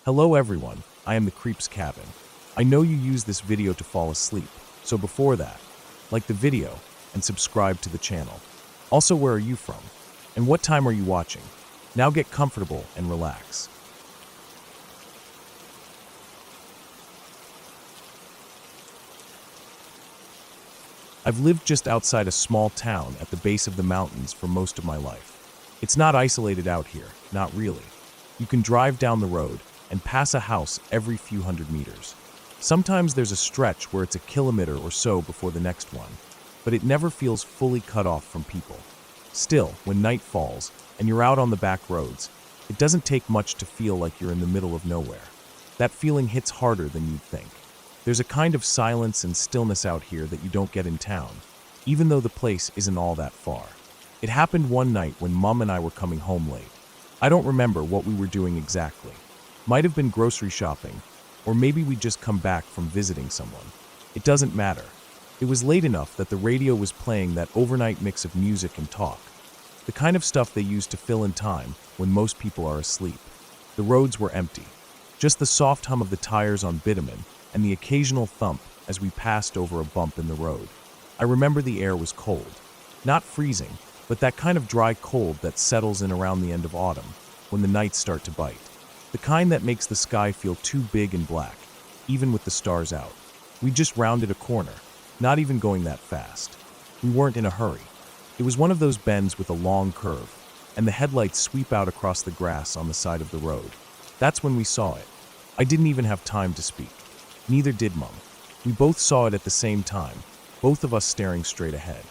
Hello everyone, I am the Creep's Cabin. I know you use this video to fall asleep, so before that, like the video and subscribe to the channel. Also, where are you from? And what time are you watching? Now get comfortable and relax. I've lived just outside a small town at the base of the mountains for most of my life. It's not isolated out here, not really. You can drive down the road and pass a house every few hundred meters. Sometimes there's a stretch where it's a kilometer or so before the next one, but it never feels fully cut off from people. Still, when night falls and you're out on the back roads, it doesn't take much to feel like you're in the middle of nowhere. That feeling hits harder than you'd think. There's a kind of silence and stillness out here that you don't get in town, even though the place isn't all that far. It happened one night when Mom and I were coming home late. I don't remember what we were doing exactly. Might have been grocery shopping, or maybe we'd just come back from visiting someone. It doesn't matter. It was late enough that the radio was playing that overnight mix of music and talk, the kind of stuff they use to fill in time when most people are asleep. The roads were empty, just the soft hum of the tires on bitumen and the occasional thump as we passed over a bump in the road. I remember the air was cold. Not freezing, but that kind of dry cold that settles in around the end of autumn, when the nights start to bite. The kind that makes the sky feel too big and black, even with the stars out. We just rounded a corner, not even going that fast. We weren't in a hurry. It was one of those bends with a long curve, and the headlights sweep out across the grass on the side of the road. That's when we saw it. I didn't even have time to speak. Neither did Mom. We both saw it at the same time, both of us staring straight ahead.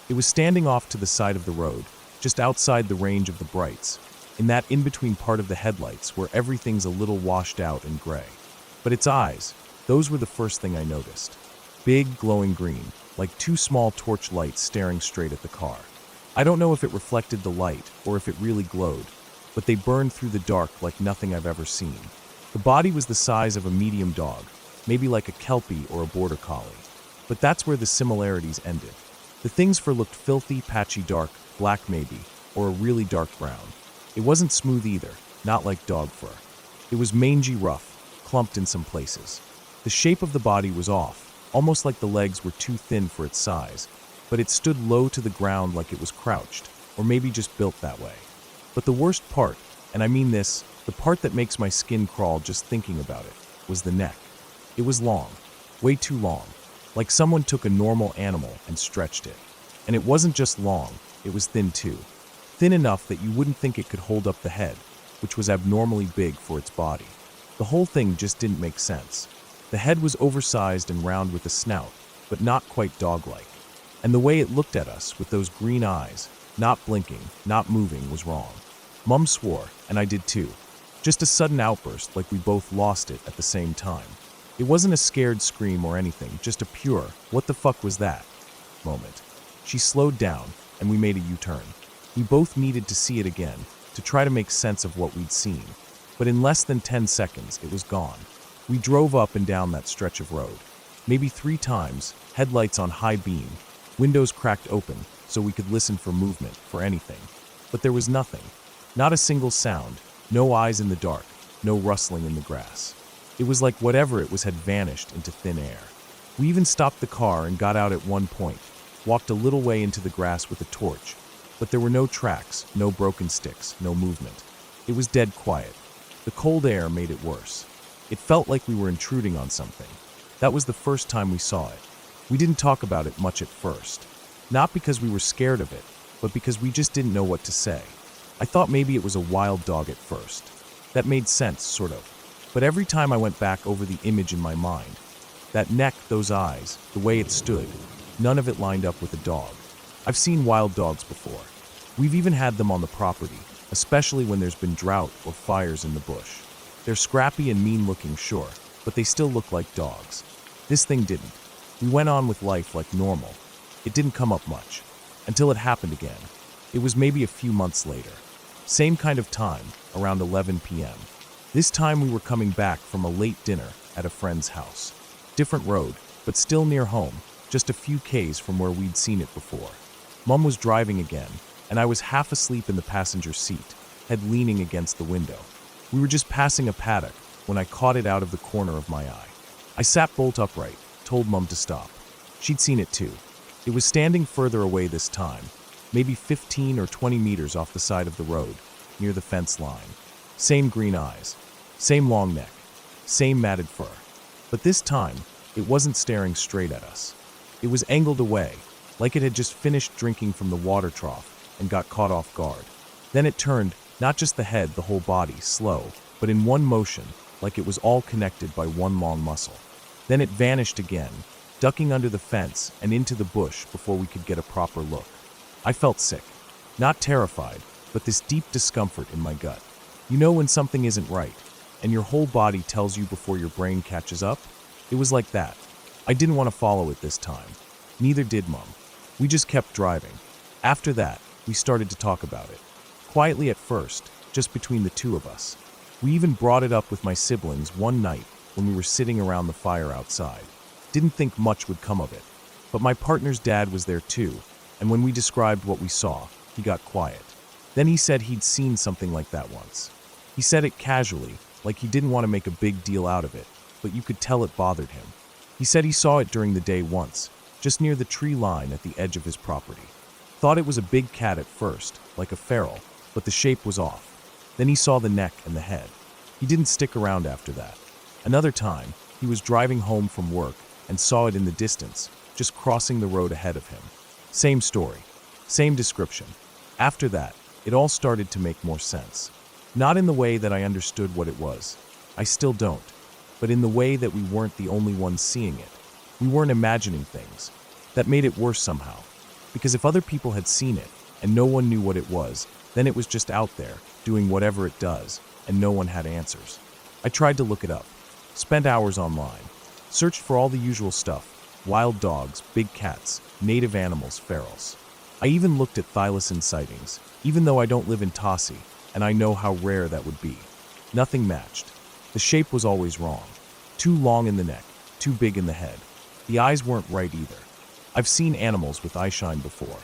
It was standing off to the side of the road, just outside the range of the brights, in that in-between part of the headlights where everything's a little washed out and gray. But its eyes, those were the first thing I noticed. Big, glowing green, like two small torch lights staring straight at the car. I don't know if it reflected the light or if it really glowed, but they burned through the dark like nothing I've ever seen. The body was the size of a medium dog, maybe like a Kelpie or a border collie. But that's where the similarities ended. The thing's fur looked filthy, patchy dark, black maybe, or a really dark brown. It wasn't smooth either, not like dog fur. It was mangy rough, clumped in some places. The shape of the body was off, almost like the legs were too thin for its size, but it stood low to the ground like it was crouched, or maybe just built that way. But the worst part, and I mean this, the part that makes my skin crawl just thinking about it, was the neck. It was long, way too long, like someone took a normal animal and stretched it. And it wasn't just long, it was thin too. Thin enough that you wouldn't think it could hold up the head, which was abnormally big for its body. The whole thing just didn't make sense. The head was oversized and round with a snout, but not quite dog-like. And the way it looked at us with those green eyes, not blinking, not moving, was wrong. Mom swore, and I did too. Just a sudden outburst like we both lost it at the same time. It wasn't a scared scream or anything, just a pure, what the fuck was that moment. She slowed down, and we made a U-turn. We both needed to see it again, to try to make sense of what we'd seen. But in less than 10 seconds, it was gone. We drove up and down that stretch of road. Maybe 3 times, headlights on high beam, windows cracked open so we could listen for movement, for anything. But there was nothing. Not a single sound, no eyes in the dark, no rustling in the grass. It was like whatever it was had vanished into thin air. We even stopped the car and got out at one point, walked a little way into the grass with a torch, but there were no tracks, no broken sticks, no movement. It was dead quiet. The cold air made it worse. It felt like we were intruding on something. That was the first time we saw it. We didn't talk about it much at first. Not because we were scared of it, but because we just didn't know what to say. I thought maybe it was a wild dog at first. That made sense, sort of. But every time I went back over the image in my mind, that neck, those eyes, the way it stood, none of it lined up with a dog. I've seen wild dogs before. We've even had them on the property, especially when there's been drought or fires in the bush. They're scrappy and mean-looking, sure, but they still look like dogs. This thing didn't. We went on with life like normal. It didn't come up much, until it happened again. It was maybe a few months later. Same kind of time, around 11 p.m. This time we were coming back from a late dinner at a friend's house. Different road, but still near home, just a few Ks from where we'd seen it before. Mom was driving again, and I was half asleep in the passenger seat, head leaning against the window. We were just passing a paddock, when I caught it out of the corner of my eye. I sat bolt upright, told Mum to stop. She'd seen it too. It was standing further away this time, maybe 15 or 20 meters off the side of the road, near the fence line. Same green eyes, same long neck, same matted fur. But this time, it wasn't staring straight at us. It was angled away, like it had just finished drinking from the water trough and got caught off guard. Then it turned, not just the head, the whole body, slow, but in one motion, like it was all connected by one long muscle. Then it vanished again, ducking under the fence and into the bush before we could get a proper look. I felt sick. Not terrified, but this deep discomfort in my gut. You know when something isn't right, and your whole body tells you before your brain catches up? It was like that. I didn't want to follow it this time. Neither did Mum. We just kept driving. After that, we started to talk about it. Quietly at first, just between the two of us. We even brought it up with my siblings one night when we were sitting around the fire outside. Didn't think much would come of it. But my partner's dad was there too, and when we described what we saw, he got quiet. Then he said he'd seen something like that once. He said it casually, like he didn't want to make a big deal out of it, but you could tell it bothered him. He said he saw it during the day once, just near the tree line at the edge of his property. Thought it was a big cat at first, like a feral, but the shape was off. Then he saw the neck and the head. He didn't stick around after that. Another time, he was driving home from work and saw it in the distance, just crossing the road ahead of him. Same story, same description. After that, it all started to make more sense. Not in the way that I understood what it was. I still don't. But in the way that we weren't the only ones seeing it. We weren't imagining things. That made it worse somehow. Because if other people had seen it, and no one knew what it was, then it was just out there, doing whatever it does, and no one had answers. I tried to look it up. Spent hours online. Searched for all the usual stuff. Wild dogs, big cats, native animals, ferals. I even looked at thylacine sightings, even though I don't live in Tossie, and I know how rare that would be. Nothing matched. The shape was always wrong. Too long in the neck, too big in the head. The eyes weren't right either. I've seen animals with eyeshine before.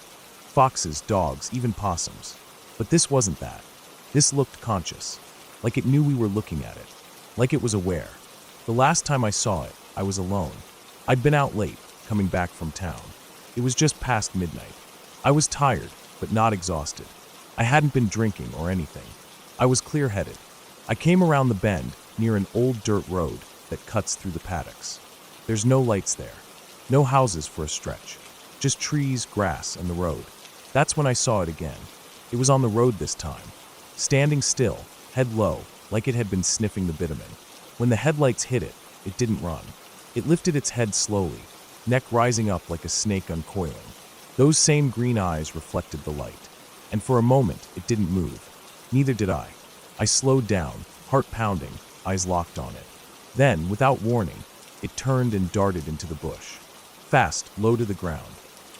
Foxes, dogs, even possums. But this wasn't that. This looked conscious. Like it knew we were looking at it. Like it was aware. The last time I saw it, I was alone. I'd been out late, coming back from town. It was just past midnight. I was tired, but not exhausted. I hadn't been drinking or anything. I was clear-headed. I came around the bend, near an old dirt road that cuts through the paddocks. There's no lights there. No houses for a stretch. Just trees, grass, and the road. That's when I saw it again. It was on the road this time. Standing still, head low, like it had been sniffing the bitumen. When the headlights hit it, it didn't run. It lifted its head slowly, neck rising up like a snake uncoiling. Those same green eyes reflected the light. And for a moment, it didn't move. Neither did I. I slowed down, heart pounding, eyes locked on it. Then, without warning, it turned and darted into the bush. Fast, low to the ground.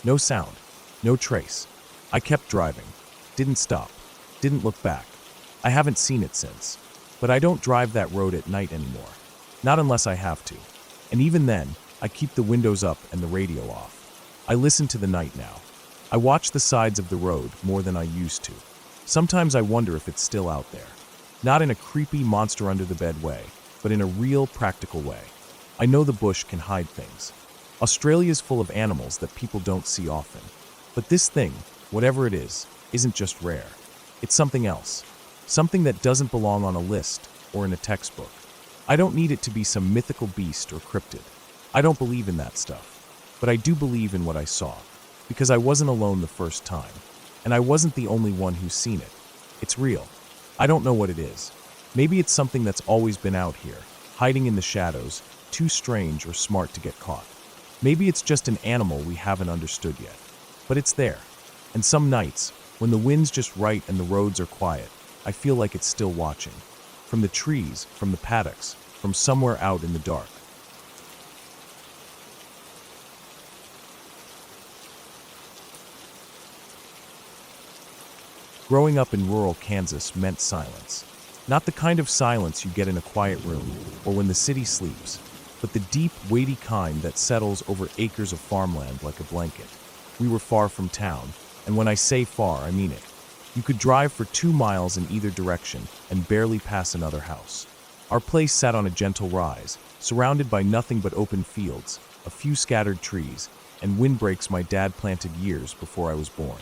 No sound, no trace. I kept driving. Didn't stop. Didn't look back. I haven't seen it since. But I don't drive that road at night anymore. Not unless I have to. And even then, I keep the windows up and the radio off. I listen to the night now. I watch the sides of the road more than I used to. Sometimes I wonder if it's still out there. Not in a creepy monster-under-the-bed way, but in a real, practical way. I know the bush can hide things. Australia's full of animals that people don't see often. But this thing, whatever it is, isn't just rare. It's something else. Something that doesn't belong on a list or in a textbook. I don't need it to be some mythical beast or cryptid. I don't believe in that stuff. But I do believe in what I saw. Because I wasn't alone the first time. And I wasn't the only one who's seen it. It's real. I don't know what it is. Maybe it's something that's always been out here, hiding in the shadows, too strange or smart to get caught. Maybe it's just an animal we haven't understood yet. But it's there. And some nights, when the wind's just right and the roads are quiet, I feel like it's still watching. From the trees, from the paddocks, from somewhere out in the dark. Growing up in rural Kansas meant silence. Not the kind of silence you get in a quiet room or when the city sleeps, but the deep, weighty kind that settles over acres of farmland like a blanket. We were far from town, and when I say far, I mean it. You could drive for 2 miles in either direction and barely pass another house. Our place sat on a gentle rise, surrounded by nothing but open fields, a few scattered trees, and windbreaks my dad planted years before I was born.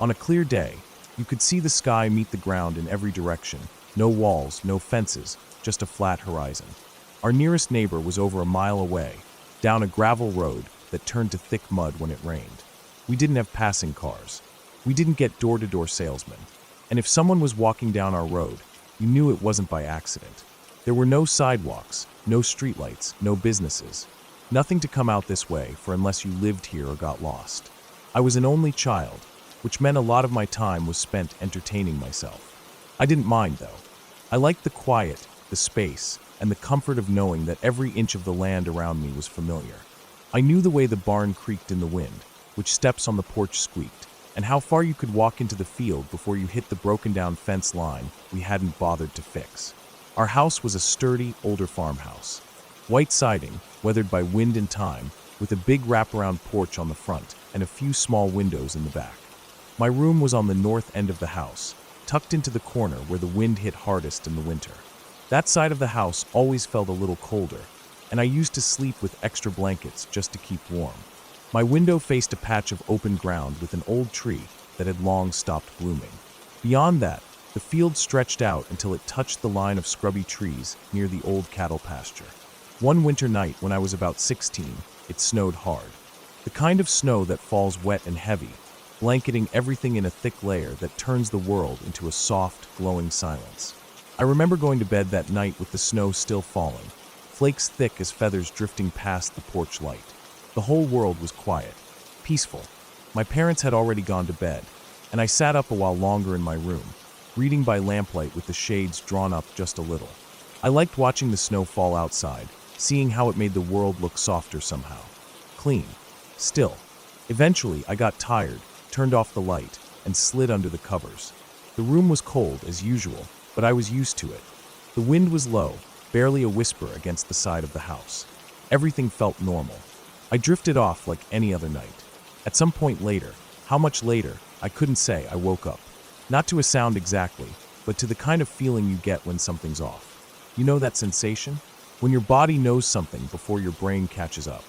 On a clear day, you could see the sky meet the ground in every direction. No walls, no fences, just a flat horizon. Our nearest neighbor was over a mile away, down a gravel road that turned to thick mud when it rained. We didn't have passing cars. We didn't get door-to-door salesmen. And if someone was walking down our road, you knew it wasn't by accident. There were no sidewalks, no streetlights, no businesses. Nothing to come out this way for unless you lived here or got lost. I was an only child, which meant a lot of my time was spent entertaining myself. I didn't mind, though. I liked the quiet, the space, and the comfort of knowing that every inch of the land around me was familiar. I knew the way the barn creaked in the wind, which steps on the porch squeaked, and how far you could walk into the field before you hit the broken-down fence line we hadn't bothered to fix. Our house was a sturdy, older farmhouse. White siding, weathered by wind and time, with a big wraparound porch on the front and a few small windows in the back. My room was on the north end of the house, tucked into the corner where the wind hit hardest in the winter. That side of the house always felt a little colder, and I used to sleep with extra blankets just to keep warm. My window faced a patch of open ground with an old tree that had long stopped blooming. Beyond that, the field stretched out until it touched the line of scrubby trees near the old cattle pasture. One winter night when I was about 16, it snowed hard. The kind of snow that falls wet and heavy, blanketing everything in a thick layer that turns the world into a soft, glowing silence. I remember going to bed that night with the snow still falling, flakes thick as feathers drifting past the porch light. The whole world was quiet, peaceful. My parents had already gone to bed, and I sat up a while longer in my room, reading by lamplight with the shades drawn up just a little. I liked watching the snow fall outside, seeing how it made the world look softer somehow. Clean. Still. Eventually, I got tired, turned off the light, and slid under the covers. The room was cold, as usual, but I was used to it. The wind was low, barely a whisper against the side of the house. Everything felt normal. I drifted off like any other night. At some point later, how much later, I couldn't say, I woke up. Not to a sound exactly, but to the kind of feeling you get when something's off. You know that sensation? When your body knows something before your brain catches up.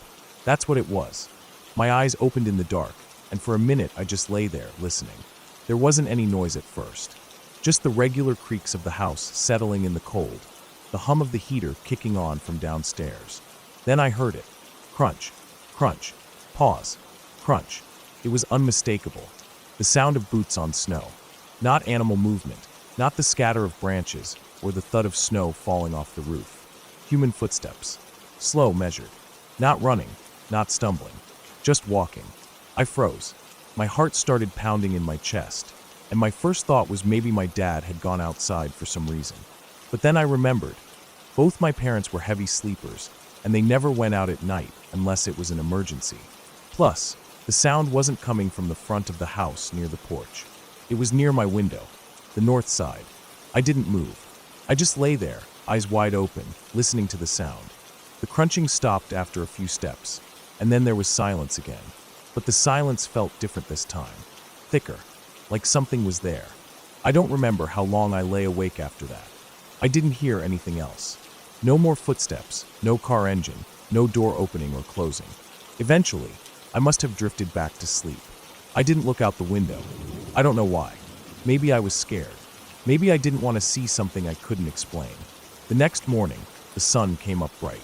That's what it was. My eyes opened in the dark, and for a minute I just lay there, listening. There wasn't any noise at first. Just the regular creaks of the house settling in the cold, the hum of the heater kicking on from downstairs. Then I heard it. Crunch, crunch, pause, crunch. It was unmistakable. The sound of boots on snow. Not animal movement, not the scatter of branches or the thud of snow falling off the roof. Human footsteps. Slow, measured. Not running, not stumbling. Just walking. I froze. My heart started pounding in my chest, and my first thought was maybe my dad had gone outside for some reason. But then I remembered. Both my parents were heavy sleepers, and they never went out at night unless it was an emergency. Plus, the sound wasn't coming from the front of the house near the porch. It was near my window, the north side. I didn't move. I just lay there, eyes wide open, listening to the sound. The crunching stopped after a few steps, and then there was silence again. But the silence felt different this time. Thicker, like something was there. I don't remember how long I lay awake after that. I didn't hear anything else. No more footsteps, no car engine, no door opening or closing. Eventually, I must have drifted back to sleep. I didn't look out the window. I don't know why. Maybe I was scared. Maybe I didn't want to see something I couldn't explain. The next morning, the sun came up bright.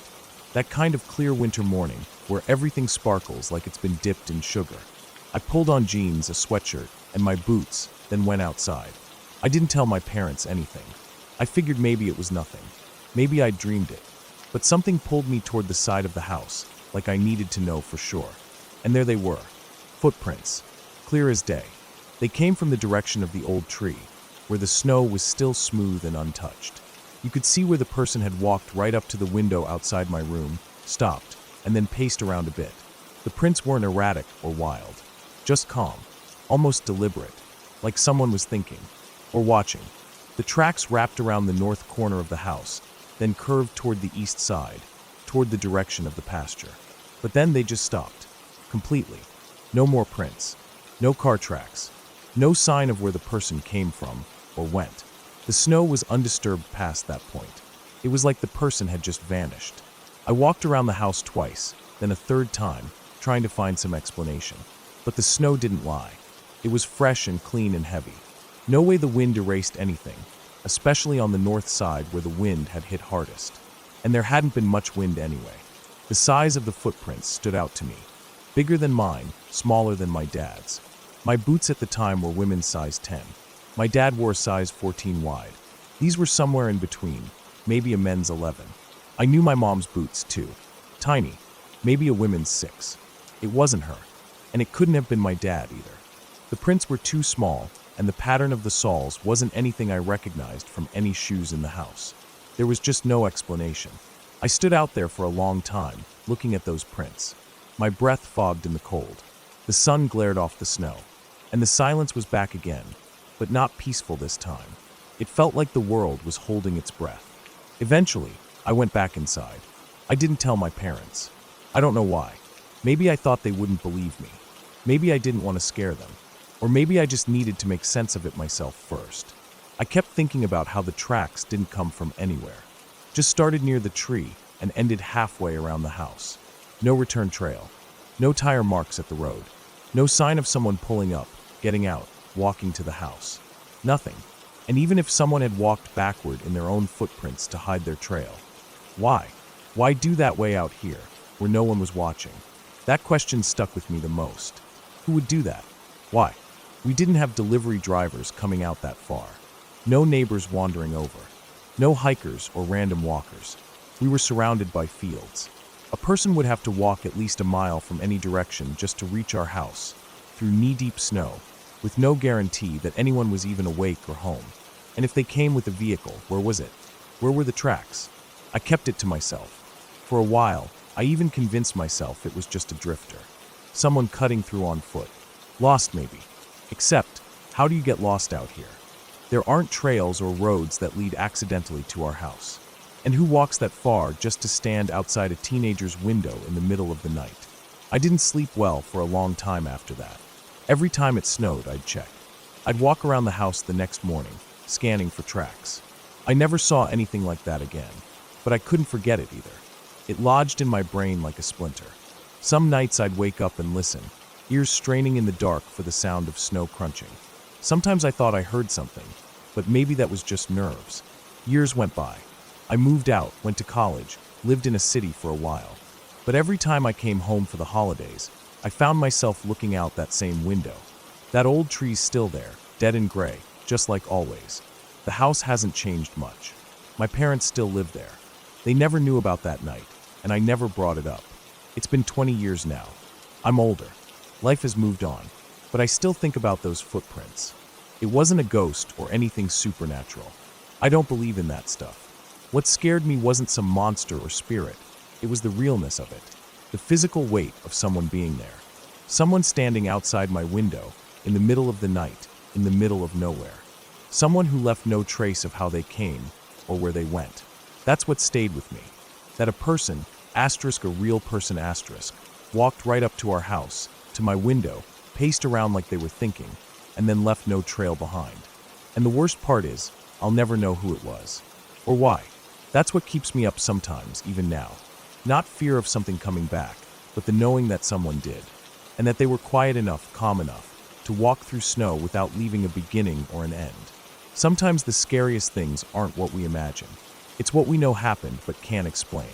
That kind of clear winter morning where everything sparkles like it's been dipped in sugar. I pulled on jeans, a sweatshirt, and my boots, then went outside. I didn't tell my parents anything. I figured maybe it was nothing. Maybe I dreamed it. But something pulled me toward the side of the house, like I needed to know for sure. And there they were. Footprints. Clear as day. They came from the direction of the old tree, where the snow was still smooth and untouched. You could see where the person had walked right up to the window outside my room, stopped, and then paced around a bit. The prints weren't erratic or wild. Just calm. Almost deliberate. Like someone was thinking. Or watching. The tracks wrapped around the north corner of the house, then curved toward the east side, toward the direction of the pasture. But then they just stopped. Completely. No more prints. No car tracks. No sign of where the person came from or went. The snow was undisturbed past that point. It was like the person had just vanished. I walked around the house twice, then a third time, trying to find some explanation. But the snow didn't lie. It was fresh and clean and heavy. No way the wind erased anything, especially on the north side where the wind had hit hardest. And there hadn't been much wind anyway. The size of the footprints stood out to me. Bigger than mine, smaller than my dad's. My boots at the time were women's size 10. My dad wore a size 14 wide. These were somewhere in between, maybe a men's 11. I knew my mom's boots too. Tiny, maybe a women's 6. It wasn't her, and it couldn't have been my dad either. The prints were too small, and the pattern of the soles wasn't anything I recognized from any shoes in the house. There was just no explanation. I stood out there for a long time, looking at those prints. My breath fogged in the cold. The sun glared off the snow, and the silence was back again, but not peaceful this time. It felt like the world was holding its breath. Eventually, I went back inside. I didn't tell my parents. I don't know why. Maybe I thought they wouldn't believe me. Maybe I didn't want to scare them. Or maybe I just needed to make sense of it myself first. I kept thinking about how the tracks didn't come from anywhere. Just started near the tree and ended halfway around the house. No return trail. No tire marks at the road. No sign of someone pulling up, getting out, walking to the house. Nothing. And even if someone had walked backward in their own footprints to hide their trail, why? Why do that way out here, where no one was watching? That question stuck with me the most. Who would do that? Why? We didn't have delivery drivers coming out that far. No neighbors wandering over. No hikers or random walkers. We were surrounded by fields. A person would have to walk at least a mile from any direction just to reach our house, through knee-deep snow, with no guarantee that anyone was even awake or home. And if they came with a vehicle, where was it? Where were the tracks? I kept it to myself. For a while, I even convinced myself it was just a drifter. Someone cutting through on foot. Lost maybe. Except, how do you get lost out here? There aren't trails or roads that lead accidentally to our house. And who walks that far just to stand outside a teenager's window in the middle of the night? I didn't sleep well for a long time after that. Every time it snowed, I'd check. I'd walk around the house the next morning, scanning for tracks. I never saw anything like that again, but I couldn't forget it either. It lodged in my brain like a splinter. Some nights I'd wake up and listen, ears straining in the dark for the sound of snow crunching. Sometimes I thought I heard something, but maybe that was just nerves. Years went by. I moved out, went to college, lived in a city for a while. But every time I came home for the holidays, I found myself looking out that same window. That old tree's still there, dead and gray, just like always. The house hasn't changed much. My parents still live there. They never knew about that night, and I never brought it up. It's been 20 years now. I'm older. Life has moved on, but I still think about those footprints. It wasn't a ghost or anything supernatural. I don't believe in that stuff. What scared me wasn't some monster or spirit. It was the realness of it. The physical weight of someone being there. Someone standing outside my window, in the middle of the night, in the middle of nowhere. Someone who left no trace of how they came or where they went. That's what stayed with me. That a person, asterisk a real person asterisk, walked right up to our house, to my window, paced around like they were thinking, and then left no trail behind. And the worst part is, I'll never know who it was. Or why. That's what keeps me up sometimes, even now. Not fear of something coming back, but the knowing that someone did. And that they were quiet enough, calm enough, to walk through snow without leaving a beginning or an end. Sometimes the scariest things aren't what we imagine. It's what we know happened but can't explain.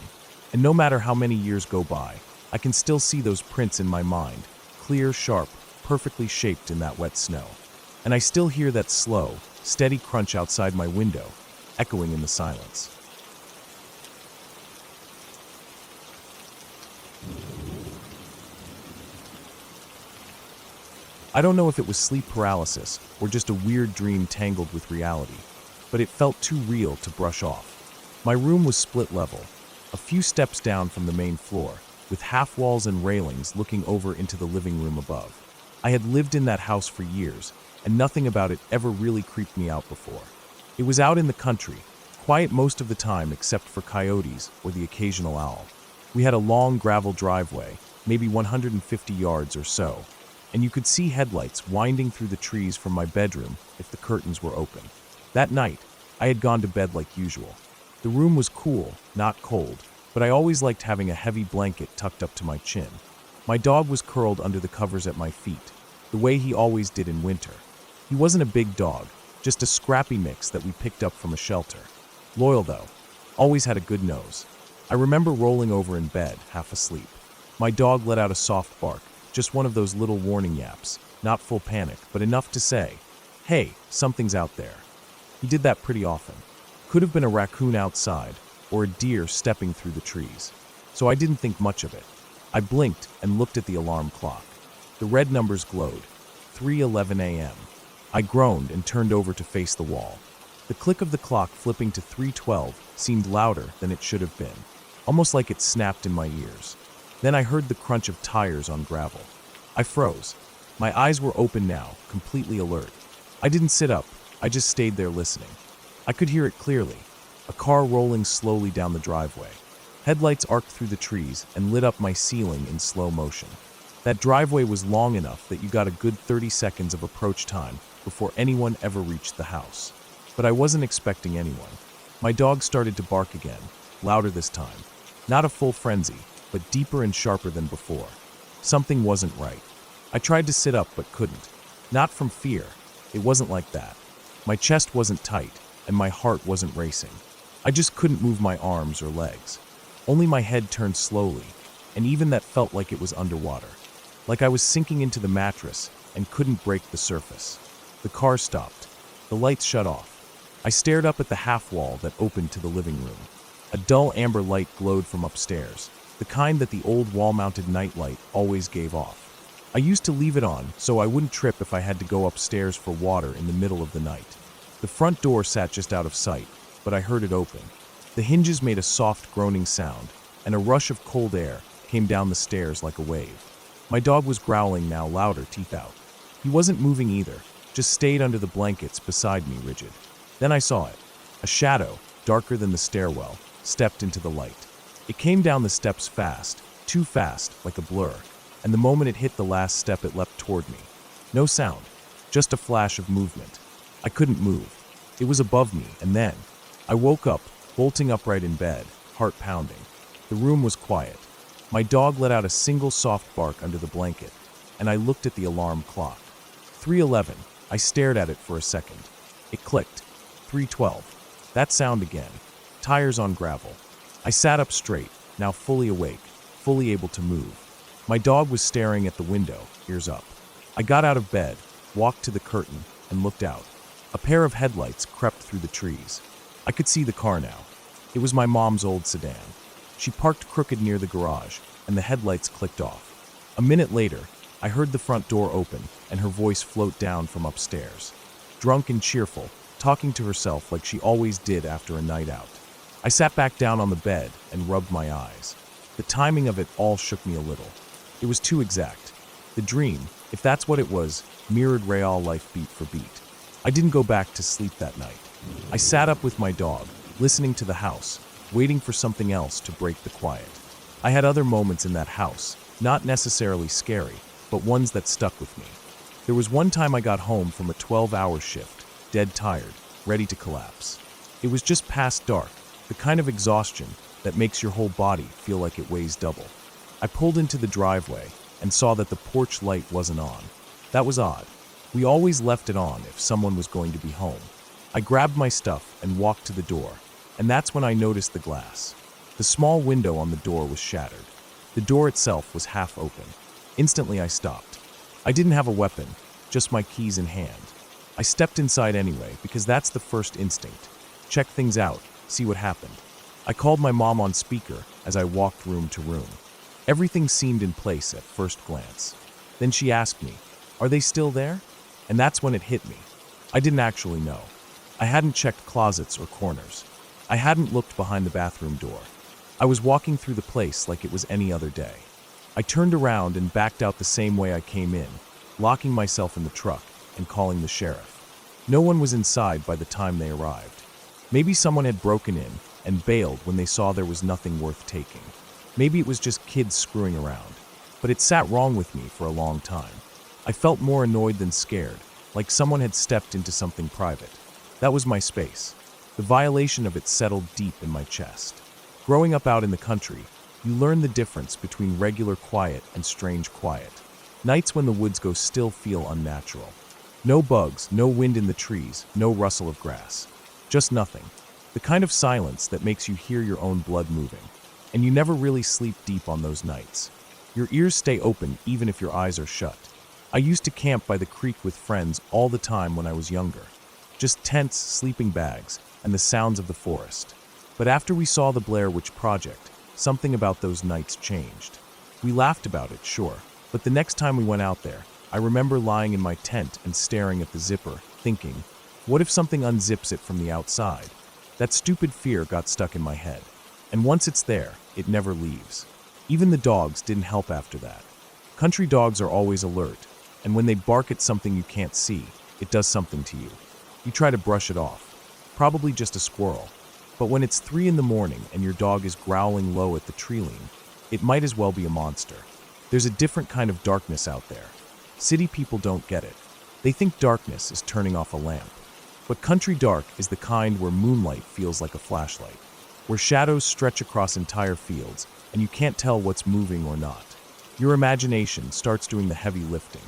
And no matter how many years go by, I can still see those prints in my mind, clear, sharp, perfectly shaped in that wet snow. And I still hear that slow, steady crunch outside my window, echoing in the silence. I don't know if it was sleep paralysis or just a weird dream tangled with reality, but it felt too real to brush off. My room was split level, a few steps down from the main floor, with half walls and railings looking over into the living room above. I had lived in that house for years, and nothing about it ever really creeped me out before. It was out in the country, quiet most of the time except for coyotes or the occasional owl. We had a long gravel driveway, maybe 150 yards or so, and you could see headlights winding through the trees from my bedroom if the curtains were open. That night, I had gone to bed like usual. The room was cool, not cold, but I always liked having a heavy blanket tucked up to my chin. My dog was curled under the covers at my feet, the way he always did in winter. He wasn't a big dog, just a scrappy mix that we picked up from a shelter. Loyal though, always had a good nose. I remember rolling over in bed, half asleep. My dog let out a soft bark, just one of those little warning yaps, not full panic, but enough to say, "Hey, something's out there." He did that pretty often. Could have been a raccoon outside, or a deer stepping through the trees. So I didn't think much of it. I blinked and looked at the alarm clock. The red numbers glowed. 3:11 a.m. I groaned and turned over to face the wall. The click of the clock flipping to 3:12 seemed louder than it should have been, almost like it snapped in my ears. Then I heard the crunch of tires on gravel. I froze. My eyes were open now, completely alert. I didn't sit up, I just stayed there listening. I could hear it clearly, a car rolling slowly down the driveway. Headlights arced through the trees and lit up my ceiling in slow motion. That driveway was long enough that you got a good 30 seconds of approach time before anyone ever reached the house. But I wasn't expecting anyone. My dog started to bark again, louder this time. Not a full frenzy, but deeper and sharper than before. Something wasn't right. I tried to sit up but couldn't. Not from fear. It wasn't like that. My chest wasn't tight, and my heart wasn't racing. I just couldn't move my arms or legs. Only my head turned slowly, and even that felt like it was underwater. Like I was sinking into the mattress and couldn't break the surface. The car stopped. The lights shut off. I stared up at the half wall that opened to the living room. A dull amber light glowed from upstairs, the kind that the old wall-mounted nightlight always gave off. I used to leave it on so I wouldn't trip if I had to go upstairs for water in the middle of the night. The front door sat just out of sight, but I heard it open. The hinges made a soft groaning sound, and a rush of cold air came down the stairs like a wave. My dog was growling now, louder, teeth out. He wasn't moving either, just stayed under the blankets beside me, rigid. Then I saw it. A shadow, darker than the stairwell, stepped into the light. It came down the steps fast, too fast, like a blur, and the moment it hit the last step it leapt toward me. No sound, just a flash of movement. I couldn't move. It was above me, and then I woke up, bolting upright in bed, heart pounding. The room was quiet. My dog let out a single soft bark under the blanket, and I looked at the alarm clock. 3:11. I stared at it for a second. It clicked. 3:12. That sound again. Tires on gravel. I sat up straight, now fully awake, fully able to move. My dog was staring at the window, ears up. I got out of bed, walked to the curtain, and looked out. A pair of headlights crept through the trees. I could see the car now. It was my mom's old sedan. She parked crooked near the garage, and the headlights clicked off. A minute later, I heard the front door open and her voice float down from upstairs. Drunk and cheerful, talking to herself like she always did after a night out. I sat back down on the bed and rubbed my eyes. The timing of it all shook me a little. It was too exact. The dream, if that's what it was, mirrored real life beat for beat. I didn't go back to sleep that night. I sat up with my dog, listening to the house, waiting for something else to break the quiet. I had other moments in that house, not necessarily scary, but ones that stuck with me. There was one time I got home from a 12-hour shift, dead tired, ready to collapse. It was just past dark, the kind of exhaustion that makes your whole body feel like it weighs double. I pulled into the driveway and saw that the porch light wasn't on. That was odd. We always left it on if someone was going to be home. I grabbed my stuff and walked to the door, and that's when I noticed the glass. The small window on the door was shattered. The door itself was half open. Instantly I stopped. I didn't have a weapon, just my keys in hand. I stepped inside anyway because that's the first instinct. Check things out, see what happened. I called my mom on speaker as I walked room to room. Everything seemed in place at first glance. Then she asked me, "Are they still there?" And that's when it hit me. I didn't actually know. I hadn't checked closets or corners. I hadn't looked behind the bathroom door. I was walking through the place like it was any other day. I turned around and backed out the same way I came in, locking myself in the truck and calling the sheriff. No one was inside by the time they arrived. Maybe someone had broken in and bailed when they saw there was nothing worth taking. Maybe it was just kids screwing around. But it sat wrong with me for a long time. I felt more annoyed than scared, like someone had stepped into something private. That was my space. The violation of it settled deep in my chest. Growing up out in the country, you learn the difference between regular quiet and strange quiet. Nights when the woods go still feel unnatural. No bugs, no wind in the trees, no rustle of grass. Just nothing. The kind of silence that makes you hear your own blood moving. And you never really sleep deep on those nights. Your ears stay open even if your eyes are shut. I used to camp by the creek with friends all the time when I was younger. Just tents, sleeping bags, and the sounds of the forest. But after we saw the Blair Witch Project, something about those nights changed. We laughed about it, sure, but the next time we went out there, I remember lying in my tent and staring at the zipper, thinking, what if something unzips it from the outside? That stupid fear got stuck in my head. And once it's there, it never leaves. Even the dogs didn't help after that. Country dogs are always alert, and when they bark at something you can't see, it does something to you. You try to brush it off, probably just a squirrel. But when it's 3 in the morning and your dog is growling low at the tree line, it might as well be a monster. There's a different kind of darkness out there. City people don't get it. They think darkness is turning off a lamp. But country dark is the kind where moonlight feels like a flashlight, where shadows stretch across entire fields and you can't tell what's moving or not. Your imagination starts doing the heavy lifting.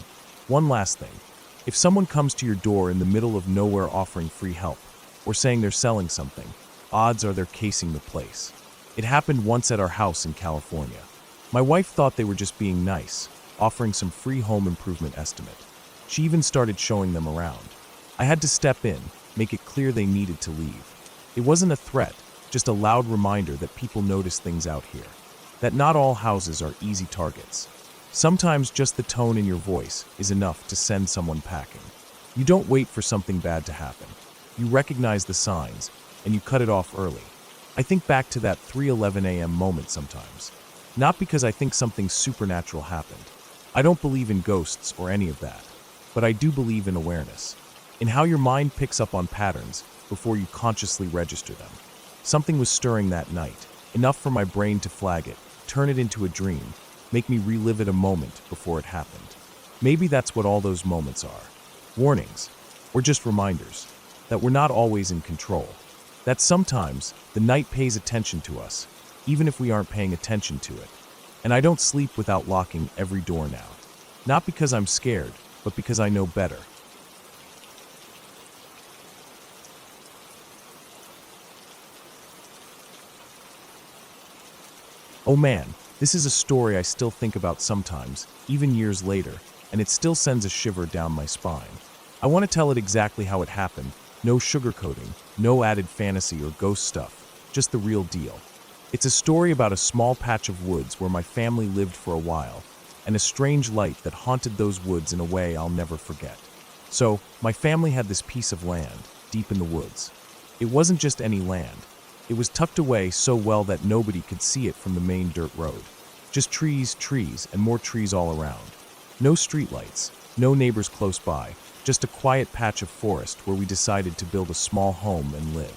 One last thing. If someone comes to your door in the middle of nowhere offering free help, or saying they're selling something, odds are they're casing the place. It happened once at our house in California. My wife thought they were just being nice, offering some free home improvement estimate. She even started showing them around. I had to step in, make it clear they needed to leave. It wasn't a threat, just a loud reminder that people notice things out here. That not all houses are easy targets. Sometimes just the tone in your voice is enough to send someone packing. You don't wait for something bad to happen. You recognize the signs, and you cut it off early. I think back to that 3:11 a.m. moment sometimes. Not because I think something supernatural happened. I don't believe in ghosts or any of that. But I do believe in awareness. In how your mind picks up on patterns before you consciously register them. Something was stirring that night, enough for my brain to flag it, turn it into a dream, make me relive it a moment before it happened. Maybe that's what all those moments are. Warnings, or just reminders, that we're not always in control. That sometimes the night pays attention to us, even if we aren't paying attention to it. And I don't sleep without locking every door now. Not because I'm scared, but because I know better. Oh man, this is a story I still think about sometimes, even years later, and it still sends a shiver down my spine. I want to tell it exactly how it happened, no sugarcoating, no added fantasy or ghost stuff, just the real deal. It's a story about a small patch of woods where my family lived for a while, and a strange light that haunted those woods in a way I'll never forget. So, my family had this piece of land, deep in the woods. It wasn't just any land. It was tucked away so well that nobody could see it from the main dirt road. Just trees, and more trees all around. No streetlights, no neighbors close by, just a quiet patch of forest where we decided to build a small home and live.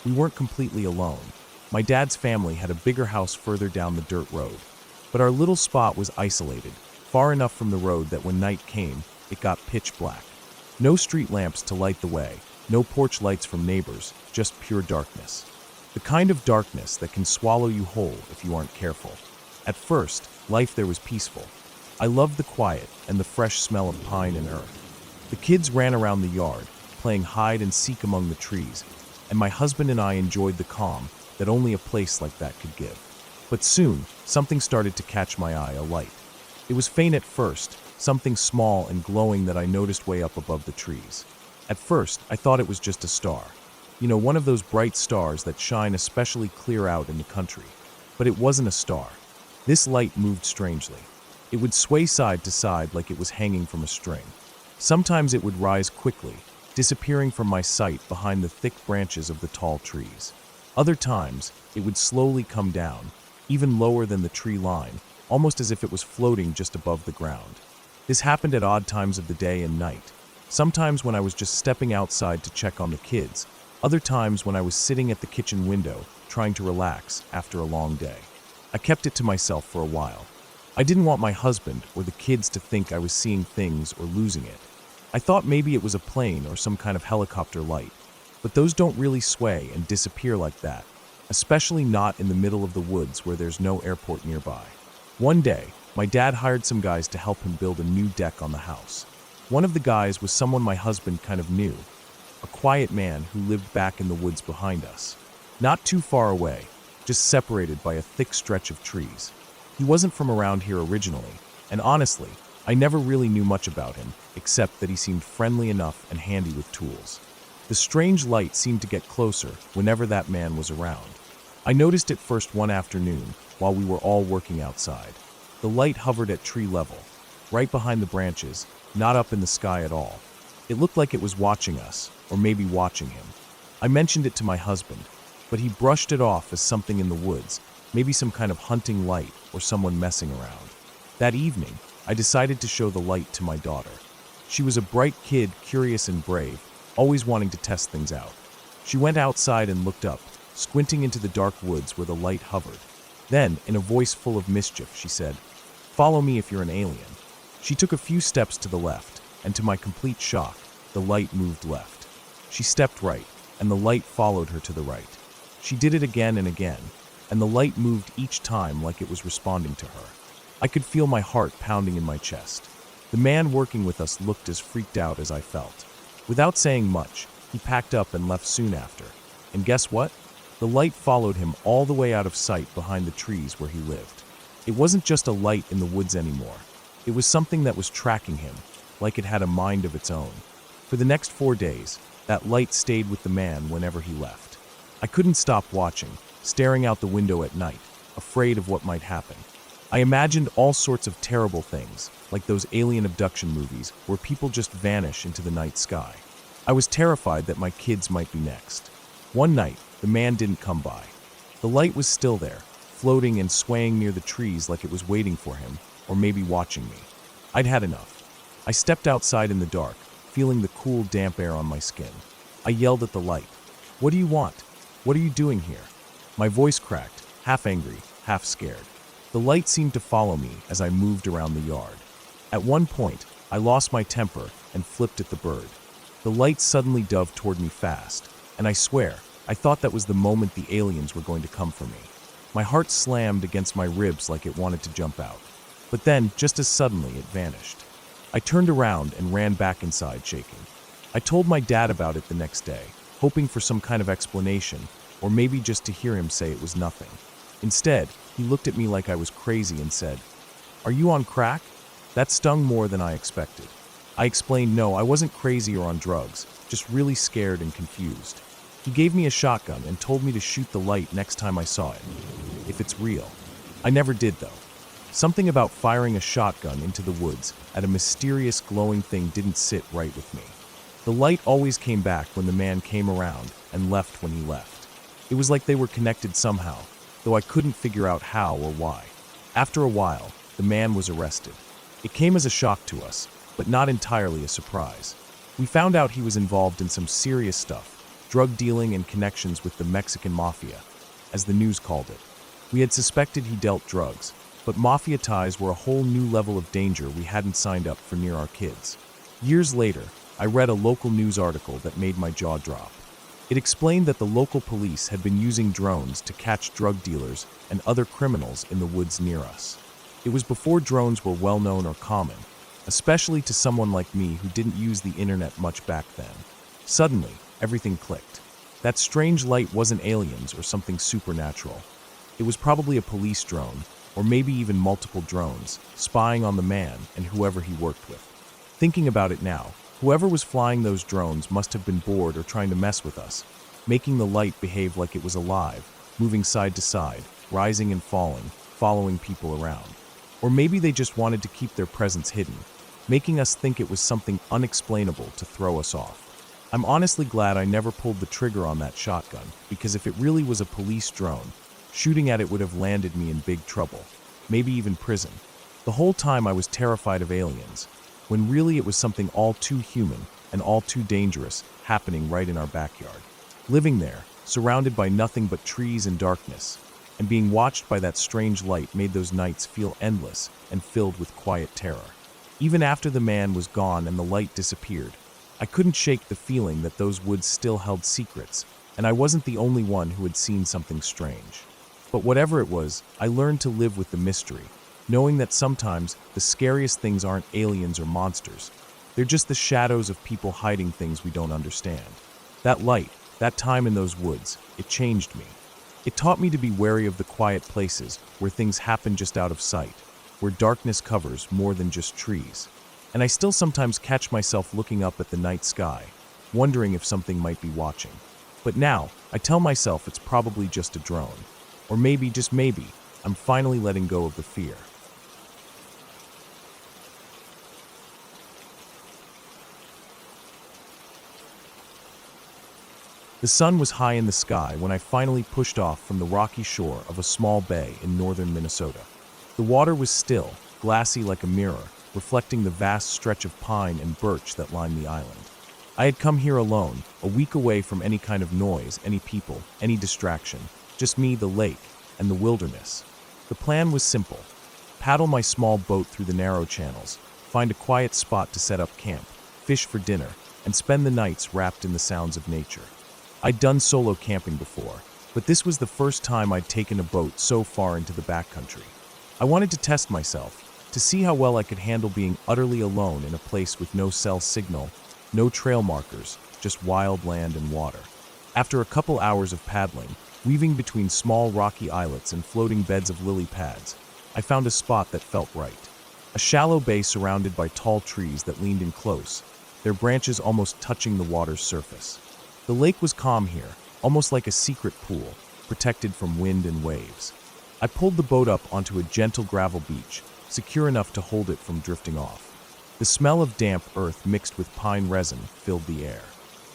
We weren't completely alone. My dad's family had a bigger house further down the dirt road. But our little spot was isolated, far enough from the road that when night came, it got pitch black. No street lamps to light the way, no porch lights from neighbors, just pure darkness. The kind of darkness that can swallow you whole if you aren't careful. At first, life there was peaceful. I loved the quiet and the fresh smell of pine and earth. The kids ran around the yard, playing hide and seek among the trees, and my husband and I enjoyed the calm that only a place like that could give. But soon, something started to catch my eye, a light. It was faint at first, something small and glowing that I noticed way up above the trees. At first, I thought it was just a star. You know, one of those bright stars that shine especially clear out in the country. But it wasn't a star. This light moved strangely. It would sway side to side like it was hanging from a string. Sometimes it would rise quickly, disappearing from my sight behind the thick branches of the tall trees. Other times, it would slowly come down, even lower than the tree line, almost as if it was floating just above the ground. This happened at odd times of the day and night. Sometimes when I was just stepping outside to check on the kids, other times when I was sitting at the kitchen window, trying to relax after a long day. I kept it to myself for a while. I didn't want my husband or the kids to think I was seeing things or losing it. I thought maybe it was a plane or some kind of helicopter light. But those don't really sway and disappear like that, especially not in the middle of the woods where there's no airport nearby. One day, my dad hired some guys to help him build a new deck on the house. One of the guys was someone my husband kind of knew, a quiet man who lived back in the woods behind us. Not too far away, just separated by a thick stretch of trees. He wasn't from around here originally, and honestly, I never really knew much about him, except that he seemed friendly enough and handy with tools. The strange light seemed to get closer whenever that man was around. I noticed it first one afternoon while we were all working outside. The light hovered at tree level, right behind the branches, not up in the sky at all. It looked like it was watching us, or maybe watching him. I mentioned it to my husband, but he brushed it off as something in the woods, maybe some kind of hunting light or someone messing around. That evening, I decided to show the light to my daughter. She was a bright kid, curious and brave, always wanting to test things out. She went outside and looked up, squinting into the dark woods where the light hovered. Then, in a voice full of mischief, she said, "Follow me if you're an alien." She took a few steps to the left, and to my complete shock, the light moved left. She stepped right, and the light followed her to the right. She did it again and again, and the light moved each time like it was responding to her. I could feel my heart pounding in my chest. The man working with us looked as freaked out as I felt. Without saying much, he packed up and left soon after. And guess what? The light followed him all the way out of sight behind the trees where he lived. It wasn't just a light in the woods anymore. It was something that was tracking him, like it had a mind of its own. For the next 4 days, that light stayed with the man whenever he left. I couldn't stop watching, staring out the window at night, afraid of what might happen. I imagined all sorts of terrible things, like those alien abduction movies where people just vanish into the night sky. I was terrified that my kids might be next. One night, the man didn't come by. The light was still there, floating and swaying near the trees like it was waiting for him, or maybe watching me. I'd had enough. I stepped outside in the dark, feeling the cool, damp air on my skin. I yelled at the light, "What do you want? What are you doing here?" My voice cracked, half angry, half scared. The light seemed to follow me as I moved around the yard. At one point, I lost my temper and flipped at the bird. The light suddenly dove toward me fast, and I swear, I thought that was the moment the aliens were going to come for me. My heart slammed against my ribs like it wanted to jump out. But then, just as suddenly, it vanished. I turned around and ran back inside, shaking. I told my dad about it the next day, hoping for some kind of explanation, or maybe just to hear him say it was nothing. Instead, he looked at me like I was crazy and said, "Are you on crack?" That stung more than I expected. I explained no, I wasn't crazy or on drugs, just really scared and confused. He gave me a shotgun and told me to shoot the light next time I saw it, if it's real. I never did though. Something about firing a shotgun into the woods at a mysterious glowing thing didn't sit right with me. The light always came back when the man came around and left when he left. It was like they were connected somehow, though I couldn't figure out how or why. After a while, the man was arrested. It came as a shock to us, but not entirely a surprise. We found out he was involved in some serious stuff, drug dealing and connections with the Mexican mafia, as the news called it. We had suspected he dealt drugs, but mafia ties were a whole new level of danger we hadn't signed up for near our kids. Years later, I read a local news article that made my jaw drop. It explained that the local police had been using drones to catch drug dealers and other criminals in the woods near us. It was before drones were well known or common, especially to someone like me who didn't use the internet much back then. Suddenly, everything clicked. That strange light wasn't aliens or something supernatural. It was probably a police drone, or maybe even multiple drones, spying on the man and whoever he worked with. Thinking about it now, whoever was flying those drones must have been bored or trying to mess with us, making the light behave like it was alive, moving side to side, rising and falling, following people around. Or maybe they just wanted to keep their presence hidden, making us think it was something unexplainable to throw us off. I'm honestly glad I never pulled the trigger on that shotgun, because if it really was a police drone, shooting at it would have landed me in big trouble, maybe even prison. The whole time I was terrified of aliens, when really it was something all too human and all too dangerous happening right in our backyard. Living there, surrounded by nothing but trees and darkness, and being watched by that strange light made those nights feel endless and filled with quiet terror. Even after the man was gone and the light disappeared, I couldn't shake the feeling that those woods still held secrets, and I wasn't the only one who had seen something strange. But whatever it was, I learned to live with the mystery, knowing that sometimes the scariest things aren't aliens or monsters. They're just the shadows of people hiding things we don't understand. That light, that time in those woods, it changed me. It taught me to be wary of the quiet places where things happen just out of sight, where darkness covers more than just trees. And I still sometimes catch myself looking up at the night sky, wondering if something might be watching. But now, I tell myself it's probably just a drone. Or maybe, just maybe, I'm finally letting go of the fear. The sun was high in the sky when I finally pushed off from the rocky shore of a small bay in northern Minnesota. The water was still, glassy like a mirror, reflecting the vast stretch of pine and birch that lined the island. I had come here alone, a week away from any kind of noise, any people, any distraction, just me, the lake, and the wilderness. The plan was simple: paddle my small boat through the narrow channels, find a quiet spot to set up camp, fish for dinner, and spend the nights wrapped in the sounds of nature. I'd done solo camping before, but this was the first time I'd taken a boat so far into the backcountry. I wanted to test myself, to see how well I could handle being utterly alone in a place with no cell signal, no trail markers, just wild land and water. After a couple hours of paddling, weaving between small rocky islets and floating beds of lily pads, I found a spot that felt right. A shallow bay surrounded by tall trees that leaned in close, their branches almost touching the water's surface. The lake was calm here, almost like a secret pool, protected from wind and waves. I pulled the boat up onto a gentle gravel beach, secure enough to hold it from drifting off. The smell of damp earth mixed with pine resin filled the air.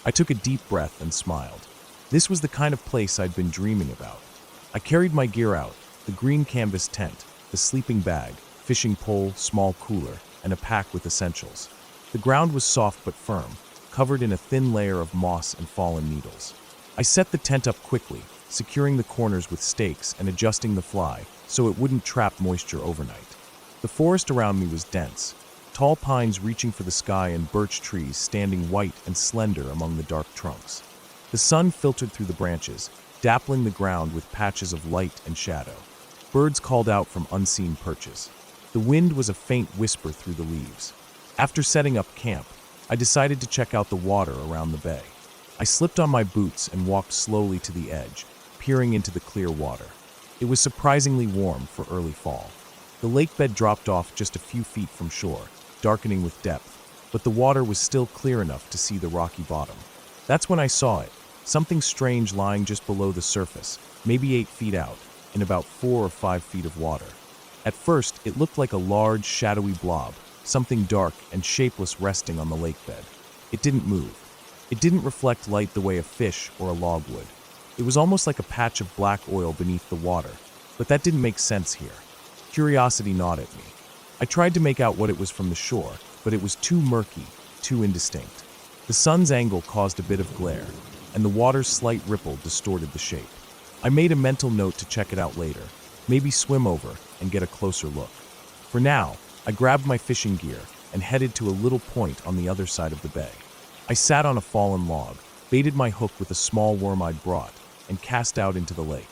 I took a deep breath and smiled. This was the kind of place I'd been dreaming about. I carried my gear out: the green canvas tent, the sleeping bag, fishing pole, small cooler, and a pack with essentials. The ground was soft but firm, covered in a thin layer of moss and fallen needles. I set the tent up quickly, securing the corners with stakes and adjusting the fly so it wouldn't trap moisture overnight. The forest around me was dense, tall pines reaching for the sky and birch trees standing white and slender among the dark trunks. The sun filtered through the branches, dappling the ground with patches of light and shadow. Birds called out from unseen perches. The wind was a faint whisper through the leaves. After setting up camp, I decided to check out the water around the bay. I slipped on my boots and walked slowly to the edge, peering into the clear water. It was surprisingly warm for early fall. The lake bed dropped off just a few feet from shore, darkening with depth, but the water was still clear enough to see the rocky bottom. That's when I saw it, something strange lying just below the surface, maybe 8 feet out, in about 4 or 5 feet of water. At first, it looked like a large, shadowy blob, something dark and shapeless resting on the lake bed. It didn't move. It didn't reflect light the way a fish or a log would. It was almost like a patch of black oil beneath the water, but that didn't make sense here. Curiosity gnawed at me. I tried to make out what it was from the shore, but it was too murky, too indistinct. The sun's angle caused a bit of glare, and the water's slight ripple distorted the shape. I made a mental note to check it out later, maybe swim over and get a closer look. For now, I grabbed my fishing gear and headed to a little point on the other side of the bay. I sat on a fallen log, baited my hook with a small worm I'd brought, and cast out into the lake.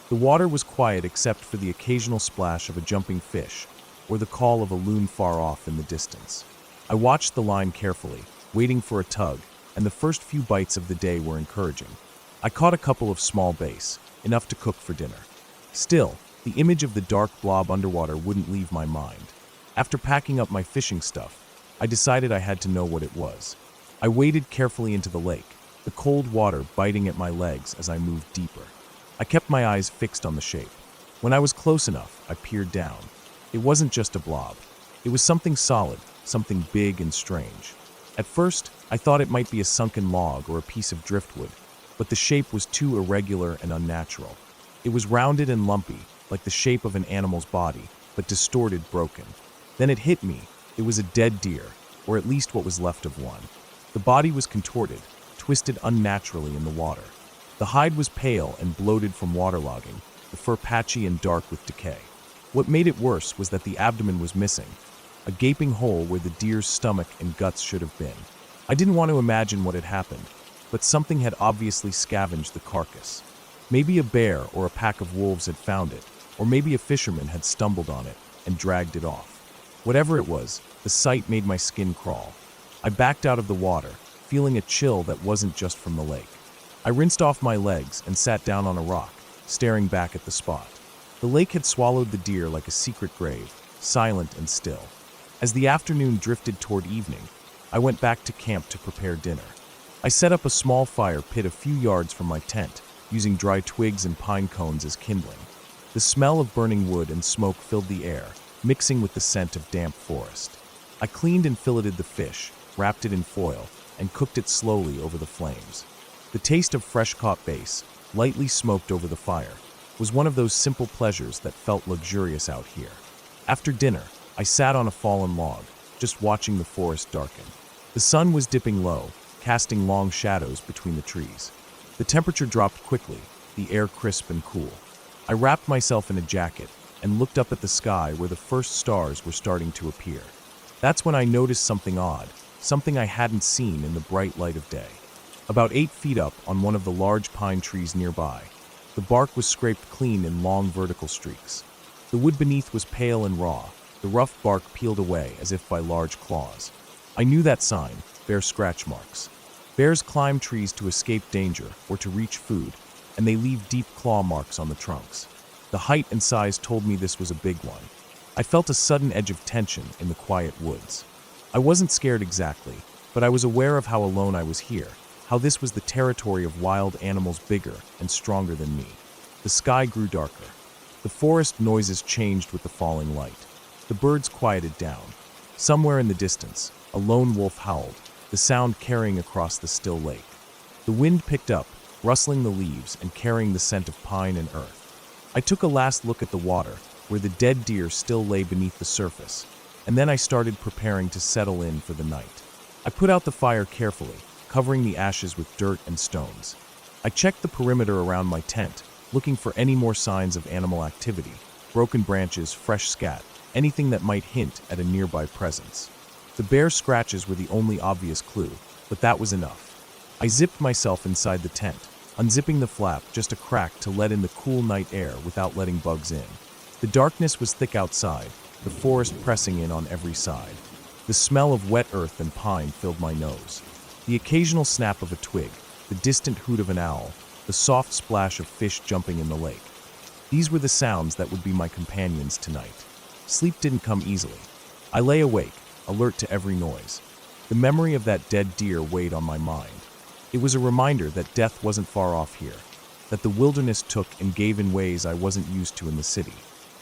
The water was quiet except for the occasional splash of a jumping fish or the call of a loon far off in the distance. I watched the line carefully, waiting for a tug, and the first few bites of the day were encouraging. I caught a couple of small bass, enough to cook for dinner. Still, the image of the dark blob underwater wouldn't leave my mind. After packing up my fishing stuff, I decided I had to know what it was. I waded carefully into the lake, the cold water biting at my legs as I moved deeper. I kept my eyes fixed on the shape. When I was close enough, I peered down. It wasn't just a blob. It was something solid, something big and strange. At first, I thought it might be a sunken log or a piece of driftwood, but the shape was too irregular and unnatural. It was rounded and lumpy, like the shape of an animal's body, but distorted, broken. Then it hit me. It was a dead deer, or at least what was left of one. The body was contorted, twisted unnaturally in the water. The hide was pale and bloated from waterlogging, the fur patchy and dark with decay. What made it worse was that the abdomen was missing, a gaping hole where the deer's stomach and guts should have been. I didn't want to imagine what had happened, but something had obviously scavenged the carcass. Maybe a bear or a pack of wolves had found it, or maybe a fisherman had stumbled on it and dragged it off. Whatever it was, the sight made my skin crawl. I backed out of the water, feeling a chill that wasn't just from the lake. I rinsed off my legs and sat down on a rock, staring back at the spot. The lake had swallowed the deer like a secret grave, silent and still. As the afternoon drifted toward evening, I went back to camp to prepare dinner. I set up a small fire pit a few yards from my tent, using dry twigs and pine cones as kindling. The smell of burning wood and smoke filled the air, mixing with the scent of damp forest. I cleaned and filleted the fish, wrapped it in foil, and cooked it slowly over the flames. The taste of fresh-caught bass, lightly smoked over the fire, was one of those simple pleasures that felt luxurious out here. After dinner, I sat on a fallen log, just watching the forest darken. The sun was dipping low, casting long shadows between the trees. The temperature dropped quickly, the air crisp and cool. I wrapped myself in a jacket and looked up at the sky where the first stars were starting to appear. That's when I noticed something odd, something I hadn't seen in the bright light of day. About 8 feet up on one of the large pine trees nearby, the bark was scraped clean in long vertical streaks. The wood beneath was pale and raw, the rough bark peeled away as if by large claws. I knew that sign, bear scratch marks. Bears climb trees to escape danger or to reach food, and they leave deep claw marks on the trunks. The height and size told me this was a big one. I felt a sudden edge of tension in the quiet woods. I wasn't scared exactly, but I was aware of how alone I was here, how this was the territory of wild animals bigger and stronger than me. The sky grew darker. The forest noises changed with the falling light. The birds quieted down. Somewhere in the distance, a lone wolf howled, the sound carrying across the still lake. The wind picked up, rustling the leaves and carrying the scent of pine and earth. I took a last look at the water, where the dead deer still lay beneath the surface, and then I started preparing to settle in for the night. I put out the fire carefully, covering the ashes with dirt and stones. I checked the perimeter around my tent, looking for any more signs of animal activity, broken branches, fresh scat, anything that might hint at a nearby presence. The bear scratches were the only obvious clue, but that was enough. I zipped myself inside the tent, unzipping the flap just a crack to let in the cool night air without letting bugs in. The darkness was thick outside, the forest pressing in on every side. The smell of wet earth and pine filled my nose. The occasional snap of a twig, the distant hoot of an owl, the soft splash of fish jumping in the lake. These were the sounds that would be my companions tonight. Sleep didn't come easily. I lay awake, alert to every noise. The memory of that dead deer weighed on my mind. It was a reminder that death wasn't far off here, that the wilderness took and gave in ways I wasn't used to in the city.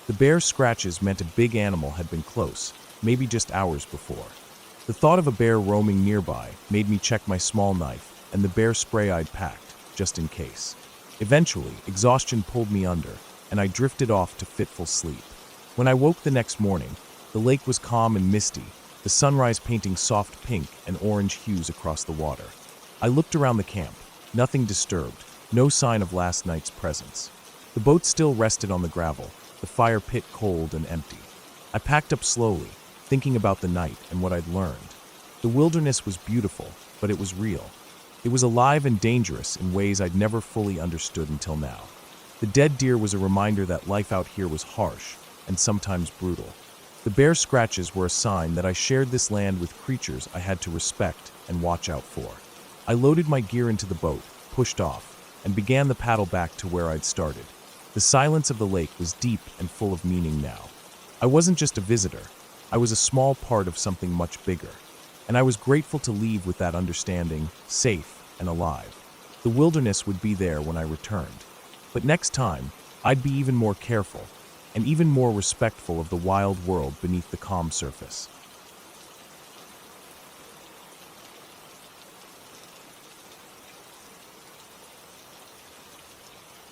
The bear scratches meant a big animal had been close, maybe just hours before. The thought of a bear roaming nearby made me check my small knife and the bear spray I'd packed, just in case. Eventually, exhaustion pulled me under, and I drifted off to fitful sleep. When I woke the next morning, the lake was calm and misty, the sunrise painting soft pink and orange hues across the water. I looked around the camp, nothing disturbed, no sign of last night's presence. The boat still rested on the gravel, the fire pit cold and empty. I packed up slowly, thinking about the night and what I'd learned. The wilderness was beautiful, but it was real. It was alive and dangerous in ways I'd never fully understood until now. The dead deer was a reminder that life out here was harsh and sometimes brutal. The bear scratches were a sign that I shared this land with creatures I had to respect and watch out for. I loaded my gear into the boat, pushed off, and began the paddle back to where I'd started. The silence of the lake was deep and full of meaning now. I wasn't just a visitor. I was a small part of something much bigger. And I was grateful to leave with that understanding, safe and alive. The wilderness would be there when I returned. But next time, I'd be even more careful and even more respectful of the wild world beneath the calm surface.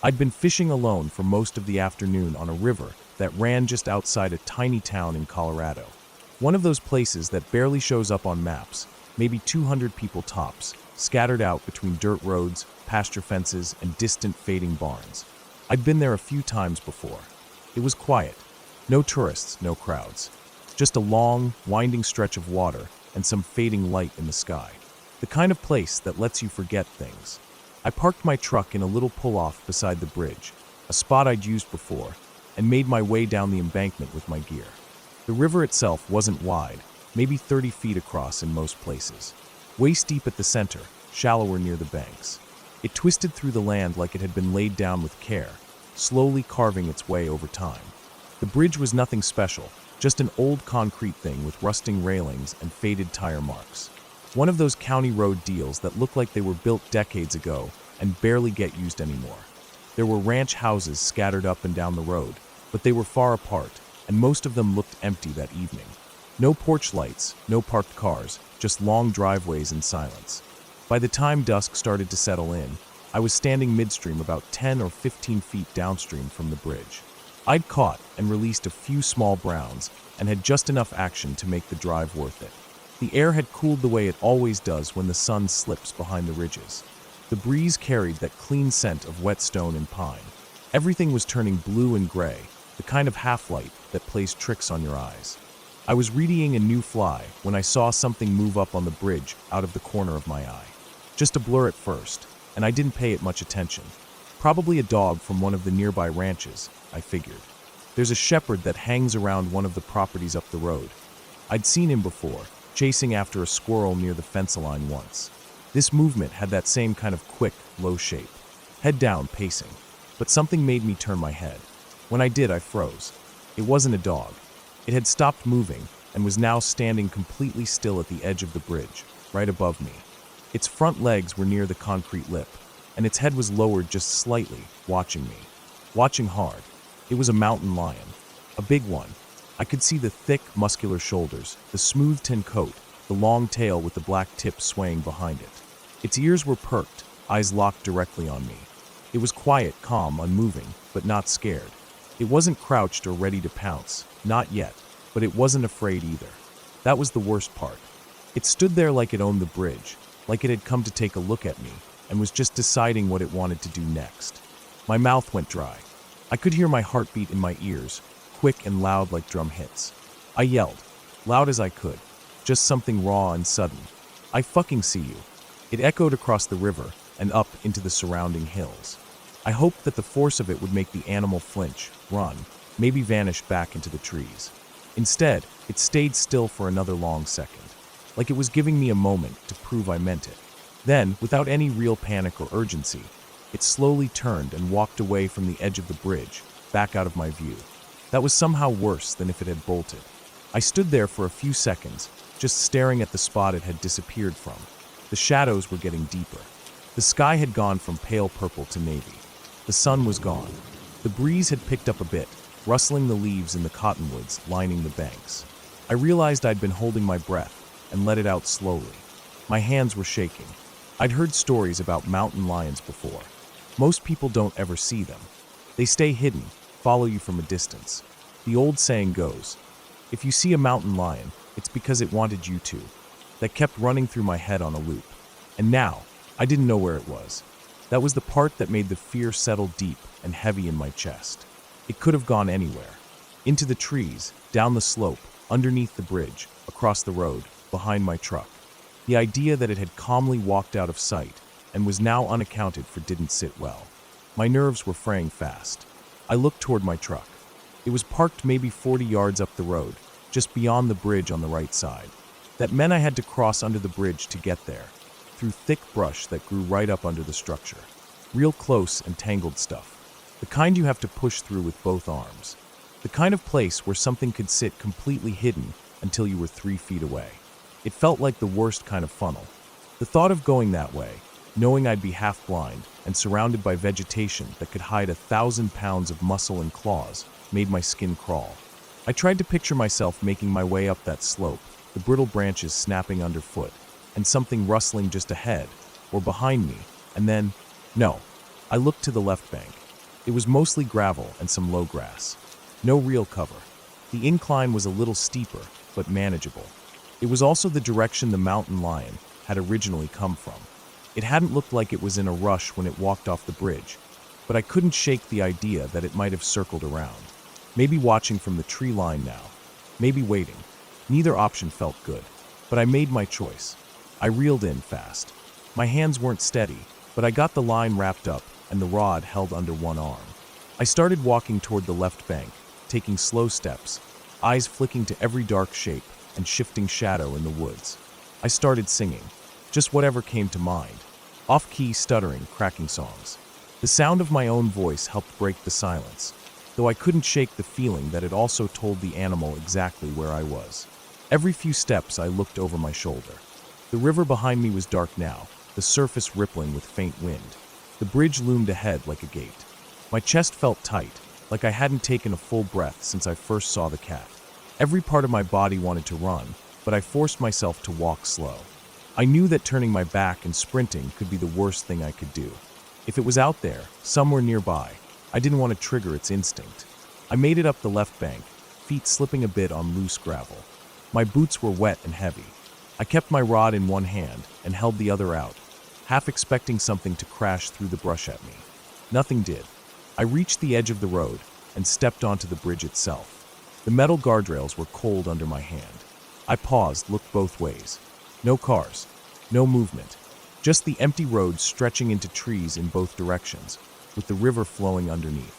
I'd been fishing alone for most of the afternoon on a river that ran just outside a tiny town in Colorado. One of those places that barely shows up on maps, maybe 200 people tops, scattered out between dirt roads, pasture fences, and distant fading barns. I'd been there a few times before. It was quiet. No tourists, no crowds. Just a long, winding stretch of water and some fading light in the sky. The kind of place that lets you forget things. I parked my truck in a little pull-off beside the bridge, a spot I'd used before, and made my way down the embankment with my gear. The river itself wasn't wide, maybe 30 feet across in most places. Waist deep at the center, shallower near the banks. It twisted through the land like it had been laid down with care, slowly carving its way over time. The bridge was nothing special, just an old concrete thing with rusting railings and faded tire marks. One of those county road deals that look like they were built decades ago and barely get used anymore. There were ranch houses scattered up and down the road, but they were far apart, and most of them looked empty that evening. No porch lights, no parked cars, just long driveways and silence. By the time dusk started to settle in, I was standing midstream about 10 or 15 feet downstream from the bridge. I'd caught and released a few small browns and had just enough action to make the drive worth it. The air had cooled the way it always does when the sun slips behind the ridges. The breeze carried that clean scent of wet stone and pine. Everything was turning blue and gray, the kind of half-light that plays tricks on your eyes. I was readying a new fly when I saw something move up on the bridge out of the corner of my eye. Just a blur at first, and I didn't pay it much attention. Probably a dog from one of the nearby ranches, I figured. There's a shepherd that hangs around one of the properties up the road. I'd seen him before, chasing after a squirrel near the fence line once. This movement had that same kind of quick, low shape. Head down, pacing. But something made me turn my head. When I did, I froze. It wasn't a dog. It had stopped moving and was now standing completely still at the edge of the bridge, right above me. Its front legs were near the concrete lip, and its head was lowered just slightly, watching me. Watching hard. It was a mountain lion. A big one. I could see the thick, muscular shoulders, the smooth tin coat, the long tail with the black tip swaying behind it. Its ears were perked, eyes locked directly on me. It was quiet, calm, unmoving, but not scared. It wasn't crouched or ready to pounce, not yet, but it wasn't afraid either. That was the worst part. It stood there like it owned the bridge, like it had come to take a look at me, and was just deciding what it wanted to do next. My mouth went dry. I could hear my heartbeat in my ears, quick and loud like drum hits. I yelled, loud as I could, just something raw and sudden. I fucking see you. It echoed across the river and up into the surrounding hills. I hoped that the force of it would make the animal flinch, run, maybe vanish back into the trees. Instead, it stayed still for another long second, like it was giving me a moment to prove I meant it. Then, without any real panic or urgency, it slowly turned and walked away from the edge of the bridge, back out of my view. That was somehow worse than if it had bolted. I stood there for a few seconds, just staring at the spot it had disappeared from. The shadows were getting deeper. The sky had gone from pale purple to navy. The sun was gone. The breeze had picked up a bit, rustling the leaves in the cottonwoods lining the banks. I realized I'd been holding my breath and let it out slowly. My hands were shaking. I'd heard stories about mountain lions before. Most people don't ever see them. They stay hidden, follow you from a distance. The old saying goes, if you see a mountain lion, it's because it wanted you to. That kept running through my head on a loop. And now, I didn't know where it was. That was the part that made the fear settle deep and heavy in my chest. It could have gone anywhere. Into the trees, down the slope, underneath the bridge, across the road, behind my truck. The idea that it had calmly walked out of sight and was now unaccounted for didn't sit well. My nerves were fraying fast. I looked toward my truck. It was parked maybe 40 yards up the road, just beyond the bridge on the right side. That meant I had to cross under the bridge to get there, through thick brush that grew right up under the structure. Real close and tangled stuff. The kind you have to push through with both arms. The kind of place where something could sit completely hidden until you were 3 feet away. It felt like the worst kind of funnel. The thought of going that way, knowing I'd be half blind and surrounded by vegetation that could hide 1,000 pounds of muscle and claws, made my skin crawl. I tried to picture myself making my way up that slope, the brittle branches snapping underfoot, and something rustling just ahead, or behind me, and then, no. I looked to the left bank. It was mostly gravel and some low grass. No real cover. The incline was a little steeper, but manageable. It was also the direction the mountain lion had originally come from. It hadn't looked like it was in a rush when it walked off the bridge, but I couldn't shake the idea that it might have circled around. Maybe watching from the tree line now. Maybe waiting. Neither option felt good, but I made my choice. I reeled in fast. My hands weren't steady, but I got the line wrapped up and the rod held under one arm. I started walking toward the left bank, taking slow steps, eyes flicking to every dark shape and shifting shadow in the woods. I started singing, just whatever came to mind, off-key, stuttering, cracking songs. The sound of my own voice helped break the silence, though I couldn't shake the feeling that it also told the animal exactly where I was. Every few steps I looked over my shoulder. The river behind me was dark now, the surface rippling with faint wind. The bridge loomed ahead like a gate. My chest felt tight, like I hadn't taken a full breath since I first saw the cat. Every part of my body wanted to run, but I forced myself to walk slow. I knew that turning my back and sprinting could be the worst thing I could do. If it was out there, somewhere nearby, I didn't want to trigger its instinct. I made it up the left bank, feet slipping a bit on loose gravel. My boots were wet and heavy. I kept my rod in one hand and held the other out, half expecting something to crash through the brush at me. Nothing did. I reached the edge of the road and stepped onto the bridge itself. The metal guardrails were cold under my hand. I paused, looked both ways. No cars, no movement, just the empty road stretching into trees in both directions, with the river flowing underneath.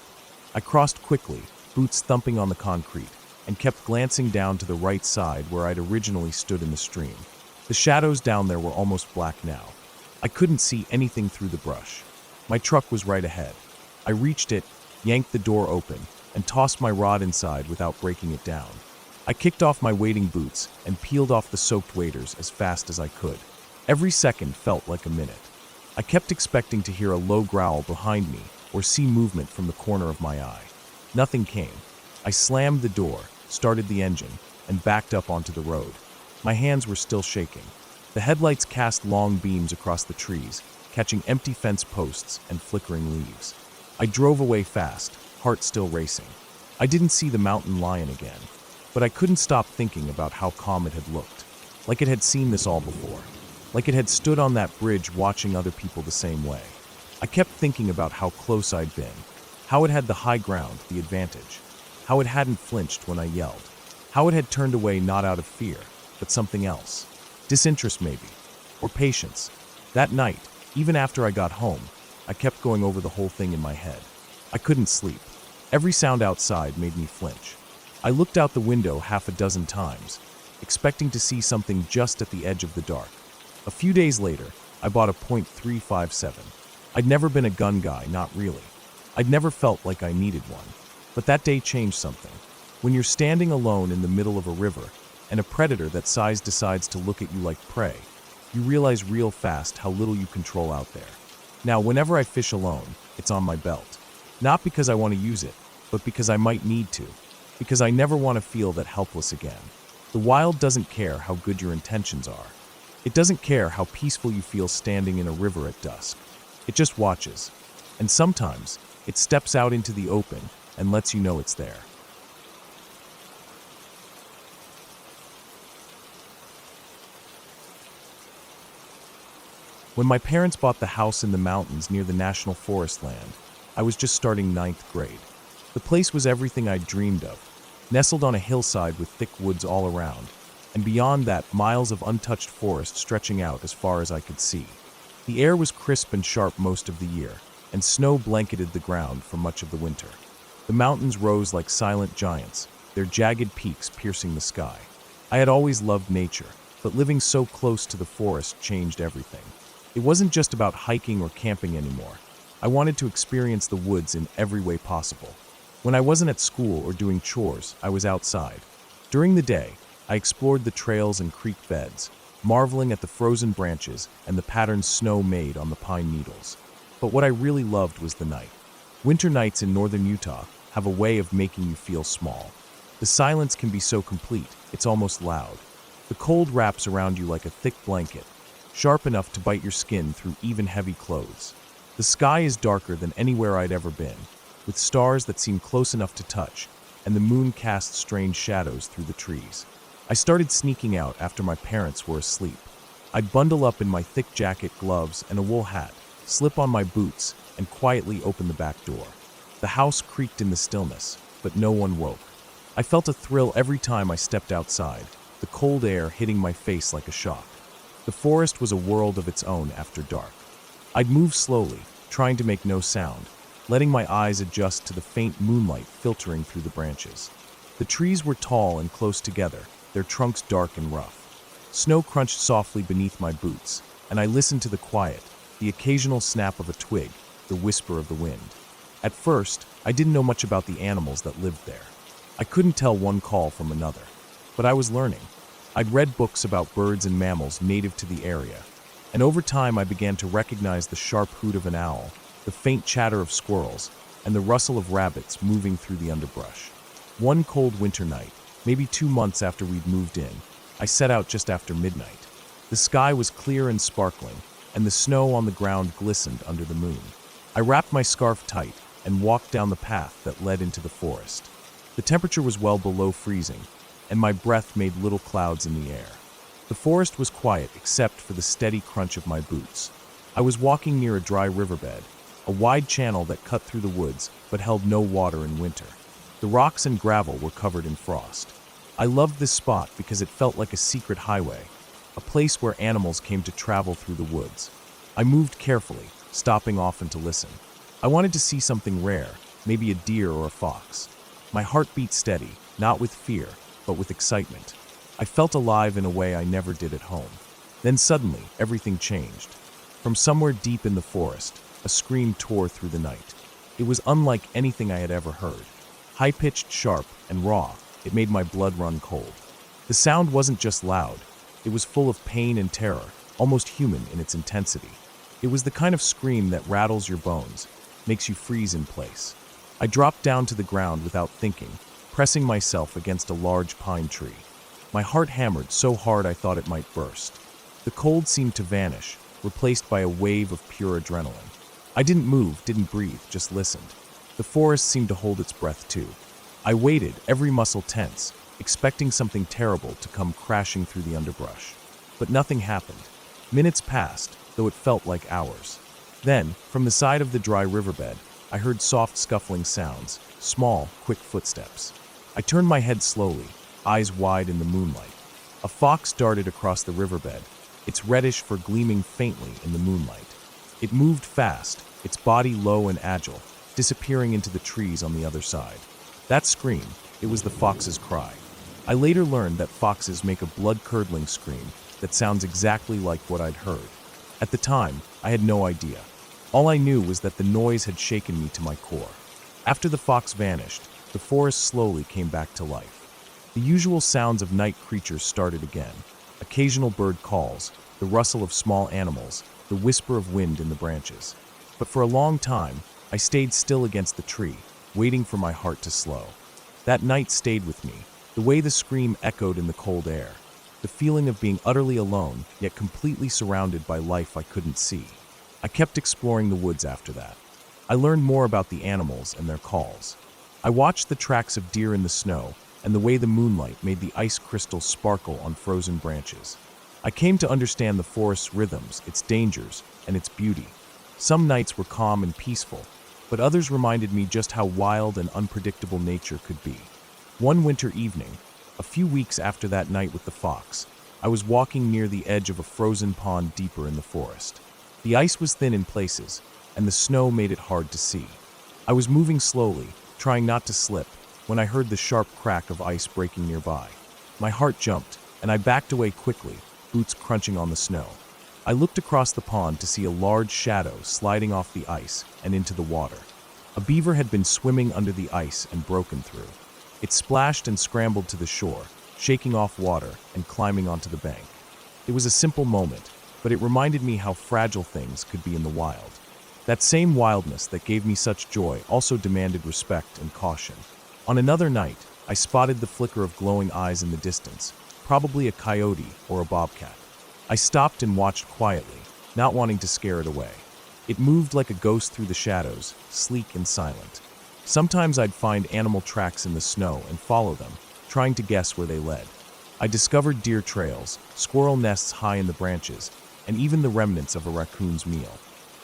I crossed quickly, boots thumping on the concrete, and kept glancing down to the right side where I'd originally stood in the stream. The shadows down there were almost black now. I couldn't see anything through the brush. My truck was right ahead. I reached it, yanked the door open, and tossed my rod inside without breaking it down. I kicked off my wading boots and peeled off the soaked waders as fast as I could. Every second felt like a minute. I kept expecting to hear a low growl behind me or see movement from the corner of my eye. Nothing came. I slammed the door, started the engine, and backed up onto the road. My hands were still shaking. The headlights cast long beams across the trees, catching empty fence posts and flickering leaves. I drove away fast, heart still racing. I didn't see the mountain lion again, but I couldn't stop thinking about how calm it had looked. Like it had seen this all before. Like it had stood on that bridge watching other people the same way. I kept thinking about how close I'd been, how it had the high ground, the advantage, how it hadn't flinched when I yelled, how it had turned away not out of fear, but something else. Disinterest maybe, or patience. That night, even after I got home, I kept going over the whole thing in my head. I couldn't sleep. Every sound outside made me flinch. I looked out the window half a dozen times, expecting to see something just at the edge of the dark. A few days later, I bought a .357. I'd never been a gun guy, not really. I'd never felt like I needed one. But that day changed something. When you're standing alone in the middle of a river, and a predator that size decides to look at you like prey, you realize real fast how little you control out there. Now, whenever I fish alone, it's on my belt. Not because I want to use it, but because I might need to. Because I never want to feel that helpless again. The wild doesn't care how good your intentions are. It doesn't care how peaceful you feel standing in a river at dusk. It just watches. And sometimes, it steps out into the open and lets you know it's there. When my parents bought the house in the mountains near the National Forest land, I was just starting 9th grade. The place was everything I'd dreamed of, nestled on a hillside with thick woods all around, and beyond that, miles of untouched forest stretching out as far as I could see. The air was crisp and sharp most of the year, and snow blanketed the ground for much of the winter. The mountains rose like silent giants, their jagged peaks piercing the sky. I had always loved nature, but living so close to the forest changed everything. It wasn't just about hiking or camping anymore. I wanted to experience the woods in every way possible. When I wasn't at school or doing chores, I was outside. During the day, I explored the trails and creek beds, marveling at the frozen branches and the patterns snow made on the pine needles. But what I really loved was the night. Winter nights in northern Utah have a way of making you feel small. The silence can be so complete, it's almost loud. The cold wraps around you like a thick blanket, sharp enough to bite your skin through even heavy clothes. The sky is darker than anywhere I'd ever been, with stars that seem close enough to touch, and the moon casts strange shadows through the trees. I started sneaking out after my parents were asleep. I'd bundle up in my thick jacket, gloves, and a wool hat, slip on my boots, and quietly open the back door. The house creaked in the stillness, but no one woke. I felt a thrill every time I stepped outside, the cold air hitting my face like a shock. The forest was a world of its own after dark. I'd move slowly, trying to make no sound, letting my eyes adjust to the faint moonlight filtering through the branches. The trees were tall and close together, their trunks dark and rough. Snow crunched softly beneath my boots, and I listened to the quiet, the occasional snap of a twig, the whisper of the wind. At first, I didn't know much about the animals that lived there. I couldn't tell one call from another, but I was learning. I'd read books about birds and mammals native to the area, and over time I began to recognize the sharp hoot of an owl, the faint chatter of squirrels, and the rustle of rabbits moving through the underbrush. One cold winter night, maybe 2 months after we'd moved in, I set out just after midnight. The sky was clear and sparkling, and the snow on the ground glistened under the moon. I wrapped my scarf tight and walked down the path that led into the forest. The temperature was well below freezing, and my breath made little clouds in the air. The forest was quiet except for the steady crunch of my boots. I was walking near a dry riverbed, a wide channel that cut through the woods but held no water in winter. The rocks and gravel were covered in frost. I loved this spot because it felt like a secret highway, a place where animals came to travel through the woods. I moved carefully, stopping often to listen. I wanted to see something rare, maybe a deer or a fox. My heart beat steady, not with fear, but with excitement. I felt alive in a way I never did at home. Then suddenly, everything changed. From somewhere deep in the forest, a scream tore through the night. It was unlike anything I had ever heard. High-pitched, sharp, and raw, it made my blood run cold. The sound wasn't just loud. It was full of pain and terror, almost human in its intensity. It was the kind of scream that rattles your bones, makes you freeze in place. I dropped down to the ground without thinking, pressing myself against a large pine tree. My heart hammered so hard I thought it might burst. The cold seemed to vanish, replaced by a wave of pure adrenaline. I didn't move, didn't breathe, just listened. The forest seemed to hold its breath too. I waited, every muscle tense, expecting something terrible to come crashing through the underbrush. But nothing happened. Minutes passed, though it felt like hours. Then, from the side of the dry riverbed, I heard soft scuffling sounds, small, quick footsteps. I turned my head slowly, eyes wide in the moonlight. A fox darted across the riverbed, its reddish fur gleaming faintly in the moonlight. It moved fast, its body low and agile, disappearing into the trees on the other side. That scream, it was the fox's cry. I later learned that foxes make a blood-curdling scream that sounds exactly like what I'd heard. At the time, I had no idea. All I knew was that the noise had shaken me to my core. After the fox vanished, the forest slowly came back to life. The usual sounds of night creatures started again. Occasional bird calls, the rustle of small animals, the whisper of wind in the branches. But for a long time, I stayed still against the tree, waiting for my heart to slow. That night stayed with me, the way the scream echoed in the cold air, the feeling of being utterly alone, yet completely surrounded by life I couldn't see. I kept exploring the woods after that. I learned more about the animals and their calls. I watched the tracks of deer in the snow and the way the moonlight made the ice crystals sparkle on frozen branches. I came to understand the forest's rhythms, its dangers, and its beauty. Some nights were calm and peaceful, but others reminded me just how wild and unpredictable nature could be. One winter evening, a few weeks after that night with the fox, I was walking near the edge of a frozen pond deeper in the forest. The ice was thin in places, and the snow made it hard to see. I was moving slowly, trying not to slip, when I heard the sharp crack of ice breaking nearby. My heart jumped, and I backed away quickly, boots crunching on the snow. I looked across the pond to see a large shadow sliding off the ice and into the water. A beaver had been swimming under the ice and broken through. It splashed and scrambled to the shore, shaking off water and climbing onto the bank. It was a simple moment, but it reminded me how fragile things could be in the wild. That same wildness that gave me such joy also demanded respect and caution. On another night, I spotted the flicker of glowing eyes in the distance, probably a coyote or a bobcat. I stopped and watched quietly, not wanting to scare it away. It moved like a ghost through the shadows, sleek and silent. Sometimes I'd find animal tracks in the snow and follow them, trying to guess where they led. I discovered deer trails, squirrel nests high in the branches, and even the remnants of a raccoon's meal.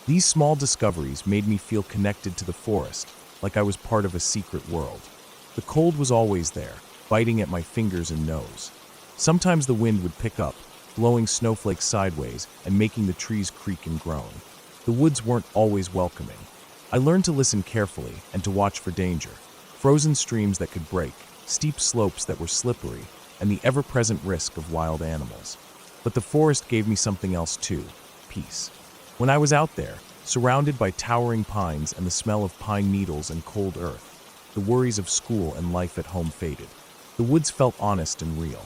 These small discoveries made me feel connected to the forest, like I was part of a secret world. The cold was always there, biting at my fingers and nose. Sometimes the wind would pick up, blowing snowflakes sideways and making the trees creak and groan. The woods weren't always welcoming. I learned to listen carefully and to watch for danger. Frozen streams that could break, steep slopes that were slippery, and the ever-present risk of wild animals. But the forest gave me something else too: peace. When I was out there, surrounded by towering pines and the smell of pine needles and cold earth, the worries of school and life at home faded. The woods felt honest and real.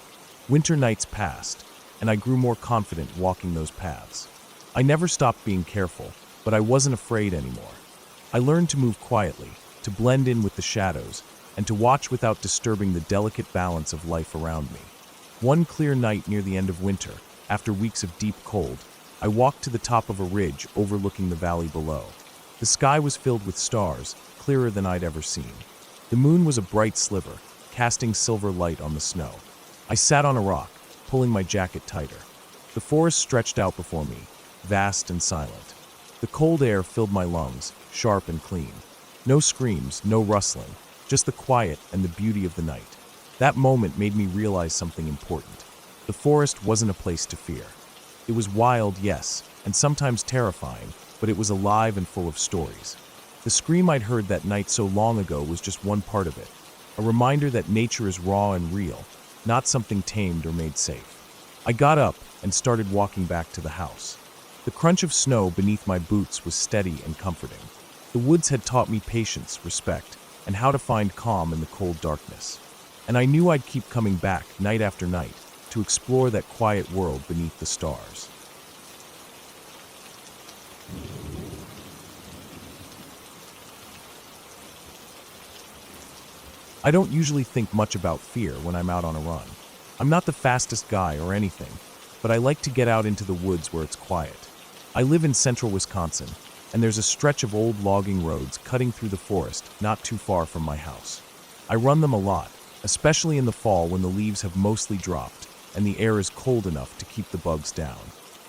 Winter nights passed, and I grew more confident walking those paths. I never stopped being careful, but I wasn't afraid anymore. I learned to move quietly, to blend in with the shadows, and to watch without disturbing the delicate balance of life around me. One clear night near the end of winter, after weeks of deep cold, I walked to the top of a ridge overlooking the valley below. The sky was filled with stars, clearer than I'd ever seen. The moon was a bright sliver, casting silver light on the snow. I sat on a rock, pulling my jacket tighter. The forest stretched out before me, vast and silent. The cold air filled my lungs, sharp and clean. No screams, no rustling, just the quiet and the beauty of the night. That moment made me realize something important. The forest wasn't a place to fear. It was wild, yes, and sometimes terrifying, but it was alive and full of stories. The scream I'd heard that night so long ago was just one part of it, a reminder that nature is raw and real, not something tamed or made safe. I got up and started walking back to the house. The crunch of snow beneath my boots was steady and comforting. The woods had taught me patience, respect, and how to find calm in the cold darkness. And I knew I'd keep coming back night after night to explore that quiet world beneath the stars. I don't usually think much about fear when I'm out on a run. I'm not the fastest guy or anything, but I like to get out into the woods where it's quiet. I live in central Wisconsin, and there's a stretch of old logging roads cutting through the forest not too far from my house. I run them a lot, especially in the fall when the leaves have mostly dropped and the air is cold enough to keep the bugs down.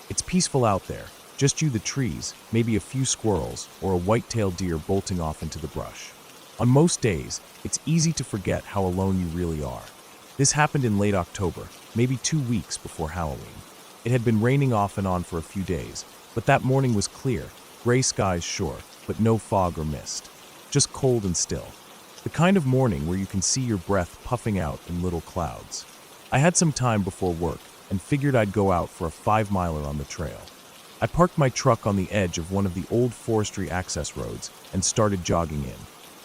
It's peaceful out there, just you, the trees, maybe a few squirrels, or a white-tailed deer bolting off into the brush. On most days, it's easy to forget how alone you really are. This happened in late October, maybe 2 weeks before Halloween. It had been raining off and on for a few days, but that morning was clear, gray skies sure, but no fog or mist. Just cold and still. The kind of morning where you can see your breath puffing out in little clouds. I had some time before work and figured I'd go out for a 5-miler on the trail. I parked my truck on the edge of one of the old forestry access roads and started jogging in.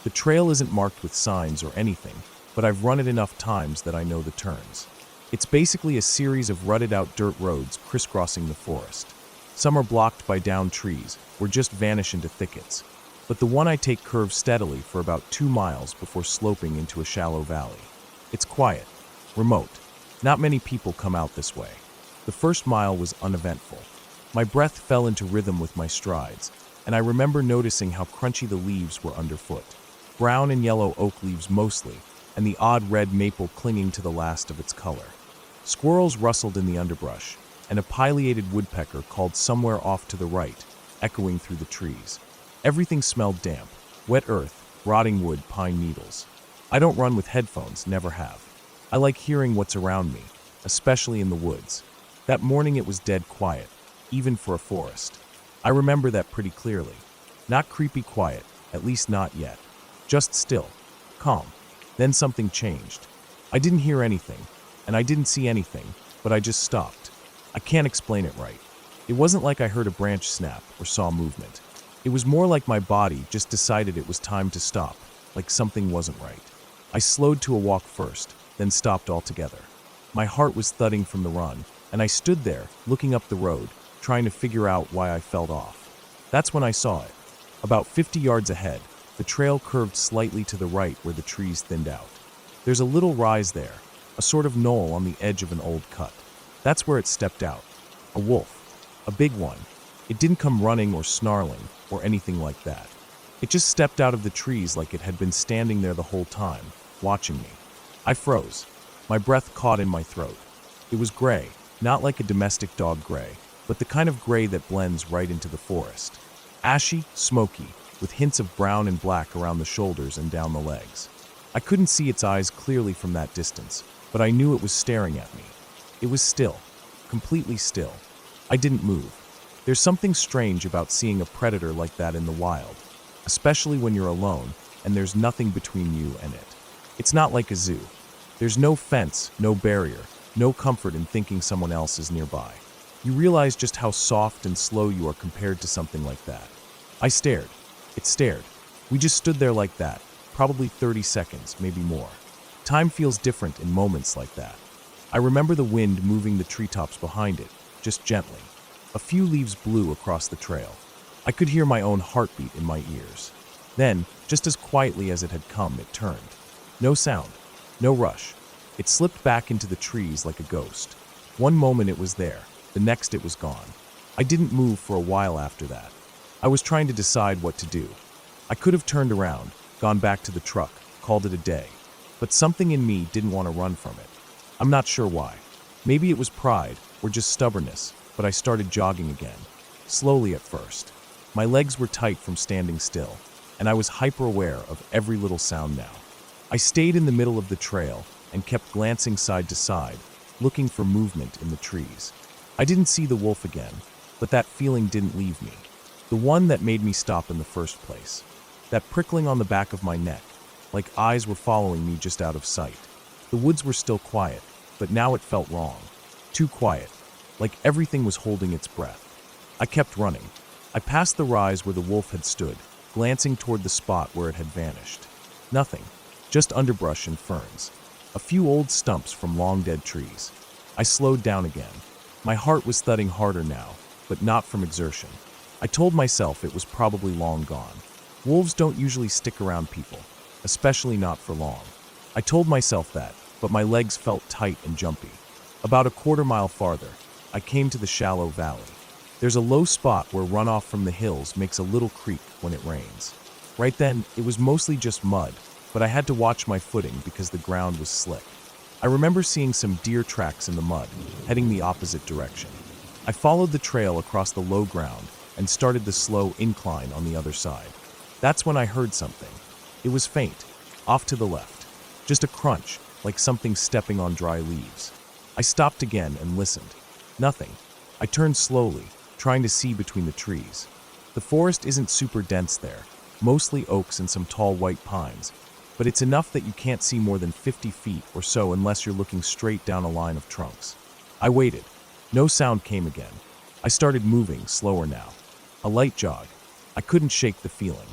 The trail isn't marked with signs or anything, but I've run it enough times that I know the turns. It's basically a series of rutted-out dirt roads crisscrossing the forest. Some are blocked by downed trees or just vanish into thickets, but the one I take curves steadily for about 2 miles before sloping into a shallow valley. It's quiet, remote. Not many people come out this way. The first mile was uneventful. My breath fell into rhythm with my strides, and I remember noticing how crunchy the leaves were underfoot. Brown and yellow oak leaves mostly, and the odd red maple clinging to the last of its color. Squirrels rustled in the underbrush, and a pileated woodpecker called somewhere off to the right, echoing through the trees. Everything smelled damp, wet earth, rotting wood, pine needles. I don't run with headphones, never have. I like hearing what's around me, especially in the woods. That morning it was dead quiet, even for a forest. I remember that pretty clearly. Not creepy quiet, at least not yet. Just still, calm. Then something changed. I didn't hear anything, and I didn't see anything, but I just stopped. I can't explain it right. It wasn't like I heard a branch snap or saw movement. It was more like my body just decided it was time to stop, like something wasn't right. I slowed to a walk first, then stopped altogether. My heart was thudding from the run, and I stood there, looking up the road, trying to figure out why I felt off. That's when I saw it. About 50 yards ahead, the trail curved slightly to the right where the trees thinned out. There's a little rise there, a sort of knoll on the edge of an old cut. That's where it stepped out. A wolf. A big one. It didn't come running or snarling or anything like that. It just stepped out of the trees like it had been standing there the whole time, watching me. I froze. My breath caught in my throat. It was gray, not like a domestic dog gray, but the kind of gray that blends right into the forest. Ashy, smoky, with hints of brown and black around the shoulders and down the legs. I couldn't see its eyes clearly from that distance, but I knew it was staring at me. It was still. completely still. I didn't move. There's something strange about seeing a predator like that in the wild, especially when you're alone and there's nothing between you and it. It's not like a zoo. There's no fence, no barrier, no comfort in thinking someone else is nearby. You realize just how soft and slow you are compared to something like that. I stared. It stared. We just stood there like that, probably 30 seconds, maybe more. Time feels different in moments like that. I remember the wind moving the treetops behind it, just gently. A few leaves blew across the trail. I could hear my own heartbeat in my ears. Then, just as quietly as it had come, it turned. No sound, no rush. It slipped back into the trees like a ghost. One moment it was there, the next it was gone. I didn't move for a while after that. I was trying to decide what to do. I could have turned around, gone back to the truck, called it a day. But something in me didn't want to run from it. I'm not sure why. Maybe it was pride, or just stubbornness, but I started jogging again. Slowly at first. My legs were tight from standing still, and I was hyper-aware of every little sound now. I stayed in the middle of the trail and kept glancing side to side, looking for movement in the trees. I didn't see the wolf again, but that feeling didn't leave me. The one that made me stop in the first place. That prickling on the back of my neck, like eyes were following me just out of sight. The woods were still quiet, but now it felt wrong. Too quiet, like everything was holding its breath. I kept running. I passed the rise where the wolf had stood, glancing toward the spot where it had vanished. Nothing, just underbrush and ferns. A few old stumps from long-dead trees. I slowed down again. My heart was thudding harder now, but not from exertion. I told myself it was probably long gone. Wolves don't usually stick around people, especially not for long. I told myself that, but my legs felt tight and jumpy. About a quarter mile farther, I came to the shallow valley. There's a low spot where runoff from the hills makes a little creek when it rains. Right then, it was mostly just mud, but I had to watch my footing because the ground was slick. I remember seeing some deer tracks in the mud, heading the opposite direction. I followed the trail across the low ground and started the slow incline on the other side. That's when I heard something. It was faint, off to the left. Just a crunch, like something stepping on dry leaves. I stopped again and listened. Nothing. I turned slowly, trying to see between the trees. The forest isn't super dense there, mostly oaks and some tall white pines, but it's enough that you can't see more than 50 feet or so unless you're looking straight down a line of trunks. I waited. No sound came again. I started moving, slower now. A light jog. I couldn't shake the feeling.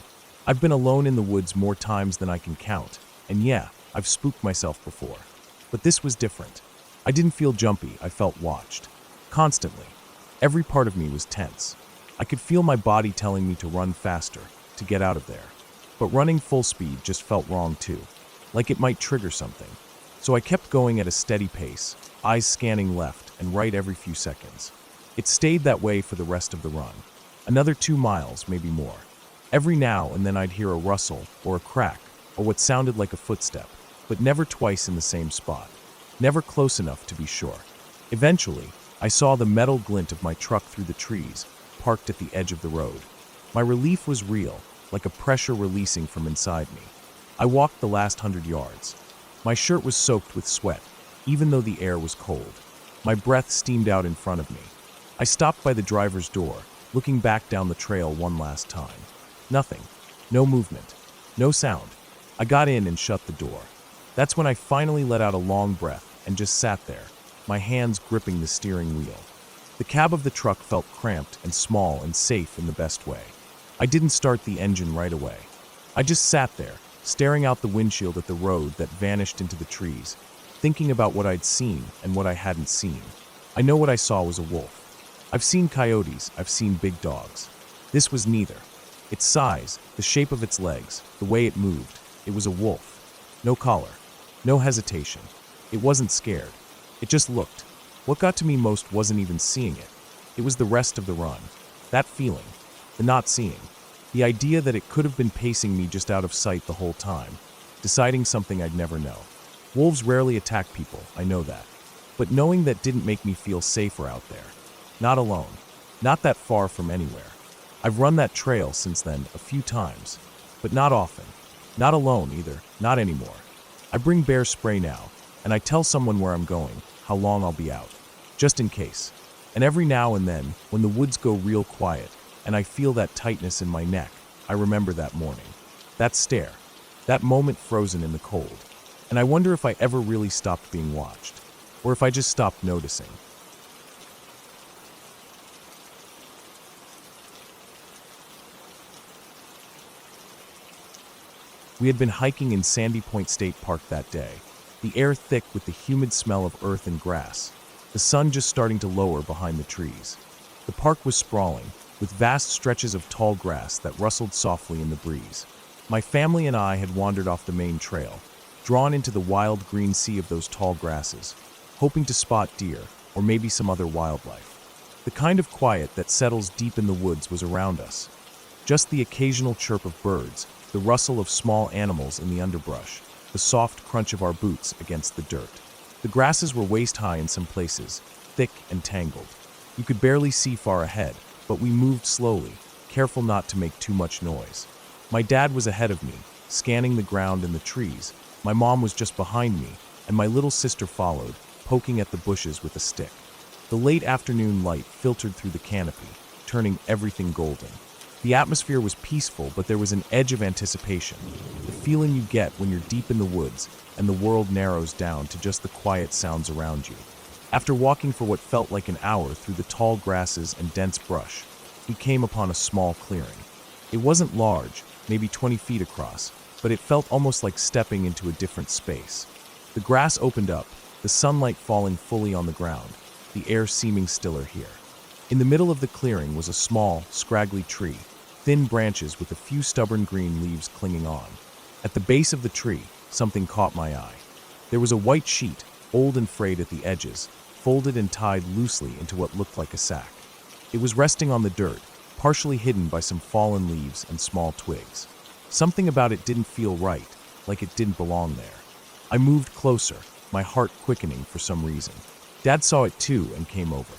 I've been alone in the woods more times than I can count, and yeah, I've spooked myself before. But this was different. I didn't feel jumpy, I felt watched. Constantly. Every part of me was tense. I could feel my body telling me to run faster, to get out of there. But running full speed just felt wrong too, like it might trigger something. So I kept going at a steady pace, eyes scanning left and right every few seconds. It stayed that way for the rest of the run. Another 2 miles, maybe more. Every now and then I'd hear a rustle or a crack or what sounded like a footstep, but never twice in the same spot. Never close enough to be sure. Eventually, I saw the metal glint of my truck through the trees, parked at the edge of the road. My relief was real, like a pressure releasing from inside me. I walked the last 100 yards. My shirt was soaked with sweat, even though the air was cold. My breath steamed out in front of me. I stopped by the driver's door, looking back down the trail one last time. Nothing. No movement. No sound. I got in and shut the door. That's when I finally let out a long breath and just sat there, my hands gripping the steering wheel. The cab of the truck felt cramped and small and safe in the best way. I didn't start the engine right away. I just sat there, staring out the windshield at the road that vanished into the trees, thinking about what I'd seen and what I hadn't seen. I know what I saw was a wolf. I've seen coyotes, I've seen big dogs. This was neither. Its size, the shape of its legs, the way it moved, it was a wolf. No collar, no hesitation. It wasn't scared. It just looked. What got to me most wasn't even seeing it. It was the rest of the run. That feeling. The not seeing. The idea that it could have been pacing me just out of sight the whole time, deciding something I'd never know. Wolves rarely attack people, I know that. But knowing that didn't make me feel safer out there. Not alone. Not that far from anywhere. I've run that trail since then a few times, but not often. Not alone either, not anymore. I bring bear spray now, and I tell someone where I'm going, how long I'll be out. just in case. And every now and then, when the woods go real quiet, and I feel that tightness in my neck, I remember that morning. That stare. That moment frozen in the cold. And I wonder if I ever really stopped being watched. Or if I just stopped noticing. We had been hiking in Sandy Point State Park that day, the air thick with the humid smell of earth and grass, the sun just starting to lower behind the trees. The park was sprawling, with vast stretches of tall grass that rustled softly in the breeze. My family and I had wandered off the main trail, drawn into the wild green sea of those tall grasses, hoping to spot deer or maybe some other wildlife. The kind of quiet that settles deep in the woods was around us. Just the occasional chirp of birds, the rustle of small animals in the underbrush, the soft crunch of our boots against the dirt. The grasses were waist-high in some places, thick and tangled. You could barely see far ahead, but we moved slowly, careful not to make too much noise. My dad was ahead of me, scanning the ground and the trees. My mom was just behind me, and my little sister followed, poking at the bushes with a stick. The late afternoon light filtered through the canopy, turning everything golden. The atmosphere was peaceful, but there was an edge of anticipation, the feeling you get when you're deep in the woods and the world narrows down to just the quiet sounds around you. After walking for what felt like an hour through the tall grasses and dense brush, we came upon a small clearing. It wasn't large, maybe 20 feet across, but it felt almost like stepping into a different space. The grass opened up, the sunlight falling fully on the ground, the air seeming stiller here. In the middle of the clearing was a small, scraggly tree, thin branches with a few stubborn green leaves clinging on. At the base of the tree, something caught my eye. There was a white sheet, old and frayed at the edges, folded and tied loosely into what looked like a sack. It was resting on the dirt, partially hidden by some fallen leaves and small twigs. Something about it didn't feel right, like it didn't belong there. I moved closer, my heart quickening for some reason. Dad saw it too and came over.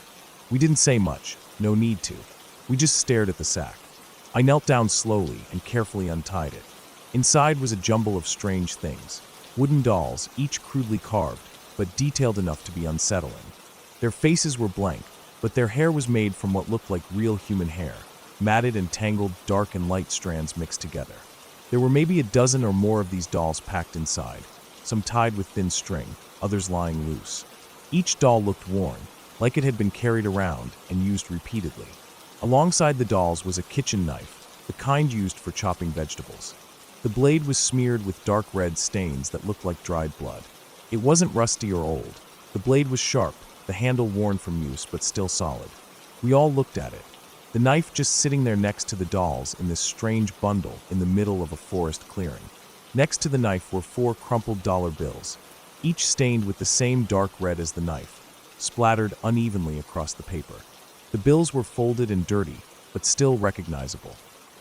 We didn't say much, no need to. We just stared at the sack. I knelt down slowly and carefully untied it. Inside was a jumble of strange things. Wooden dolls, each crudely carved, but detailed enough to be unsettling. Their faces were blank, but their hair was made from what looked like real human hair, matted and tangled dark and light strands mixed together. There were maybe a dozen or more of these dolls packed inside, some tied with thin string, others lying loose. Each doll looked worn, like it had been carried around and used repeatedly. Alongside the dolls was a kitchen knife, the kind used for chopping vegetables. The blade was smeared with dark red stains that looked like dried blood. It wasn't rusty or old. The blade was sharp, the handle worn from use but still solid. We all looked at it, the knife just sitting there next to the dolls in this strange bundle in the middle of a forest clearing. Next to the knife were 4 crumpled dollar bills, each stained with the same dark red as the knife, splattered unevenly across the paper. The bills were folded and dirty, but still recognizable.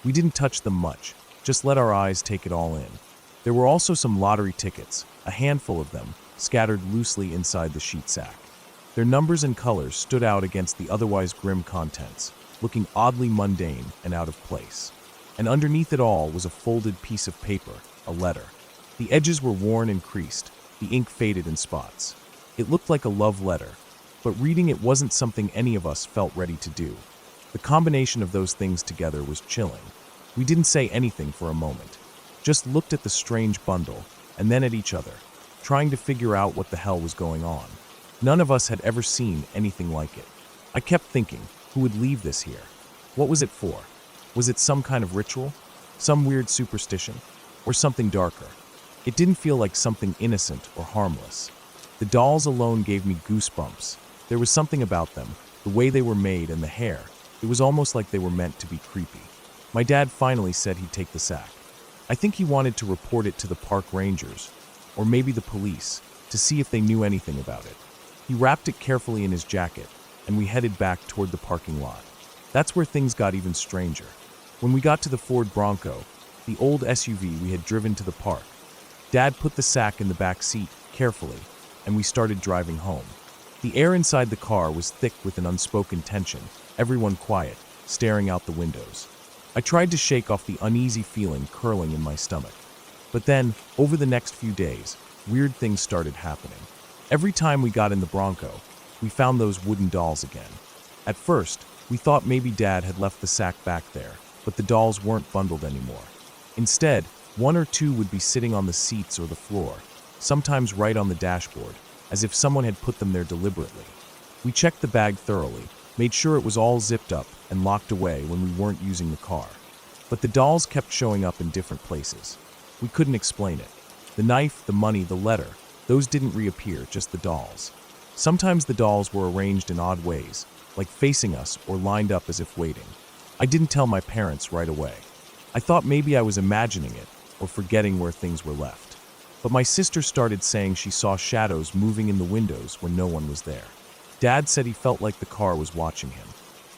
We didn't touch them much, just let our eyes take it all in. There were also some lottery tickets, a handful of them, scattered loosely inside the sheet sack. Their numbers and colors stood out against the otherwise grim contents, looking oddly mundane and out of place. And underneath it all was a folded piece of paper, a letter. The edges were worn and creased, the ink faded in spots. It looked like a love letter, but reading it wasn't something any of us felt ready to do. The combination of those things together was chilling. We didn't say anything for a moment, just looked at the strange bundle and then at each other, trying to figure out what the hell was going on. None of us had ever seen anything like it. I kept thinking, who would leave this here? What was it for? Was it some kind of ritual? Some weird superstition? Or something darker? It didn't feel like something innocent or harmless. The dolls alone gave me goosebumps. There was something about them, the way they were made and the hair. It was almost like they were meant to be creepy. My dad finally said he'd take the sack. I think he wanted to report it to the park rangers, or maybe the police, to see if they knew anything about it. He wrapped it carefully in his jacket, and we headed back toward the parking lot. That's where things got even stranger. When we got to the Ford Bronco, the old SUV we had driven to the park, Dad put the sack in the back seat, carefully, and we started driving home. The air inside the car was thick with an unspoken tension, everyone quiet, staring out the windows. I tried to shake off the uneasy feeling curling in my stomach. But then, over the next few days, weird things started happening. Every time we got in the Bronco, we found those wooden dolls again. At first, we thought maybe Dad had left the sack back there, but the dolls weren't bundled anymore. Instead, one or two would be sitting on the seats or the floor, sometimes right on the dashboard, as if someone had put them there deliberately. We checked the bag thoroughly, made sure it was all zipped up and locked away when we weren't using the car. But the dolls kept showing up in different places. We couldn't explain it. The knife, the money, the letter, those didn't reappear, just the dolls. Sometimes the dolls were arranged in odd ways, like facing us or lined up as if waiting. I didn't tell my parents right away. I thought maybe I was imagining it or forgetting where things were left. But my sister started saying she saw shadows moving in the windows when no one was there. Dad said he felt like the car was watching him.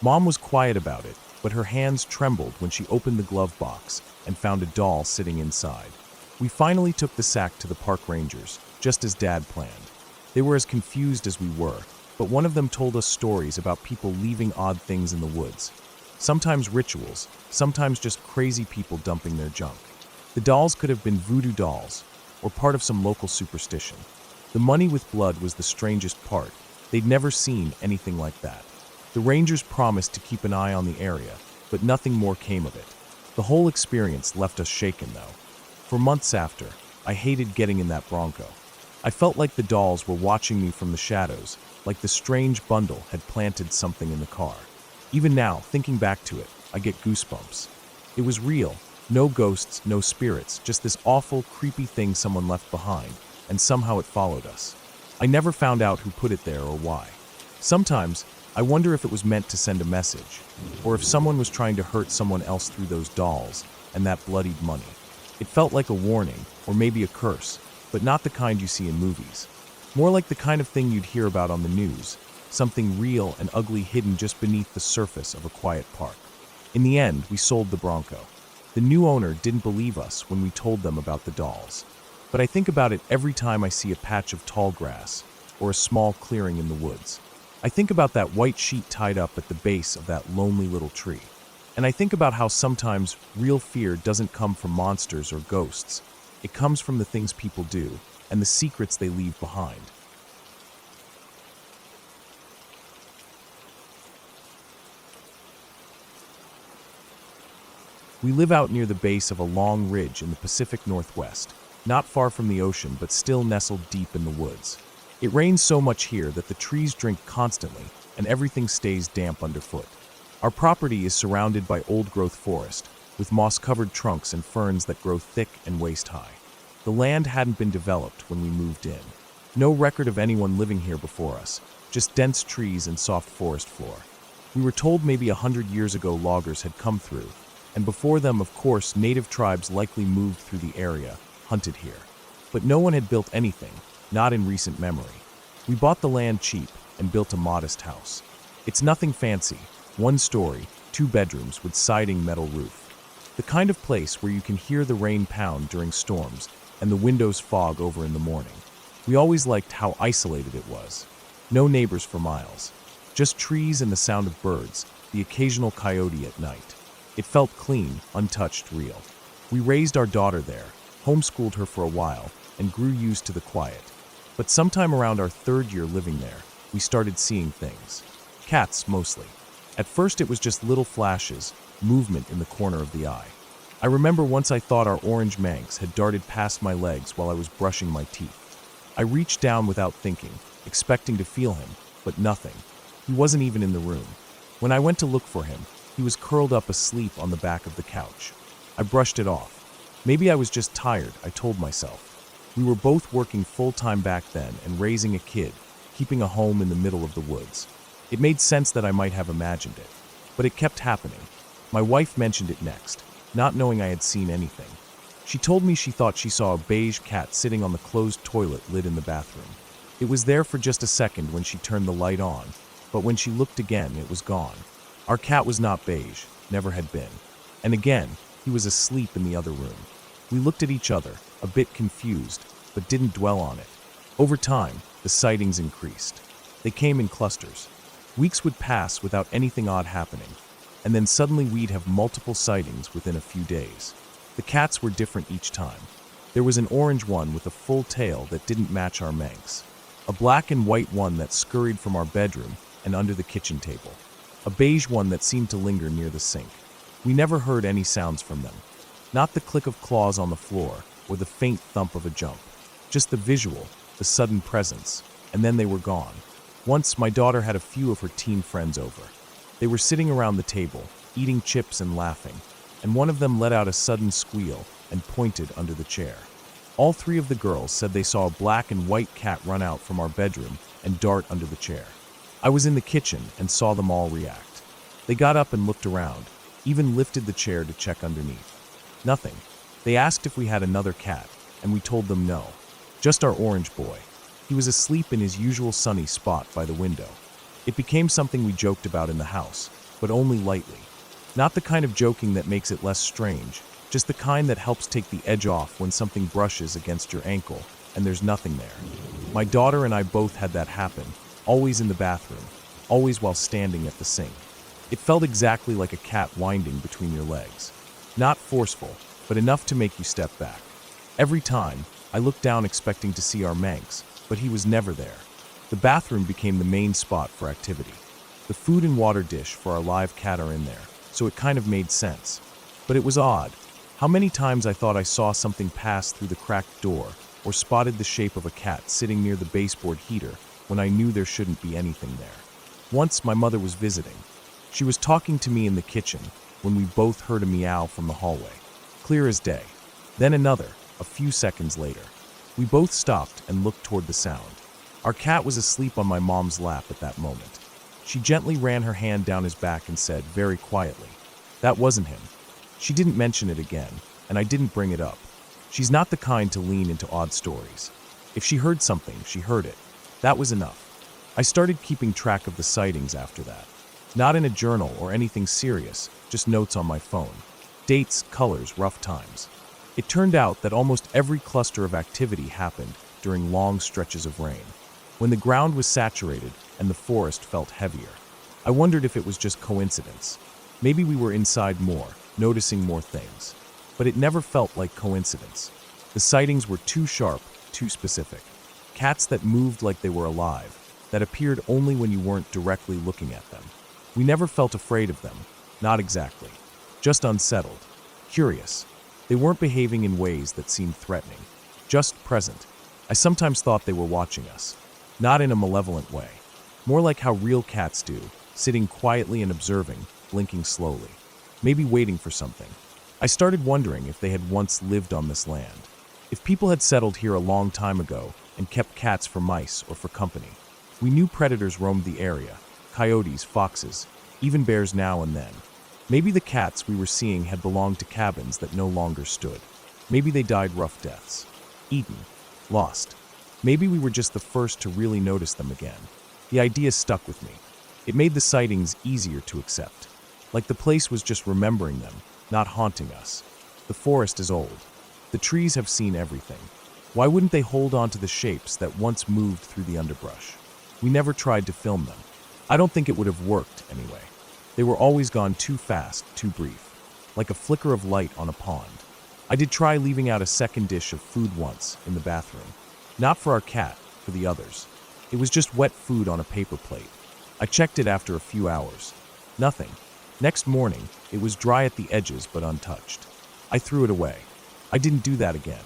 Mom was quiet about it, but her hands trembled when she opened the glove box and found a doll sitting inside. We finally took the sack to the park rangers, just as Dad planned. They were as confused as we were, but one of them told us stories about people leaving odd things in the woods. Sometimes rituals, sometimes just crazy people dumping their junk. The dolls could have been voodoo dolls, or part of some local superstition. The money with blood was the strangest part. They'd never seen anything like that. The rangers promised to keep an eye on the area, but nothing more came of it. The whole experience left us shaken, though. For months after, I hated getting in that Bronco. I felt like the dolls were watching me from the shadows, like the strange bundle had planted something in the car. Even now, thinking back to it, I get goosebumps. It was real. No ghosts, no spirits, just this awful, creepy thing someone left behind, and somehow it followed us. I never found out who put it there or why. Sometimes, I wonder if it was meant to send a message, or if someone was trying to hurt someone else through those dolls and that bloodied money. It felt like a warning, or maybe a curse, but not the kind you see in movies. More like the kind of thing you'd hear about on the news, something real and ugly hidden just beneath the surface of a quiet park. In the end, we sold the Bronco. The new owner didn't believe us when we told them about the dolls. But I think about it every time I see a patch of tall grass or a small clearing in the woods. I think about that white sheet tied up at the base of that lonely little tree. And I think about how sometimes real fear doesn't come from monsters or ghosts. It comes from the things people do and the secrets they leave behind. We live out near the base of a long ridge in the Pacific Northwest, not far from the ocean but still nestled deep in the woods. It rains so much here that the trees drink constantly and everything stays damp underfoot. Our property is surrounded by old-growth forest, with moss-covered trunks and ferns that grow thick and waist-high. The land hadn't been developed when we moved in. No record of anyone living here before us, just dense trees and soft forest floor. We were told maybe 100 years ago loggers had come through, and before them, of course, native tribes likely moved through the area, hunted here. But no one had built anything, not in recent memory. We bought the land cheap and built a modest house. It's nothing fancy, 1 story, 2 bedrooms with siding metal roof. The kind of place where you can hear the rain pound during storms and the windows fog over in the morning. We always liked how isolated it was. No neighbors for miles. Just trees and the sound of birds, the occasional coyote at night. It felt clean, untouched, real. We raised our daughter there, homeschooled her for a while, and grew used to the quiet. But sometime around our 3rd year living there, we started seeing things. Cats, mostly. At first it was just little flashes, movement in the corner of the eye. I remember once I thought our orange Manx had darted past my legs while I was brushing my teeth. I reached down without thinking, expecting to feel him, but nothing. He wasn't even in the room. When I went to look for him, he was curled up asleep on the back of the couch. I brushed it off. Maybe I was just tired, I told myself. We were both working full-time back then and raising a kid, keeping a home in the middle of the woods. It made sense that I might have imagined it. But it kept happening. My wife mentioned it next, not knowing I had seen anything. She told me she thought she saw a beige cat sitting on the closed toilet lid in the bathroom. It was there for just a second when she turned the light on, but when she looked again, it was gone. Our cat was not beige, never had been. And again, he was asleep in the other room. We looked at each other, a bit confused, but didn't dwell on it. Over time, the sightings increased. They came in clusters. Weeks would pass without anything odd happening, and then suddenly we'd have multiple sightings within a few days. The cats were different each time. There was an orange one with a full tail that didn't match our Manx. A black and white one that scurried from our bedroom and under the kitchen table. A beige one that seemed to linger near the sink. We never heard any sounds from them. Not the click of claws on the floor or the faint thump of a jump. Just the visual, the sudden presence, and then they were gone. Once, my daughter had a few of her teen friends over. They were sitting around the table, eating chips and laughing, and one of them let out a sudden squeal and pointed under the chair. All three of the girls said they saw a black and white cat run out from our bedroom and dart under the chair. I was in the kitchen and saw them all react. They got up and looked around, even lifted the chair to check underneath. Nothing. They asked if we had another cat, and we told them no. Just our orange boy. He was asleep in his usual sunny spot by the window. It became something we joked about in the house, but only lightly. Not the kind of joking that makes it less strange, just the kind that helps take the edge off when something brushes against your ankle and there's nothing there. My daughter and I both had that happen, always in the bathroom, always while standing at the sink. It felt exactly like a cat winding between your legs. Not forceful, but enough to make you step back. Every time, I looked down expecting to see our Manx, but he was never there. The bathroom became the main spot for activity. The food and water dish for our live cat are in there, so it kind of made sense. But it was odd. How many times I thought I saw something pass through the cracked door or spotted the shape of a cat sitting near the baseboard heater when I knew there shouldn't be anything there. Once my mother was visiting. She was talking to me in the kitchen when we both heard a meow from the hallway, clear as day. Then another, a few seconds later. We both stopped and looked toward the sound. Our cat was asleep on my mom's lap at that moment. She gently ran her hand down his back and said very quietly, "That wasn't him." She didn't mention it again, and I didn't bring it up. She's not the kind to lean into odd stories. If she heard something, she heard it. That was enough. I started keeping track of the sightings after that. Not in a journal or anything serious, just notes on my phone. Dates, colors, rough times. It turned out that almost every cluster of activity happened during long stretches of rain, when the ground was saturated and the forest felt heavier. I wondered if it was just coincidence. Maybe we were inside more, noticing more things. But it never felt like coincidence. The sightings were too sharp, too specific. Cats that moved like they were alive, that appeared only when you weren't directly looking at them. We never felt afraid of them, not exactly. Just unsettled, curious. They weren't behaving in ways that seemed threatening, just present. I sometimes thought they were watching us, not in a malevolent way, more like how real cats do, sitting quietly and observing, blinking slowly, maybe waiting for something. I started wondering if they had once lived on this land, if people had settled here a long time ago and kept cats for mice or for company. We knew predators roamed the area, coyotes, foxes, even bears now and then. Maybe the cats we were seeing had belonged to cabins that no longer stood. Maybe they died rough deaths. Eaten. Lost. Maybe we were just the first to really notice them again. The idea stuck with me. It made the sightings easier to accept. Like the place was just remembering them, not haunting us. The forest is old. The trees have seen everything. Why wouldn't they hold on to the shapes that once moved through the underbrush? We never tried to film them. I don't think it would have worked anyway. They were always gone too fast, too brief, like a flicker of light on a pond. I did try leaving out a second dish of food once in the bathroom. Not for our cat, for the others. It was just wet food on a paper plate. I checked it after a few hours. Nothing. Next morning, it was dry at the edges but untouched. I threw it away. I didn't do that again.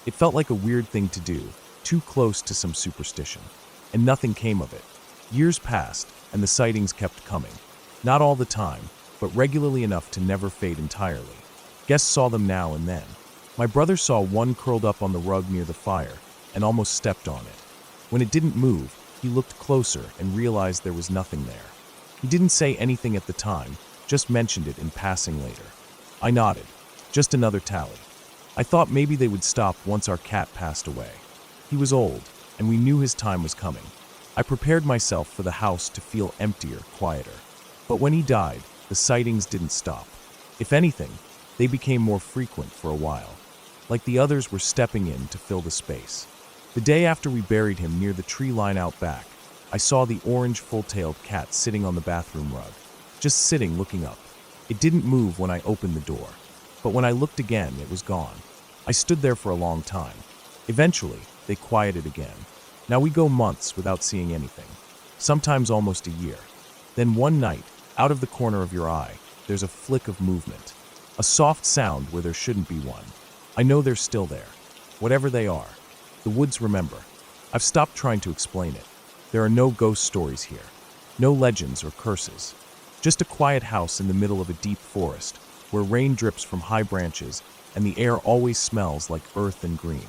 It felt like a weird thing to do, too close to some superstition. And nothing came of it. Years passed, and the sightings kept coming. Not all the time, but regularly enough to never fade entirely. Guests saw them now and then. My brother saw one curled up on the rug near the fire and almost stepped on it. When it didn't move, he looked closer and realized there was nothing there. He didn't say anything at the time, just mentioned it in passing later. I nodded. Just another tally. I thought maybe they would stop once our cat passed away. He was old, and we knew his time was coming. I prepared myself for the house to feel emptier, quieter. But when he died, the sightings didn't stop. If anything, they became more frequent for a while. Like the others were stepping in to fill the space. The day after we buried him near the tree line out back, I saw the orange full-tailed cat sitting on the bathroom rug. Just sitting, looking up. It didn't move when I opened the door. But when I looked again, it was gone. I stood there for a long time. Eventually, they quieted again. Now we go months without seeing anything, sometimes almost a year. Then one night, out of the corner of your eye, there's a flick of movement, a soft sound where there shouldn't be one. I know they're still there. Whatever they are, the woods remember. I've stopped trying to explain it. There are no ghost stories here, no legends or curses. Just a quiet house in the middle of a deep forest, where rain drips from high branches and the air always smells like earth and green.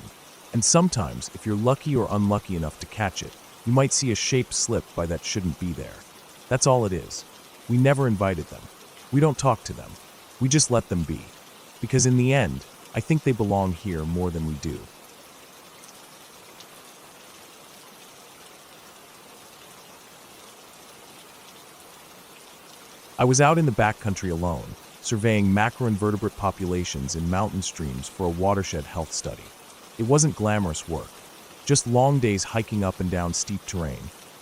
And sometimes, if you're lucky or unlucky enough to catch it, you might see a shape slip by that shouldn't be there. That's all it is. We never invited them. We don't talk to them. We just let them be. Because in the end, I think they belong here more than we do. I was out in the backcountry alone, surveying macroinvertebrate populations in mountain streams for a watershed health study. It wasn't glamorous work, just long days hiking up and down steep terrain,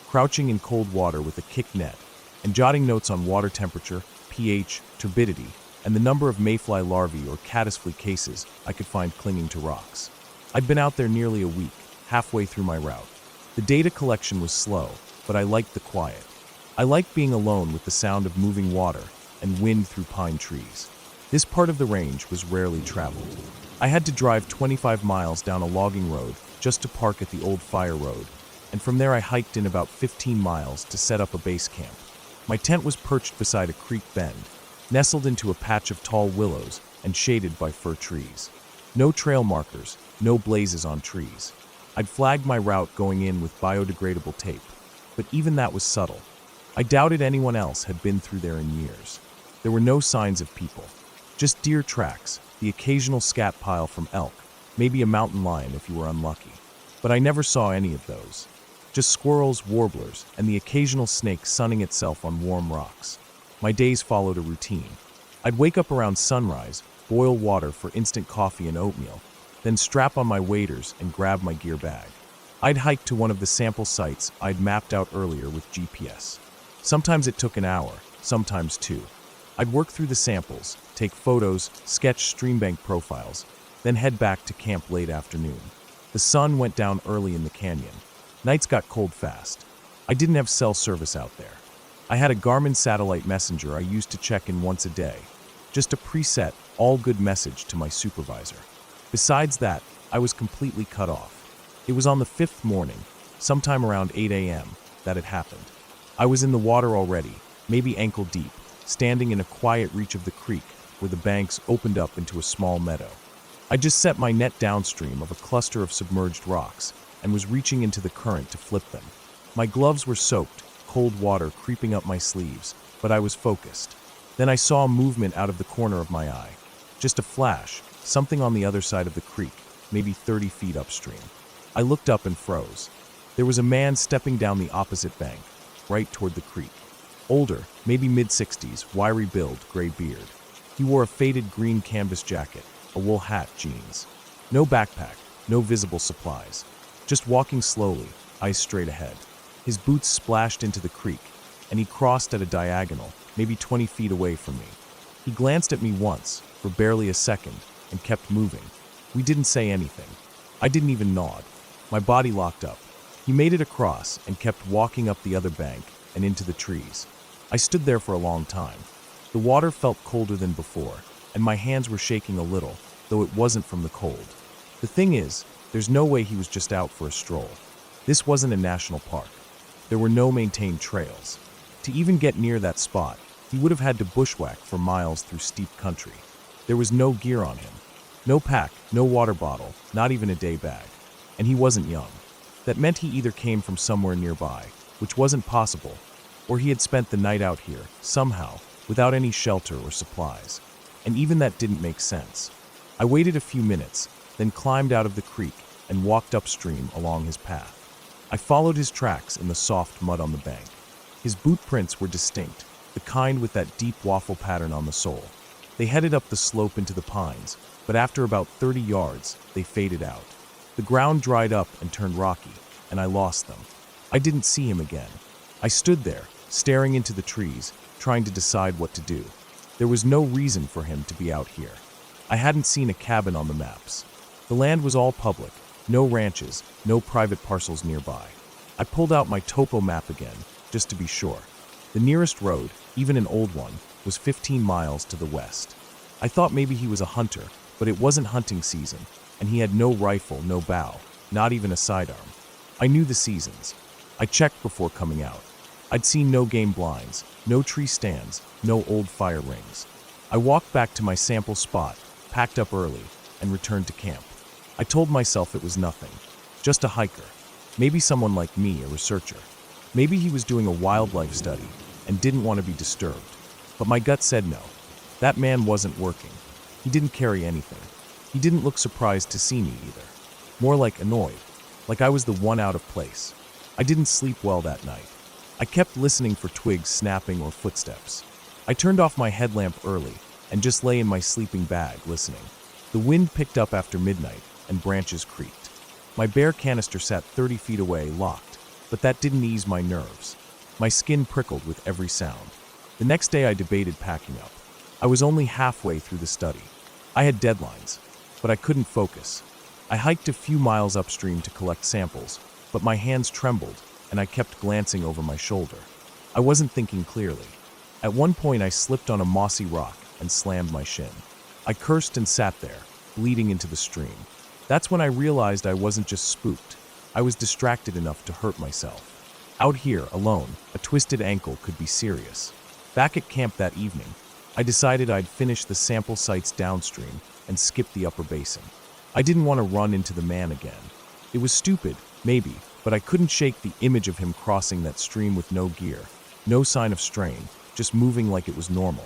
crouching in cold water with a kick net, and jotting notes on water temperature, pH, turbidity, and the number of mayfly larvae or caddisfly cases I could find clinging to rocks. I'd been out there nearly a week, halfway through my route. The data collection was slow, but I liked the quiet. I liked being alone with the sound of moving water and wind through pine trees. This part of the range was rarely traveled. I had to drive 25 miles down a logging road just to park at the old fire road, and from there I hiked in about 15 miles to set up a base camp. My tent was perched beside a creek bend, nestled into a patch of tall willows and shaded by fir trees. No trail markers, no blazes on trees. I'd flagged my route going in with biodegradable tape, but even that was subtle. I doubted anyone else had been through there in years. There were no signs of people, just deer tracks, the occasional scat pile from elk, maybe a mountain lion if you were unlucky. But I never saw any of those. Just squirrels, warblers, and the occasional snake sunning itself on warm rocks. My days followed a routine. I'd wake up around sunrise, boil water for instant coffee and oatmeal, then strap on my waders and grab my gear bag. I'd hike to one of the sample sites I'd mapped out earlier with GPS. Sometimes it took an hour, sometimes two. I'd work through the samples, take photos, sketch streambank profiles, then head back to camp late afternoon. The sun went down early in the canyon. Nights got cold fast. I didn't have cell service out there. I had a Garmin satellite messenger I used to check in once a day. Just a preset, all-good message to my supervisor. Besides that, I was completely cut off. It was on the fifth morning, sometime around 8 a.m., that it happened. I was in the water already, maybe ankle deep, standing in a quiet reach of the creek where the banks opened up into a small meadow. I just set my net downstream of a cluster of submerged rocks and was reaching into the current to flip them. My gloves were soaked, cold water creeping up my sleeves, but I was focused. Then I saw a movement out of the corner of my eye. Just a flash, something on the other side of the creek, maybe 30 feet upstream. I looked up and froze. There was a man stepping down the opposite bank, right toward the creek. Older, maybe mid-60s, wiry build, gray beard. He wore a faded green canvas jacket, a wool hat, jeans. No backpack, no visible supplies. Just walking slowly, eyes straight ahead. His boots splashed into the creek, and he crossed at a diagonal, maybe 20 feet away from me. He glanced at me once, for barely a second, and kept moving. We didn't say anything. I didn't even nod. My body locked up. He made it across and kept walking up the other bank and into the trees. I stood there for a long time. The water felt colder than before, and my hands were shaking a little, though it wasn't from the cold. The thing is, there's no way he was just out for a stroll. This wasn't a national park. There were no maintained trails. To even get near that spot, he would have had to bushwhack for miles through steep country. There was no gear on him. No pack, no water bottle, not even a day bag. And he wasn't young. That meant he either came from somewhere nearby, which wasn't possible, or he had spent the night out here, somehow, without any shelter or supplies. And even that didn't make sense. I waited a few minutes, then climbed out of the creek and walked upstream along his path. I followed his tracks in the soft mud on the bank. His boot prints were distinct, the kind with that deep waffle pattern on the sole. They headed up the slope into the pines, but after about 30 yards, they faded out. The ground dried up and turned rocky, and I lost them. I didn't see him again. I stood there, staring into the trees, trying to decide what to do. There was no reason for him to be out here. I hadn't seen a cabin on the maps. The land was all public, No ranches, no private parcels nearby. I pulled out my topo map again, just to be sure. The nearest road, even an old one, was 15 miles to the west. I thought maybe he was a hunter, but it wasn't hunting season, and he had no rifle, no bow, not even a sidearm. I knew the seasons. I checked before coming out. I'd seen no game blinds, no tree stands, no old fire rings. I walked back to my sample spot, packed up early, and returned to camp. I told myself it was nothing, just a hiker. Maybe someone like me, a researcher. Maybe he was doing a wildlife study and didn't want to be disturbed. But my gut said no. That man wasn't working. He didn't carry anything. He didn't look surprised to see me either. More like annoyed, like I was the one out of place. I didn't sleep well that night. I kept listening for twigs snapping or footsteps. I turned off my headlamp early and just lay in my sleeping bag listening. The wind picked up after midnight and branches creaked. My bear canister sat 30 feet away, locked, but that didn't ease my nerves. My skin prickled with every sound. The next day I debated packing up. I was only halfway through the study. I had deadlines, but I couldn't focus. I hiked a few miles upstream to collect samples, but my hands trembled and I kept glancing over my shoulder. I wasn't thinking clearly. At one point I slipped on a mossy rock and slammed my shin. I cursed and sat there, bleeding into the stream. That's when I realized I wasn't just spooked. I was distracted enough to hurt myself. Out here, alone, a twisted ankle could be serious. Back at camp that evening, I decided I'd finish the sample sites downstream and skip the upper basin. I didn't want to run into the man again. It was stupid, maybe, but I couldn't shake the image of him crossing that stream with no gear, no sign of strain, just moving like it was normal.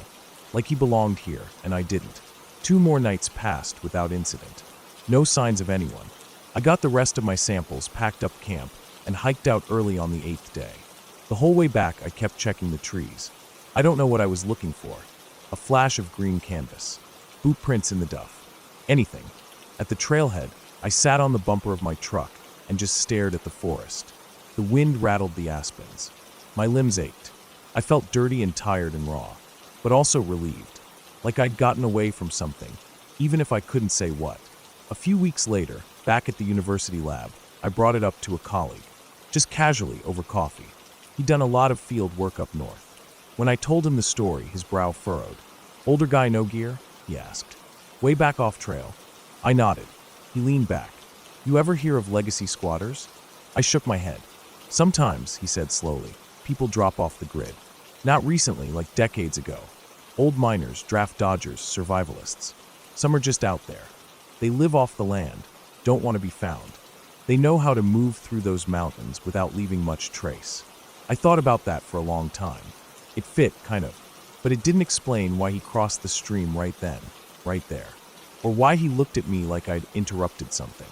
Like he belonged here, and I didn't. 2 more nights passed without incident. No signs of anyone. I got the rest of my samples, packed up camp, and hiked out early on the 8th day. The whole way back, I kept checking the trees. I don't know what I was looking for. A flash of green canvas. Boot prints in the duff. Anything. At the trailhead, I sat on the bumper of my truck and just stared at the forest. The wind rattled the aspens. My limbs ached. I felt dirty and tired and raw, but also relieved. Like I'd gotten away from something, even if I couldn't say what. A few weeks later, back at the university lab, I brought it up to a colleague, just casually over coffee. He'd done a lot of field work up north. When I told him the story, his brow furrowed. "Older guy, no gear?" he asked. "Way back off trail." I nodded. He leaned back. "You ever hear of legacy squatters?" I shook my head. "Sometimes," he said slowly, "people drop off the grid. Not recently, like decades ago. Old miners, draft dodgers, survivalists. Some are just out there. They live off the land, don't want to be found. They know how to move through those mountains without leaving much trace." I thought about that for a long time. It fit, kind of, but it didn't explain why he crossed the stream right then, right there, or why he looked at me like I'd interrupted something.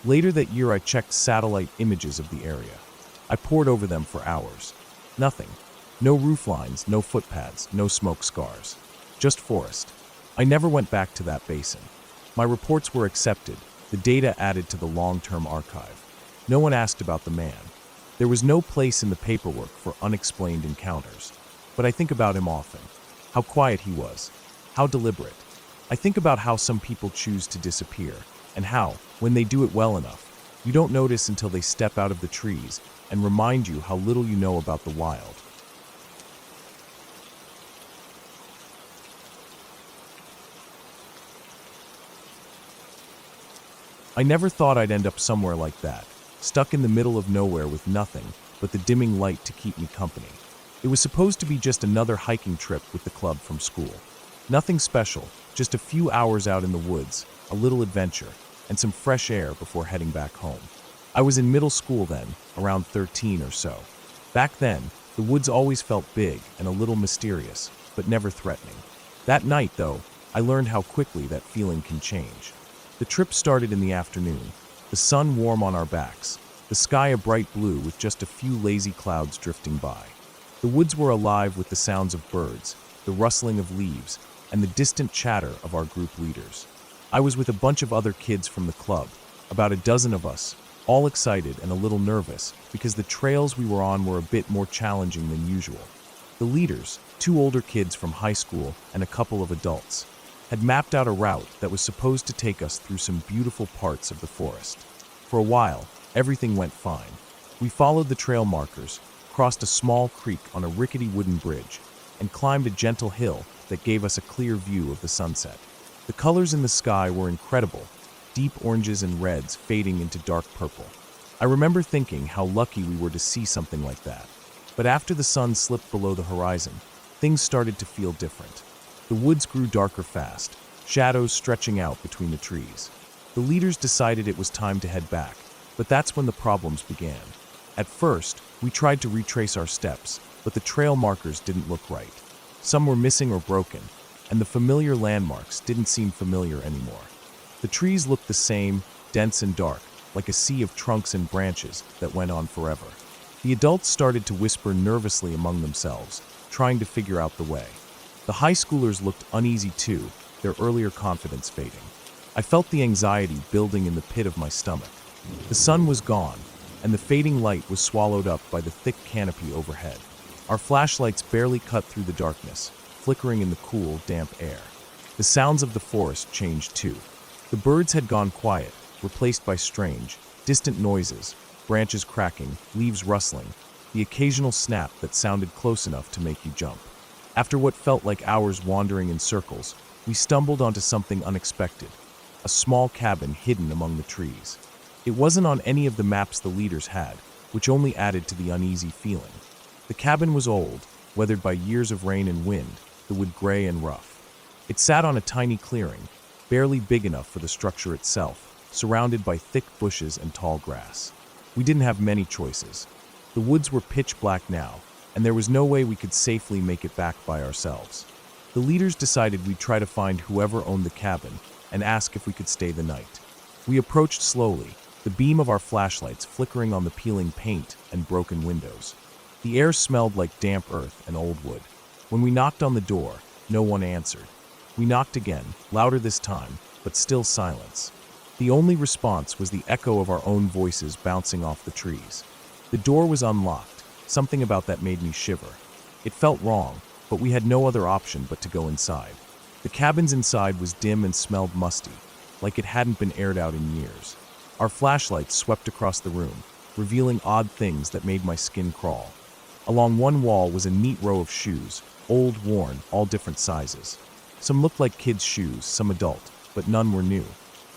Later that year, I checked satellite images of the area. I pored over them for hours. Nothing. No roof lines, no footpaths, no smoke scars. Just forest. I never went back to that basin. My reports were accepted, the data added to the long-term archive. No one asked about the man. There was no place in the paperwork for unexplained encounters. But I think about him often. How quiet he was. How deliberate. I think about how some people choose to disappear, and how, when they do it well enough, you don't notice until they step out of the trees and remind you how little you know about the wild. I never thought I'd end up somewhere like that, stuck in the middle of nowhere with nothing but the dimming light to keep me company. It was supposed to be just another hiking trip with the club from school. Nothing special, just a few hours out in the woods, a little adventure, and some fresh air before heading back home. I was in middle school then, around 13 or so. Back then, the woods always felt big and a little mysterious, but never threatening. That night, though, I learned how quickly that feeling can change. The trip started in the afternoon, the sun warm on our backs, the sky a bright blue with just a few lazy clouds drifting by. The woods were alive with the sounds of birds, the rustling of leaves, and the distant chatter of our group leaders. I was with a bunch of other kids from the club, about a dozen of us, all excited and a little nervous because the trails we were on were a bit more challenging than usual. The leaders, 2 older kids from high school and a couple of adults, had mapped out a route that was supposed to take us through some beautiful parts of the forest. For a while, everything went fine. We followed the trail markers, crossed a small creek on a rickety wooden bridge, and climbed a gentle hill that gave us a clear view of the sunset. The colors in the sky were incredible, deep oranges and reds fading into dark purple. I remember thinking how lucky we were to see something like that. But after the sun slipped below the horizon, things started to feel different. The woods grew darker fast, shadows stretching out between the trees. The leaders decided it was time to head back, but that's when the problems began. At first, we tried to retrace our steps, but the trail markers didn't look right. Some were missing or broken, and the familiar landmarks didn't seem familiar anymore. The trees looked the same, dense and dark, like a sea of trunks and branches that went on forever. The adults started to whisper nervously among themselves, trying to figure out the way. The high schoolers looked uneasy too, their earlier confidence fading. I felt the anxiety building in the pit of my stomach. The sun was gone, and the fading light was swallowed up by the thick canopy overhead. Our flashlights barely cut through the darkness, flickering in the cool, damp air. The sounds of the forest changed too. The birds had gone quiet, replaced by strange, distant noises, branches cracking, leaves rustling, the occasional snap that sounded close enough to make you jump. After what felt like hours wandering in circles, we stumbled onto something unexpected, a small cabin hidden among the trees. It wasn't on any of the maps the leaders had, which only added to the uneasy feeling. The cabin was old, weathered by years of rain and wind, the wood gray and rough. It sat on a tiny clearing, barely big enough for the structure itself, surrounded by thick bushes and tall grass. We didn't have many choices. The woods were pitch black now, and there was no way we could safely make it back by ourselves. The leaders decided we'd try to find whoever owned the cabin and ask if we could stay the night. We approached slowly, the beam of our flashlights flickering on the peeling paint and broken windows. The air smelled like damp earth and old wood. When we knocked on the door, no one answered. We knocked again, louder this time, but still silence. The only response was the echo of our own voices bouncing off the trees. The door was unlocked. Something about that made me shiver. It felt wrong, but we had no other option but to go inside. The cabin inside was dim and smelled musty, like it hadn't been aired out in years. Our flashlights swept across the room, revealing odd things that made my skin crawl. Along one wall was a neat row of shoes, old, worn, all different sizes. Some looked like kids' shoes, some adult, but none were new.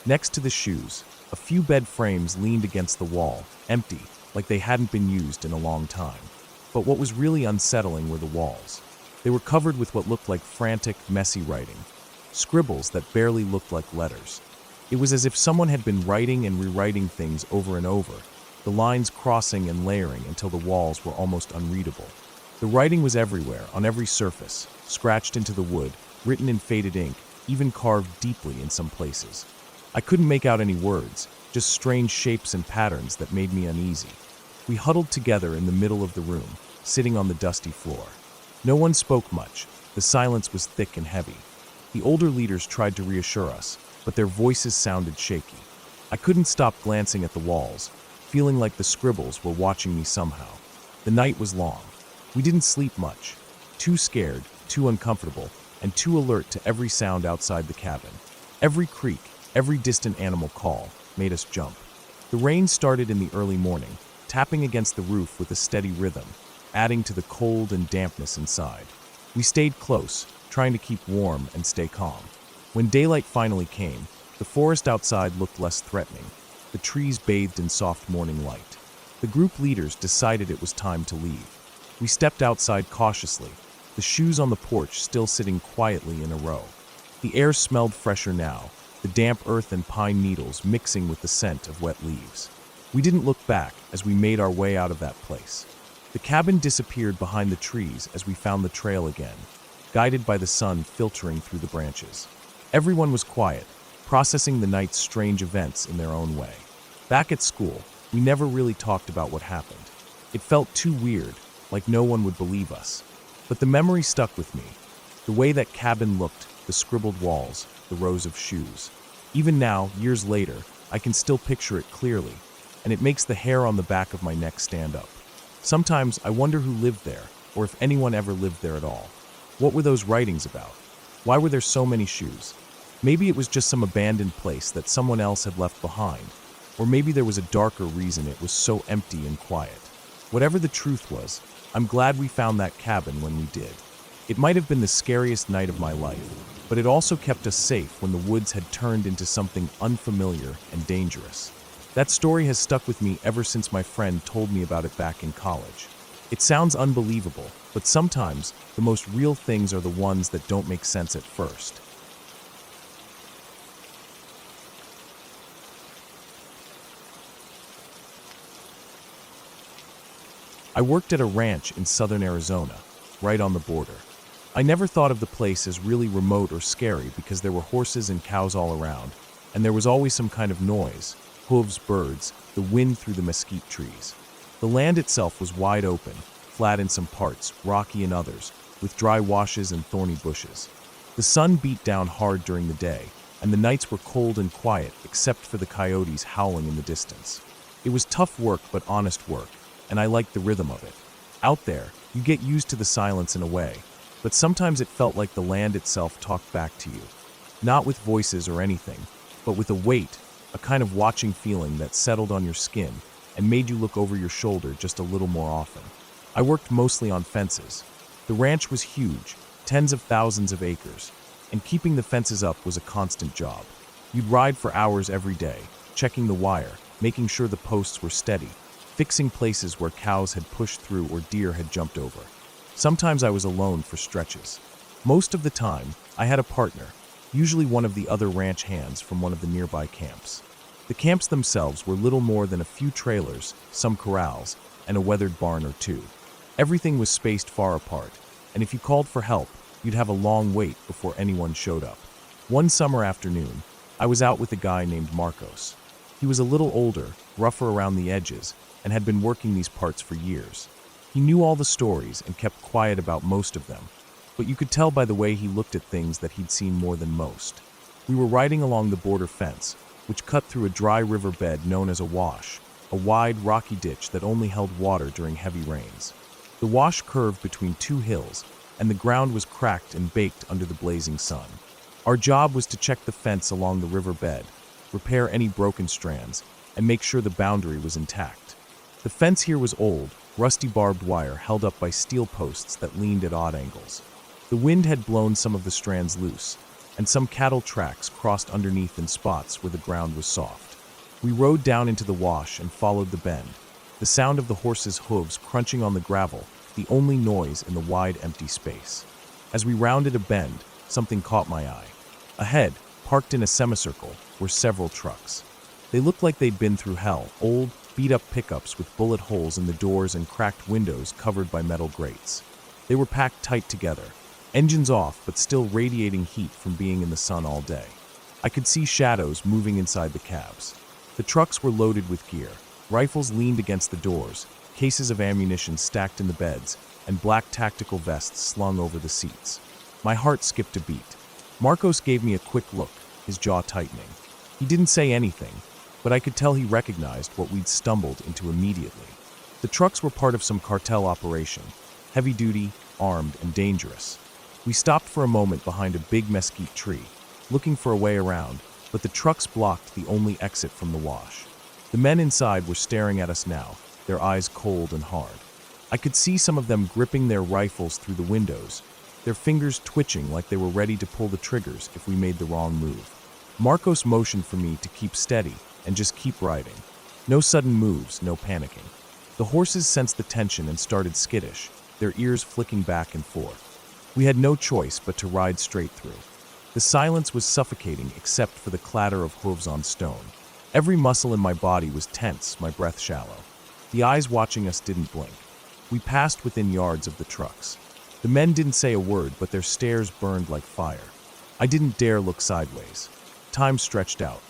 Next to the shoes, a few bed frames leaned against the wall, empty, like they hadn't been used in a long time. But what was really unsettling were the walls. They were covered with what looked like frantic, messy writing, scribbles that barely looked like letters. It was as if someone had been writing and rewriting things over and over, the lines crossing and layering until the walls were almost unreadable. The writing was everywhere, on every surface, scratched into the wood, written in faded ink, even carved deeply in some places. I couldn't make out any words, just strange shapes and patterns that made me uneasy. We huddled together in the middle of the room, sitting on the dusty floor. No one spoke much. The silence was thick and heavy. The older leaders tried to reassure us, but their voices sounded shaky. I couldn't stop glancing at the walls, feeling like the scribbles were watching me somehow. The night was long. We didn't sleep much. Too scared, too uncomfortable, and too alert to every sound outside the cabin. Every creak, every distant animal call made us jump. The rain started in the early morning, tapping against the roof with a steady rhythm, adding to the cold and dampness inside. We stayed close, trying to keep warm and stay calm. When daylight finally came, the forest outside looked less threatening, the trees bathed in soft morning light. The group leaders decided it was time to leave. We stepped outside cautiously, the shoes on the porch still sitting quietly in a row. The air smelled fresher now, the damp earth and pine needles mixing with the scent of wet leaves. We didn't look back as we made our way out of that place. The cabin disappeared behind the trees as we found the trail again, guided by the sun filtering through the branches. Everyone was quiet, processing the night's strange events in their own way. Back at school, we never really talked about what happened. It felt too weird, like no one would believe us. But the memory stuck with me. The way that cabin looked, the scribbled walls, the rows of shoes. Even now, years later, I can still picture it clearly, and it makes the hair on the back of my neck stand up. Sometimes I wonder who lived there, or if anyone ever lived there at all. What were those writings about? Why were there so many shoes? Maybe it was just some abandoned place that someone else had left behind. Or maybe there was a darker reason it was so empty and quiet. Whatever the truth was, I'm glad we found that cabin when we did. It might have been the scariest night of my life, but it also kept us safe when the woods had turned into something unfamiliar and dangerous. That story has stuck with me ever since my friend told me about it back in college. It sounds unbelievable, but sometimes the most real things are the ones that don't make sense at first. I worked at a ranch in southern Arizona, right on the border. I never thought of the place as really remote or scary because there were horses and cows all around, and there was always some kind of noise, hooves, birds, the wind through the mesquite trees. The land itself was wide open, flat in some parts, rocky in others, with dry washes and thorny bushes. The sun beat down hard during the day, and the nights were cold and quiet except for the coyotes howling in the distance. It was tough work but honest work, and I liked the rhythm of it. Out there, you get used to the silence in a way, but sometimes it felt like the land itself talked back to you. Not with voices or anything, but with a weight, a kind of watching feeling that settled on your skin and made you look over your shoulder just a little more often. I worked mostly on fences. The ranch was huge, tens of thousands of acres, and keeping the fences up was a constant job. You'd ride for hours every day, checking the wire, making sure the posts were steady, fixing places where cows had pushed through or deer had jumped over. Sometimes I was alone for stretches. Most of the time, I had a partner, usually one of the other ranch hands from one of the nearby camps. The camps themselves were little more than a few trailers, some corrals, and a weathered barn or two. Everything was spaced far apart, and if you called for help, you'd have a long wait before anyone showed up. One summer afternoon, I was out with a guy named Marcos. He was a little older, rougher around the edges, and had been working these parts for years. He knew all the stories and kept quiet about most of them, but you could tell by the way he looked at things that he'd seen more than most. We were riding along the border fence, which cut through a dry river bed known as a wash, a wide, rocky ditch that only held water during heavy rains. The wash curved between two hills, and the ground was cracked and baked under the blazing sun. Our job was to check the fence along the river bed, repair any broken strands, and make sure the boundary was intact. The fence here was old, rusty barbed wire held up by steel posts that leaned at odd angles. The wind had blown some of the strands loose, and some cattle tracks crossed underneath in spots where the ground was soft. We rode down into the wash and followed the bend, the sound of the horses' hooves crunching on the gravel, the only noise in the wide, empty space. As we rounded a bend, something caught my eye. Ahead, parked in a semicircle, were several trucks. They looked like they'd been through hell, old, beat-up pickups with bullet holes in the doors and cracked windows covered by metal grates. They were packed tight together, engines off but still radiating heat from being in the sun all day. I could see shadows moving inside the cabs. The trucks were loaded with gear. Rifles leaned against the doors, cases of ammunition stacked in the beds, and black tactical vests slung over the seats. My heart skipped a beat. Marcos gave me a quick look, his jaw tightening. He didn't say anything, but I could tell he recognized what we'd stumbled into immediately. The trucks were part of some cartel operation, heavy-duty, armed, and dangerous. We stopped for a moment behind a big mesquite tree, looking for a way around, but the trucks blocked the only exit from the wash. The men inside were staring at us now, their eyes cold and hard. I could see some of them gripping their rifles through the windows, their fingers twitching like they were ready to pull the triggers if we made the wrong move. Marcos motioned for me to keep steady and just keep riding. No sudden moves, no panicking. The horses sensed the tension and started skittish, their ears flicking back and forth. We had no choice but to ride straight through. The silence was suffocating except for the clatter of hooves on stone. Every muscle in my body was tense, my breath shallow. The eyes watching us didn't blink. We passed within yards of the trucks. The men didn't say a word, but their stares burned like fire. I didn't dare look sideways. Time stretched out.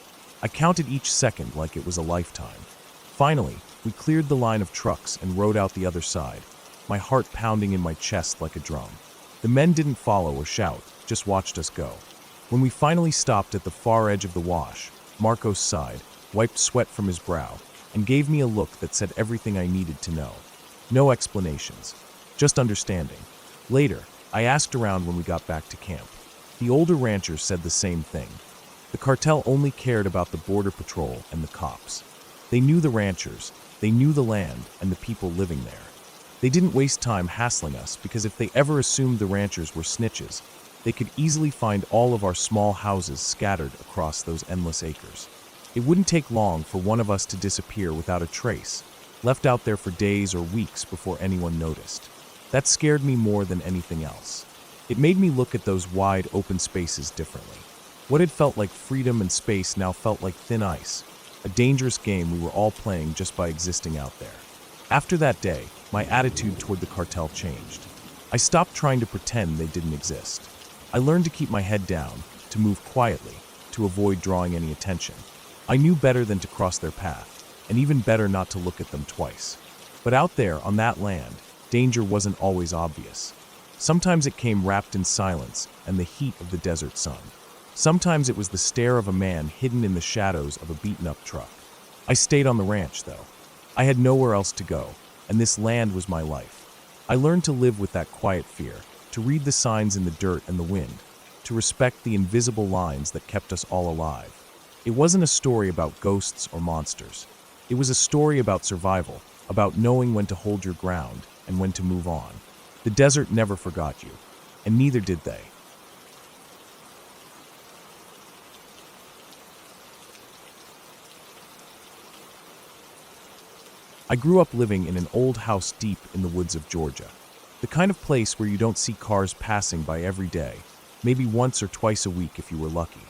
I counted each second like it was a lifetime. Finally, we cleared the line of trucks and rode out the other side, my heart pounding in my chest like a drum. The men didn't follow or shout, just watched us go. When we finally stopped at the far edge of the wash, Marcos sighed, wiped sweat from his brow, and gave me a look that said everything I needed to know. No explanations, just understanding. Later, I asked around when we got back to camp. The older ranchers said the same thing. The cartel only cared about the border patrol and the cops. They knew the ranchers, they knew the land and the people living there. They didn't waste time hassling us because if they ever assumed the ranchers were snitches, they could easily find all of our small houses scattered across those endless acres. It wouldn't take long for one of us to disappear without a trace, left out there for days or weeks before anyone noticed. That scared me more than anything else. It made me look at those wide open spaces differently. What had felt like freedom and space now felt like thin ice, a dangerous game we were all playing just by existing out there. After that day, my attitude toward the cartel changed. I stopped trying to pretend they didn't exist. I learned to keep my head down, to move quietly, to avoid drawing any attention. I knew better than to cross their path, and even better not to look at them twice. But out there, on that land, danger wasn't always obvious. Sometimes it came wrapped in silence and the heat of the desert sun. Sometimes it was the stare of a man hidden in the shadows of a beaten-up truck. I stayed on the ranch, though. I had nowhere else to go, and this land was my life. I learned to live with that quiet fear, to read the signs in the dirt and the wind, to respect the invisible lines that kept us all alive. It wasn't a story about ghosts or monsters. It was a story about survival, about knowing when to hold your ground and when to move on. The desert never forgot you, and neither did they. I grew up living in an old house deep in the woods of Georgia. The kind of place where you don't see cars passing by every day, maybe once or twice a week if you were lucky.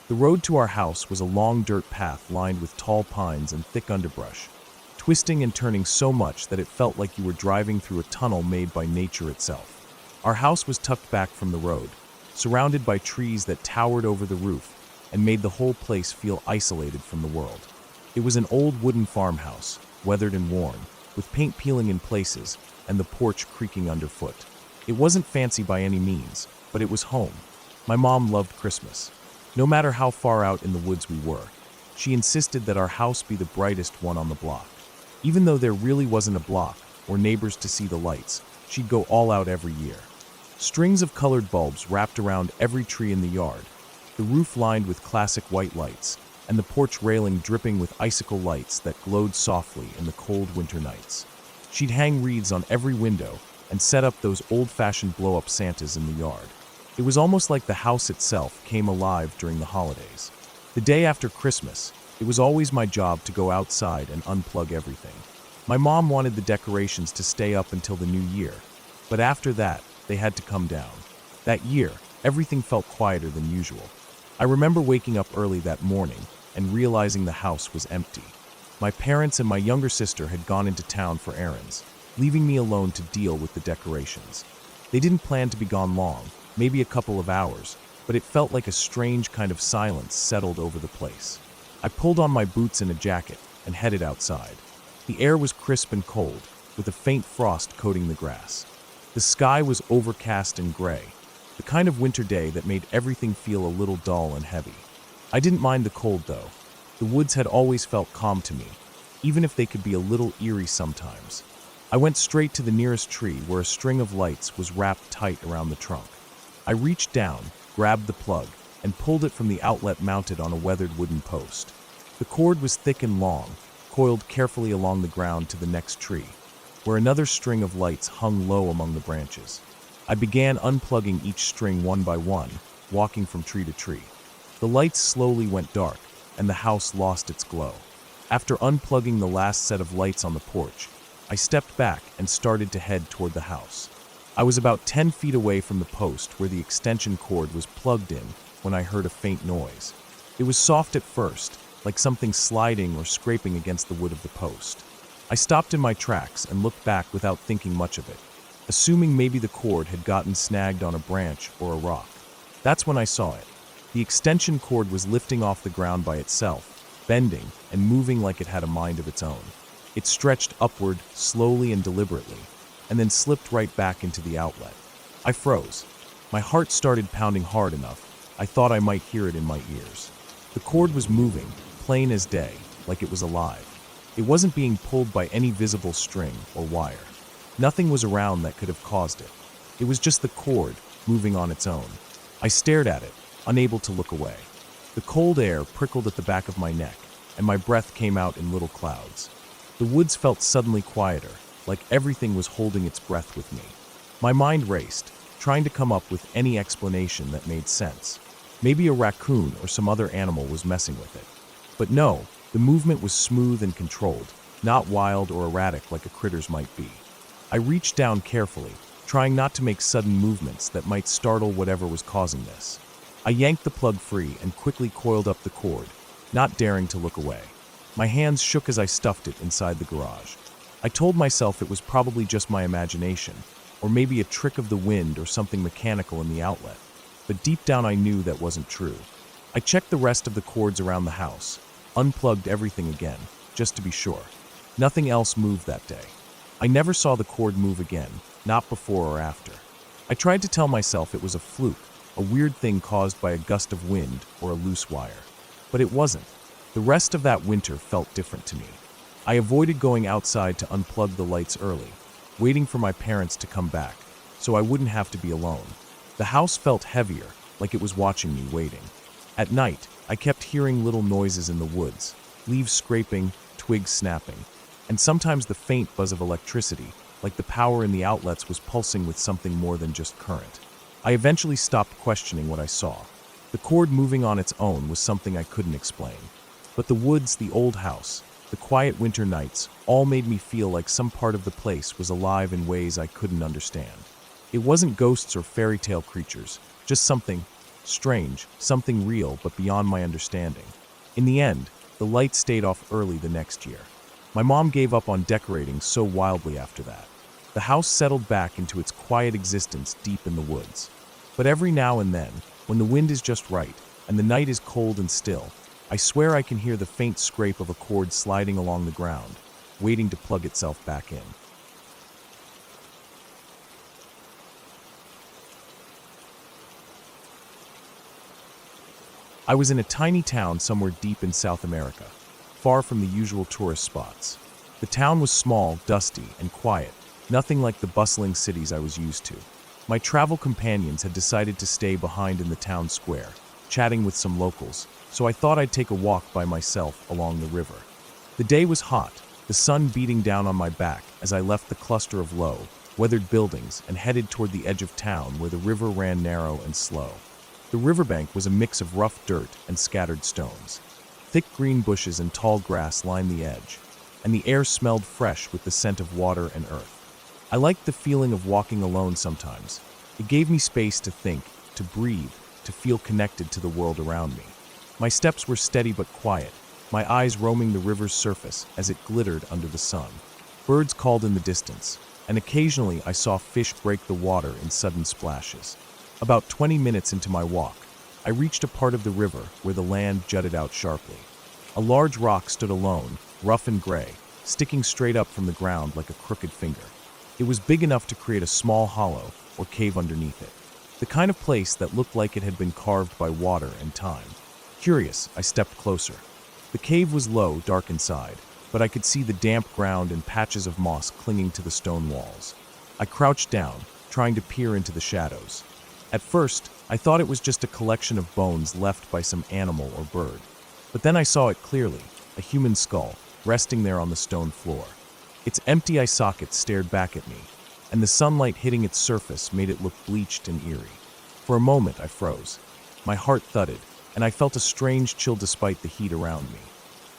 The road to our house was a long dirt path lined with tall pines and thick underbrush, twisting and turning so much that it felt like you were driving through a tunnel made by nature itself. Our house was tucked back from the road, surrounded by trees that towered over the roof and made the whole place feel isolated from the world. It was an old wooden farmhouse, weathered and worn, with paint peeling in places and the porch creaking underfoot. It wasn't fancy by any means, but it was home. My mom loved Christmas. No matter how far out in the woods we were, she insisted that our house be the brightest one on the block. Even though there really wasn't a block or neighbors to see the lights, she'd go all out every year. Strings of colored bulbs wrapped around every tree in the yard, the roof lined with classic white lights, and the porch railing dripping with icicle lights that glowed softly in the cold winter nights. She'd hang wreaths on every window and set up those old-fashioned blow-up Santas in the yard. It was almost like the house itself came alive during the holidays. The day after Christmas, it was always my job to go outside and unplug everything. My mom wanted the decorations to stay up until the new year, but after that, they had to come down. That year, everything felt quieter than usual. I remember waking up early that morning and realizing the house was empty. My parents and my younger sister had gone into town for errands, leaving me alone to deal with the decorations. They didn't plan to be gone long, maybe a couple of hours, but it felt like a strange kind of silence settled over the place. I pulled on my boots and a jacket and headed outside. The air was crisp and cold, with a faint frost coating the grass. The sky was overcast and gray, the kind of winter day that made everything feel a little dull and heavy. I didn't mind the cold, though. The woods had always felt calm to me, even if they could be a little eerie sometimes. I went straight to the nearest tree where a string of lights was wrapped tight around the trunk. I reached down, grabbed the plug, and pulled it from the outlet mounted on a weathered wooden post. The cord was thick and long, coiled carefully along the ground to the next tree, where another string of lights hung low among the branches. I began unplugging each string one by one, walking from tree to tree. The lights slowly went dark, and the house lost its glow. After unplugging the last set of lights on the porch, I stepped back and started to head toward the house. I was about 10 feet away from the post where the extension cord was plugged in when I heard a faint noise. It was soft at first, like something sliding or scraping against the wood of the post. I stopped in my tracks and looked back without thinking much of it, assuming maybe the cord had gotten snagged on a branch or a rock. That's when I saw it. The extension cord was lifting off the ground by itself, bending and moving like it had a mind of its own. It stretched upward, slowly and deliberately, and then slipped right back into the outlet. I froze. My heart started pounding hard enough, I thought I might hear it in my ears. The cord was moving, plain as day, like it was alive. It wasn't being pulled by any visible string or wire. Nothing was around that could have caused it. It was just the cord, moving on its own. I stared at it, unable to look away. The cold air prickled at the back of my neck, and my breath came out in little clouds. The woods felt suddenly quieter, like everything was holding its breath with me. My mind raced, trying to come up with any explanation that made sense. Maybe a raccoon or some other animal was messing with it. But no, the movement was smooth and controlled, not wild or erratic like a critter's might be. I reached down carefully, trying not to make sudden movements that might startle whatever was causing this. I yanked the plug free and quickly coiled up the cord, not daring to look away. My hands shook as I stuffed it inside the garage. I told myself it was probably just my imagination, or maybe a trick of the wind or something mechanical in the outlet. But deep down I knew that wasn't true. I checked the rest of the cords around the house, unplugged everything again, just to be sure. Nothing else moved that day. I never saw the cord move again, not before or after. I tried to tell myself it was a fluke, a weird thing caused by a gust of wind or a loose wire. But it wasn't. The rest of that winter felt different to me. I avoided going outside to unplug the lights early, waiting for my parents to come back, so I wouldn't have to be alone. The house felt heavier, like it was watching me waiting. At night, I kept hearing little noises in the woods, leaves scraping, twigs snapping, and sometimes the faint buzz of electricity, like the power in the outlets was pulsing with something more than just current. I eventually stopped questioning what I saw. The cord moving on its own was something I couldn't explain. But the woods, the old house, the quiet winter nights, all made me feel like some part of the place was alive in ways I couldn't understand. It wasn't ghosts or fairy tale creatures, just something strange, something real but beyond my understanding. In the end, the lights stayed off early the next year. My mom gave up on decorating so wildly after that. The house settled back into its quiet existence deep in the woods. But every now and then, when the wind is just right and the night is cold and still, I swear I can hear the faint scrape of a cord sliding along the ground, waiting to plug itself back in. I was in a tiny town somewhere deep in South America, far from the usual tourist spots. The town was small, dusty, and quiet, nothing like the bustling cities I was used to. My travel companions had decided to stay behind in the town square, chatting with some locals, so I thought I'd take a walk by myself along the river. The day was hot, the sun beating down on my back as I left the cluster of low, weathered buildings and headed toward the edge of town where the river ran narrow and slow. The riverbank was a mix of rough dirt and scattered stones. Thick green bushes and tall grass lined the edge, and the air smelled fresh with the scent of water and earth. I liked the feeling of walking alone sometimes. It gave me space to think, to breathe, to feel connected to the world around me. My steps were steady but quiet, my eyes roaming the river's surface as it glittered under the sun. Birds called in the distance, and occasionally I saw fish break the water in sudden splashes. About 20 minutes into my walk, I reached a part of the river where the land jutted out sharply. A large rock stood alone, rough and gray, sticking straight up from the ground like a crooked finger. It was big enough to create a small hollow or cave underneath it, the kind of place that looked like it had been carved by water and time. Curious, I stepped closer. The cave was low, dark inside, but I could see the damp ground and patches of moss clinging to the stone walls. I crouched down, trying to peer into the shadows. At first, I thought it was just a collection of bones left by some animal or bird. But then I saw it clearly, a human skull, resting there on the stone floor. Its empty eye sockets stared back at me, and the sunlight hitting its surface made it look bleached and eerie. For a moment, I froze. My heart thudded, and I felt a strange chill despite the heat around me.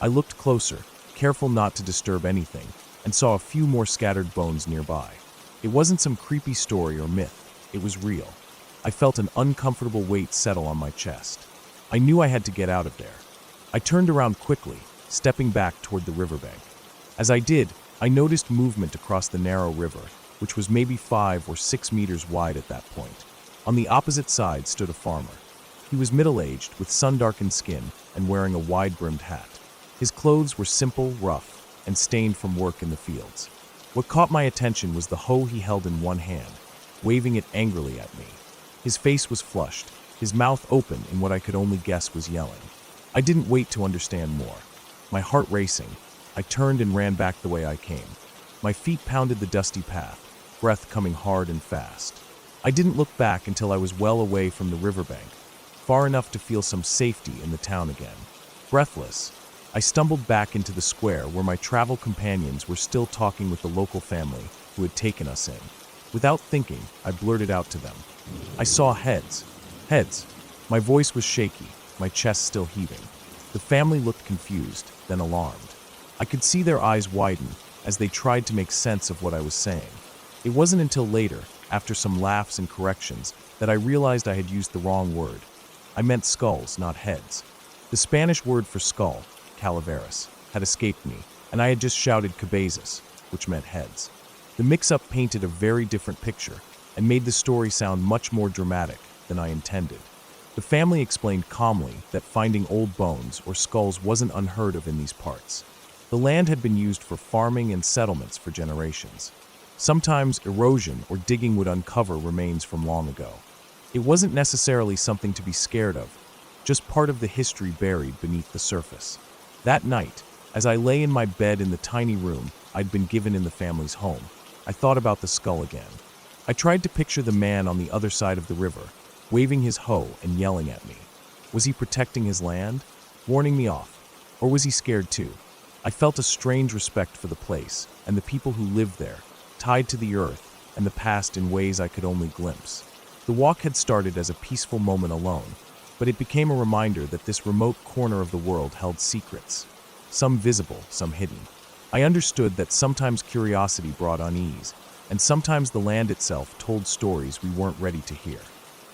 I looked closer, careful not to disturb anything, and saw a few more scattered bones nearby. It wasn't some creepy story or myth. It was real. I felt an uncomfortable weight settle on my chest. I knew I had to get out of there. I turned around quickly, stepping back toward the riverbank. As I did, I noticed movement across the narrow river, which was maybe 5 or 6 meters wide at that point. On the opposite side stood a farmer. He was middle-aged, with sun-darkened skin, and wearing a wide-brimmed hat. His clothes were simple, rough, and stained from work in the fields. What caught my attention was the hoe he held in one hand, waving it angrily at me. His face was flushed, his mouth open in what I could only guess was yelling. I didn't wait to understand more. My heart racing, I turned and ran back the way I came. My feet pounded the dusty path, breath coming hard and fast. I didn't look back until I was well away from the riverbank, far enough to feel some safety in the town again. Breathless, I stumbled back into the square where my travel companions were still talking with the local family who had taken us in. Without thinking, I blurted out to them, "I saw heads. Heads." My voice was shaky, my chest still heaving. The family looked confused, then alarmed. I could see their eyes widen as they tried to make sense of what I was saying. It wasn't until later, after some laughs and corrections, that I realized I had used the wrong word. I meant skulls, not heads. The Spanish word for skull, calaveras, had escaped me, and I had just shouted cabezas, which meant heads. The mix-up painted a very different picture and made the story sound much more dramatic than I intended. The family explained calmly that finding old bones or skulls wasn't unheard of in these parts. The land had been used for farming and settlements for generations. Sometimes erosion or digging would uncover remains from long ago. It wasn't necessarily something to be scared of, just part of the history buried beneath the surface. That night, as I lay in my bed in the tiny room I'd been given in the family's home, I thought about the skull again. I tried to picture the man on the other side of the river, waving his hoe and yelling at me. Was he protecting his land, warning me off, or was he scared too? I felt a strange respect for the place and the people who lived there, tied to the earth and the past in ways I could only glimpse. The walk had started as a peaceful moment alone, but it became a reminder that this remote corner of the world held secrets, some visible, some hidden. I understood that sometimes curiosity brought unease, and sometimes the land itself told stories we weren't ready to hear.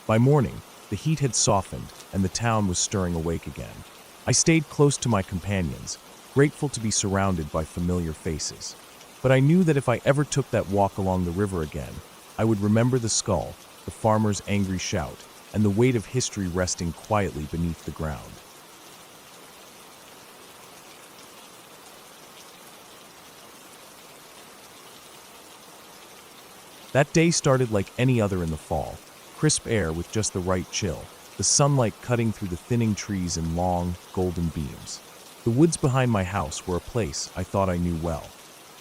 By morning, the heat had softened and the town was stirring awake again. I stayed close to my companions, grateful to be surrounded by familiar faces. But I knew that if I ever took that walk along the river again, I would remember the skull, the farmer's angry shout, and the weight of history resting quietly beneath the ground. That day started like any other in the fall. Crisp air with just the right chill, the sunlight cutting through the thinning trees in long, golden beams. The woods behind my house were a place I thought I knew well.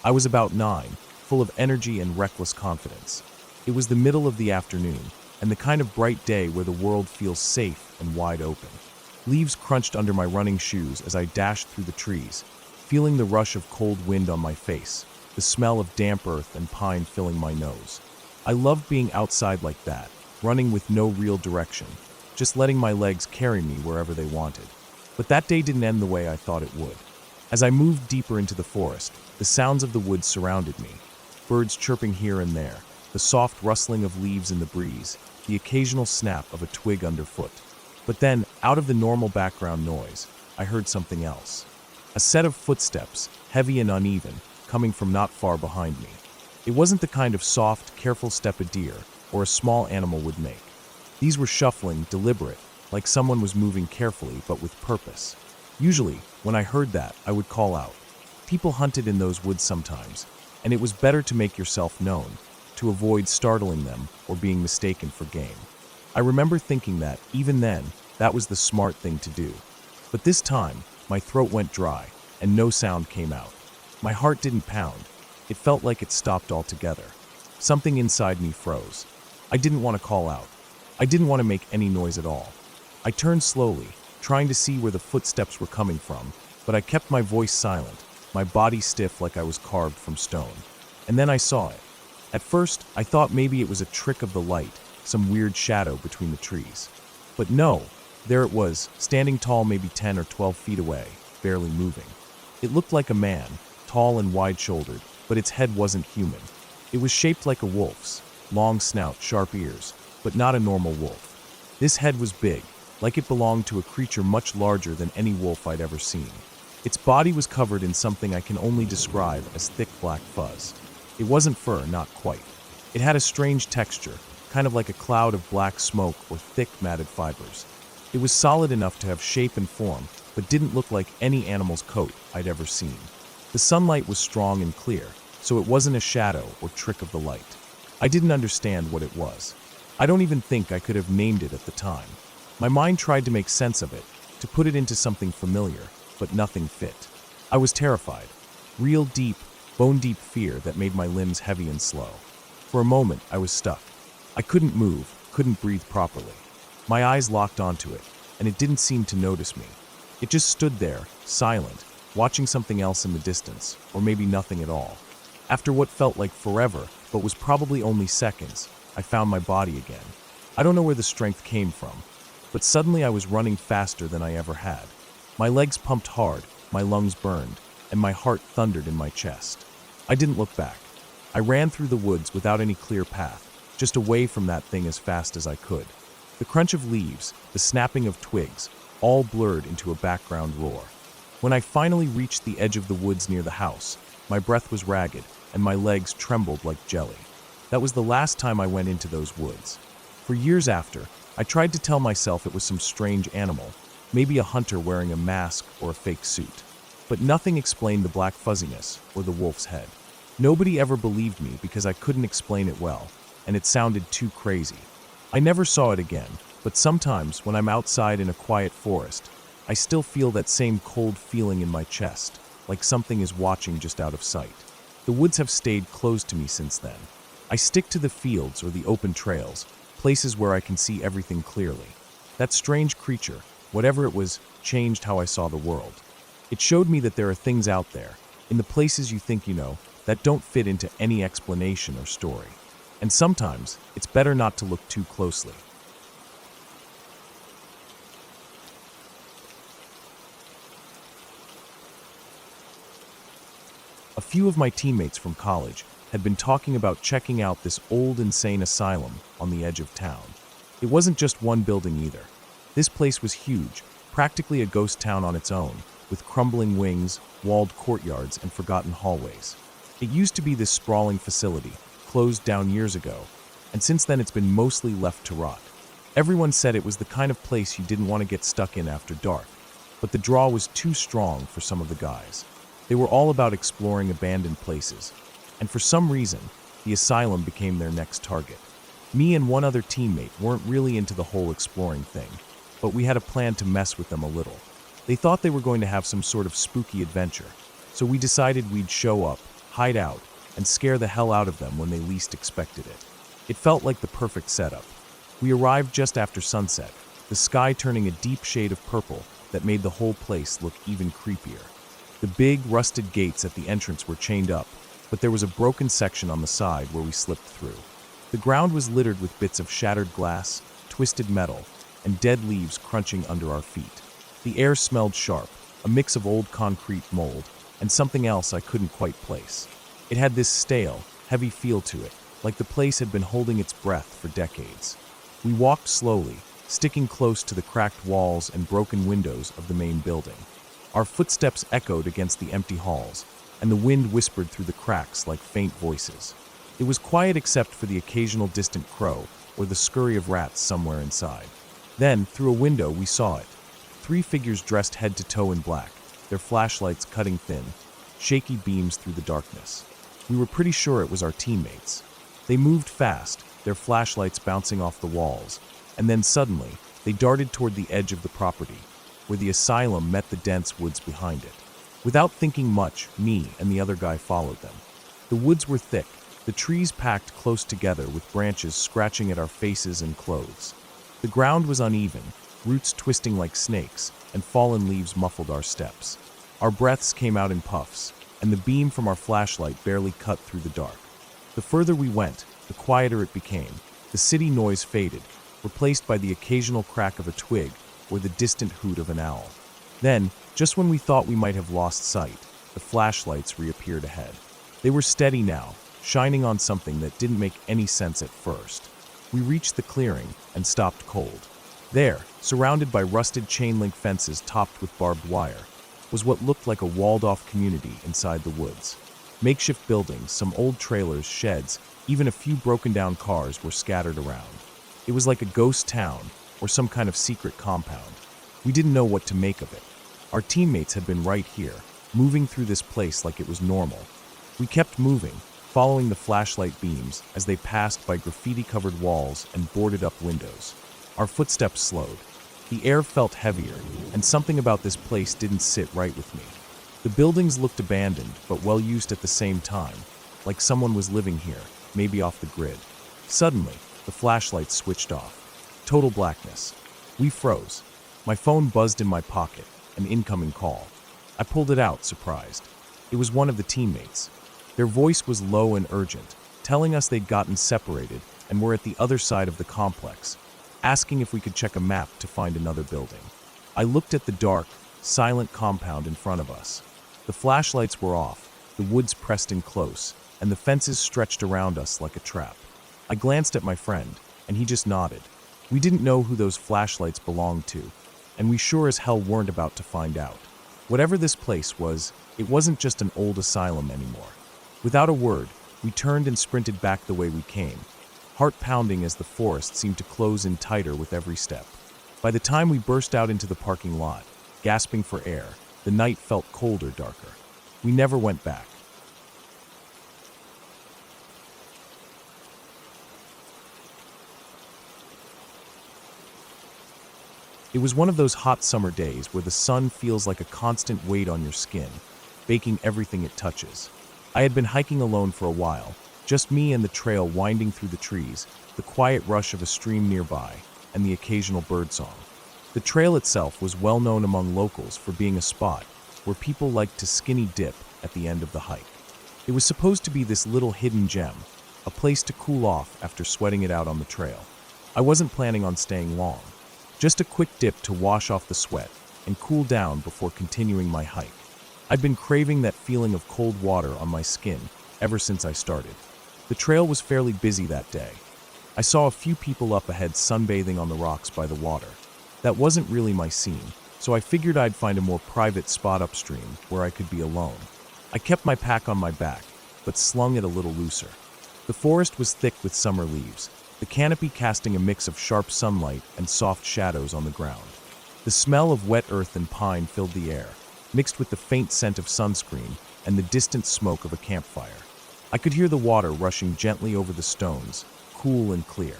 I was about 9, full of energy and reckless confidence. It was the middle of the afternoon, and the kind of bright day where the world feels safe and wide open. Leaves crunched under my running shoes as I dashed through the trees, feeling the rush of cold wind on my face, the smell of damp earth and pine filling my nose. I loved being outside like that, running with no real direction, just letting my legs carry me wherever they wanted. But that day didn't end the way I thought it would. As I moved deeper into the forest, the sounds of the woods surrounded me. Birds chirping here and there, the soft rustling of leaves in the breeze, the occasional snap of a twig underfoot. But then, out of the normal background noise, I heard something else. A set of footsteps, heavy and uneven, coming from not far behind me. It wasn't the kind of soft, careful step a deer or a small animal would make. These were shuffling, deliberate, like someone was moving carefully but with purpose. Usually, when I heard that, I would call out. People hunted in those woods sometimes, and it was better to make yourself known, to avoid startling them or being mistaken for game. I remember thinking that, even then, that was the smart thing to do. But this time, my throat went dry, and no sound came out. My heart didn't pound. It felt like it stopped altogether. Something inside me froze. I didn't want to call out. I didn't want to make any noise at all. I turned slowly, trying to see where the footsteps were coming from, but I kept my voice silent, my body stiff like I was carved from stone. And then I saw it. At first, I thought maybe it was a trick of the light, some weird shadow between the trees. But no, there it was, standing tall maybe 10 or 12 feet away, barely moving. It looked like a man, tall and wide-shouldered, but its head wasn't human. It was shaped like a wolf's, long snout, sharp ears, but not a normal wolf. This head was big, like it belonged to a creature much larger than any wolf I'd ever seen. Its body was covered in something I can only describe as thick black fuzz. It wasn't fur, not quite. It had a strange texture, kind of like a cloud of black smoke or thick matted fibers. It was solid enough to have shape and form, but didn't look like any animal's coat I'd ever seen. The sunlight was strong and clear, so it wasn't a shadow or trick of the light. I didn't understand what it was. I don't even think I could have named it at the time. My mind tried to make sense of it, to put it into something familiar, but nothing fit. I was terrified. Real deep, bone-deep fear that made my limbs heavy and slow. For a moment, I was stuck. I couldn't move, couldn't breathe properly. My eyes locked onto it, and it didn't seem to notice me. It just stood there, silent, watching something else in the distance, or maybe nothing at all. After what felt like forever, but was probably only seconds, I found my body again. I don't know where the strength came from, but suddenly I was running faster than I ever had. My legs pumped hard, my lungs burned, and my heart thundered in my chest. I didn't look back. I ran through the woods without any clear path, just away from that thing as fast as I could. The crunch of leaves, the snapping of twigs, all blurred into a background roar. When I finally reached the edge of the woods near the house, my breath was ragged and my legs trembled like jelly. That was the last time I went into those woods. For years after, I tried to tell myself it was some strange animal, maybe a hunter wearing a mask or a fake suit. But nothing explained the black fuzziness or the wolf's head. Nobody ever believed me because I couldn't explain it well, and it sounded too crazy. I never saw it again, but sometimes when I'm outside in a quiet forest, I still feel that same cold feeling in my chest, like something is watching just out of sight. The woods have stayed closed to me since then. I stick to the fields or the open trails, places where I can see everything clearly. That strange creature, whatever it was, changed how I saw the world. It showed me that there are things out there, in the places you think you know, that don't fit into any explanation or story. And sometimes, it's better not to look too closely. A few of my teammates from college had been talking about checking out this old insane asylum on the edge of town. It wasn't just one building either. This place was huge, practically a ghost town on its own, with crumbling wings, walled courtyards, and forgotten hallways. It used to be this sprawling facility, closed down years ago, and since then it's been mostly left to rot. Everyone said it was the kind of place you didn't want to get stuck in after dark, but the draw was too strong for some of the guys. They were all about exploring abandoned places, and for some reason, the asylum became their next target. Me and one other teammate weren't really into the whole exploring thing, but we had a plan to mess with them a little. They thought they were going to have some sort of spooky adventure, so we decided we'd show up, hide out, and scare the hell out of them when they least expected it. It felt like the perfect setup. We arrived just after sunset, the sky turning a deep shade of purple that made the whole place look even creepier. The big, rusted gates at the entrance were chained up, but there was a broken section on the side where we slipped through. The ground was littered with bits of shattered glass, twisted metal, and dead leaves crunching under our feet. The air smelled sharp, a mix of old concrete mold, and something else I couldn't quite place. It had this stale, heavy feel to it, like the place had been holding its breath for decades. We walked slowly, sticking close to the cracked walls and broken windows of the main building. Our footsteps echoed against the empty halls, and the wind whispered through the cracks like faint voices. It was quiet except for the occasional distant crow or the scurry of rats somewhere inside. Then, through a window, we saw it. 3 figures dressed head to toe in black, their flashlights cutting thin, shaky beams through the darkness. We were pretty sure it was our teammates. They moved fast, their flashlights bouncing off the walls, and then suddenly, they darted toward the edge of the property, where the asylum met the dense woods behind it. Without thinking much, me and the other guy followed them. The woods were thick, the trees packed close together with branches scratching at our faces and clothes. The ground was uneven, roots twisting like snakes, and fallen leaves muffled our steps. Our breaths came out in puffs, and the beam from our flashlight barely cut through the dark. The further we went, the quieter it became. The city noise faded, replaced by the occasional crack of a twig or the distant hoot of an owl. Then, just when we thought we might have lost sight, the flashlights reappeared ahead. They were steady now, shining on something that didn't make any sense at first. We reached the clearing and stopped cold. There, surrounded by rusted chain-link fences topped with barbed wire, was what looked like a walled-off community inside the woods. Makeshift buildings, some old trailers, sheds, even a few broken-down cars were scattered around. It was like a ghost town or some kind of secret compound. We didn't know what to make of it. Our teammates had been right here, moving through this place like it was normal. We kept moving, following the flashlight beams as they passed by graffiti-covered walls and boarded-up windows. Our footsteps slowed. The air felt heavier, and something about this place didn't sit right with me. The buildings looked abandoned, but well-used at the same time, like someone was living here, maybe off the grid. Suddenly, the flashlight switched off. Total blackness. We froze. My phone buzzed in my pocket, an incoming call. I pulled it out, surprised. It was one of the teammates. Their voice was low and urgent, telling us they'd gotten separated and were at the other side of the complex, asking if we could check a map to find another building. I looked at the dark, silent compound in front of us. The flashlights were off, the woods pressed in close, and the fences stretched around us like a trap. I glanced at my friend, and he just nodded. We didn't know who those flashlights belonged to, and we sure as hell weren't about to find out. Whatever this place was, it wasn't just an old asylum anymore. Without a word, we turned and sprinted back the way we came, heart pounding as the forest seemed to close in tighter with every step. By the time we burst out into the parking lot, gasping for air, the night felt colder, darker. We never went back. It was one of those hot summer days where the sun feels like a constant weight on your skin, baking everything it touches. I had been hiking alone for a while, just me and the trail winding through the trees, the quiet rush of a stream nearby, and the occasional birdsong. The trail itself was well known among locals for being a spot where people liked to skinny dip at the end of the hike. It was supposed to be this little hidden gem, a place to cool off after sweating it out on the trail. I wasn't planning on staying long. Just a quick dip to wash off the sweat and cool down before continuing my hike. I'd been craving that feeling of cold water on my skin ever since I started. The trail was fairly busy that day. I saw a few people up ahead sunbathing on the rocks by the water. That wasn't really my scene, so I figured I'd find a more private spot upstream where I could be alone. I kept my pack on my back, but slung it a little looser. The forest was thick with summer leaves, the canopy casting a mix of sharp sunlight and soft shadows on the ground. The smell of wet earth and pine filled the air, mixed with the faint scent of sunscreen and the distant smoke of a campfire. I could hear the water rushing gently over the stones, cool and clear.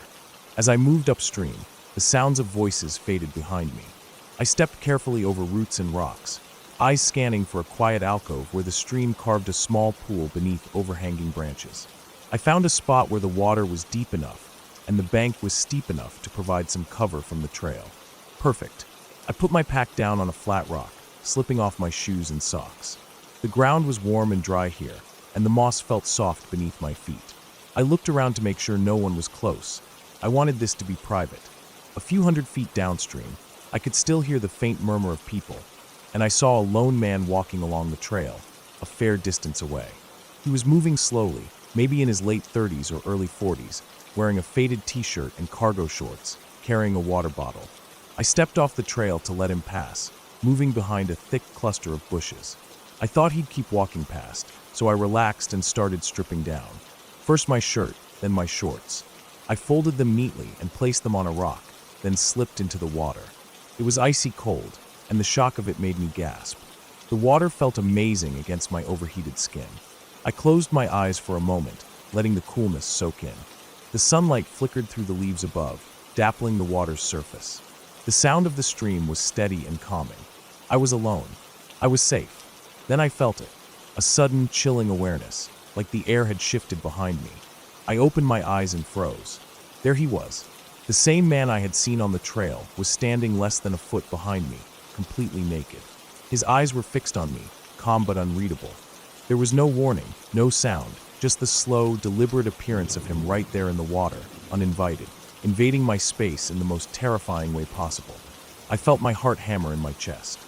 As I moved upstream, the sounds of voices faded behind me. I stepped carefully over roots and rocks, eyes scanning for a quiet alcove where the stream carved a small pool beneath overhanging branches. I found a spot where the water was deep enough and the bank was steep enough to provide some cover from the trail. Perfect. I put my pack down on a flat rock, slipping off my shoes and socks. The ground was warm and dry here, and the moss felt soft beneath my feet. I looked around to make sure no one was close. I wanted this to be private. A few hundred feet downstream, I could still hear the faint murmur of people, and I saw a lone man walking along the trail, a fair distance away. He was moving slowly, maybe in his late 30s or early 40s, wearing a faded t-shirt and cargo shorts, carrying a water bottle. I stepped off the trail to let him pass, moving behind a thick cluster of bushes. I thought he'd keep walking past, so I relaxed and started stripping down. First my shirt, then my shorts. I folded them neatly and placed them on a rock, then slipped into the water. It was icy cold, and the shock of it made me gasp. The water felt amazing against my overheated skin. I closed my eyes for a moment, letting the coolness soak in. The sunlight flickered through the leaves above, dappling the water's surface. The sound of the stream was steady and calming. I was alone. I was safe. Then I felt it, a sudden, chilling awareness, like the air had shifted behind me. I opened my eyes and froze. There he was. The same man I had seen on the trail was standing less than a foot behind me, completely naked. His eyes were fixed on me, calm but unreadable. There was no warning, no sound, just the slow, deliberate appearance of him right there in the water, uninvited, invading my space in the most terrifying way possible. I felt my heart hammer in my chest.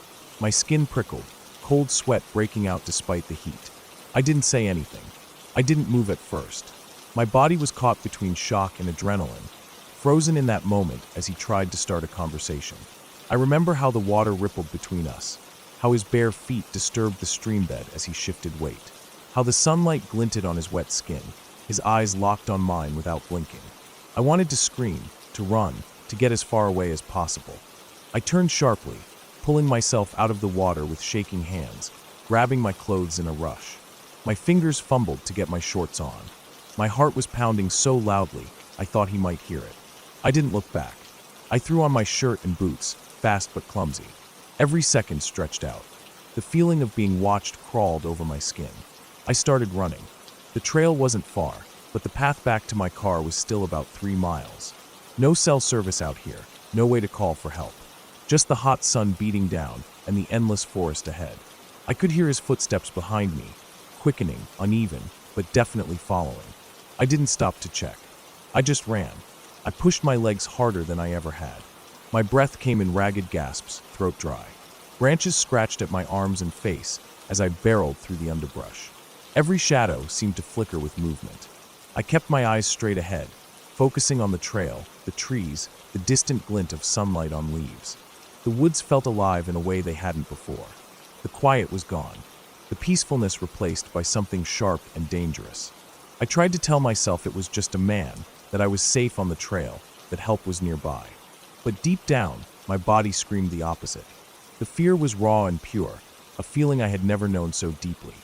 My skin prickled, cold sweat breaking out despite the heat. I didn't say anything. I didn't move at first. My body was caught between shock and adrenaline, frozen in that moment as he tried to start a conversation. I remember how the water rippled between us, how his bare feet disturbed the stream bed as he shifted weight, how the sunlight glinted on his wet skin, his eyes locked on mine without blinking. I wanted to scream, to run, to get as far away as possible. I turned sharply, pulling myself out of the water with shaking hands, grabbing my clothes in a rush. My fingers fumbled to get my shorts on. My heart was pounding so loudly, I thought he might hear it. I didn't look back. I threw on my shirt and boots, fast but clumsy. Every second stretched out. The feeling of being watched crawled over my skin. I started running. The trail wasn't far, but the path back to my car was still about 3 miles. No cell service out here, no way to call for help. Just the hot sun beating down and the endless forest ahead. I could hear his footsteps behind me, quickening, uneven, but definitely following. I didn't stop to check. I just ran. I pushed my legs harder than I ever had. My breath came in ragged gasps, throat dry. Branches scratched at my arms and face as I barreled through the underbrush. Every shadow seemed to flicker with movement. I kept my eyes straight ahead, focusing on the trail, the trees, the distant glint of sunlight on leaves. The woods felt alive in a way they hadn't before. The quiet was gone, the peacefulness replaced by something sharp and dangerous. I tried to tell myself it was just a man, that I was safe on the trail, that help was nearby. But deep down, my body screamed the opposite. The fear was raw and pure, a feeling I had never known so deeply.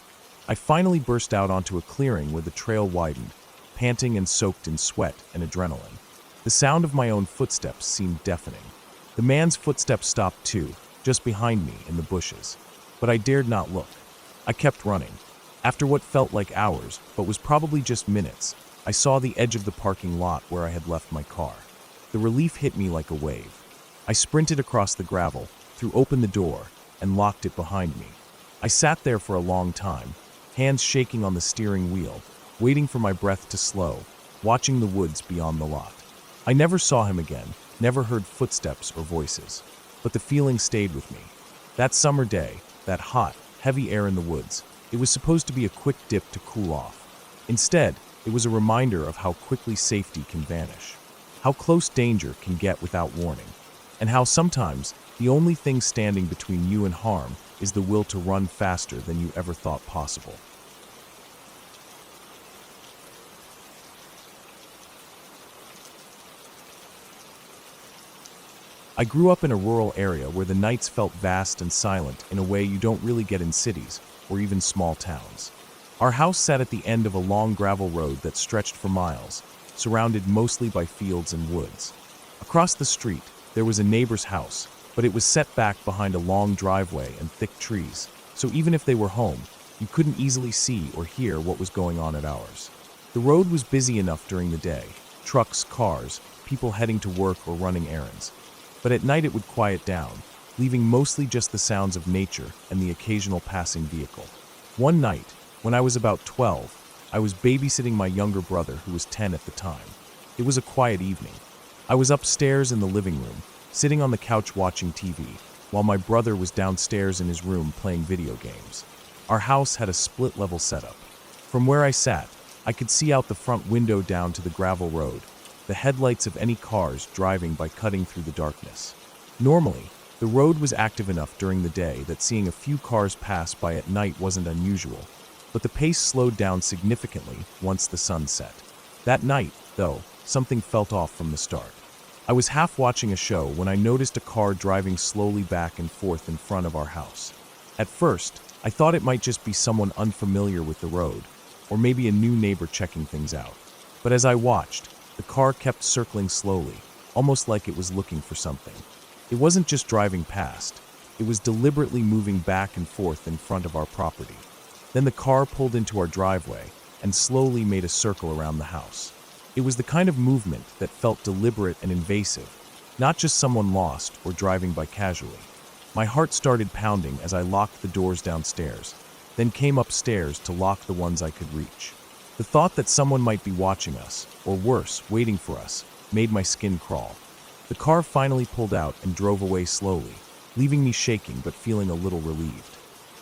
I finally burst out onto a clearing where the trail widened, panting and soaked in sweat and adrenaline. The sound of my own footsteps seemed deafening. The man's footsteps stopped too, just behind me in the bushes. But I dared not look. I kept running. After what felt like hours, but was probably just minutes, I saw the edge of the parking lot where I had left my car. The relief hit me like a wave. I sprinted across the gravel, threw open the door, and locked it behind me. I sat there for a long time, hands shaking on the steering wheel, waiting for my breath to slow, watching the woods beyond the lot. I never saw him again, never heard footsteps or voices, but the feeling stayed with me. That summer day, that hot, heavy air in the woods, it was supposed to be a quick dip to cool off. Instead, it was a reminder of how quickly safety can vanish, how close danger can get without warning, and how sometimes the only thing standing between you and harm is the will to run faster than you ever thought possible. I grew up in a rural area where the nights felt vast and silent in a way you don't really get in cities or even small towns. Our house sat at the end of a long gravel road that stretched for miles, surrounded mostly by fields and woods. Across the street, there was a neighbor's house, but it was set back behind a long driveway and thick trees, so even if they were home, you couldn't easily see or hear what was going on at ours. The road was busy enough during the day, trucks, cars, people heading to work or running errands. But at night it would quiet down, leaving mostly just the sounds of nature and the occasional passing vehicle. One night, when I was about 12, I was babysitting my younger brother who was 10 at the time. It was a quiet evening. I was upstairs in the living room, sitting on the couch watching TV, while my brother was downstairs in his room playing video games. Our house had a split-level setup. From where I sat, I could see out the front window down to the gravel road, the headlights of any cars driving by cutting through the darkness. Normally, the road was active enough during the day that seeing a few cars pass by at night wasn't unusual, but the pace slowed down significantly once the sun set. That night, though, something felt off from the start. I was half watching a show when I noticed a car driving slowly back and forth in front of our house. At first, I thought it might just be someone unfamiliar with the road, or maybe a new neighbor checking things out. But as I watched, the car kept circling slowly, almost like it was looking for something. It wasn't just driving past, it was deliberately moving back and forth in front of our property. Then the car pulled into our driveway and slowly made a circle around the house. It was the kind of movement that felt deliberate and invasive, not just someone lost or driving by casually. My heart started pounding as I locked the doors downstairs, then came upstairs to lock the ones I could reach. The thought that someone might be watching us, or worse, waiting for us, made my skin crawl. The car finally pulled out and drove away slowly, leaving me shaking but feeling a little relieved.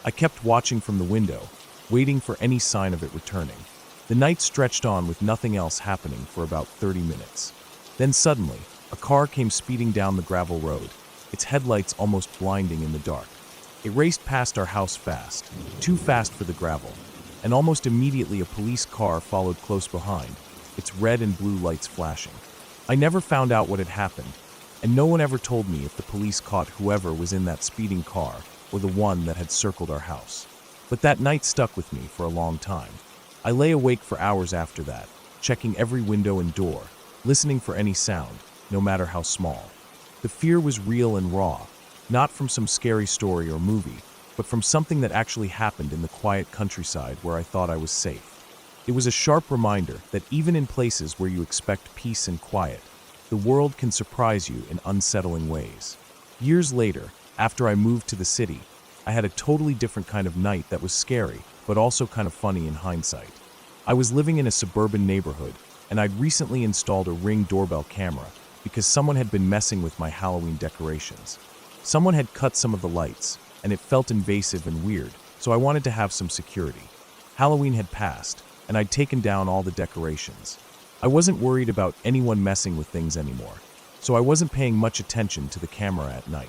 I kept watching from the window, waiting for any sign of it returning. The night stretched on with nothing else happening for about 30 minutes. Then suddenly, a car came speeding down the gravel road, its headlights almost blinding in the dark. It raced past our house fast, too fast for the gravel, and almost immediately a police car followed close behind, its red and blue lights flashing. I never found out what had happened, and no one ever told me if the police caught whoever was in that speeding car or the one that had circled our house. But that night stuck with me for a long time. I lay awake for hours after that, checking every window and door, listening for any sound, no matter how small. The fear was real and raw, not from some scary story or movie, but from something that actually happened in the quiet countryside where I thought I was safe. It was a sharp reminder that even in places where you expect peace and quiet, the world can surprise you in unsettling ways. Years later, after I moved to the city, I had a totally different kind of night that was scary, but also kind of funny in hindsight. I was living in a suburban neighborhood, and I'd recently installed a Ring doorbell camera because someone had been messing with my Halloween decorations. Someone had cut some of the lights, and it felt invasive and weird, so I wanted to have some security. Halloween had passed, and I'd taken down all the decorations. I wasn't worried about anyone messing with things anymore, so I wasn't paying much attention to the camera at night.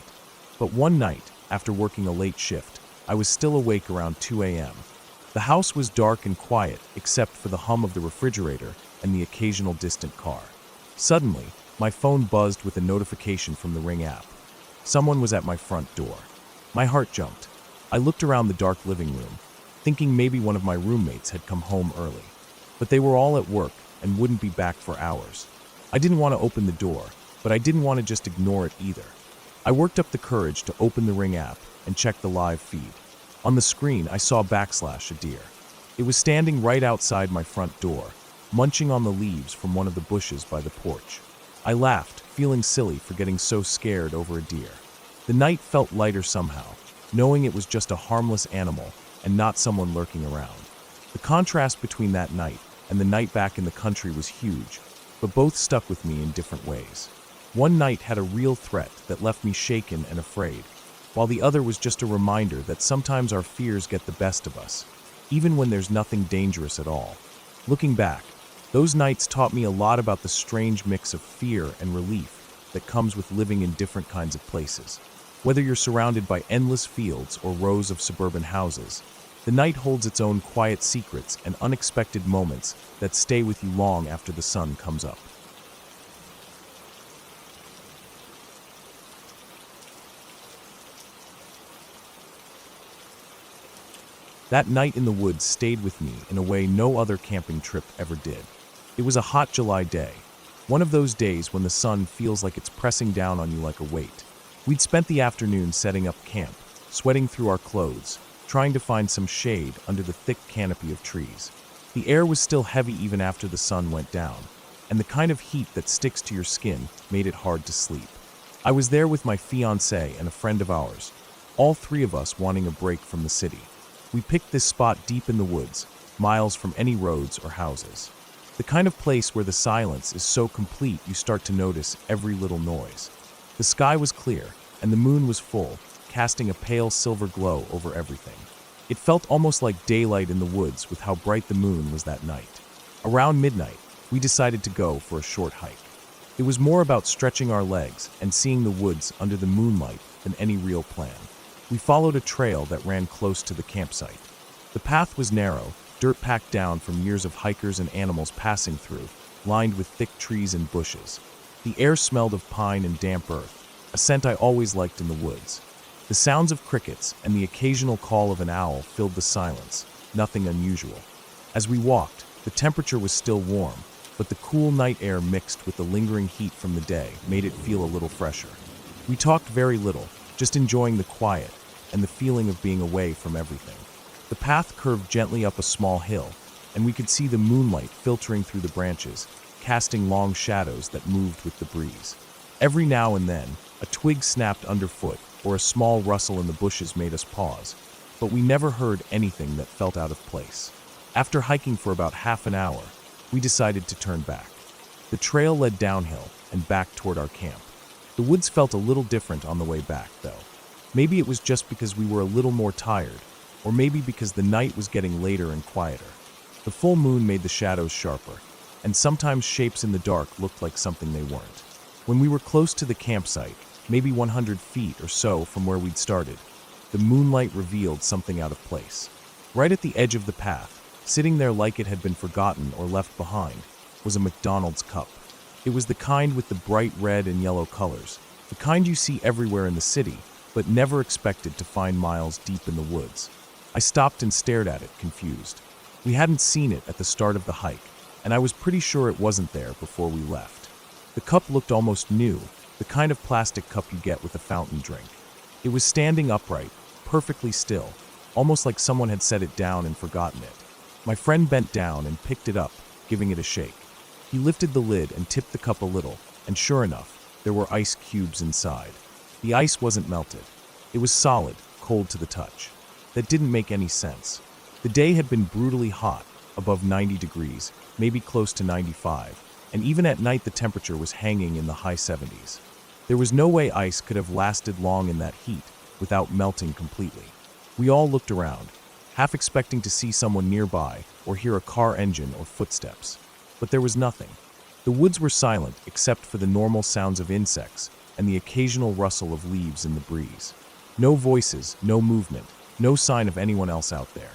But one night, after working a late shift, I was still awake around 2 a.m. The house was dark and quiet except for the hum of the refrigerator and the occasional distant car. Suddenly, my phone buzzed with a notification from the Ring app. Someone was at my front door. My heart jumped. I looked around the dark living room, thinking maybe one of my roommates had come home early. But they were all at work and wouldn't be back for hours. I didn't want to open the door, but I didn't want to just ignore it either. I worked up the courage to open the Ring app and check the live feed. On the screen, I saw a deer. It was standing right outside my front door, munching on the leaves from one of the bushes by the porch. I laughed, feeling silly for getting so scared over a deer. The night felt lighter somehow, knowing it was just a harmless animal and not someone lurking around. The contrast between that night and the night back in the country was huge, but both stuck with me in different ways. One night had a real threat that left me shaken and afraid, while the other was just a reminder that sometimes our fears get the best of us, even when there's nothing dangerous at all. Looking back, those nights taught me a lot about the strange mix of fear and relief that comes with living in different kinds of places. Whether you're surrounded by endless fields or rows of suburban houses, the night holds its own quiet secrets and unexpected moments that stay with you long after the sun comes up. That night in the woods stayed with me in a way no other camping trip ever did. It was a hot July day, one of those days when the sun feels like it's pressing down on you like a weight. We'd spent the afternoon setting up camp, sweating through our clothes, trying to find some shade under the thick canopy of trees. The air was still heavy even after the sun went down, and the kind of heat that sticks to your skin made it hard to sleep. I was there with my fiancée and a friend of ours, all three of us wanting a break from the city. We picked this spot deep in the woods, miles from any roads or houses. The kind of place where the silence is so complete you start to notice every little noise. The sky was clear, and the moon was full, casting a pale silver glow over everything. It felt almost like daylight in the woods with how bright the moon was that night. Around midnight, we decided to go for a short hike. It was more about stretching our legs and seeing the woods under the moonlight than any real plan. We followed a trail that ran close to the campsite. The path was narrow, dirt packed down from years of hikers and animals passing through, lined with thick trees and bushes. The air smelled of pine and damp earth, a scent I always liked in the woods. The sounds of crickets and the occasional call of an owl filled the silence, nothing unusual. As we walked, the temperature was still warm, but the cool night air mixed with the lingering heat from the day made it feel a little fresher. We talked very little, just enjoying the quiet and the feeling of being away from everything. The path curved gently up a small hill, and we could see the moonlight filtering through the branches, casting long shadows that moved with the breeze. Every now and then, a twig snapped underfoot or a small rustle in the bushes made us pause, but we never heard anything that felt out of place. After hiking for about half an hour, we decided to turn back. The trail led downhill and back toward our camp. The woods felt a little different on the way back, though. Maybe it was just because we were a little more tired, or maybe because the night was getting later and quieter. The full moon made the shadows sharper, and sometimes shapes in the dark looked like something they weren't. When we were close to the campsite, maybe 100 feet or so from where we'd started, the moonlight revealed something out of place. Right at the edge of the path, sitting there like it had been forgotten or left behind, was a McDonald's cup. It was the kind with the bright red and yellow colors, the kind you see everywhere in the city, but never expected to find miles deep in the woods. I stopped and stared at it, confused. We hadn't seen it at the start of the hike, and I was pretty sure it wasn't there before we left. The cup looked almost new, the kind of plastic cup you get with a fountain drink. It was standing upright, perfectly still, almost like someone had set it down and forgotten it. My friend bent down and picked it up, giving it a shake. He lifted the lid and tipped the cup a little, and sure enough, there were ice cubes inside. The ice wasn't melted. It was solid, cold to the touch. That didn't make any sense. The day had been brutally hot, above 90 degrees, maybe close to 95, and even at night the temperature was hanging in the high 70s. There was no way ice could have lasted long in that heat without melting completely. We all looked around, half expecting to see someone nearby or hear a car engine or footsteps. But there was nothing. The woods were silent except for the normal sounds of insects and the occasional rustle of leaves in the breeze. No voices, no movement, no sign of anyone else out there.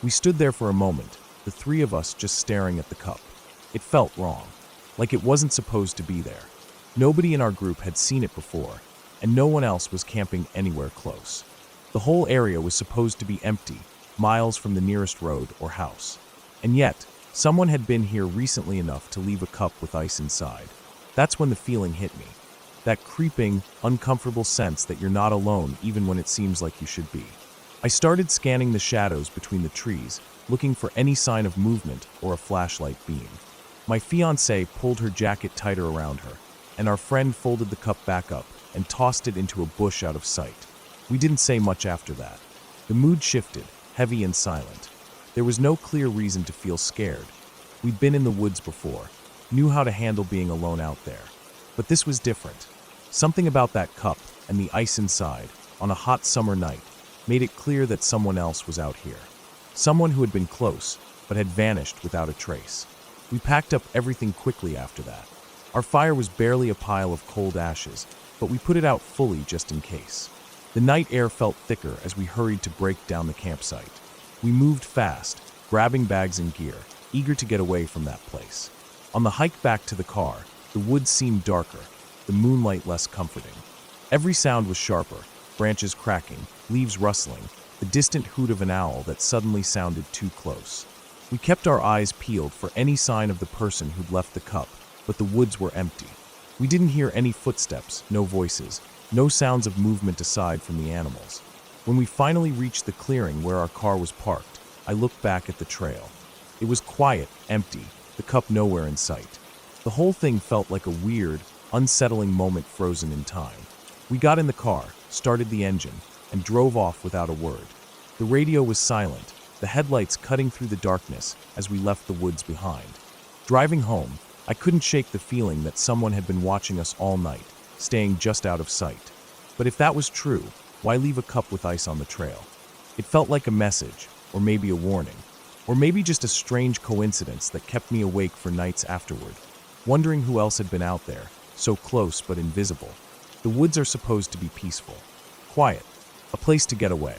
We stood there for a moment, the three of us just staring at the cup. It felt wrong, like it wasn't supposed to be there. Nobody in our group had seen it before, and no one else was camping anywhere close. The whole area was supposed to be empty, miles from the nearest road or house. And yet, someone had been here recently enough to leave a cup with ice inside. That's when the feeling hit me. That creeping, uncomfortable sense that you're not alone even when it seems like you should be. I started scanning the shadows between the trees, looking for any sign of movement or a flashlight beam. My fiancée pulled her jacket tighter around her, and our friend folded the cup back up and tossed it into a bush out of sight. We didn't say much after that. The mood shifted, heavy and silent. There was no clear reason to feel scared. We'd been in the woods before, knew how to handle being alone out there. But this was different. Something about that cup and the ice inside, on a hot summer night, made it clear that someone else was out here. Someone who had been close, but had vanished without a trace. We packed up everything quickly after that. Our fire was barely a pile of cold ashes, but we put it out fully just in case. The night air felt thicker as we hurried to break down the campsite. We moved fast, grabbing bags and gear, eager to get away from that place. On the hike back to the car, the woods seemed darker, the moonlight less comforting. Every sound was sharper, branches cracking, leaves rustling, the distant hoot of an owl that suddenly sounded too close. We kept our eyes peeled for any sign of the person who'd left the cup, but the woods were empty. We didn't hear any footsteps, no voices, no sounds of movement aside from the animals. When we finally reached the clearing where our car was parked, I looked back at the trail. It was quiet, empty, the cup nowhere in sight. The whole thing felt like a weird, unsettling moment frozen in time. We got in the car, started the engine, and drove off without a word. The radio was silent, the headlights cutting through the darkness as we left the woods behind. Driving home, I couldn't shake the feeling that someone had been watching us all night, staying just out of sight. But if that was true, why leave a cup with ice on the trail? It felt like a message, or maybe a warning, or maybe just a strange coincidence that kept me awake for nights afterward, wondering who else had been out there, so close but invisible. The woods are supposed to be peaceful, quiet, a place to get away.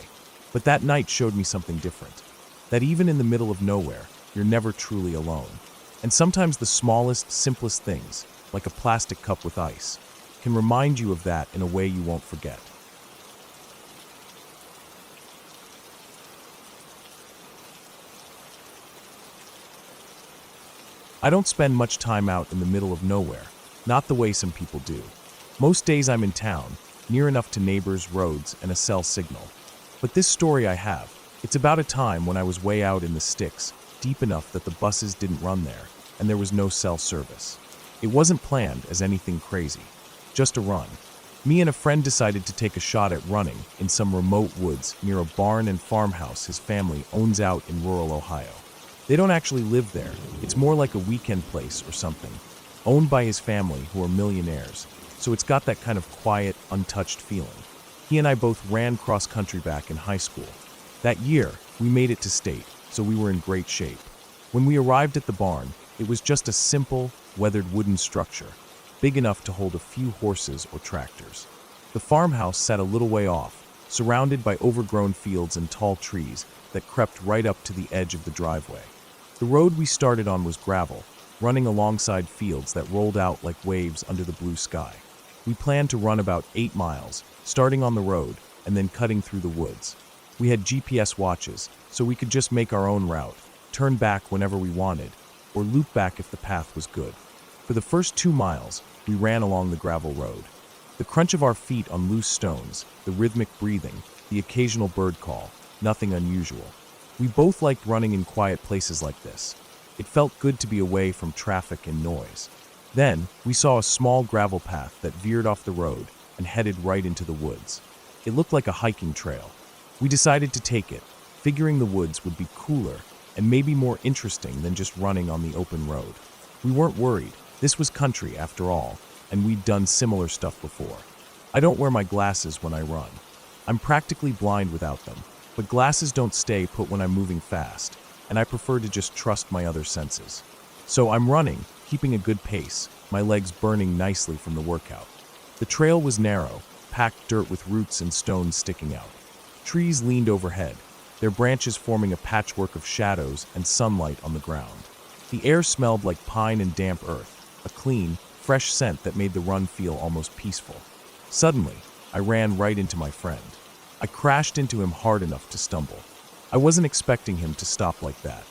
But that night showed me something different, that even in the middle of nowhere, you're never truly alone. And sometimes the smallest, simplest things, like a plastic cup with ice, can remind you of that in a way you won't forget. I don't spend much time out in the middle of nowhere, not the way some people do. Most days I'm in town, near enough to neighbors, roads, and a cell signal. But this story I have, it's about a time when I was way out in the sticks, deep enough that the buses didn't run there, and there was no cell service. It wasn't planned as anything crazy, just a run. Me and a friend decided to take a shot at running in some remote woods near a barn and farmhouse his family owns out in rural Ohio. They don't actually live there, it's more like a weekend place or something, owned by his family who are millionaires, so it's got that kind of quiet, untouched feeling. He and I both ran cross-country back in high school. That year, we made it to state, so we were in great shape. When we arrived at the barn, it was just a simple, weathered wooden structure, big enough to hold a few horses or tractors. The farmhouse sat a little way off, surrounded by overgrown fields and tall trees that crept right up to the edge of the driveway. The road we started on was gravel, running alongside fields that rolled out like waves under the blue sky. We planned to run about 8 miles, starting on the road and then cutting through the woods. We had GPS watches, so we could just make our own route, turn back whenever we wanted, or loop back if the path was good. For the first 2 miles, we ran along the gravel road. The crunch of our feet on loose stones, the rhythmic breathing, the occasional bird call, nothing unusual. We both liked running in quiet places like this. It felt good to be away from traffic and noise. Then, we saw a small gravel path that veered off the road and headed right into the woods. It looked like a hiking trail, We decided to take it, figuring the woods would be cooler and maybe more interesting than just running on the open road. We weren't worried. This was country after all, and we'd done similar stuff before. I don't wear my glasses when I run. I'm practically blind without them, but glasses don't stay put when I'm moving fast, and I prefer to just trust my other senses. So I'm running, keeping a good pace, my legs burning nicely from the workout. The trail was narrow, packed dirt with roots and stones sticking out. Trees leaned overhead, their branches forming a patchwork of shadows and sunlight on the ground. The air smelled like pine and damp earth, a clean, fresh scent that made the run feel almost peaceful. Suddenly, I ran right into my friend. I crashed into him hard enough to stumble. I wasn't expecting him to stop like that.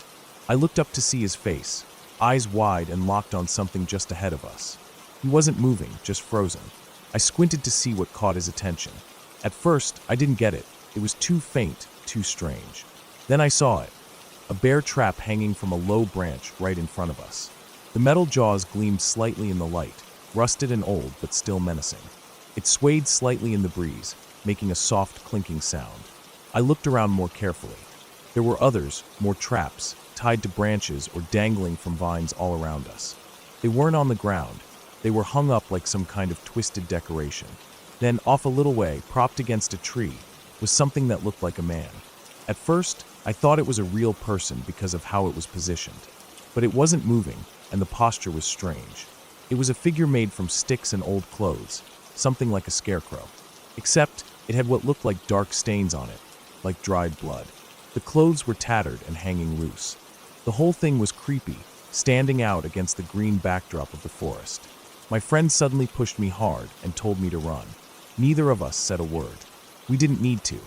I looked up to see his face, eyes wide and locked on something just ahead of us. He wasn't moving, just frozen. I squinted to see what caught his attention. At first, I didn't get it. It was too faint, too strange. Then I saw it. A bear trap hanging from a low branch right in front of us. The metal jaws gleamed slightly in the light, rusted and old but still menacing. It swayed slightly in the breeze, making a soft clinking sound. I looked around more carefully. There were others, more traps, tied to branches or dangling from vines all around us. They weren't on the ground. They were hung up like some kind of twisted decoration. Then, off a little way, propped against a tree, was something that looked like a man. At first, I thought it was a real person because of how it was positioned. But it wasn't moving, and the posture was strange. It was a figure made from sticks and old clothes, something like a scarecrow. Except, it had what looked like dark stains on it, like dried blood. The clothes were tattered and hanging loose. The whole thing was creepy, standing out against the green backdrop of the forest. My friend suddenly pushed me hard and told me to run. Neither of us said a word. We didn't need to.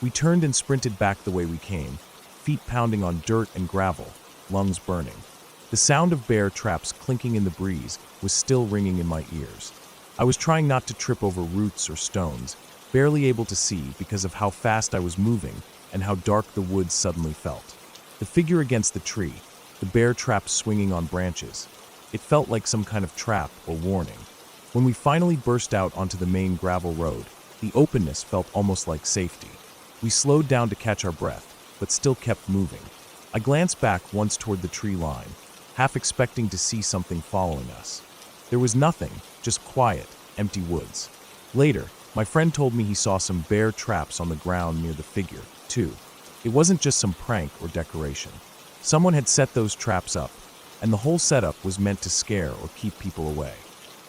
We turned and sprinted back the way we came, feet pounding on dirt and gravel, lungs burning. The sound of bear traps clinking in the breeze was still ringing in my ears. I was trying not to trip over roots or stones, barely able to see because of how fast I was moving and how dark the woods suddenly felt. The figure against the tree, the bear trap swinging on branches. It felt like some kind of trap or warning. When we finally burst out onto the main gravel road, the openness felt almost like safety. We slowed down to catch our breath, but still kept moving. I glanced back once toward the tree line, half expecting to see something following us. There was nothing, just quiet, empty woods. Later, my friend told me he saw some bear traps on the ground near the figure, too. It wasn't just some prank or decoration. Someone had set those traps up, and the whole setup was meant to scare or keep people away.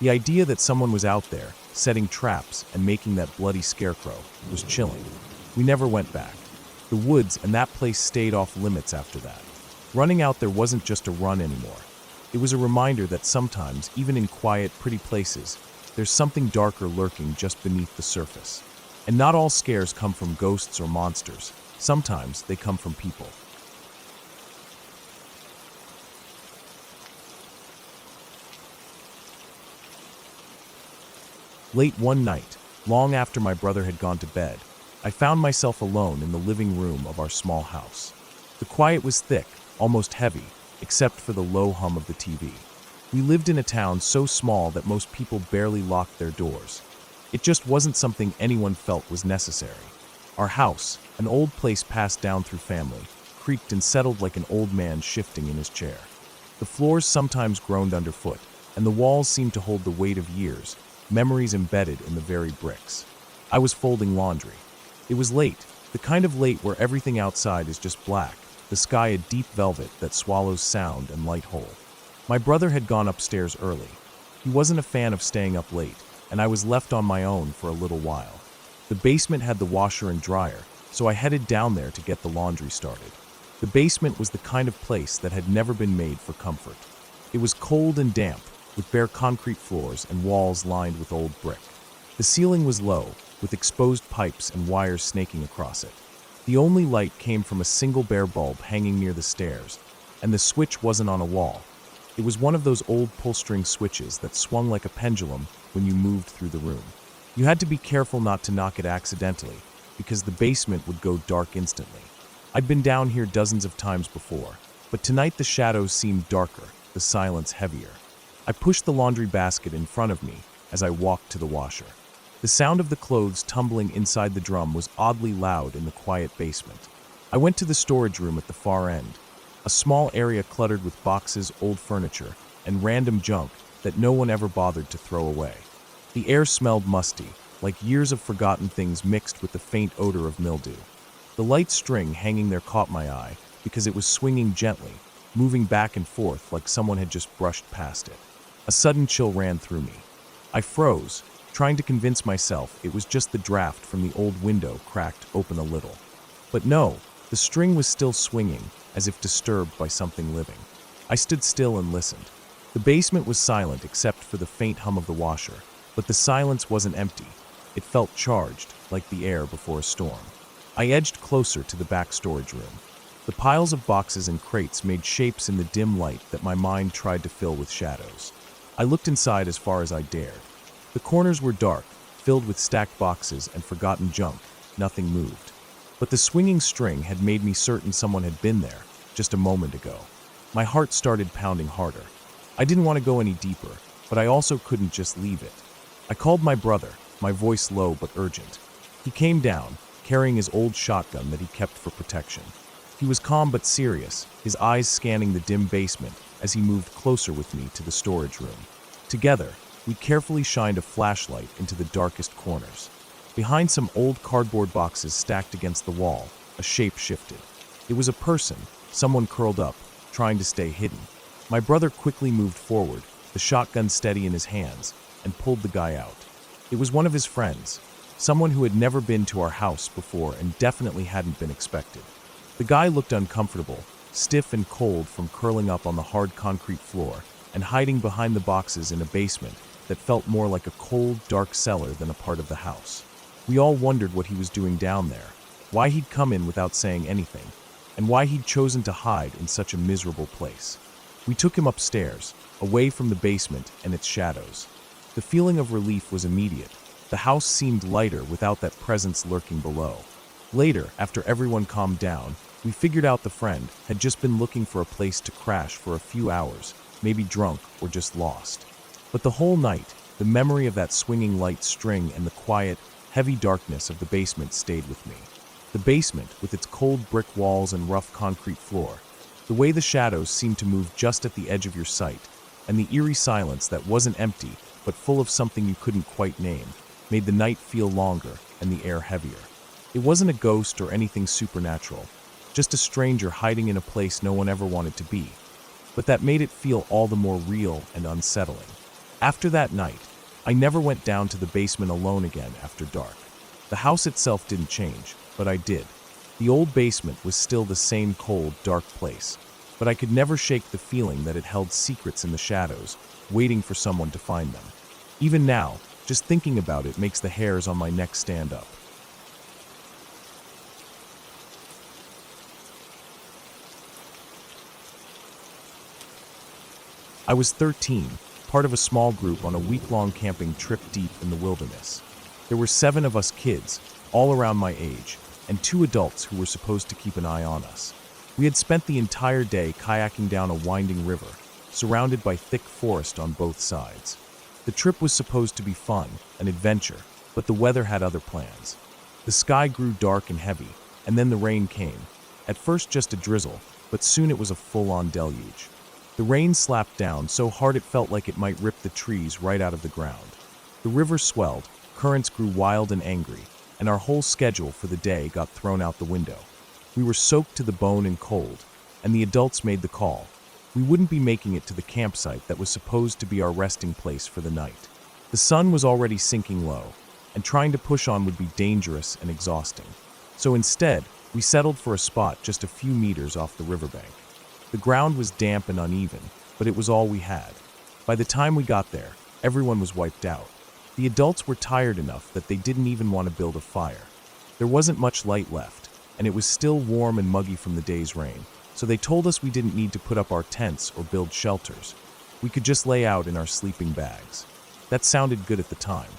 The idea that someone was out there, setting traps and making that bloody scarecrow, was chilling. We never went back. The woods and that place stayed off limits after that. Running out there wasn't just a run anymore. It was a reminder that sometimes, even in quiet, pretty places, there's something darker lurking just beneath the surface. And not all scares come from ghosts or monsters. Sometimes they come from people. Late one night, long after my brother had gone to bed, I found myself alone in the living room of our small house. The quiet was thick, almost heavy, except for the low hum of the TV. We lived in a town so small that most people barely locked their doors. It just wasn't something anyone felt was necessary. Our house, an old place passed down through family, creaked and settled like an old man shifting in his chair. The floors sometimes groaned underfoot, and the walls seemed to hold the weight of years, memories embedded in the very bricks. I was folding laundry. It was late, the kind of late where everything outside is just black, the sky a deep velvet that swallows sound and light whole. My brother had gone upstairs early. He wasn't a fan of staying up late, and I was left on my own for a little while. The basement had the washer and dryer, so I headed down there to get the laundry started. The basement was the kind of place that had never been made for comfort. It was cold and damp, with bare concrete floors and walls lined with old brick. The ceiling was low, with exposed pipes and wires snaking across it. The only light came from a single bare bulb hanging near the stairs, and the switch wasn't on a wall. It was one of those old pull-string switches that swung like a pendulum when you moved through the room. You had to be careful not to knock it accidentally, because the basement would go dark instantly. I'd been down here dozens of times before, but tonight the shadows seemed darker, the silence heavier. I pushed the laundry basket in front of me as I walked to the washer. The sound of the clothes tumbling inside the drum was oddly loud in the quiet basement. I went to the storage room at the far end, a small area cluttered with boxes, old furniture, and random junk that no one ever bothered to throw away. The air smelled musty, like years of forgotten things mixed with the faint odor of mildew. The light string hanging there caught my eye because it was swinging gently, moving back and forth like someone had just brushed past it. A sudden chill ran through me. I froze, trying to convince myself it was just the draft from the old window cracked open a little. But no, the string was still swinging, as if disturbed by something living. I stood still and listened. The basement was silent except for the faint hum of the washer, but the silence wasn't empty. It felt charged, like the air before a storm. I edged closer to the back storage room. The piles of boxes and crates made shapes in the dim light that my mind tried to fill with shadows. I looked inside as far as I dared. The corners were dark, filled with stacked boxes and forgotten junk. Nothing moved. But the swinging string had made me certain someone had been there, just a moment ago. My heart started pounding harder. I didn't want to go any deeper, but I also couldn't just leave it. I called my brother, my voice low but urgent. He came down, carrying his old shotgun that he kept for protection. He was calm but serious, his eyes scanning the dim basement as he moved closer with me to the storage room. Together, we carefully shined a flashlight into the darkest corners. Behind some old cardboard boxes stacked against the wall, a shape shifted. It was a person, someone curled up, trying to stay hidden. My brother quickly moved forward, the shotgun steady in his hands, and pulled the guy out. It was one of his friends, someone who had never been to our house before and definitely hadn't been expected. The guy looked uncomfortable, stiff and cold from curling up on the hard concrete floor and hiding behind the boxes in a basement that felt more like a cold, dark cellar than a part of the house. We all wondered what he was doing down there, why he'd come in without saying anything, and why he'd chosen to hide in such a miserable place. We took him upstairs, away from the basement and its shadows. The feeling of relief was immediate. The house seemed lighter without that presence lurking below. Later, after everyone calmed down, we figured out the friend had just been looking for a place to crash for a few hours, maybe drunk or just lost. But the whole night, the memory of that swinging light string and the quiet, heavy darkness of the basement stayed with me. The basement, with its cold brick walls and rough concrete floor, the way the shadows seemed to move just at the edge of your sight, and the eerie silence that wasn't empty but full of something you couldn't quite name, made the night feel longer and the air heavier. It wasn't a ghost or anything supernatural, just a stranger hiding in a place no one ever wanted to be. But that made it feel all the more real and unsettling. After that night, I never went down to the basement alone again after dark. The house itself didn't change, but I did. The old basement was still the same cold, dark place, but I could never shake the feeling that it held secrets in the shadows, waiting for someone to find them. Even now, just thinking about it makes the hairs on my neck stand up. I was 13, part of a small group on a week-long camping trip deep in the wilderness. There were 7 of us kids, all around my age, and 2 adults who were supposed to keep an eye on us. We had spent the entire day kayaking down a winding river, surrounded by thick forest on both sides. The trip was supposed to be fun, an adventure, but the weather had other plans. The sky grew dark and heavy, and then the rain came. At first just a drizzle, but soon it was a full-on deluge. The rain slapped down so hard it felt like it might rip the trees right out of the ground. The river swelled, currents grew wild and angry, and our whole schedule for the day got thrown out the window. We were soaked to the bone and cold, and the adults made the call. We wouldn't be making it to the campsite that was supposed to be our resting place for the night. The sun was already sinking low, and trying to push on would be dangerous and exhausting. So instead, we settled for a spot just a few meters off the riverbank. The ground was damp and uneven, but it was all we had. By the time we got there, everyone was wiped out. The adults were tired enough that they didn't even want to build a fire. There wasn't much light left, and it was still warm and muggy from the day's rain, so they told us we didn't need to put up our tents or build shelters. We could just lay out in our sleeping bags. That sounded good at the time.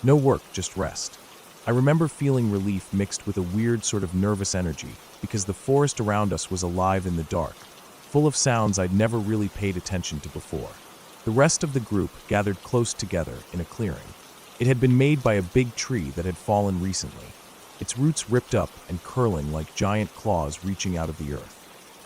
No work, just rest. I remember feeling relief mixed with a weird sort of nervous energy because the forest around us was alive in the dark, full of sounds I'd never really paid attention to before. The rest of the group gathered close together in a clearing. It had been made by a big tree that had fallen recently, its roots ripped up and curling like giant claws reaching out of the earth.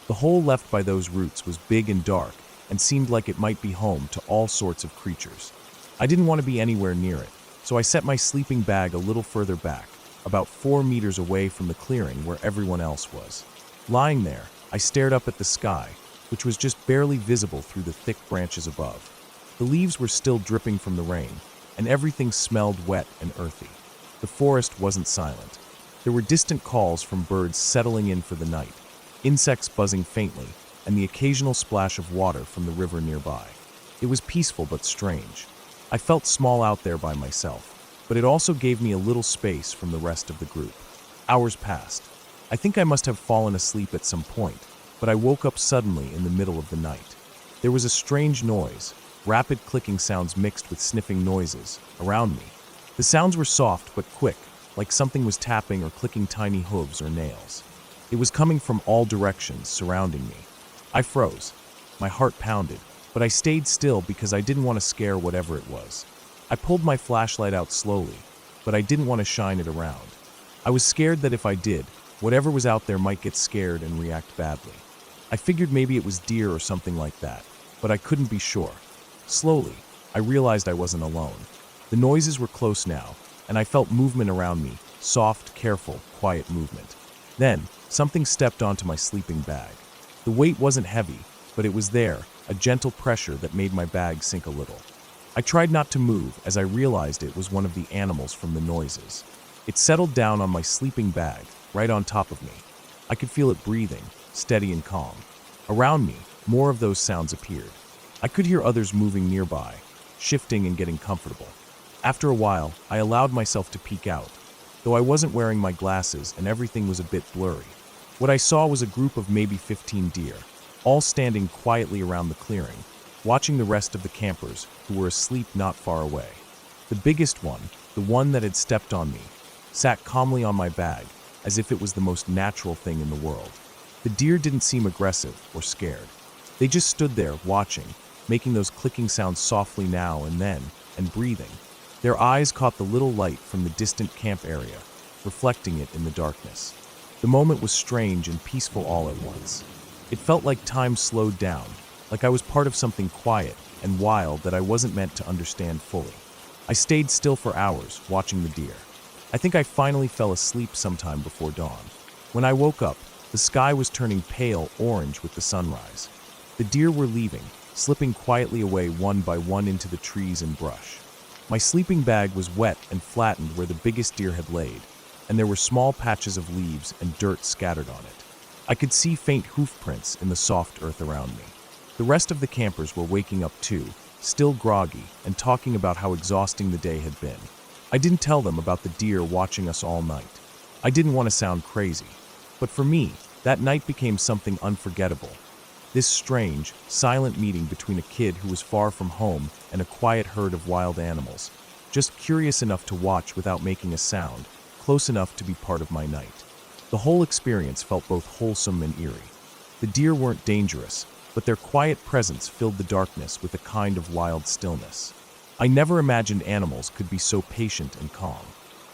The hole left by those roots was big and dark and seemed like it might be home to all sorts of creatures. I didn't want to be anywhere near it, so I set my sleeping bag a little further back, about 4 meters away from the clearing where everyone else was. Lying there, I stared up at the sky, which was just barely visible through the thick branches above. The leaves were still dripping from the rain, and everything smelled wet and earthy. The forest wasn't silent. There were distant calls from birds settling in for the night, insects buzzing faintly, and the occasional splash of water from the river nearby. It was peaceful but strange. I felt small out there by myself, but it also gave me a little space from the rest of the group. Hours passed. I think I must have fallen asleep at some point, but I woke up suddenly in the middle of the night. There was a strange noise, rapid clicking sounds mixed with sniffing noises, around me. The sounds were soft but quick, like something was tapping or clicking tiny hooves or nails. It was coming from all directions, surrounding me. I froze. My heart pounded, but I stayed still because I didn't want to scare whatever it was. I pulled my flashlight out slowly, but I didn't want to shine it around. I was scared that if I did, whatever was out there might get scared and react badly. I figured maybe it was deer or something like that, but I couldn't be sure. Slowly, I realized I wasn't alone. The noises were close now, and I felt movement around me, soft, careful, quiet movement. Then, something stepped onto my sleeping bag. The weight wasn't heavy, but it was there, a gentle pressure that made my bag sink a little. I tried not to move as I realized it was one of the animals from the noises. It settled down on my sleeping bag, right on top of me. I could feel it breathing, steady and calm. Around me, more of those sounds appeared. I could hear others moving nearby, shifting and getting comfortable. After a while, I allowed myself to peek out, though I wasn't wearing my glasses and everything was a bit blurry. What I saw was a group of maybe 15 deer, all standing quietly around the clearing, watching the rest of the campers who were asleep not far away. The biggest one, the one that had stepped on me, sat calmly on my bag, as if it was the most natural thing in the world. The deer didn't seem aggressive or scared. They just stood there, watching, making those clicking sounds softly now and then, and breathing. Their eyes caught the little light from the distant camp area, reflecting it in the darkness. The moment was strange and peaceful all at once. It felt like time slowed down, like I was part of something quiet and wild that I wasn't meant to understand fully. I stayed still for hours, watching the deer. I think I finally fell asleep sometime before dawn. When I woke up, the sky was turning pale orange with the sunrise. The deer were leaving, slipping quietly away one by one into the trees and brush. My sleeping bag was wet and flattened where the biggest deer had laid, and there were small patches of leaves and dirt scattered on it. I could see faint hoof prints in the soft earth around me. The rest of the campers were waking up too, still groggy and talking about how exhausting the day had been. I didn't tell them about the deer watching us all night. I didn't want to sound crazy, but for me, that night became something unforgettable. This strange, silent meeting between a kid who was far from home and a quiet herd of wild animals, just curious enough to watch without making a sound, close enough to be part of my night. The whole experience felt both wholesome and eerie. The deer weren't dangerous, but their quiet presence filled the darkness with a kind of wild stillness. I never imagined animals could be so patient and calm.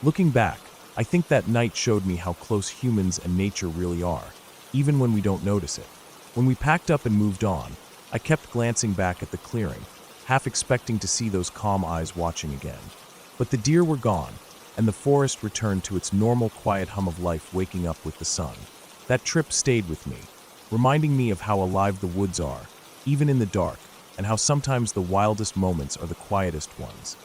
Looking back, I think that night showed me how close humans and nature really are, even when we don't notice it. When we packed up and moved on, I kept glancing back at the clearing, half expecting to see those calm eyes watching again. But the deer were gone, and the forest returned to its normal quiet hum of life waking up with the sun. That trip stayed with me, reminding me of how alive the woods are, even in the dark, and how sometimes the wildest moments are the quietest ones.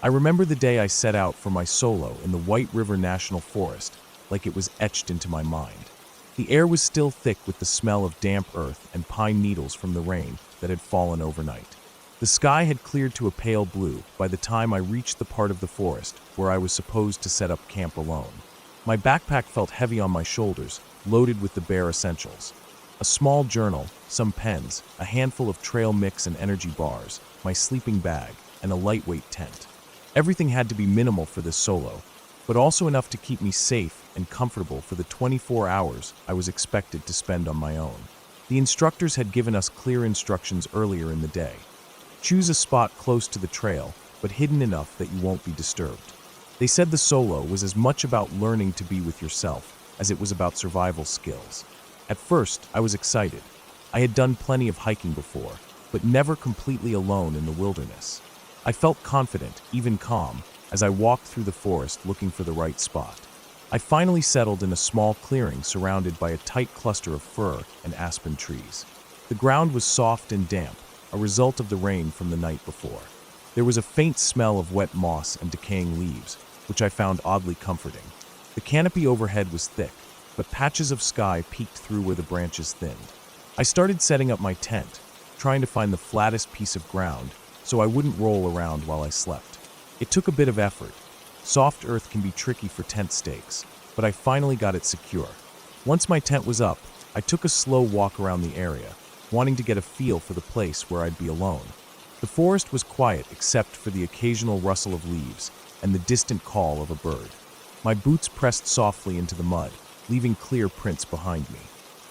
I remember the day I set out for my solo in the White River National Forest, like it was etched into my mind. The air was still thick with the smell of damp earth and pine needles from the rain that had fallen overnight. The sky had cleared to a pale blue by the time I reached the part of the forest where I was supposed to set up camp alone. My backpack felt heavy on my shoulders, loaded with the bare essentials. A small journal, some pens, a handful of trail mix and energy bars, my sleeping bag, and a lightweight tent. Everything had to be minimal for this solo, but also enough to keep me safe and comfortable for the 24 hours I was expected to spend on my own. The instructors had given us clear instructions earlier in the day. Choose a spot close to the trail, but hidden enough that you won't be disturbed. They said the solo was as much about learning to be with yourself as it was about survival skills. At first, I was excited. I had done plenty of hiking before, but never completely alone in the wilderness. I felt confident, even calm, as I walked through the forest looking for the right spot. I finally settled in a small clearing surrounded by a tight cluster of fir and aspen trees. The ground was soft and damp, a result of the rain from the night before. There was a faint smell of wet moss and decaying leaves, which I found oddly comforting. The canopy overhead was thick, but patches of sky peeked through where the branches thinned. I started setting up my tent, trying to find the flattest piece of ground so I wouldn't roll around while I slept. It took a bit of effort. Soft earth can be tricky for tent stakes, but I finally got it secure. Once my tent was up, I took a slow walk around the area, wanting to get a feel for the place where I'd be alone. The forest was quiet except for the occasional rustle of leaves and the distant call of a bird. My boots pressed softly into the mud, leaving clear prints behind me.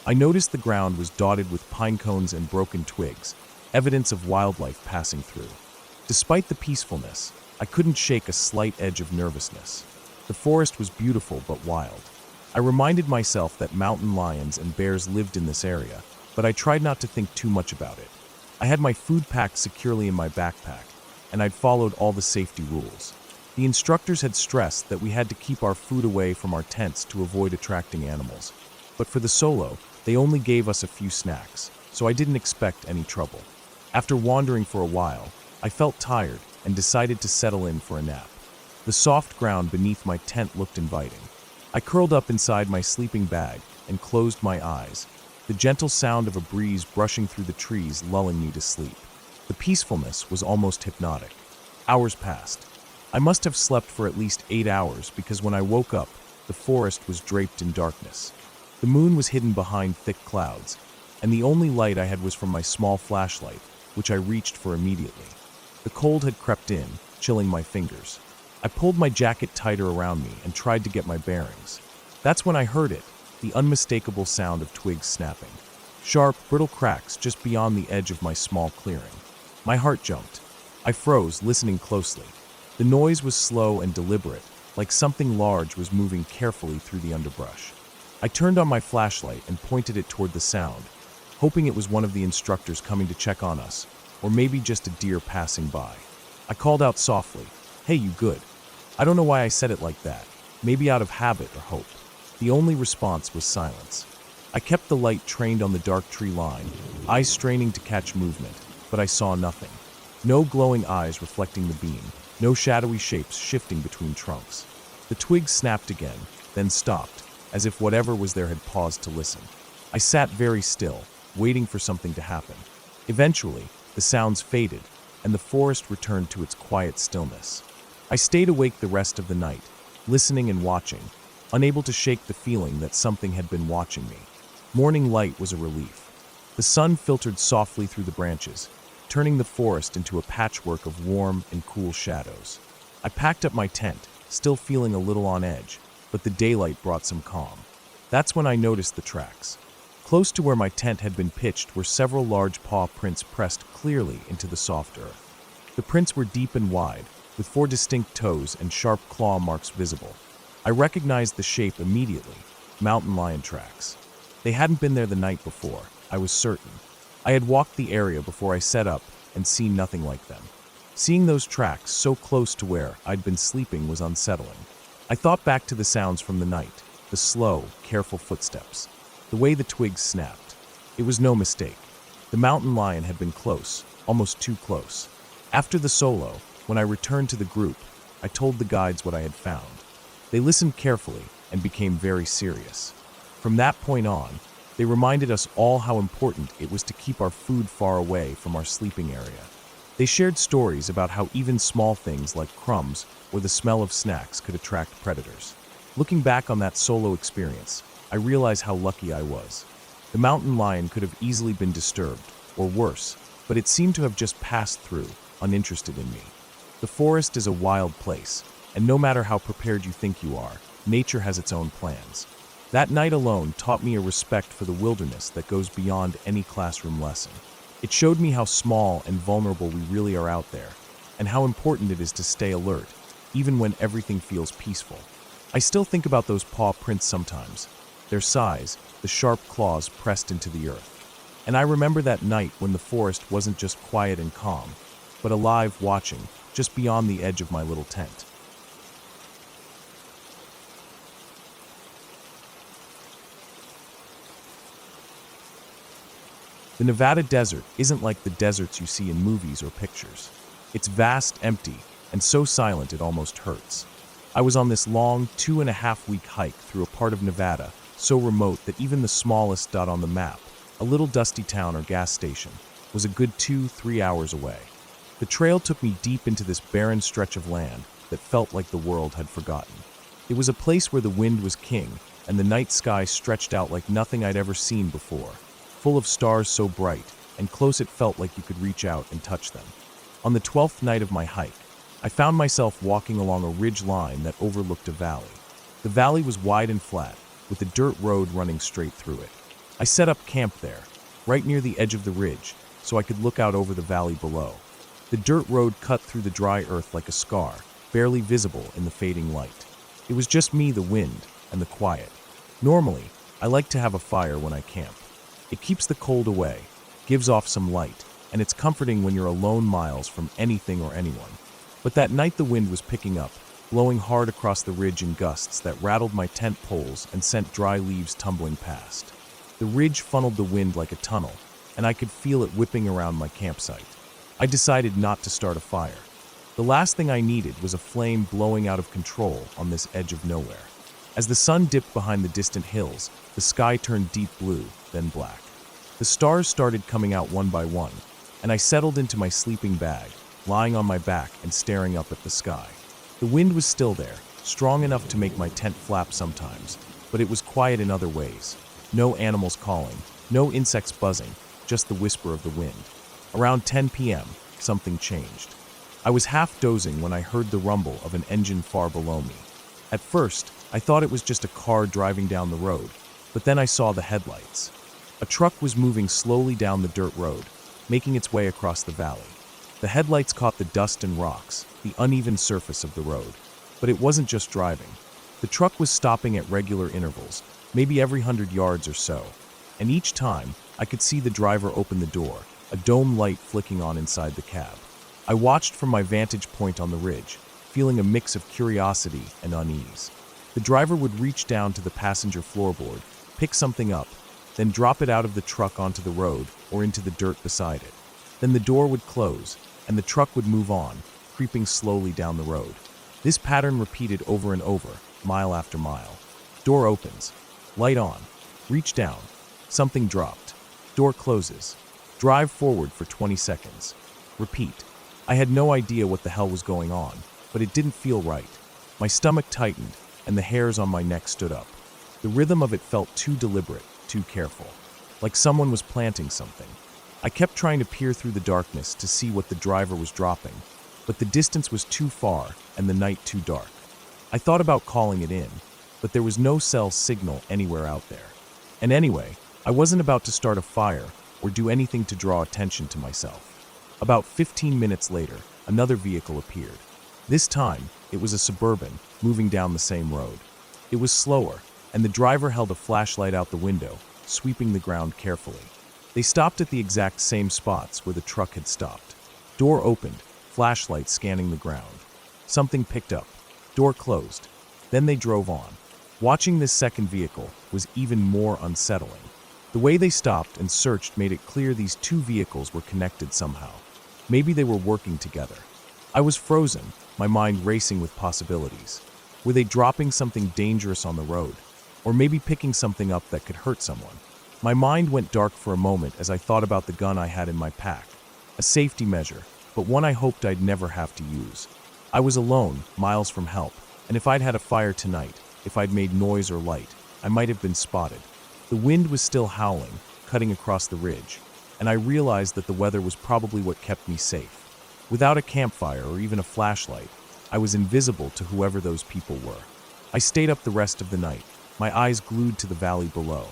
I noticed the ground was dotted with pine cones and broken twigs, evidence of wildlife passing through. Despite the peacefulness, I couldn't shake a slight edge of nervousness. The forest was beautiful but wild. I reminded myself that mountain lions and bears lived in this area, but I tried not to think too much about it. I had my food packed securely in my backpack, and I'd followed all the safety rules. The instructors had stressed that we had to keep our food away from our tents to avoid attracting animals. But for the solo, they only gave us a few snacks, so I didn't expect any trouble. After wandering for a while, I felt tired and decided to settle in for a nap. The soft ground beneath my tent looked inviting. I curled up inside my sleeping bag and closed my eyes, the gentle sound of a breeze brushing through the trees lulling me to sleep. The peacefulness was almost hypnotic. Hours passed. I must have slept for at least 8 hours because when I woke up, the forest was draped in darkness. The moon was hidden behind thick clouds, and the only light I had was from my small flashlight, which I reached for immediately. The cold had crept in, chilling my fingers. I pulled my jacket tighter around me and tried to get my bearings. That's when I heard it, the unmistakable sound of twigs snapping. Sharp, brittle cracks just beyond the edge of my small clearing. My heart jumped. I froze, listening closely. The noise was slow and deliberate, like something large was moving carefully through the underbrush. I turned on my flashlight and pointed it toward the sound, hoping it was one of the instructors coming to check on us, or maybe just a deer passing by. I called out softly, "Hey, you good?" I don't know why I said it like that, maybe out of habit or hope. The only response was silence. I kept the light trained on the dark tree line, eyes straining to catch movement, but I saw nothing. No glowing eyes reflecting the beam, no shadowy shapes shifting between trunks. The twigs snapped again, then stopped, as if whatever was there had paused to listen. I sat very still, waiting for something to happen. Eventually, the sounds faded, and the forest returned to its quiet stillness. I stayed awake the rest of the night, listening and watching, unable to shake the feeling that something had been watching me. Morning light was a relief. The sun filtered softly through the branches, turning the forest into a patchwork of warm and cool shadows. I packed up my tent, still feeling a little on edge, but the daylight brought some calm. That's when I noticed the tracks. Close to where my tent had been pitched were several large paw prints pressed clearly into the soft earth. The prints were deep and wide, with 4 distinct toes and sharp claw marks visible. I recognized the shape immediately, mountain lion tracks. They hadn't been there the night before, I was certain. I had walked the area before I set up and seen nothing like them. Seeing those tracks so close to where I'd been sleeping was unsettling. I thought back to the sounds from the night, the slow, careful footsteps, the way the twigs snapped. It was no mistake. The mountain lion had been close, almost too close. After the solo, when I returned to the group, I told the guides what I had found. They listened carefully and became very serious. From that point on, they reminded us all how important it was to keep our food far away from our sleeping area. They shared stories about how even small things like crumbs or the smell of snacks could attract predators. Looking back on that solo experience, I realized how lucky I was. The mountain lion could have easily been disturbed, or worse, but it seemed to have just passed through, uninterested in me. The forest is a wild place, and no matter how prepared you think you are, nature has its own plans. That night alone taught me a respect for the wilderness that goes beyond any classroom lesson. It showed me how small and vulnerable we really are out there, and how important it is to stay alert, even when everything feels peaceful. I still think about those paw prints sometimes, their size, the sharp claws pressed into the earth. And I remember that night when the forest wasn't just quiet and calm, but alive, watching, just beyond the edge of my little tent. The Nevada desert isn't like the deserts you see in movies or pictures. It's vast, empty, and so silent it almost hurts. I was on this long, 2.5-week hike through a part of Nevada so remote that even the smallest dot on the map, a little dusty town or gas station, was a good 2-3 hours away. The trail took me deep into this barren stretch of land that felt like the world had forgotten. It was a place where the wind was king and the night sky stretched out like nothing I'd ever seen before, full of stars so bright and close it felt like you could reach out and touch them. On the 12th night of my hike, I found myself walking along a ridge line that overlooked a valley. The valley was wide and flat, with a dirt road running straight through it. I set up camp there, right near the edge of the ridge, so I could look out over the valley below. The dirt road cut through the dry earth like a scar, barely visible in the fading light. It was just me, the wind, and the quiet. Normally, I like to have a fire when I camp. It keeps the cold away, gives off some light, and it's comforting when you're alone miles from anything or anyone. But that night the wind was picking up, blowing hard across the ridge in gusts that rattled my tent poles and sent dry leaves tumbling past. The ridge funneled the wind like a tunnel, and I could feel it whipping around my campsite. I decided not to start a fire. The last thing I needed was a flame blowing out of control on this edge of nowhere. As the sun dipped behind the distant hills, the sky turned deep blue, then black. The stars started coming out one by one, and I settled into my sleeping bag, lying on my back and staring up at the sky. The wind was still there, strong enough to make my tent flap sometimes, but it was quiet in other ways. No animals calling, no insects buzzing, just the whisper of the wind. Around 10 p.m., something changed. I was half dozing when I heard the rumble of an engine far below me. At first, I thought it was just a car driving down the road, but then I saw the headlights. A truck was moving slowly down the dirt road, making its way across the valley. The headlights caught the dust and rocks, the uneven surface of the road. But it wasn't just driving. The truck was stopping at regular intervals, maybe every 100 yards or so. And each time, I could see the driver open the door, a dome light flicking on inside the cab. I watched from my vantage point on the ridge, feeling a mix of curiosity and unease. The driver would reach down to the passenger floorboard, pick something up, then drop it out of the truck onto the road or into the dirt beside it. Then the door would close, and the truck would move on, creeping slowly down the road. This pattern repeated over and over, mile after mile. Door opens. Light on. Reach down. Something dropped. Door closes. Drive forward for 20 seconds. Repeat. I had no idea what the hell was going on, but it didn't feel right. My stomach tightened, and the hairs on my neck stood up. The rhythm of it felt too deliberate, too careful, like someone was planting something. I kept trying to peer through the darkness to see what the driver was dropping, but the distance was too far and the night too dark. I thought about calling it in, but there was no cell signal anywhere out there. And anyway, I wasn't about to start a fire or do anything to draw attention to myself. About 15 minutes later, another vehicle appeared. This time, it was a Suburban, moving down the same road. It was slower, and the driver held a flashlight out the window, sweeping the ground carefully. They stopped at the exact same spots where the truck had stopped. Door opened, flashlight scanning the ground. Something picked up. Door closed. Then they drove on. Watching this second vehicle was even more unsettling. The way they stopped and searched made it clear these two vehicles were connected somehow. Maybe they were working together. I was frozen, my mind racing with possibilities. Were they dropping something dangerous on the road? Or maybe picking something up that could hurt someone? My mind went dark for a moment as I thought about the gun I had in my pack. A safety measure, but one I hoped I'd never have to use. I was alone, miles from help, and if I'd had a fire tonight, if I'd made noise or light, I might have been spotted. The wind was still howling, cutting across the ridge, and I realized that the weather was probably what kept me safe. Without a campfire or even a flashlight, I was invisible to whoever those people were. I stayed up the rest of the night, my eyes glued to the valley below.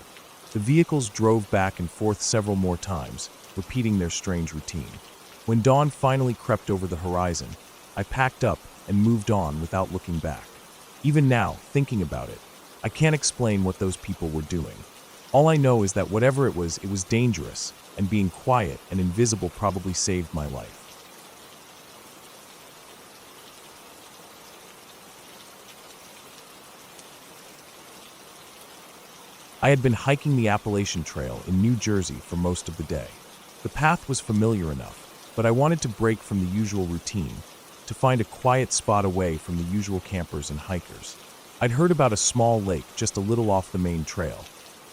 The vehicles drove back and forth several more times, repeating their strange routine. When dawn finally crept over the horizon, I packed up and moved on without looking back. Even now, thinking about it, I can't explain what those people were doing. All I know is that whatever it was dangerous, and being quiet and invisible probably saved my life. I had been hiking the Appalachian Trail in New Jersey for most of the day. The path was familiar enough, but I wanted to break from the usual routine, to find a quiet spot away from the usual campers and hikers. I'd heard about a small lake just a little off the main trail,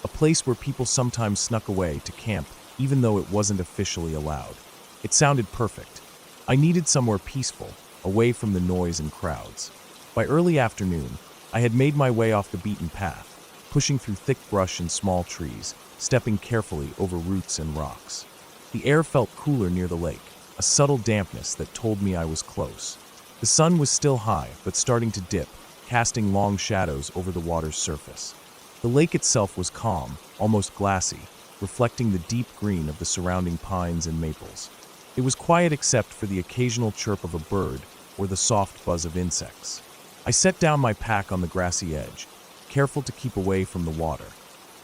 a place where people sometimes snuck away to camp even though it wasn't officially allowed. It sounded perfect. I needed somewhere peaceful, away from the noise and crowds. By early afternoon, I had made my way off the beaten path, pushing through thick brush and small trees, stepping carefully over roots and rocks. The air felt cooler near the lake, a subtle dampness that told me I was close. The sun was still high, but starting to dip, casting long shadows over the water's surface. The lake itself was calm, almost glassy, reflecting the deep green of the surrounding pines and maples. It was quiet except for the occasional chirp of a bird or the soft buzz of insects. I set down my pack on the grassy edge, careful to keep away from the water.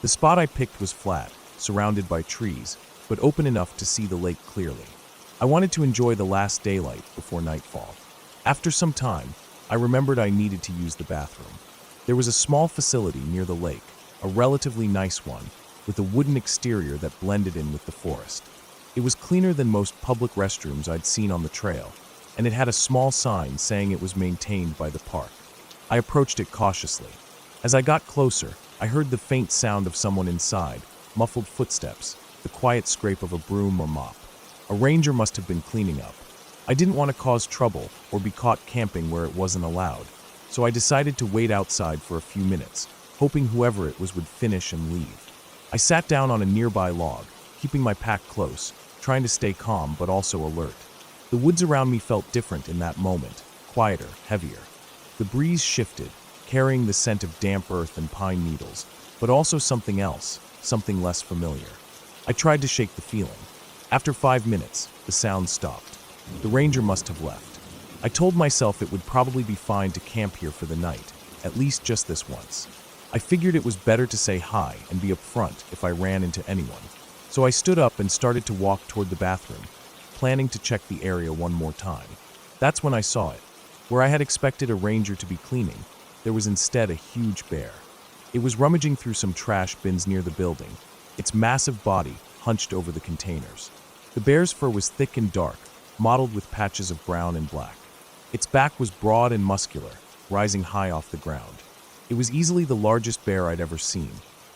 The spot I picked was flat, surrounded by trees, but open enough to see the lake clearly. I wanted to enjoy the last daylight before nightfall. After some time, I remembered I needed to use the bathroom. There was a small facility near the lake, a relatively nice one, with a wooden exterior that blended in with the forest. It was cleaner than most public restrooms I'd seen on the trail, and it had a small sign saying it was maintained by the park. I approached it cautiously. As I got closer, I heard the faint sound of someone inside, muffled footsteps, the quiet scrape of a broom or mop. A ranger must have been cleaning up. I didn't want to cause trouble or be caught camping where it wasn't allowed, so I decided to wait outside for a few minutes, hoping whoever it was would finish and leave. I sat down on a nearby log, keeping my pack close, trying to stay calm but also alert. The woods around me felt different in that moment, quieter, heavier. The breeze shifted, carrying the scent of damp earth and pine needles, but also something else, something less familiar. I tried to shake the feeling. After 5 minutes, the sound stopped. The ranger must have left. I told myself it would probably be fine to camp here for the night, at least just this once. I figured it was better to say hi and be upfront if I ran into anyone. So I stood up and started to walk toward the bathroom, planning to check the area one more time. That's when I saw it. Where I had expected a ranger to be cleaning, there was instead a huge bear. It was rummaging through some trash bins near the building, its massive body hunched over the containers. The bear's fur was thick and dark, mottled with patches of brown and black. Its back was broad and muscular, rising high off the ground. It was easily the largest bear I'd ever seen,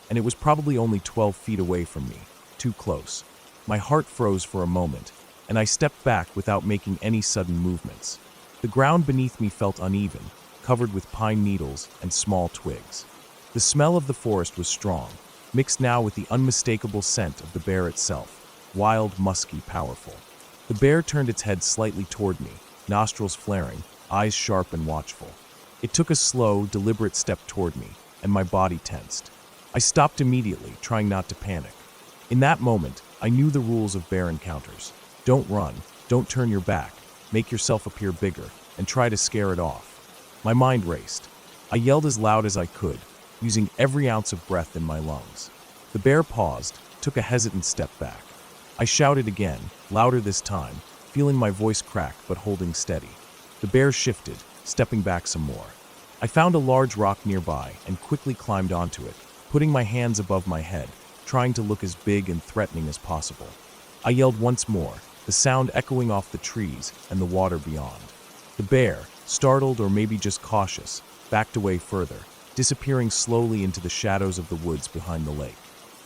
and it was probably only 12 feet away from me, too close. My heart froze for a moment, and I stepped back without making any sudden movements. The ground beneath me felt uneven, covered with pine needles and small twigs. The smell of the forest was strong, mixed now with the unmistakable scent of the bear itself, wild, musky, powerful. The bear turned its head slightly toward me, nostrils flaring, eyes sharp and watchful. It took a slow, deliberate step toward me, and my body tensed. I stopped immediately, trying not to panic. In that moment, I knew the rules of bear encounters. Don't run, don't turn your back, make yourself appear bigger, and try to scare it off. My mind raced. I yelled as loud as I could, using every ounce of breath in my lungs. The bear paused, took a hesitant step back. I shouted again, louder this time, feeling my voice crack but holding steady. The bear shifted, stepping back some more. I found a large rock nearby and quickly climbed onto it, putting my hands above my head, trying to look as big and threatening as possible. I yelled once more, the sound echoing off the trees and the water beyond. The bear, startled or maybe just cautious, backed away further, disappearing slowly into the shadows of the woods behind the lake.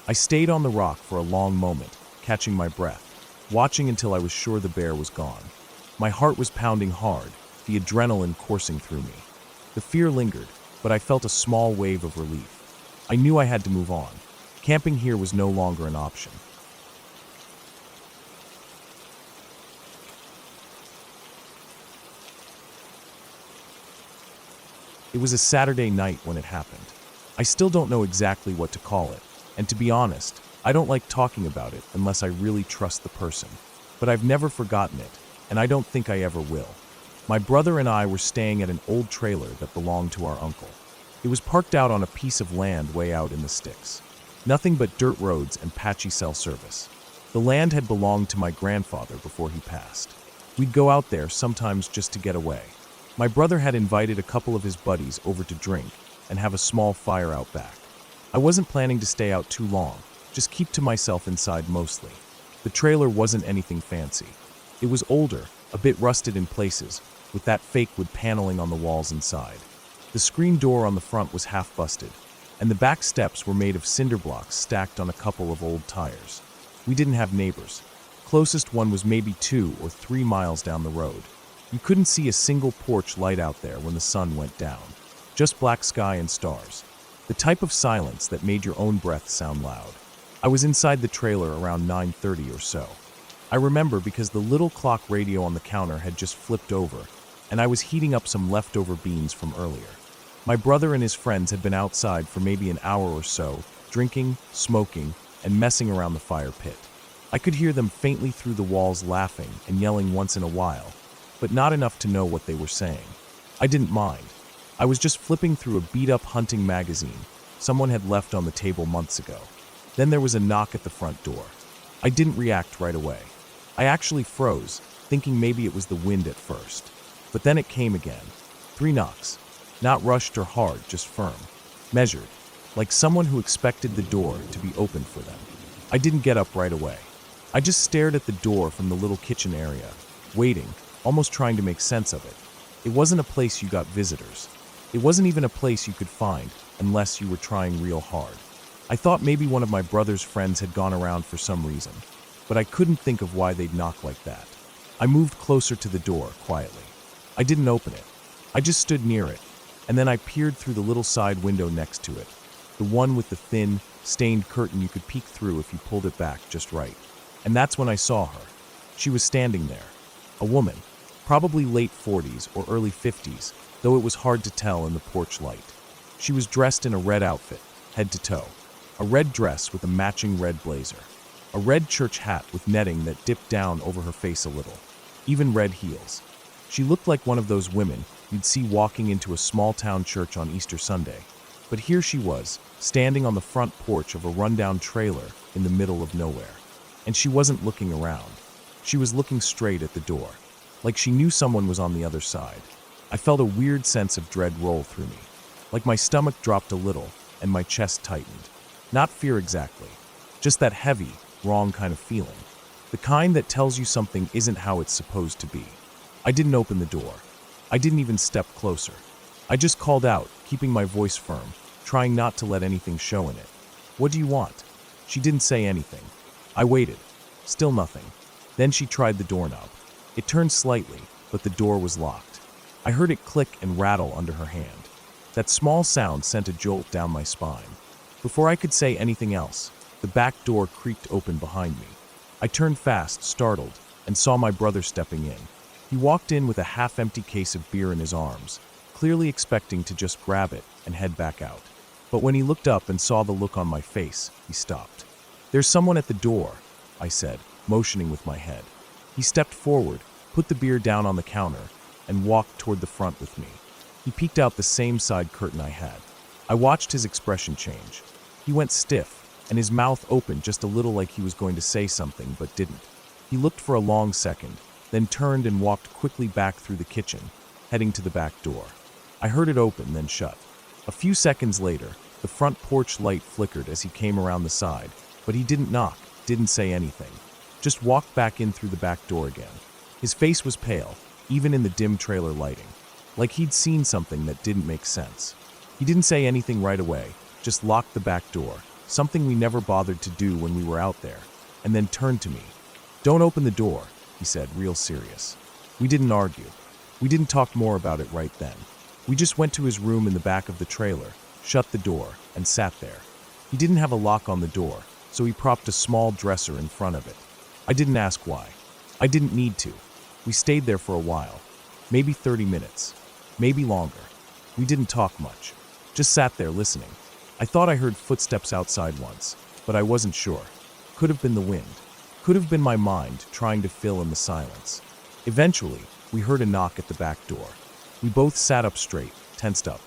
I stayed on the rock for a long moment, catching my breath, watching until I was sure the bear was gone. My heart was pounding hard, the adrenaline coursing through me. The fear lingered, but I felt a small wave of relief. I knew I had to move on. Camping here was no longer an option. It was a Saturday night when it happened. I still don't know exactly what to call it, and to be honest, I don't like talking about it unless I really trust the person. But I've never forgotten it, and I don't think I ever will. My brother and I were staying at an old trailer that belonged to our uncle. It was parked out on a piece of land way out in the sticks. Nothing but dirt roads and patchy cell service. The land had belonged to my grandfather before he passed. We'd go out there sometimes just to get away. My brother had invited a couple of his buddies over to drink and have a small fire out back. I wasn't planning to stay out too long, just keep to myself inside mostly. The trailer wasn't anything fancy. It was older, a bit rusted in places, with that fake wood paneling on the walls inside. The screen door on the front was half busted, and the back steps were made of cinder blocks stacked on a couple of old tires. We didn't have neighbors. Closest one was maybe 2 or 3 miles down the road. You couldn't see a single porch light out there when the sun went down. Just black sky and stars. The type of silence that made your own breath sound loud. I was inside the trailer around 9:30 or so. I remember because the little clock radio on the counter had just flipped over, and I was heating up some leftover beans from earlier. My brother and his friends had been outside for maybe an hour or so, drinking, smoking, and messing around the fire pit. I could hear them faintly through the walls laughing and yelling once in a while, but not enough to know what they were saying. I didn't mind. I was just flipping through a beat-up hunting magazine someone had left on the table months ago. Then there was a knock at the front door. I didn't react right away. I actually froze, thinking maybe it was the wind at first. But then it came again. 3 knocks. Not rushed or hard, just firm. Measured. Like someone who expected the door to be opened for them. I didn't get up right away. I just stared at the door from the little kitchen area, waiting, almost trying to make sense of it. It wasn't a place you got visitors. It wasn't even a place you could find unless you were trying real hard. I thought maybe one of my brother's friends had gone around for some reason, but I couldn't think of why they'd knock like that. I moved closer to the door, quietly. I didn't open it. I just stood near it, and then I peered through the little side window next to it, the one with the thin, stained curtain you could peek through if you pulled it back just right. And that's when I saw her. She was standing there. A woman, probably late 40s or early 50s, though it was hard to tell in the porch light. She was dressed in a red outfit, head to toe. A red dress with a matching red blazer. A red church hat with netting that dipped down over her face a little. Even red heels. She looked like one of those women you'd see walking into a small-town church on Easter Sunday. But here she was, standing on the front porch of a rundown trailer in the middle of nowhere. And she wasn't looking around. She was looking straight at the door, like she knew someone was on the other side. I felt a weird sense of dread roll through me, like my stomach dropped a little and my chest tightened. Not fear exactly, just that heavy, wrong kind of feeling. The kind that tells you something isn't how it's supposed to be. I didn't open the door. I didn't even step closer. I just called out, keeping my voice firm, trying not to let anything show in it. "What do you want?" She didn't say anything. I waited. Still nothing. Then she tried the doorknob. It turned slightly, but the door was locked. I heard it click and rattle under her hand. That small sound sent a jolt down my spine. Before I could say anything else, the back door creaked open behind me. I turned fast, startled, and saw my brother stepping in. He walked in with a half-empty case of beer in his arms, clearly expecting to just grab it and head back out. But when he looked up and saw the look on my face, he stopped. "There's someone at the door," I said, motioning with my head. He stepped forward, put the beer down on the counter, and walked toward the front with me. He peeked out the same side curtain I had. I watched his expression change. He went stiff, and his mouth opened just a little like he was going to say something, but didn't. He looked for a long second, then turned and walked quickly back through the kitchen, heading to the back door. I heard it open, then shut. A few seconds later, the front porch light flickered as he came around the side, but he didn't knock, didn't say anything. Just walked back in through the back door again. His face was pale, even in the dim trailer lighting, like he'd seen something that didn't make sense. He didn't say anything right away, just locked the back door, something we never bothered to do when we were out there, and then turned to me. "Don't open the door," he said, real serious. We didn't argue. We didn't talk more about it right then. We just went to his room in the back of the trailer, shut the door, and sat there. He didn't have a lock on the door, so he propped a small dresser in front of it. I didn't ask why. I didn't need to. We stayed there for a while. Maybe 30 minutes. Maybe longer. We didn't talk much. Just sat there listening. I thought I heard footsteps outside once, but I wasn't sure. Could have been the wind. Could have been my mind trying to fill in the silence. Eventually, we heard a knock at the back door. We both sat up straight, tensed up.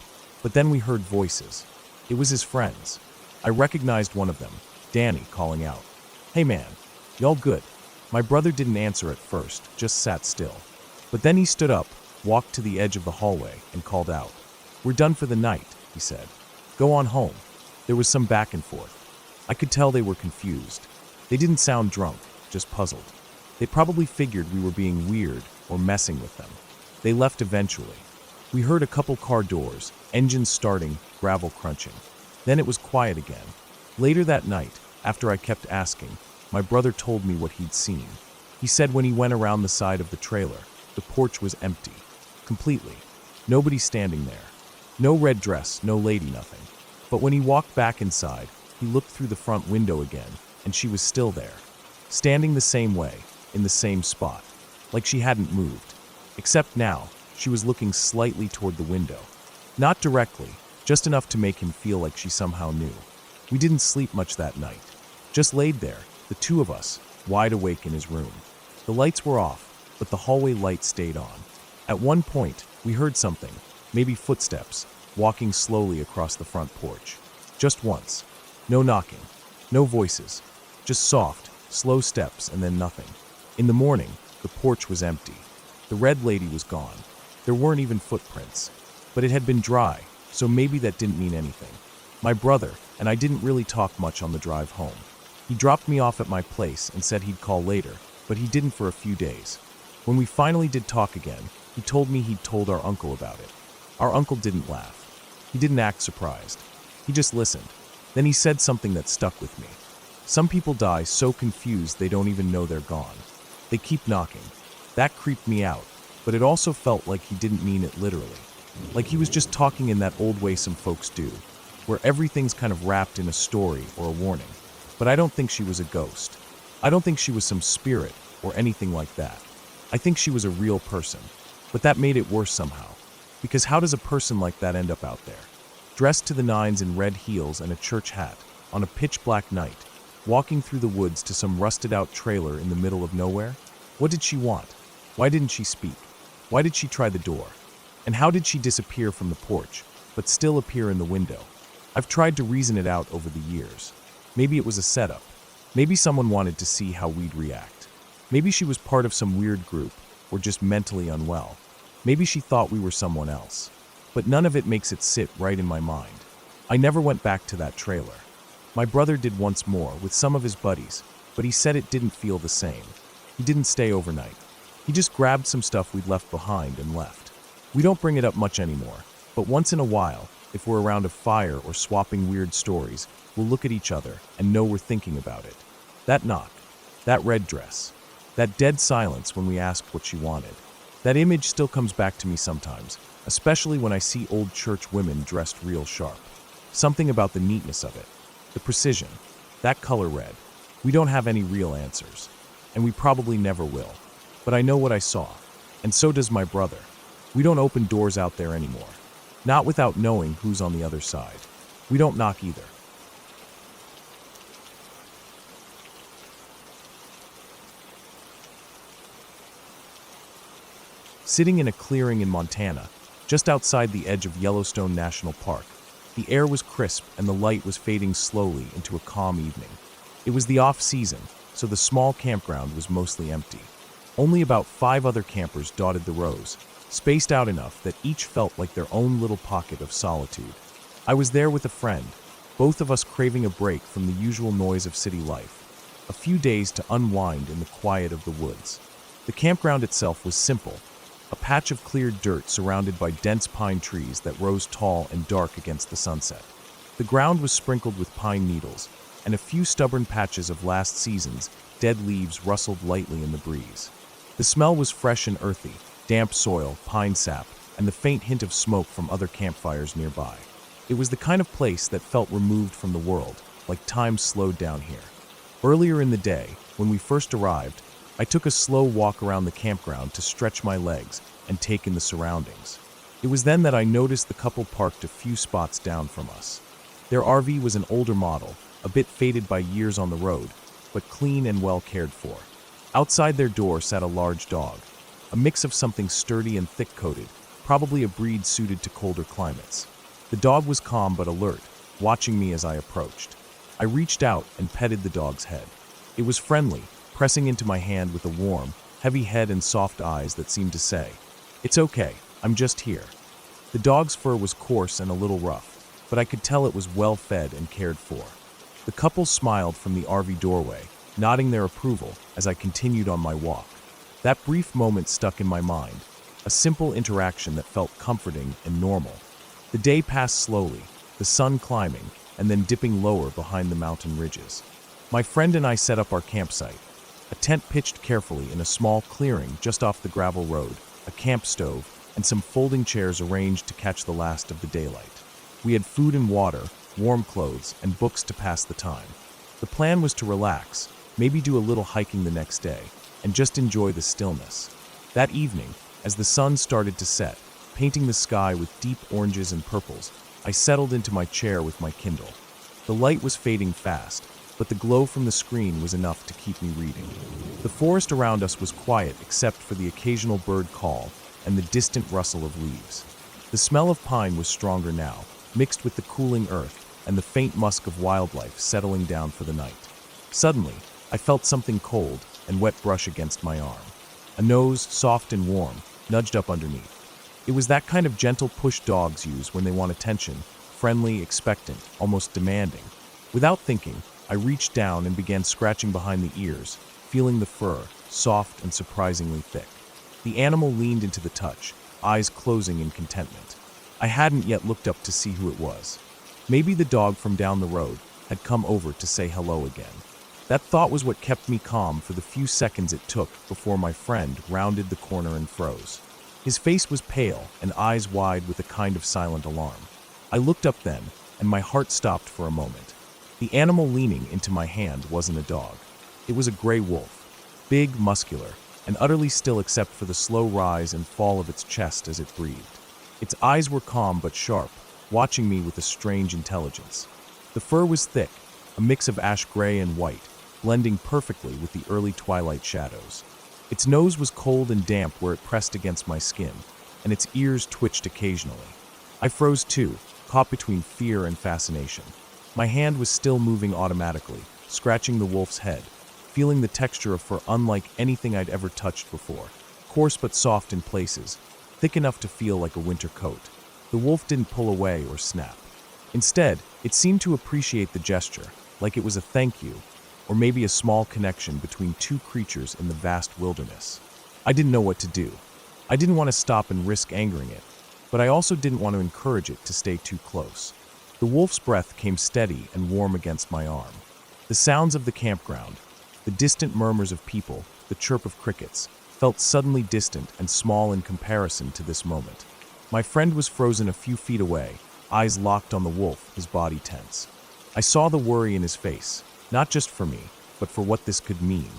But then we heard voices. It was his friends. I recognized one of them, Danny, calling out, "Hey man, y'all good?" My brother didn't answer at first, just sat still. But then he stood up, walked to the edge of the hallway, and called out. "We're done for the night," he said. "Go on home." There was some back and forth. I could tell they were confused. They didn't sound drunk, just puzzled. They probably figured we were being weird or messing with them. They left eventually. We heard a couple car doors, engines starting, gravel crunching. Then it was quiet again. Later that night, after I kept asking, my brother told me what he'd seen. He said when he went around the side of the trailer, the porch was empty. Completely. Nobody standing there. No red dress, no lady, nothing. But when he walked back inside, he looked through the front window again, and she was still there. Standing the same way, in the same spot. Like she hadn't moved. Except now, she was looking slightly toward the window. Not directly, just enough to make him feel like she somehow knew. We didn't sleep much that night. Just laid there, the two of us, wide awake in his room. The lights were off, but the hallway light stayed on. At one point, we heard something, maybe footsteps, walking slowly across the front porch. Just once. No knocking. No voices. Just soft, slow steps and then nothing. In the morning, the porch was empty. The red lady was gone. There weren't even footprints. But it had been dry, so maybe that didn't mean anything. My brother and I didn't really talk much on the drive home. He dropped me off at my place and said he'd call later, but he didn't for a few days. When we finally did talk again, he told me he'd told our uncle about it. Our uncle didn't laugh. He didn't act surprised. He just listened. Then he said something that stuck with me. Some people die so confused they don't even know they're gone. They keep knocking. That creeped me out, but it also felt like he didn't mean it literally. Like he was just talking in that old way some folks do, where everything's kind of wrapped in a story or a warning. But I don't think she was a ghost. I don't think she was some spirit or anything like that. I think she was a real person. But that made it worse somehow. Because how does a person like that end up out there? Dressed to the nines in red heels and a church hat, on a pitch-black night, walking through the woods to some rusted-out trailer in the middle of nowhere? What did she want? Why didn't she speak? Why did she try the door? And how did she disappear from the porch, but still appear in the window? I've tried to reason it out over the years. Maybe it was a setup. Maybe someone wanted to see how we'd react. Maybe she was part of some weird group, or just mentally unwell. Maybe she thought we were someone else. But none of it makes it sit right in my mind. I never went back to that trailer. My brother did once more with some of his buddies, but he said it didn't feel the same. He didn't stay overnight. He just grabbed some stuff we'd left behind and left. We don't bring it up much anymore, but once in a while, if we're around a fire or swapping weird stories, we'll look at each other and know we're thinking about it. That knock, that red dress, that dead silence when we asked what she wanted. That image still comes back to me sometimes, especially when I see old church women dressed real sharp. Something about the neatness of it, the precision, that color red. We don't have any real answers, and we probably never will. But I know what I saw, and so does my brother. We don't open doors out there anymore, not without knowing who's on the other side. We don't knock either. Sitting in a clearing in Montana, just outside the edge of Yellowstone National Park, the air was crisp and the light was fading slowly into a calm evening. It was the off-season, so the small campground was mostly empty. Only about 5 other campers dotted the rows, spaced out enough that each felt like their own little pocket of solitude. I was there with a friend, both of us craving a break from the usual noise of city life, a few days to unwind in the quiet of the woods. The campground itself was simple, a patch of cleared dirt surrounded by dense pine trees that rose tall and dark against the sunset. The ground was sprinkled with pine needles, and a few stubborn patches of last season's dead leaves rustled lightly in the breeze. The smell was fresh and earthy, damp soil, pine sap, and the faint hint of smoke from other campfires nearby. It was the kind of place that felt removed from the world, like time slowed down here. Earlier in the day, when we first arrived, I took a slow walk around the campground to stretch my legs and take in the surroundings. It was then that I noticed the couple parked a few spots down from us. Their RV was an older model, a bit faded by years on the road, but clean and well cared for. Outside their door sat a large dog, a mix of something sturdy and thick-coated, probably a breed suited to colder climates. The dog was calm but alert, watching me as I approached. I reached out and petted the dog's head. It was friendly, pressing into my hand with a warm, heavy head and soft eyes that seemed to say, "It's okay, I'm just here." The dog's fur was coarse and a little rough, but I could tell it was well fed and cared for. The couple smiled from the RV doorway, nodding their approval as I continued on my walk. That brief moment stuck in my mind, a simple interaction that felt comforting and normal. The day passed slowly, the sun climbing and then dipping lower behind the mountain ridges. My friend and I set up our campsite, a tent pitched carefully in a small clearing just off the gravel road, a camp stove, and some folding chairs arranged to catch the last of the daylight. We had food and water, warm clothes, and books to pass the time. The plan was to relax, maybe do a little hiking the next day, and just enjoy the stillness. That evening, as the sun started to set, painting the sky with deep oranges and purples, I settled into my chair with my Kindle. The light was fading fast, but the glow from the screen was enough to keep me reading. The forest around us was quiet except for the occasional bird call and the distant rustle of leaves. The smell of pine was stronger now, mixed with the cooling earth and the faint musk of wildlife settling down for the night. Suddenly, I felt something cold and wet brush against my arm. A nose, soft and warm, nudged up underneath. It was that kind of gentle push dogs use when they want attention, friendly, expectant, almost demanding. Without thinking, I reached down and began scratching behind the ears, feeling the fur, soft and surprisingly thick. The animal leaned into the touch, eyes closing in contentment. I hadn't yet looked up to see who it was. Maybe the dog from down the road had come over to say hello again. That thought was what kept me calm for the few seconds it took before my friend rounded the corner and froze. His face was pale and eyes wide with a kind of silent alarm. I looked up then, and my heart stopped for a moment. The animal leaning into my hand wasn't a dog. It was a gray wolf, big, muscular, and utterly still except for the slow rise and fall of its chest as it breathed. Its eyes were calm but sharp, watching me with a strange intelligence. The fur was thick, a mix of ash gray and white, blending perfectly with the early twilight shadows. Its nose was cold and damp where it pressed against my skin, and its ears twitched occasionally. I froze too, caught between fear and fascination. My hand was still moving automatically, scratching the wolf's head, feeling the texture of fur unlike anything I'd ever touched before, coarse but soft in places, thick enough to feel like a winter coat. The wolf didn't pull away or snap. Instead, it seemed to appreciate the gesture, like it was a thank you, or maybe a small connection between two creatures in the vast wilderness. I didn't know what to do. I didn't want to stop and risk angering it, but I also didn't want to encourage it to stay too close. The wolf's breath came steady and warm against my arm. The sounds of the campground, the distant murmurs of people, the chirp of crickets, felt suddenly distant and small in comparison to this moment. My friend was frozen a few feet away, eyes locked on the wolf, his body tense. I saw the worry in his face, not just for me, but for what this could mean.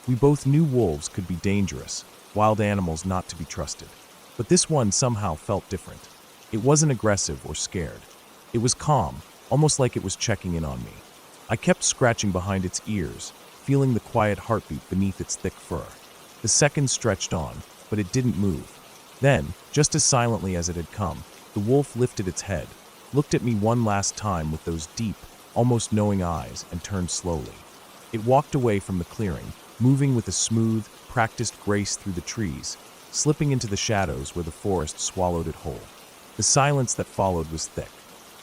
We both knew wolves could be dangerous, wild animals not to be trusted. But this one somehow felt different. It wasn't aggressive or scared. It was calm, almost like it was checking in on me. I kept scratching behind its ears, feeling the quiet heartbeat beneath its thick fur. The seconds stretched on, but it didn't move. Then, just as silently as it had come, the wolf lifted its head, looked at me one last time with those deep, almost knowing eyes, and turned slowly. It walked away from the clearing, moving with a smooth, practiced grace through the trees, slipping into the shadows where the forest swallowed it whole. The silence that followed was thick.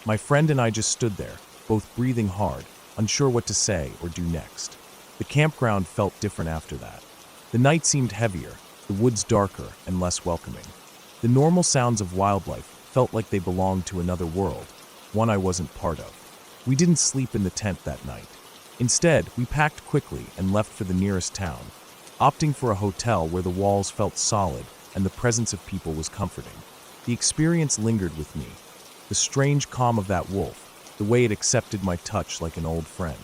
My friend and I just stood there, both breathing hard, unsure what to say or do next. The campground felt different after that. The night seemed heavier, the woods darker and less welcoming. The normal sounds of wildlife felt like they belonged to another world, one I wasn't part of. We didn't sleep in the tent that night. Instead, we packed quickly and left for the nearest town, opting for a hotel where the walls felt solid and the presence of people was comforting. The experience lingered with me. The strange calm of that wolf, the way it accepted my touch like an old friend.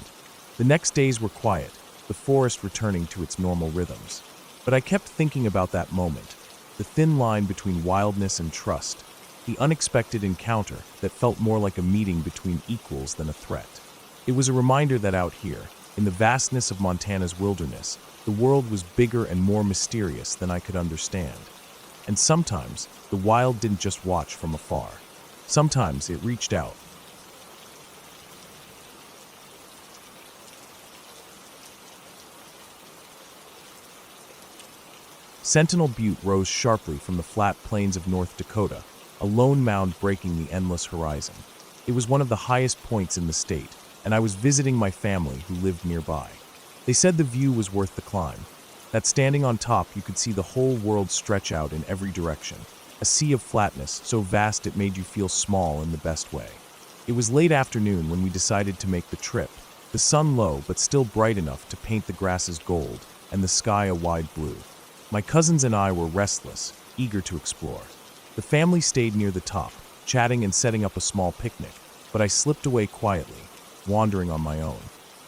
The next days were quiet, the forest returning to its normal rhythms. But I kept thinking about that moment, the thin line between wildness and trust, the unexpected encounter that felt more like a meeting between equals than a threat. It was a reminder that out here, in the vastness of Montana's wilderness, the world was bigger and more mysterious than I could understand. And sometimes, the wild didn't just watch from afar. Sometimes it reached out. Sentinel Butte rose sharply from the flat plains of North Dakota, a lone mound breaking the endless horizon. It was one of the highest points in the state, and I was visiting my family who lived nearby. They said the view was worth the climb, that standing on top you could see the whole world stretch out in every direction, a sea of flatness so vast it made you feel small in the best way. It was late afternoon when we decided to make the trip, the sun low but still bright enough to paint the grasses gold and the sky a wide blue. My cousins and I were restless, eager to explore. The family stayed near the top, chatting and setting up a small picnic, but I slipped away quietly, wandering on my own.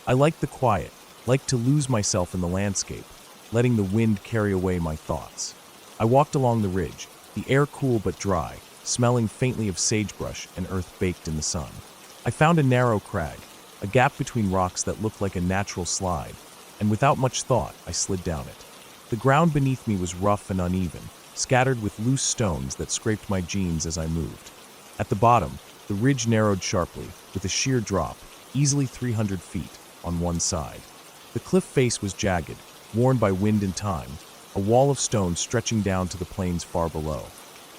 I liked the quiet, liked to lose myself in the landscape, letting the wind carry away my thoughts. I walked along the ridge, the air cool but dry, smelling faintly of sagebrush and earth baked in the sun. I found a narrow crag, a gap between rocks that looked like a natural slide, and without much thought, I slid down it. The ground beneath me was rough and uneven, scattered with loose stones that scraped my jeans as I moved. At the bottom, the ridge narrowed sharply, with a sheer drop, easily 300 feet, on one side. The cliff face was jagged, worn by wind and time, a wall of stone stretching down to the plains far below.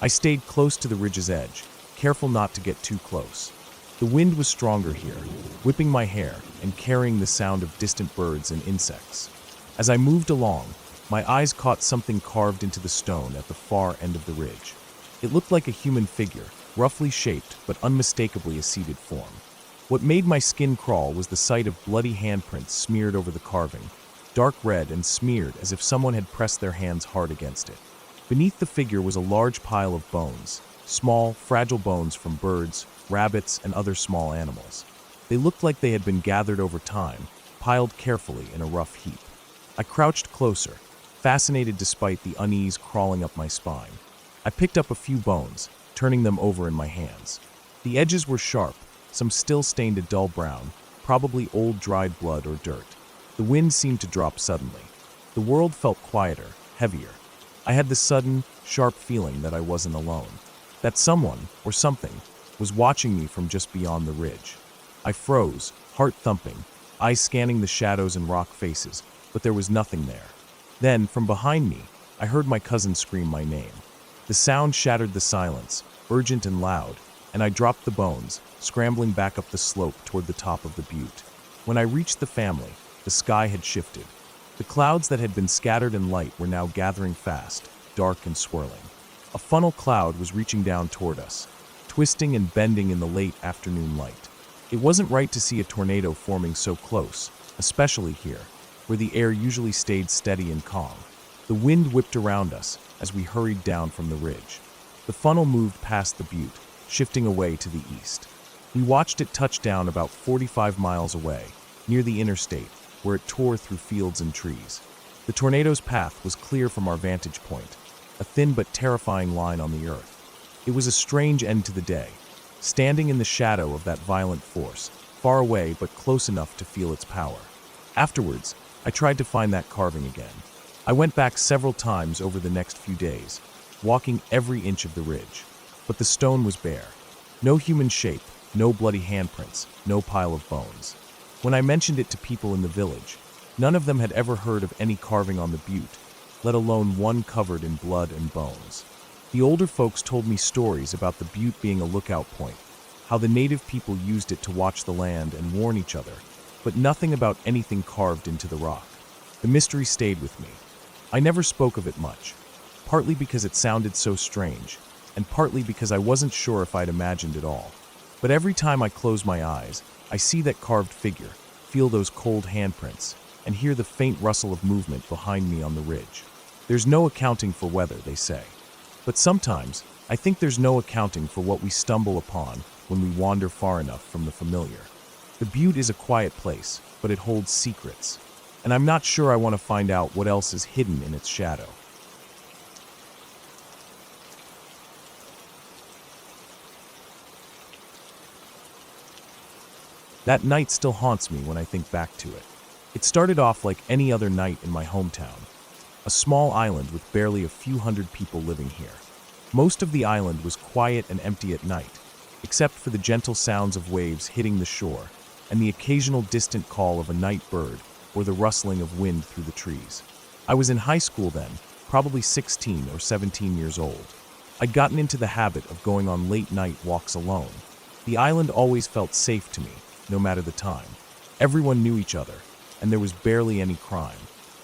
I stayed close to the ridge's edge, careful not to get too close. The wind was stronger here, whipping my hair and carrying the sound of distant birds and insects. As I moved along, my eyes caught something carved into the stone at the far end of the ridge. It looked like a human figure, roughly shaped but unmistakably a seated form. What made my skin crawl was the sight of bloody handprints smeared over the carving, dark red and smeared as if someone had pressed their hands hard against it. Beneath the figure was a large pile of bones, small, fragile bones from birds, rabbits, and other small animals. They looked like they had been gathered over time, piled carefully in a rough heap. I crouched closer, fascinated despite the unease crawling up my spine. I picked up a few bones, turning them over in my hands. The edges were sharp, some still stained a dull brown, probably old dried blood or dirt. The wind seemed to drop suddenly. The world felt quieter, heavier. I had the sudden, sharp feeling that I wasn't alone, that someone, or something, was watching me from just beyond the ridge. I froze, heart thumping, eyes scanning the shadows and rock faces, but there was nothing there. Then, from behind me, I heard my cousin scream my name. The sound shattered the silence, urgent and loud, and I dropped the bones, scrambling back up the slope toward the top of the butte. When I reached the family, the sky had shifted. The clouds that had been scattered in light were now gathering fast, dark and swirling. A funnel cloud was reaching down toward us, twisting and bending in the late afternoon light. It wasn't right to see a tornado forming so close, especially here, where the air usually stayed steady and calm. The wind whipped around us as we hurried down from the ridge. The funnel moved past the butte, shifting away to the east. We watched it touch down about 45 miles away, near the interstate, where it tore through fields and trees. The tornado's path was clear from our vantage point, a thin but terrifying line on the earth. It was a strange end to the day, standing in the shadow of that violent force, far away but close enough to feel its power. Afterwards, I tried to find that carving again. I went back several times over the next few days, walking every inch of the ridge. But the stone was bare. No human shape, no bloody handprints, no pile of bones. When I mentioned it to people in the village, none of them had ever heard of any carving on the butte, let alone one covered in blood and bones. The older folks told me stories about the butte being a lookout point, how the native people used it to watch the land and warn each other, but nothing about anything carved into the rock. The mystery stayed with me. I never spoke of it much, partly because it sounded so strange, and partly because I wasn't sure if I'd imagined it all. But every time I close my eyes, I see that carved figure, feel those cold handprints, and hear the faint rustle of movement behind me on the ridge. There's no accounting for weather, they say. But sometimes, I think there's no accounting for what we stumble upon when we wander far enough from the familiar. The butte is a quiet place, but it holds secrets, and I'm not sure I want to find out what else is hidden in its shadow. That night still haunts me when I think back to it. It started off like any other night in my hometown, a small island with barely a few hundred people living here. Most of the island was quiet and empty at night, except for the gentle sounds of waves hitting the shore and the occasional distant call of a night bird or the rustling of wind through the trees. I was in high school then, probably 16 or 17 years old. I'd gotten into the habit of going on late-night walks alone. The island always felt safe to me, no matter the time. Everyone knew each other, and there was barely any crime.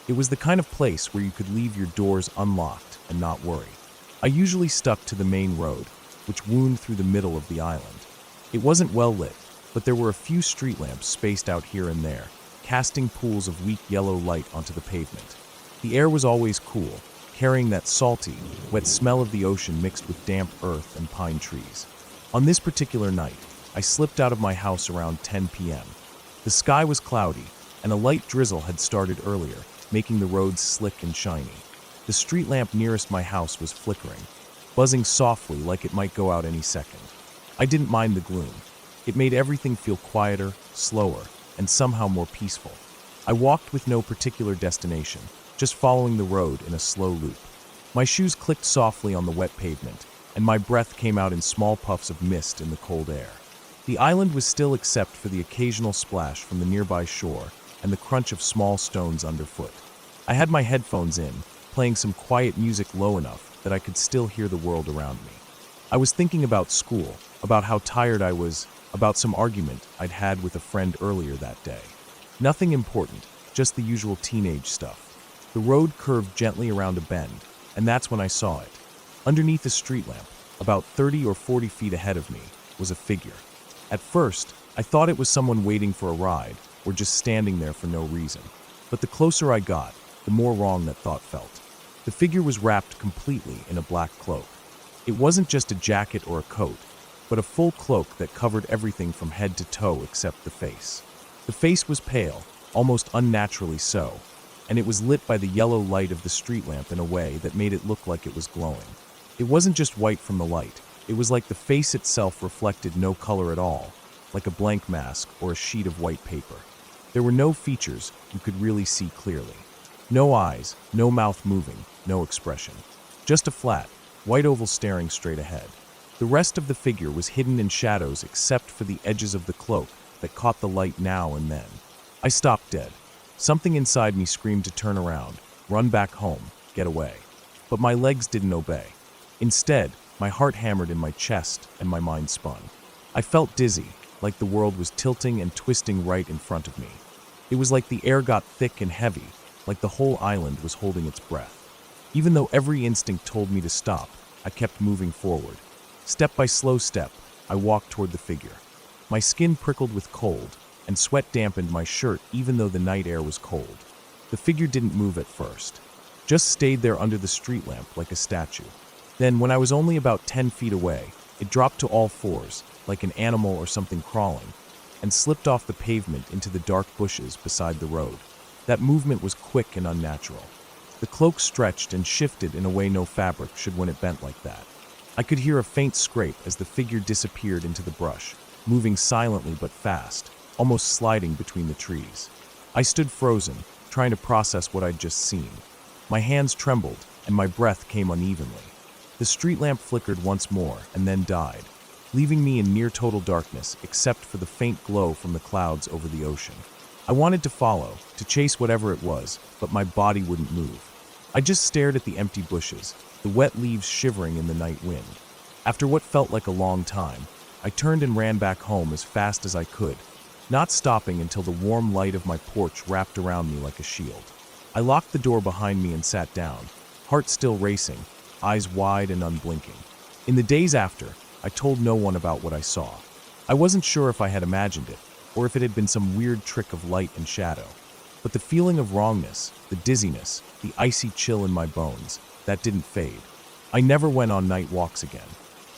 It was the kind of place where you could leave your doors unlocked and not worry. I usually stuck to the main road, which wound through the middle of the island. It wasn't well lit, but there were a few street lamps spaced out here and there, casting pools of weak yellow light onto the pavement. The air was always cool, carrying that salty, wet smell of the ocean mixed with damp earth and pine trees. On this particular night, I slipped out of my house around 10 p.m. The sky was cloudy, and a light drizzle had started earlier, making the roads slick and shiny. The street lamp nearest my house was flickering, buzzing softly like it might go out any second. I didn't mind the gloom. It made everything feel quieter, slower, and somehow more peaceful. I walked with no particular destination, just following the road in a slow loop. My shoes clicked softly on the wet pavement, and my breath came out in small puffs of mist in the cold air. The island was still except for the occasional splash from the nearby shore and the crunch of small stones underfoot. I had my headphones in, playing some quiet music low enough that I could still hear the world around me. I was thinking about school, about how tired I was, about some argument I'd had with a friend earlier that day. Nothing important, just the usual teenage stuff. The road curved gently around a bend, and that's when I saw it. Underneath a street lamp, about 30 or 40 feet ahead of me, was a figure. At first, I thought it was someone waiting for a ride, or just standing there for no reason. But the closer I got, the more wrong that thought felt. The figure was wrapped completely in a black cloak. It wasn't just a jacket or a coat, but a full cloak that covered everything from head to toe except the face. The face was pale, almost unnaturally so, and it was lit by the yellow light of the street lamp in a way that made it look like it was glowing. It wasn't just white from the light. It was like the face itself reflected no color at all, like a blank mask or a sheet of white paper. There were no features you could really see clearly. No eyes, no mouth moving, no expression. Just a flat, white oval staring straight ahead. The rest of the figure was hidden in shadows except for the edges of the cloak that caught the light now and then. I stopped dead. Something inside me screamed to turn around, run back home, get away. But my legs didn't obey. Instead, my heart hammered in my chest and my mind spun. I felt dizzy, like the world was tilting and twisting right in front of me. It was like the air got thick and heavy, like the whole island was holding its breath. Even though every instinct told me to stop, I kept moving forward. Step by slow step, I walked toward the figure. My skin prickled with cold, and sweat dampened my shirt even though the night air was cold. The figure didn't move at first, just stayed there under the street lamp like a statue. Then, when I was only about 10 feet away, it dropped to all fours, like an animal or something crawling, and slipped off the pavement into the dark bushes beside the road. That movement was quick and unnatural. The cloak stretched and shifted in a way no fabric should when it bent like that. I could hear a faint scrape as the figure disappeared into the brush, moving silently but fast, almost sliding between the trees. I stood frozen, trying to process what I'd just seen. My hands trembled, and my breath came unevenly. The street lamp flickered once more and then died, leaving me in near total darkness except for the faint glow from the clouds over the ocean. I wanted to follow, to chase whatever it was, but my body wouldn't move. I just stared at the empty bushes, the wet leaves shivering in the night wind. After what felt like a long time, I turned and ran back home as fast as I could, not stopping until the warm light of my porch wrapped around me like a shield. I locked the door behind me and sat down, heart still racing, eyes wide and unblinking. In the days after, I told no one about what I saw. I wasn't sure if I had imagined it, or if it had been some weird trick of light and shadow. But the feeling of wrongness, the dizziness, the icy chill in my bones, that didn't fade. I never went on night walks again.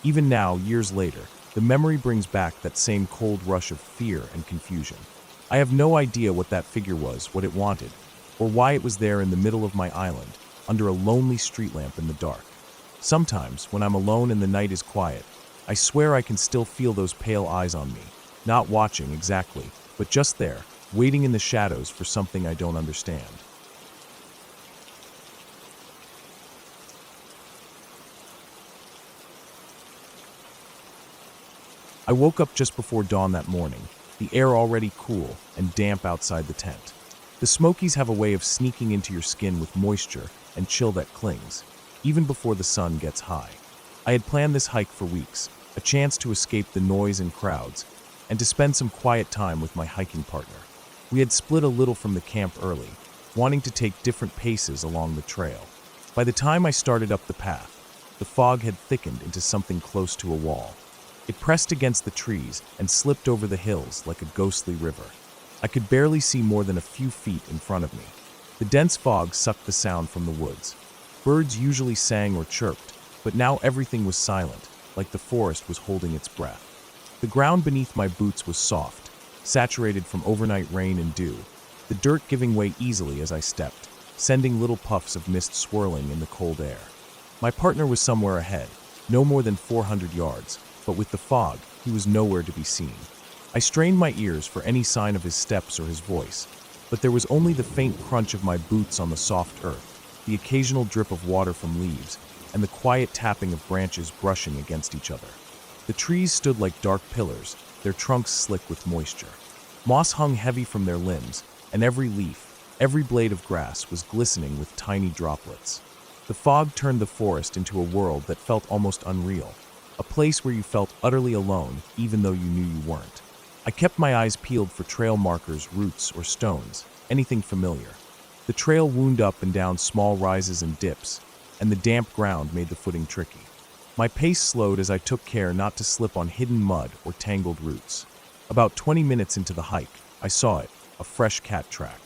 Even now, years later, the memory brings back that same cold rush of fear and confusion. I have no idea what that figure was, what it wanted, or why it was there in the middle of my island, under a lonely street lamp in the dark. Sometimes, when I'm alone and the night is quiet, I swear I can still feel those pale eyes on me, not watching exactly, but just there, waiting in the shadows for something I don't understand. I woke up just before dawn that morning, the air already cool and damp outside the tent. The Smokies have a way of sneaking into your skin with moisture and chill that clings, even before the sun gets high. I had planned this hike for weeks, a chance to escape the noise and crowds, and to spend some quiet time with my hiking partner. We had split a little from the camp early, wanting to take different paces along the trail. By the time I started up the path, the fog had thickened into something close to a wall. It pressed against the trees and slipped over the hills like a ghostly river. I could barely see more than a few feet in front of me. The dense fog sucked the sound from the woods. Birds usually sang or chirped, but now everything was silent, like the forest was holding its breath. The ground beneath my boots was soft, saturated from overnight rain and dew, the dirt giving way easily as I stepped, sending little puffs of mist swirling in the cold air. My partner was somewhere ahead, no more than 400 yards, but with the fog, he was nowhere to be seen. I strained my ears for any sign of his steps or his voice, but there was only the faint crunch of my boots on the soft earth, the occasional drip of water from leaves, and the quiet tapping of branches brushing against each other. The trees stood like dark pillars, their trunks slick with moisture. Moss hung heavy from their limbs, and every leaf, every blade of grass was glistening with tiny droplets. The fog turned the forest into a world that felt almost unreal, a place where you felt utterly alone even though you knew you weren't. I kept my eyes peeled for trail markers, roots, or stones, anything familiar. The trail wound up and down small rises and dips, and the damp ground made the footing tricky. My pace slowed as I took care not to slip on hidden mud or tangled roots. About 20 minutes into the hike, I saw it, a fresh cat track.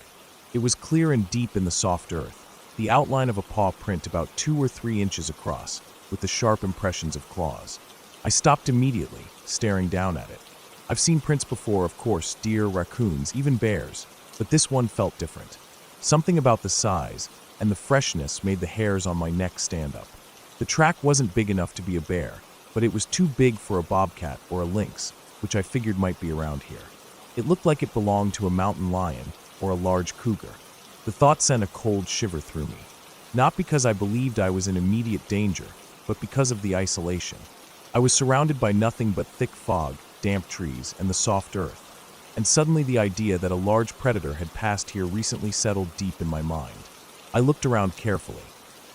It was clear and deep in the soft earth, the outline of a paw print about 2 or 3 inches across, with the sharp impressions of claws. I stopped immediately, staring down at it. I've seen prints before, of course, deer, raccoons, even bears, but this one felt different. Something about the size and the freshness made the hairs on my neck stand up. The track wasn't big enough to be a bear, but it was too big for a bobcat or a lynx, which I figured might be around here. It looked like it belonged to a mountain lion or a large cougar. The thought sent a cold shiver through me, not because I believed I was in immediate danger, but because of the isolation. I was surrounded by nothing but thick fog, damp trees, and the soft earth, and suddenly the idea that a large predator had passed here recently settled deep in my mind. I looked around carefully.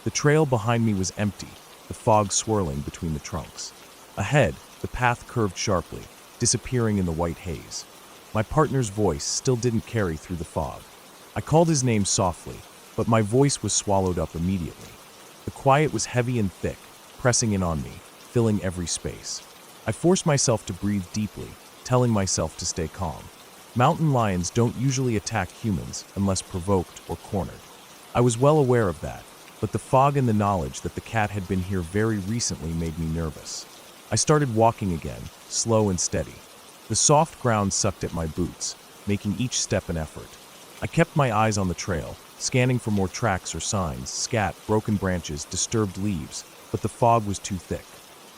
The trail behind me was empty, the fog swirling between the trunks. Ahead, the path curved sharply, disappearing in the white haze. My partner's voice still didn't carry through the fog. I called his name softly, but my voice was swallowed up immediately. The quiet was heavy and thick, pressing in on me, filling every space. I forced myself to breathe deeply, telling myself to stay calm. Mountain lions don't usually attack humans unless provoked or cornered. I was well aware of that, but the fog and the knowledge that the cat had been here very recently made me nervous. I started walking again, slow and steady. The soft ground sucked at my boots, making each step an effort. I kept my eyes on the trail, scanning for more tracks or signs, scat, broken branches, disturbed leaves, but the fog was too thick.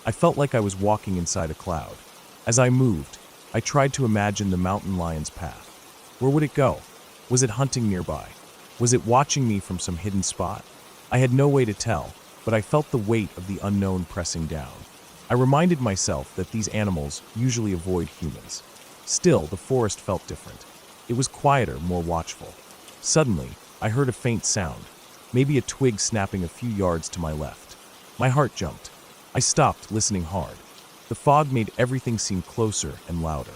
I felt like I was walking inside a cloud. As I moved, I tried to imagine the mountain lion's path. Where would it go? Was it hunting nearby? Was it watching me from some hidden spot? I had no way to tell, but I felt the weight of the unknown pressing down. I reminded myself that these animals usually avoid humans. Still, the forest felt different. It was quieter, more watchful. Suddenly, I heard a faint sound, maybe a twig snapping a few yards to my left. My heart jumped. I stopped, listening hard. The fog made everything seem closer and louder.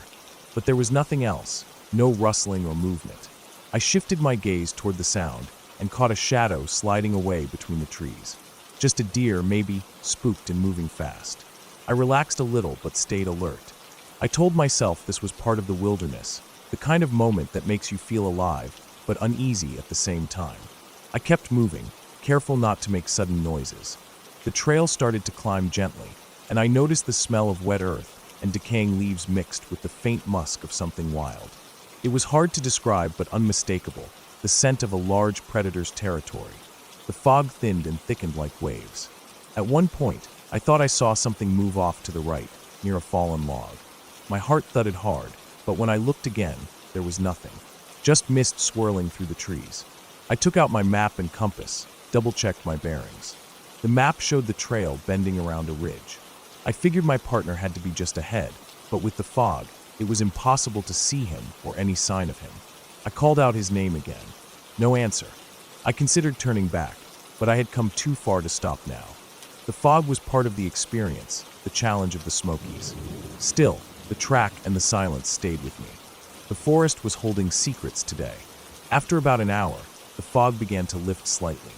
But there was nothing else, no rustling or movement. I shifted my gaze toward the sound and caught a shadow sliding away between the trees. Just a deer, maybe, spooked and moving fast. I relaxed a little but stayed alert. I told myself this was part of the wilderness, the kind of moment that makes you feel alive, but uneasy at the same time. I kept moving, careful not to make sudden noises. The trail started to climb gently, and I noticed the smell of wet earth and decaying leaves mixed with the faint musk of something wild. It was hard to describe but unmistakable, the scent of a large predator's territory. The fog thinned and thickened like waves. At one point, I thought I saw something move off to the right, near a fallen log. My heart thudded hard, but when I looked again, there was nothing. Just mist swirling through the trees. I took out my map and compass, double-checked my bearings. The map showed the trail bending around a ridge. I figured my partner had to be just ahead, but with the fog, it was impossible to see him or any sign of him. I called out his name again. No answer. I considered turning back, but I had come too far to stop now. The fog was part of the experience, the challenge of the Smokies. Still, the track and the silence stayed with me. The forest was holding secrets today. After about an hour, the fog began to lift slightly.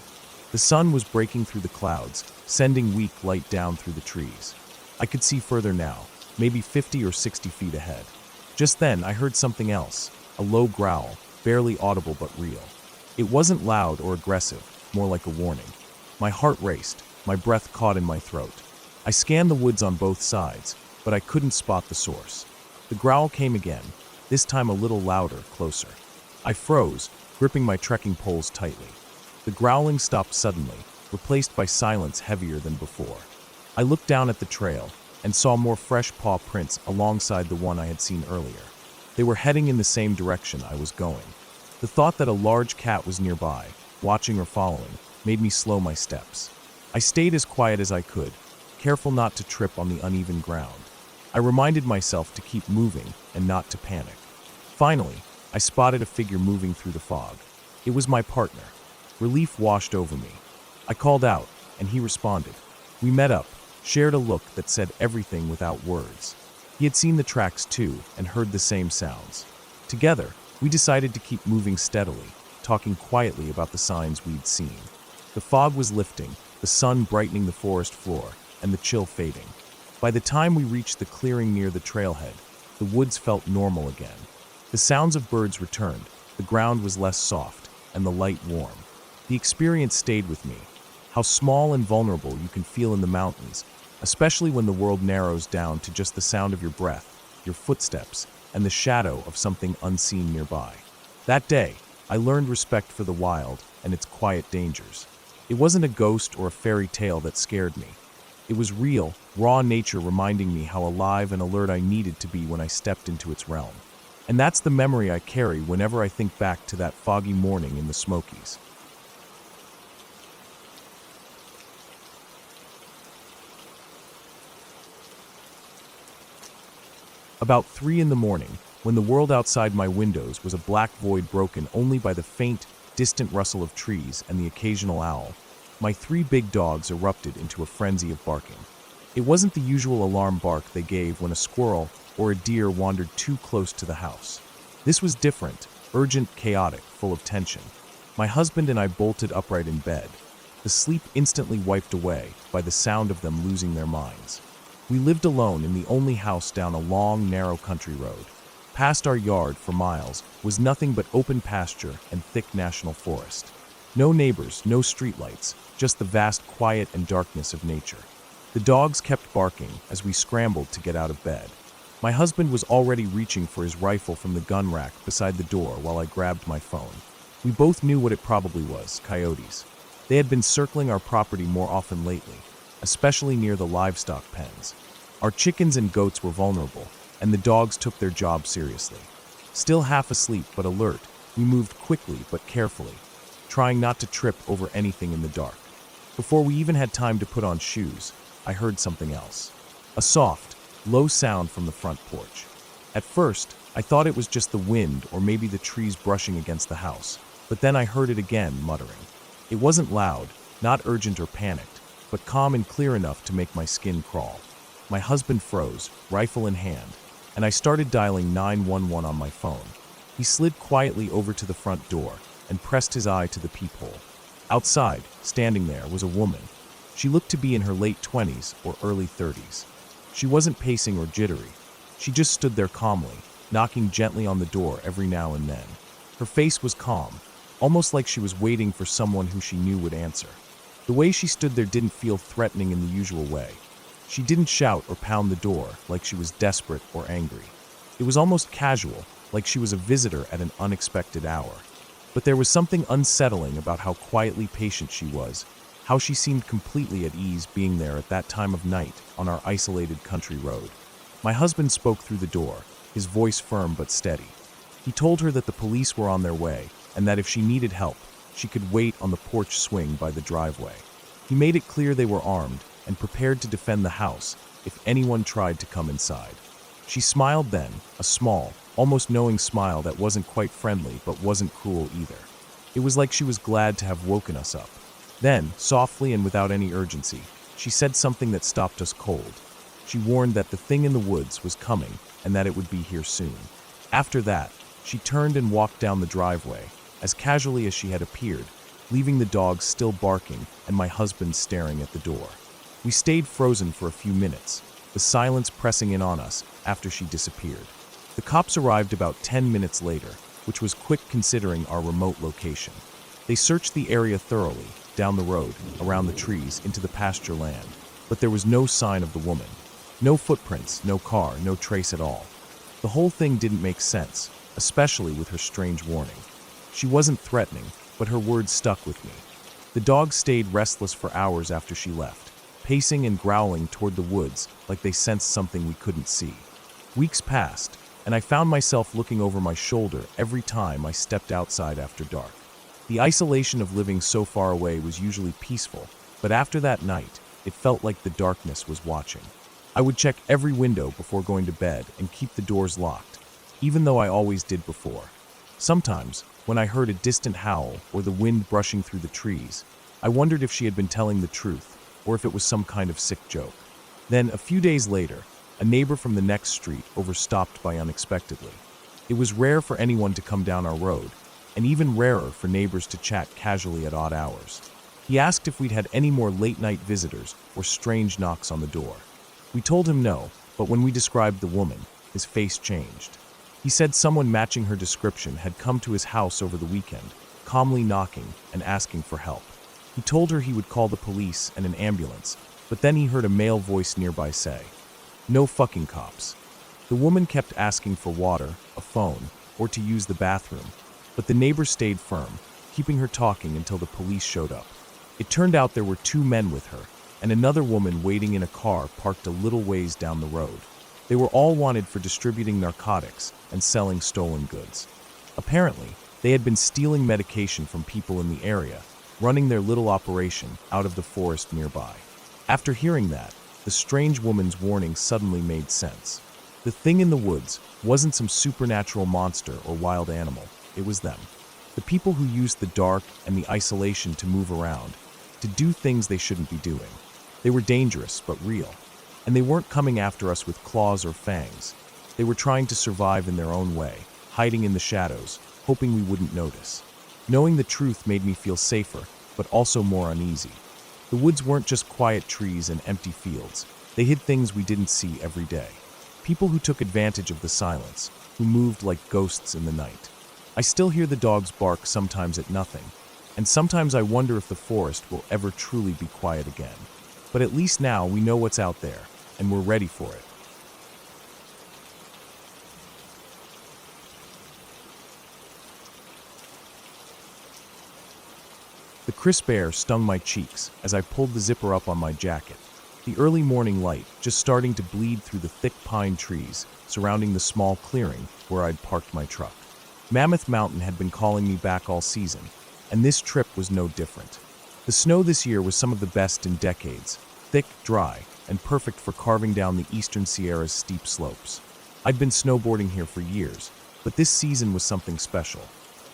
The sun was breaking through the clouds, sending weak light down through the trees. I could see further now, maybe 50 or 60 feet ahead. Just then, I heard something else, a low growl, barely audible but real. It wasn't loud or aggressive, more like a warning. My heart raced, my breath caught in my throat. I scanned the woods on both sides, but I couldn't spot the source. The growl came again, this time a little louder, closer. I froze, gripping my trekking poles tightly. The growling stopped suddenly, replaced by silence heavier than before. I looked down at the trail and saw more fresh paw prints alongside the one I had seen earlier. They were heading in the same direction I was going. The thought that a large cat was nearby, watching or following, made me slow my steps. I stayed as quiet as I could, careful not to trip on the uneven ground. I reminded myself to keep moving and not to panic. Finally, I spotted a figure moving through the fog. It was my partner. Relief washed over me. I called out, and he responded. We met up, shared a look that said everything without words. He had seen the tracks too and heard the same sounds. Together, we decided to keep moving steadily, talking quietly about the signs we'd seen. The fog was lifting, the sun brightening the forest floor, and the chill fading. By the time we reached the clearing near the trailhead, the woods felt normal again. The sounds of birds returned, the ground was less soft, and the light warm. The experience stayed with me. How small and vulnerable you can feel in the mountains, especially when the world narrows down to just the sound of your breath, your footsteps, and the shadow of something unseen nearby. That day, I learned respect for the wild and its quiet dangers. It wasn't a ghost or a fairy tale that scared me. It was real, raw nature reminding me how alive and alert I needed to be when I stepped into its realm. And that's the memory I carry whenever I think back to that foggy morning in the Smokies. About 3 in the morning, when the world outside my windows was a black void broken only by the faint, distant rustle of trees and the occasional owl, my 3 big dogs erupted into a frenzy of barking. It wasn't the usual alarm bark they gave when a squirrel or a deer wandered too close to the house. This was different, urgent, chaotic, full of tension. My husband and I bolted upright in bed, the sleep instantly wiped away by the sound of them losing their minds. We lived alone in the only house down a long, narrow country road. Past our yard for miles was nothing but open pasture and thick national forest. No neighbors, no streetlights, just the vast quiet and darkness of nature. The dogs kept barking as we scrambled to get out of bed. My husband was already reaching for his rifle from the gun rack beside the door while I grabbed my phone. We both knew what it probably was, coyotes. They had been circling our property more often lately, especially near the livestock pens. Our chickens and goats were vulnerable, and the dogs took their job seriously. Still half asleep but alert, we moved quickly but carefully, trying not to trip over anything in the dark. Before we even had time to put on shoes, I heard something else. A soft, low sound from the front porch. At first, I thought it was just the wind or maybe the trees brushing against the house, but then I heard it again, muttering. It wasn't loud, not urgent or panicked, but calm and clear enough to make my skin crawl. My husband froze, rifle in hand, and I started dialing 911 on my phone. He slid quietly over to the front door and pressed his eye to the peephole. Outside, standing there, was a woman. She looked to be in her late 20s or early 30s. She wasn't pacing or jittery. She just stood there calmly, knocking gently on the door every now and then. Her face was calm, almost like she was waiting for someone who she knew would answer. The way she stood there didn't feel threatening in the usual way. She didn't shout or pound the door like she was desperate or angry. It was almost casual, like she was a visitor at an unexpected hour. But there was something unsettling about how quietly patient she was, how she seemed completely at ease being there at that time of night on our isolated country road. My husband spoke through the door, his voice firm but steady. He told her that the police were on their way and that if she needed help, she could wait on the porch swing by the driveway. He made it clear they were armed and prepared to defend the house if anyone tried to come inside. She smiled then, a small, almost knowing smile that wasn't quite friendly but wasn't cruel either. It was like she was glad to have woken us up. Then, softly and without any urgency, she said something that stopped us cold. She warned that the thing in the woods was coming and that it would be here soon. After that, she turned and walked down the driveway, as casually as she had appeared, leaving the dogs still barking and my husband staring at the door. We stayed frozen for a few minutes, the silence pressing in on us after she disappeared. The cops arrived about 10 minutes later, which was quick considering our remote location. They searched the area thoroughly, down the road, around the trees, into the pasture land, but there was no sign of the woman. No footprints, no car, no trace at all. The whole thing didn't make sense, especially with her strange warning. She wasn't threatening, but her words stuck with me. The dogs stayed restless for hours after she left, pacing and growling toward the woods like they sensed something we couldn't see. Weeks passed, and I found myself looking over my shoulder every time I stepped outside after dark. The isolation of living so far away was usually peaceful, but after that night, it felt like the darkness was watching. I would check every window before going to bed and keep the doors locked, even though I always did before. Sometimes, when I heard a distant howl or the wind brushing through the trees, I wondered if she had been telling the truth or if it was some kind of sick joke. Then, a few days later, a neighbor from the next street overstopped by unexpectedly. It was rare for anyone to come down our road, and even rarer for neighbors to chat casually at odd hours. He asked if we'd had any more late-night visitors or strange knocks on the door. We told him no, but when we described the woman, his face changed. He said someone matching her description had come to his house over the weekend, calmly knocking and asking for help. He told her he would call the police and an ambulance, but then he heard a male voice nearby say, "No fucking cops." The woman kept asking for water, a phone, or to use the bathroom, but the neighbor stayed firm, keeping her talking until the police showed up. It turned out there were two men with her, and another woman waiting in a car parked a little ways down the road. They were all wanted for distributing narcotics and selling stolen goods. Apparently, they had been stealing medication from people in the area, running their little operation out of the forest nearby. After hearing that, the strange woman's warning suddenly made sense. The thing in the woods wasn't some supernatural monster or wild animal, it was them. The people who used the dark and the isolation to move around, to do things they shouldn't be doing. They were dangerous, but real. And they weren't coming after us with claws or fangs. They were trying to survive in their own way, hiding in the shadows, hoping we wouldn't notice. Knowing the truth made me feel safer, but also more uneasy. The woods weren't just quiet trees and empty fields. They hid things we didn't see every day. People who took advantage of the silence, who moved like ghosts in the night. I still hear the dogs bark sometimes at nothing, and sometimes I wonder if the forest will ever truly be quiet again. But at least now we know what's out there, and we're ready for it. The crisp air stung my cheeks as I pulled the zipper up on my jacket. The early morning light just starting to bleed through the thick pine trees surrounding the small clearing where I'd parked my truck. Mammoth Mountain had been calling me back all season, and this trip was no different. The snow this year was some of the best in decades, thick, dry, and perfect for carving down the eastern Sierra's steep slopes. I'd been snowboarding here for years, but this season was something special.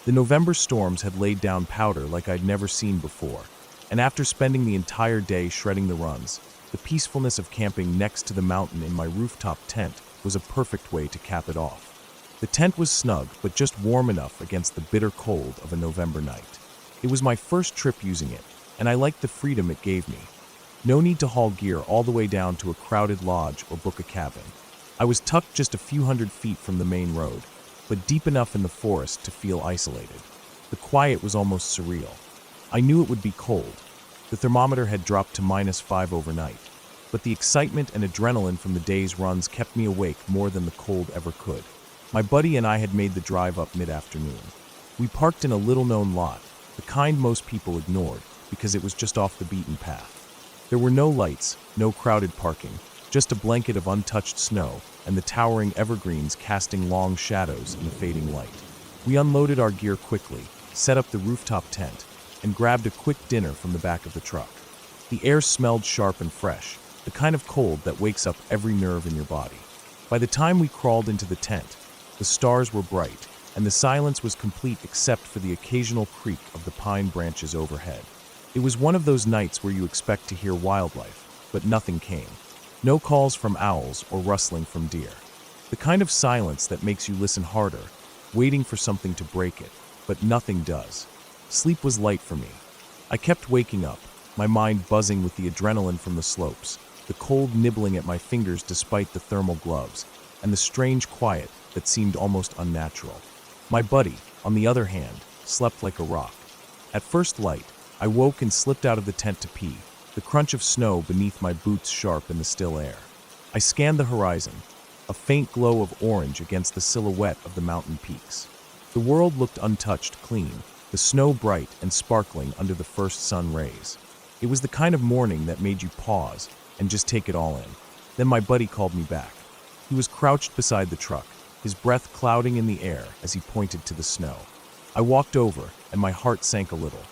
The November storms had laid down powder like I'd never seen before, and after spending the entire day shredding the runs, the peacefulness of camping next to the mountain in my rooftop tent was a perfect way to cap it off. The tent was snug, but just warm enough against the bitter cold of a November night. It was my first trip using it, and I liked the freedom it gave me. No need to haul gear all the way down to a crowded lodge or book a cabin. I was tucked just a few hundred feet from the main road, but deep enough in the forest to feel isolated. The quiet was almost surreal. I knew it would be cold. The thermometer had dropped to -5 overnight, but the excitement and adrenaline from the day's runs kept me awake more than the cold ever could. My buddy and I had made the drive up mid-afternoon. We parked in a little-known lot, the kind most people ignored because it was just off the beaten path. There were no lights, no crowded parking, just a blanket of untouched snow and the towering evergreens casting long shadows in the fading light. We unloaded our gear quickly, set up the rooftop tent, and grabbed a quick dinner from the back of the truck. The air smelled sharp and fresh, the kind of cold that wakes up every nerve in your body. By the time we crawled into the tent, the stars were bright, and the silence was complete except for the occasional creak of the pine branches overhead. It was one of those nights where you expect to hear wildlife, but nothing came. No calls from owls or rustling from deer. The kind of silence that makes you listen harder, waiting for something to break it, but nothing does. Sleep was light for me. I kept waking up, my mind buzzing with the adrenaline from the slopes, the cold nibbling at my fingers despite the thermal gloves, and the strange quiet that seemed almost unnatural. My buddy, on the other hand, slept like a rock. At first light, I woke and slipped out of the tent to pee, the crunch of snow beneath my boots sharp in the still air. I scanned the horizon, a faint glow of orange against the silhouette of the mountain peaks. The world looked untouched, clean, the snow bright and sparkling under the first sun rays. It was the kind of morning that made you pause and just take it all in. Then my buddy called me back. He was crouched beside the truck, his breath clouding in the air as he pointed to the snow. I walked over, and my heart sank a little.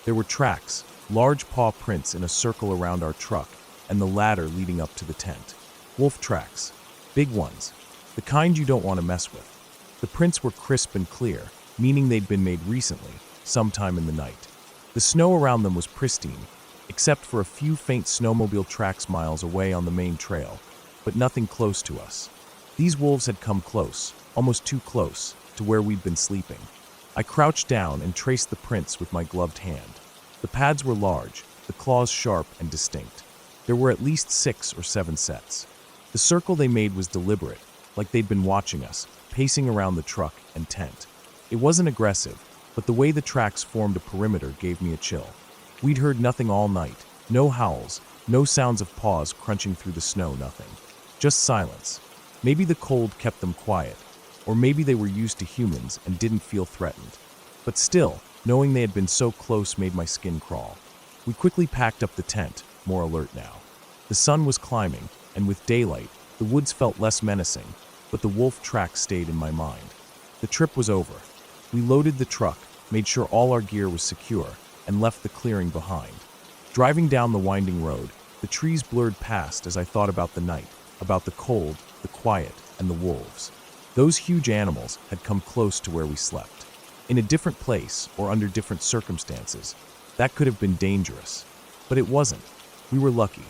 There were tracks, large paw prints in a circle around our truck, and the ladder leading up to the tent. Wolf tracks. Big ones. The kind you don't want to mess with. The prints were crisp and clear, meaning they'd been made recently, sometime in the night. The snow around them was pristine, except for a few faint snowmobile tracks miles away on the main trail, but nothing close to us. These wolves had come close, almost too close, to where we'd been sleeping. I crouched down and traced the prints with my gloved hand. The pads were large, the claws sharp and distinct. There were at least 6 or 7 sets. The circle they made was deliberate, like they'd been watching us, pacing around the truck and tent. It wasn't aggressive, but the way the tracks formed a perimeter gave me a chill. We'd heard nothing all night, no howls, no sounds of paws crunching through the snow, nothing. Just silence. Maybe the cold kept them quiet, or maybe they were used to humans and didn't feel threatened. But still, knowing they had been so close made my skin crawl. We quickly packed up the tent, more alert now. The sun was climbing, and with daylight, the woods felt less menacing, but the wolf tracks stayed in my mind. The trip was over. We loaded the truck, made sure all our gear was secure, and left the clearing behind. Driving down the winding road, the trees blurred past as I thought about the night, about the cold, the quiet, and the wolves. Those huge animals had come close to where we slept. In a different place, or under different circumstances, that could have been dangerous. But it wasn't. We were lucky.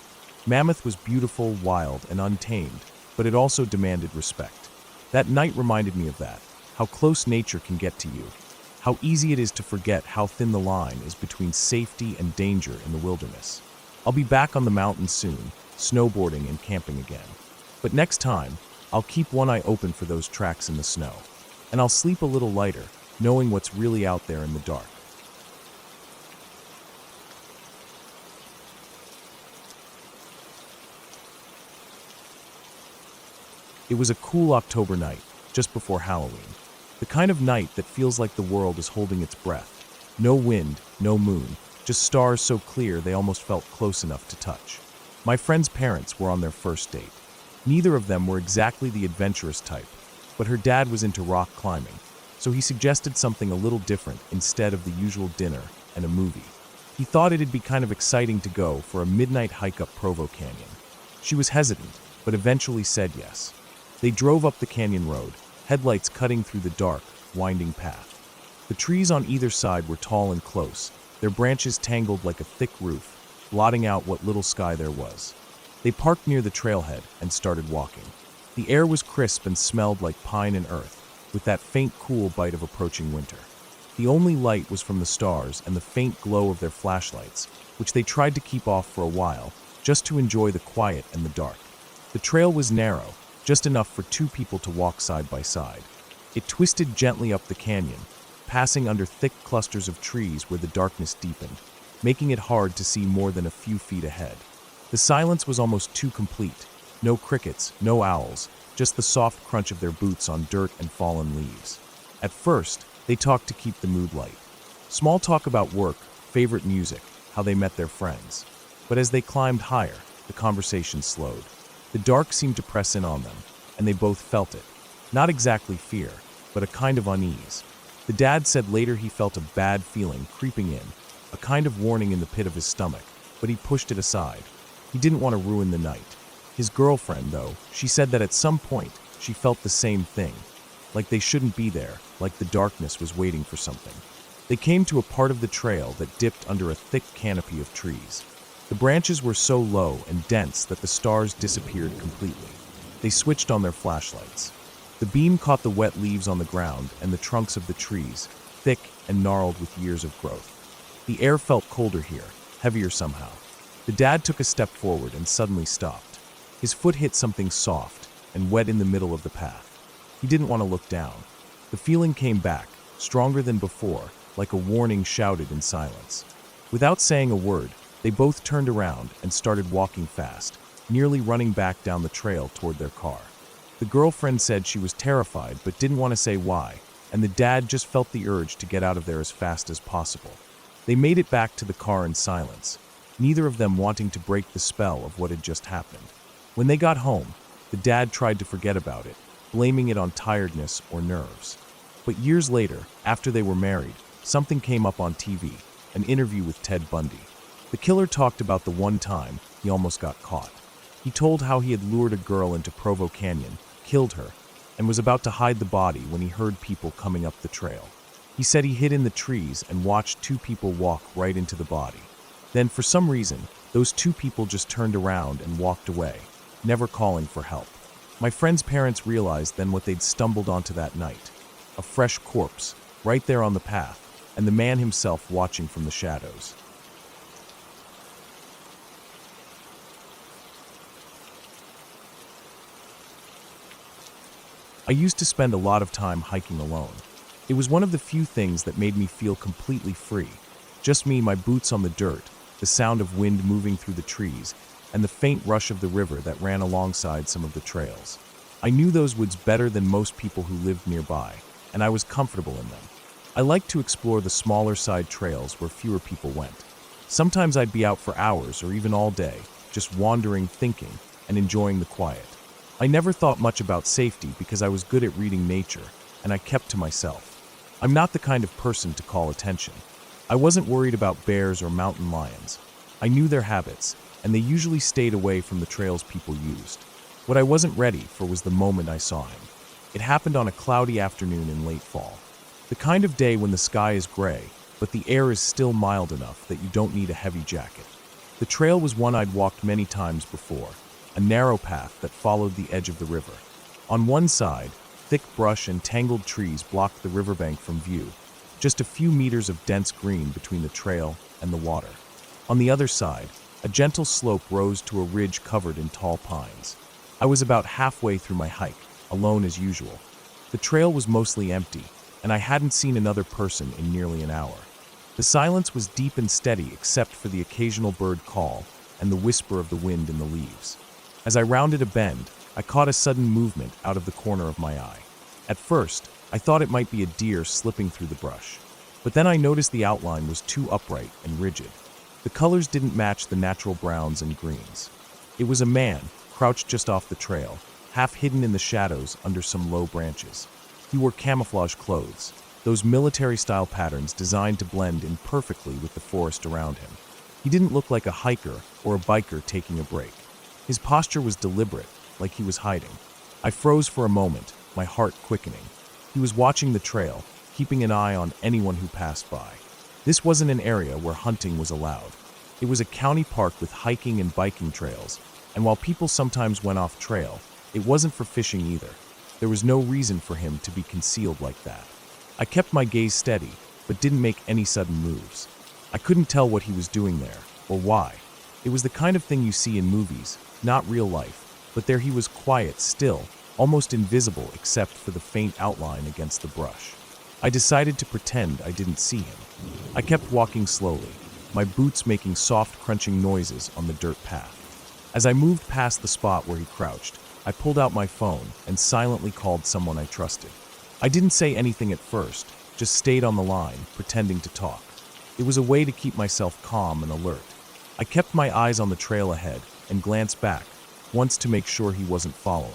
Mammoth was beautiful, wild, and untamed, but it also demanded respect. That night reminded me of that, how close nature can get to you, how easy it is to forget how thin the line is between safety and danger in the wilderness. I'll be back on the mountain soon, snowboarding and camping again. But next time, I'll keep one eye open for those tracks in the snow. And I'll sleep a little lighter, knowing what's really out there in the dark. It was a cool October night, just before Halloween. The kind of night that feels like the world is holding its breath. No wind, no moon, just stars so clear they almost felt close enough to touch. My friend's parents were on their first date. Neither of them were exactly the adventurous type, but her dad was into rock climbing, so he suggested something a little different instead of the usual dinner and a movie. He thought it'd be kind of exciting to go for a midnight hike up Provo Canyon. She was hesitant, but eventually said yes. They drove up the canyon road, headlights cutting through the dark, winding path. The trees on either side were tall and close, their branches tangled like a thick roof, blotting out what little sky there was. They parked near the trailhead and started walking. The air was crisp and smelled like pine and earth, with that faint cool bite of approaching winter. The only light was from the stars and the faint glow of their flashlights, which they tried to keep off for a while, just to enjoy the quiet and the dark. The trail was narrow, just enough for 2 people to walk side by side. It twisted gently up the canyon, passing under thick clusters of trees where the darkness deepened, making it hard to see more than a few feet ahead. The silence was almost too complete. No crickets, no owls, just the soft crunch of their boots on dirt and fallen leaves. At first, they talked to keep the mood light. Small talk about work, favorite music, how they met their friends. But as they climbed higher, the conversation slowed. The dark seemed to press in on them, and they both felt it. Not exactly fear, but a kind of unease. The dad said later he felt a bad feeling creeping in, a kind of warning in the pit of his stomach, but he pushed it aside. He didn't want to ruin the night. His girlfriend, though, she said that at some point she felt the same thing, like they shouldn't be there, like the darkness was waiting for something. They came to a part of the trail that dipped under a thick canopy of trees. The branches were so low and dense that the stars disappeared completely. They switched on their flashlights. The beam caught the wet leaves on the ground and the trunks of the trees, thick and gnarled with years of growth. The air felt colder here, heavier somehow. The dad took a step forward and suddenly stopped. His foot hit something soft and wet in the middle of the path. He didn't want to look down. The feeling came back, stronger than before, like a warning shouted in silence. Without saying a word, they both turned around and started walking fast, nearly running back down the trail toward their car. The girlfriend said she was terrified but didn't want to say why, and the dad just felt the urge to get out of there as fast as possible. They made it back to the car in silence, neither of them wanting to break the spell of what had just happened. When they got home, the dad tried to forget about it, blaming it on tiredness or nerves. But years later, after they were married, something came up on TV, an interview with Ted Bundy. The killer talked about the one time he almost got caught. He told how he had lured a girl into Provo Canyon, killed her, and was about to hide the body when he heard people coming up the trail. He said he hid in the trees and watched two people walk right into the body. Then, for some reason, those two people just turned around and walked away, never calling for help. My friend's parents realized then what they'd stumbled onto that night. A fresh corpse, right there on the path, and the man himself watching from the shadows. I used to spend a lot of time hiking alone. It was one of the few things that made me feel completely free. Just me, my boots on the dirt, the sound of wind moving through the trees, and the faint rush of the river that ran alongside some of the trails. I knew those woods better than most people who lived nearby, and I was comfortable in them. I liked to explore the smaller side trails where fewer people went. Sometimes I'd be out for hours or even all day, just wandering, thinking, and enjoying the quiet. I never thought much about safety because I was good at reading nature, and I kept to myself. I'm not the kind of person to call attention. I wasn't worried about bears or mountain lions. I knew their habits, and they usually stayed away from the trails people used. What I wasn't ready for was the moment I saw him. It happened on a cloudy afternoon in late fall. The kind of day when the sky is gray, but the air is still mild enough that you don't need a heavy jacket. The trail was one I'd walked many times before, a narrow path that followed the edge of the river. On one side, thick brush and tangled trees blocked the riverbank from view, just a few meters of dense green between the trail and the water. On the other side, a gentle slope rose to a ridge covered in tall pines. I was about halfway through my hike, alone as usual. The trail was mostly empty, and I hadn't seen another person in nearly an hour. The silence was deep and steady except for the occasional bird call and the whisper of the wind in the leaves. As I rounded a bend, I caught a sudden movement out of the corner of my eye. At first, I thought it might be a deer slipping through the brush, but then I noticed the outline was too upright and rigid. The colors didn't match the natural browns and greens. It was a man, crouched just off the trail, half hidden in the shadows under some low branches. He wore camouflaged clothes, those military-style patterns designed to blend in perfectly with the forest around him. He didn't look like a hiker or a biker taking a break. His posture was deliberate, like he was hiding. I froze for a moment, my heart quickening. He was watching the trail, keeping an eye on anyone who passed by. This wasn't an area where hunting was allowed. It was a county park with hiking and biking trails, and while people sometimes went off trail, it wasn't for fishing either. There was no reason for him to be concealed like that. I kept my gaze steady, but didn't make any sudden moves. I couldn't tell what he was doing there, or why. It was the kind of thing you see in movies, not real life, but there he was, quiet, still, almost invisible except for the faint outline against the brush. I decided to pretend I didn't see him. I kept walking slowly, my boots making soft crunching noises on the dirt path. As I moved past the spot where he crouched, I pulled out my phone and silently called someone I trusted. I didn't say anything at first, just stayed on the line, pretending to talk. It was a way to keep myself calm and alert. I kept my eyes on the trail ahead and glanced back, once to make sure he wasn't following.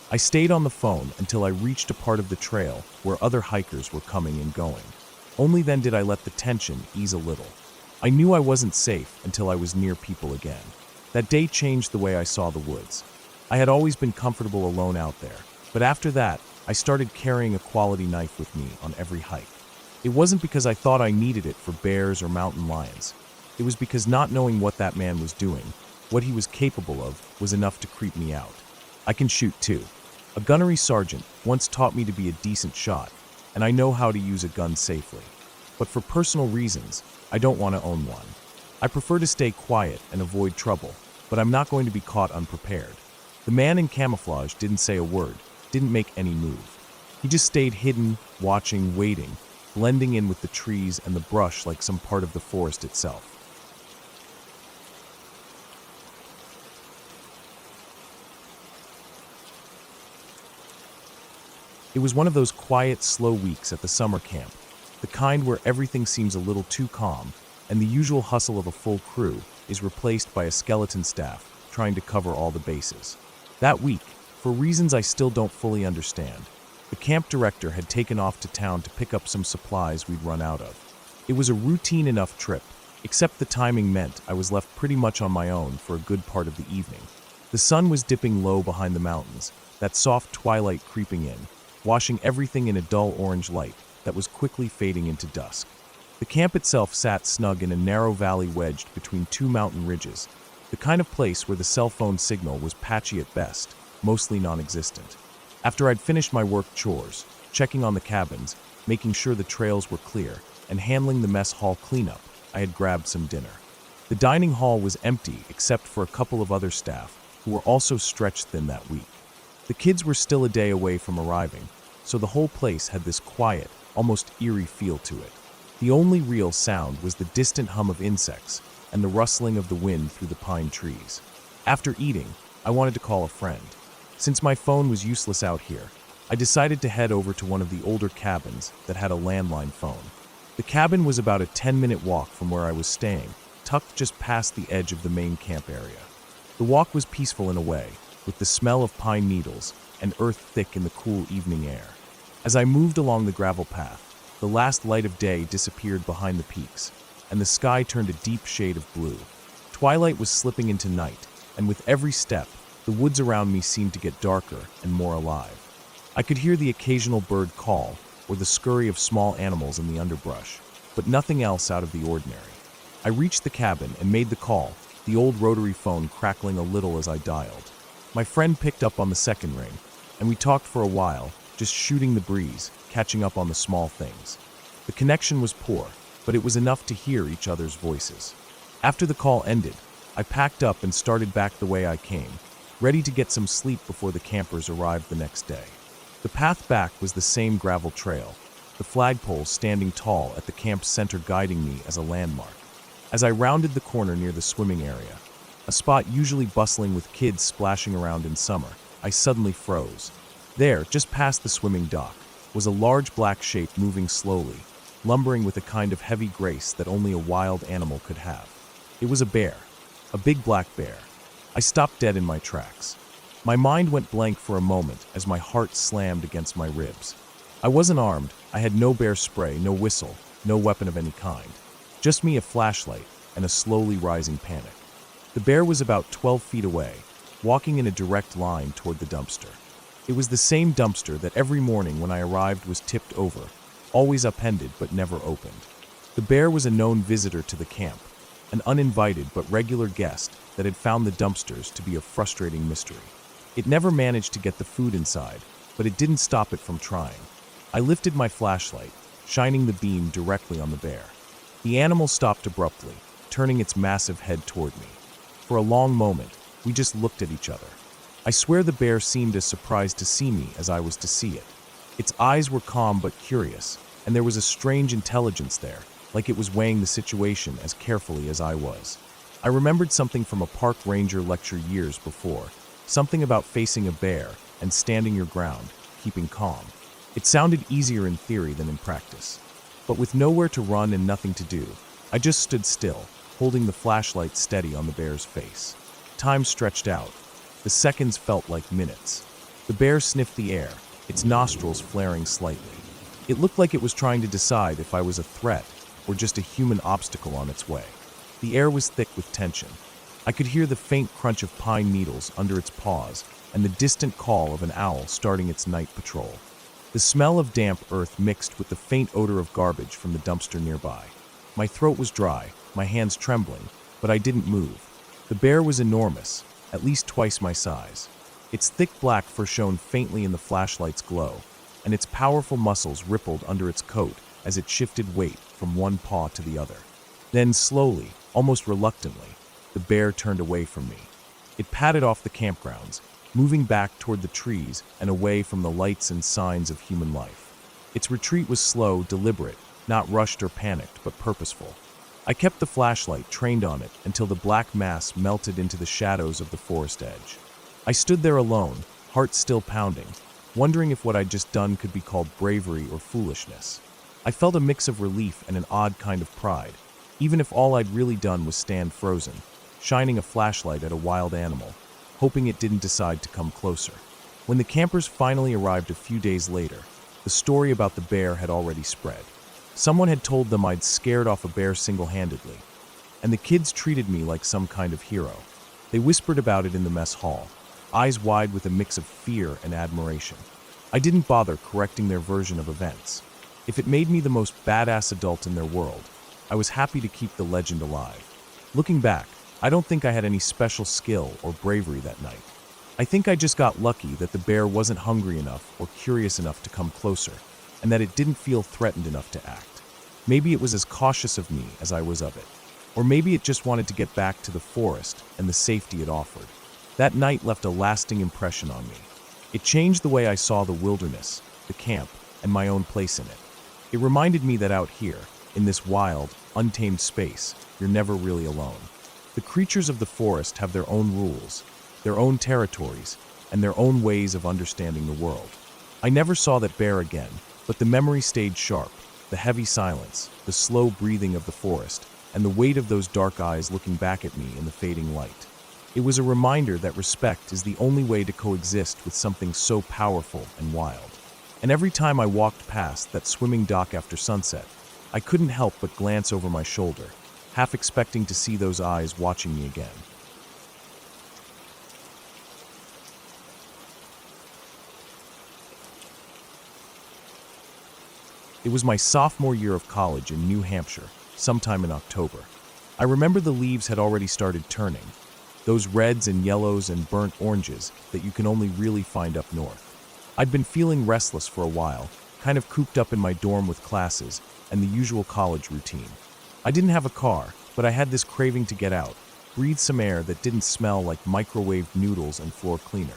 I stayed on the phone until I reached a part of the trail where other hikers were coming and going. Only then did I let the tension ease a little. I knew I wasn't safe until I was near people again. That day changed the way I saw the woods. I had always been comfortable alone out there, but after that, I started carrying a quality knife with me on every hike. It wasn't because I thought I needed it for bears or mountain lions. It was because not knowing what that man was doing, what he was capable of, was enough to creep me out. I can shoot too. A gunnery sergeant once taught me to be a decent shot, and I know how to use a gun safely. But for personal reasons, I don't want to own one. I prefer to stay quiet and avoid trouble, but I'm not going to be caught unprepared. The man in camouflage didn't say a word, didn't make any move. He just stayed hidden, watching, waiting, blending in with the trees and the brush like some part of the forest itself. It was one of those quiet, slow weeks at the summer camp, the kind where everything seems a little too calm, and the usual hustle of a full crew is replaced by a skeleton staff trying to cover all the bases. That week, for reasons I still don't fully understand, the camp director had taken off to town to pick up some supplies we'd run out of. It was a routine enough trip, except the timing meant I was left pretty much on my own for a good part of the evening. The sun was dipping low behind the mountains, that soft twilight creeping in, washing everything in a dull orange light that was quickly fading into dusk. The camp itself sat snug in a narrow valley wedged between two mountain ridges, the kind of place where the cell phone signal was patchy at best, mostly non-existent. After I'd finished my work chores, checking on the cabins, making sure the trails were clear, and handling the mess hall cleanup, I had grabbed some dinner. The dining hall was empty except for a couple of other staff who were also stretched thin that week. The kids were still a day away from arriving, so the whole place had this quiet, almost eerie feel to it. The only real sound was the distant hum of insects and the rustling of the wind through the pine trees. After eating, I wanted to call a friend. Since my phone was useless out here, I decided to head over to one of the older cabins that had a landline phone. The cabin was about a 10-minute walk from where I was staying, tucked just past the edge of the main camp area. The walk was peaceful in a way, with the smell of pine needles and earth thick in the cool evening air. As I moved along the gravel path, the last light of day disappeared behind the peaks, and the sky turned a deep shade of blue. Twilight was slipping into night, and with every step, the woods around me seemed to get darker and more alive. I could hear the occasional bird call or the scurry of small animals in the underbrush, but nothing else out of the ordinary. I reached the cabin and made the call, the old rotary phone crackling a little as I dialed. My friend picked up on the second ring, and we talked for a while, just shooting the breeze, catching up on the small things. The connection was poor, but it was enough to hear each other's voices. After the call ended, I packed up and started back the way I came, ready to get some sleep before the campers arrived the next day. The path back was the same gravel trail, the flagpole standing tall at the camp's center guiding me as a landmark. As I rounded the corner near the swimming area, a spot usually bustling with kids splashing around in summer, I suddenly froze. There, just past the swimming dock, was a large black shape moving slowly, lumbering with a kind of heavy grace that only a wild animal could have. It was a bear, a big black bear. I stopped dead in my tracks. My mind went blank for a moment as my heart slammed against my ribs. I wasn't armed, I had no bear spray, no whistle, no weapon of any kind. Just me, a flashlight, and a slowly rising panic. The bear was about 12 feet away, walking in a direct line toward the dumpster. It was the same dumpster that every morning when I arrived was tipped over, always upended but never opened. The bear was a known visitor to the camp, an uninvited but regular guest that had found the dumpsters to be a frustrating mystery. It never managed to get the food inside, but it didn't stop it from trying. I lifted my flashlight, shining the beam directly on the bear. The animal stopped abruptly, turning its massive head toward me. For a long moment, we just looked at each other. I swear the bear seemed as surprised to see me as I was to see it. Its eyes were calm but curious, and there was a strange intelligence there, like it was weighing the situation as carefully as I was. I remembered something from a park ranger lecture years before, something about facing a bear and standing your ground, keeping calm. It sounded easier in theory than in practice. But with nowhere to run and nothing to do, I just stood still, holding the flashlight steady on the bear's face. Time stretched out. The seconds felt like minutes. The bear sniffed the air, its nostrils flaring slightly. It looked like it was trying to decide if I was a threat or just a human obstacle on its way. The air was thick with tension. I could hear the faint crunch of pine needles under its paws and the distant call of an owl starting its night patrol. The smell of damp earth mixed with the faint odor of garbage from the dumpster nearby. My throat was dry, my hands trembling, but I didn't move. The bear was enormous, at least twice my size. Its thick black fur shone faintly in the flashlight's glow, and its powerful muscles rippled under its coat as it shifted weight from one paw to the other. Then slowly, almost reluctantly, the bear turned away from me. It padded off the campgrounds, moving back toward the trees and away from the lights and signs of human life. Its retreat was slow, deliberate, not rushed or panicked, but purposeful. I kept the flashlight trained on it until the black mass melted into the shadows of the forest edge. I stood there alone, heart still pounding, wondering if what I'd just done could be called bravery or foolishness. I felt a mix of relief and an odd kind of pride, even if all I'd really done was stand frozen, shining a flashlight at a wild animal, hoping it didn't decide to come closer. When the campers finally arrived a few days later, the story about the bear had already spread. Someone had told them I'd scared off a bear single-handedly, and the kids treated me like some kind of hero. They whispered about it in the mess hall, eyes wide with a mix of fear and admiration. I didn't bother correcting their version of events. If it made me the most badass adult in their world, I was happy to keep the legend alive. Looking back, I don't think I had any special skill or bravery that night. I think I just got lucky that the bear wasn't hungry enough or curious enough to come closer, and that it didn't feel threatened enough to act. Maybe it was as cautious of me as I was of it. Or maybe it just wanted to get back to the forest and the safety it offered. That night left a lasting impression on me. It changed the way I saw the wilderness, the camp, and my own place in it. It reminded me that out here, in this wild, untamed space, you're never really alone. The creatures of the forest have their own rules, their own territories, and their own ways of understanding the world. I never saw that bear again, but the memory stayed sharp, the heavy silence, the slow breathing of the forest, and the weight of those dark eyes looking back at me in the fading light. It was a reminder that respect is the only way to coexist with something so powerful and wild. And every time I walked past that swimming dock after sunset, I couldn't help but glance over my shoulder, half expecting to see those eyes watching me again. It was my sophomore year of college in New Hampshire, sometime in October. I remember the leaves had already started turning, those reds and yellows and burnt oranges that you can only really find up north. I'd been feeling restless for a while, kind of cooped up in my dorm with classes and the usual college routine. I didn't have a car, but I had this craving to get out, breathe some air that didn't smell like microwaved noodles and floor cleaner.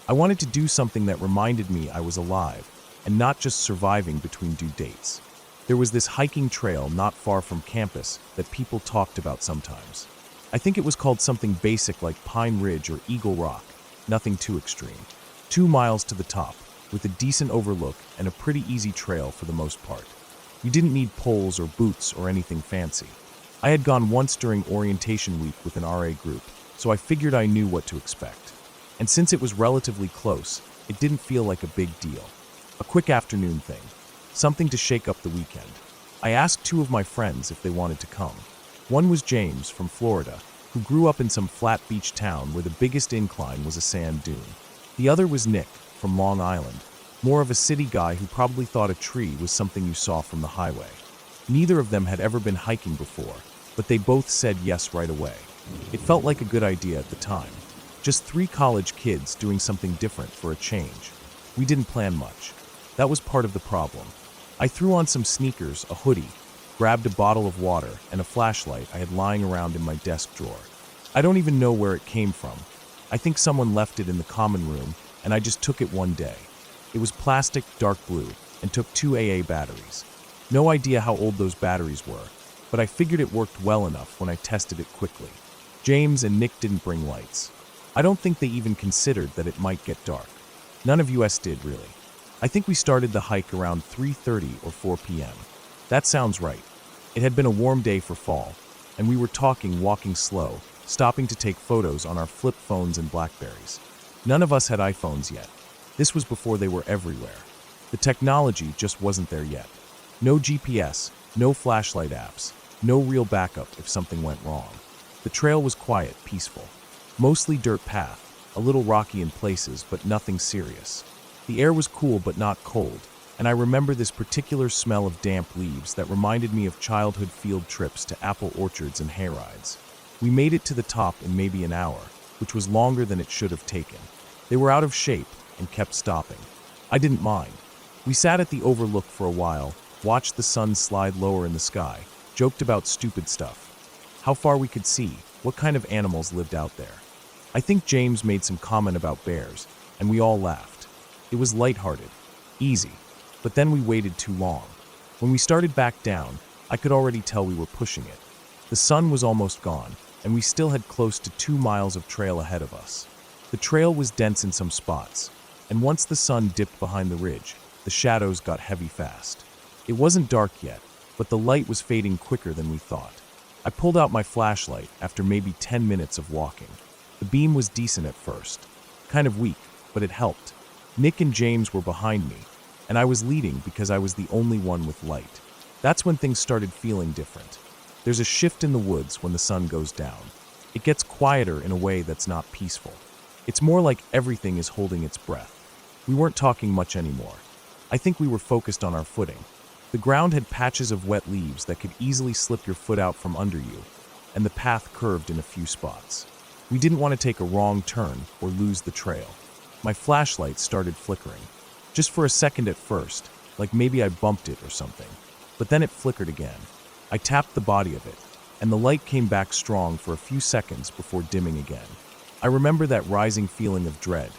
I wanted to do something that reminded me I was alive, and not just surviving between due dates. There was this hiking trail not far from campus that people talked about sometimes. I think it was called something basic like Pine Ridge or Eagle Rock, nothing too extreme. 2 miles to the top, with a decent overlook and a pretty easy trail for the most part. You didn't need poles or boots or anything fancy. I had gone once during orientation week with an RA group, so I figured I knew what to expect. And since it was relatively close, it didn't feel like a big deal. A quick afternoon thing, something to shake up the weekend. I asked 2 of my friends if they wanted to come. One was James from Florida, who grew up in some flat beach town where the biggest incline was a sand dune. The other was Nick from Long Island, more of a city guy who probably thought a tree was something you saw from the highway. Neither of them had ever been hiking before, but they both said yes right away. It felt like a good idea at the time. Just 3 college kids doing something different for a change. We didn't plan much. That was part of the problem. I threw on some sneakers, a hoodie, grabbed a bottle of water and a flashlight I had lying around in my desk drawer. I don't even know where it came from. I think someone left it in the common room, and I just took it one day. It was plastic, dark blue, and took 2 AA batteries. No idea how old those batteries were, but I figured it worked well enough when I tested it quickly. James and Nick didn't bring lights. I don't think they even considered that it might get dark. None of us did, really. I think we started the hike around 3:30 or 4 p.m. That sounds right. It had been a warm day for fall, and we were talking, walking slow, stopping to take photos on our flip phones and Blackberries. None of us had iPhones yet. This was before they were everywhere. The technology just wasn't there yet. No GPS, no flashlight apps, no real backup if something went wrong. The trail was quiet, peaceful. Mostly dirt path, a little rocky in places, but nothing serious. The air was cool but not cold, and I remember this particular smell of damp leaves that reminded me of childhood field trips to apple orchards and hayrides. We made it to the top in maybe an hour, which was longer than it should have taken. They were out of shape and kept stopping. I didn't mind. We sat at the overlook for a while, watched the sun slide lower in the sky, joked about stupid stuff. How far we could see, what kind of animals lived out there. I think James made some comment about bears, and we all laughed. It was lighthearted, easy, but then we waited too long. When we started back down, I could already tell we were pushing it. The sun was almost gone, and we still had close to 2 miles of trail ahead of us. The trail was dense in some spots, and once the sun dipped behind the ridge, the shadows got heavy fast. It wasn't dark yet, but the light was fading quicker than we thought. I pulled out my flashlight after maybe 10 minutes of walking. The beam was decent at first, kind of weak, but it helped. Nick and James were behind me, and I was leading because I was the only one with light. That's when things started feeling different. There's a shift in the woods when the sun goes down. It gets quieter in a way that's not peaceful. It's more like everything is holding its breath. We weren't talking much anymore. I think we were focused on our footing. The ground had patches of wet leaves that could easily slip your foot out from under you, and the path curved in a few spots. We didn't want to take a wrong turn or lose the trail. My flashlight started flickering. Just for a second at first, like maybe I bumped it or something. But then it flickered again. I tapped the body of it, and the light came back strong for a few seconds before dimming again. I remember that rising feeling of dread.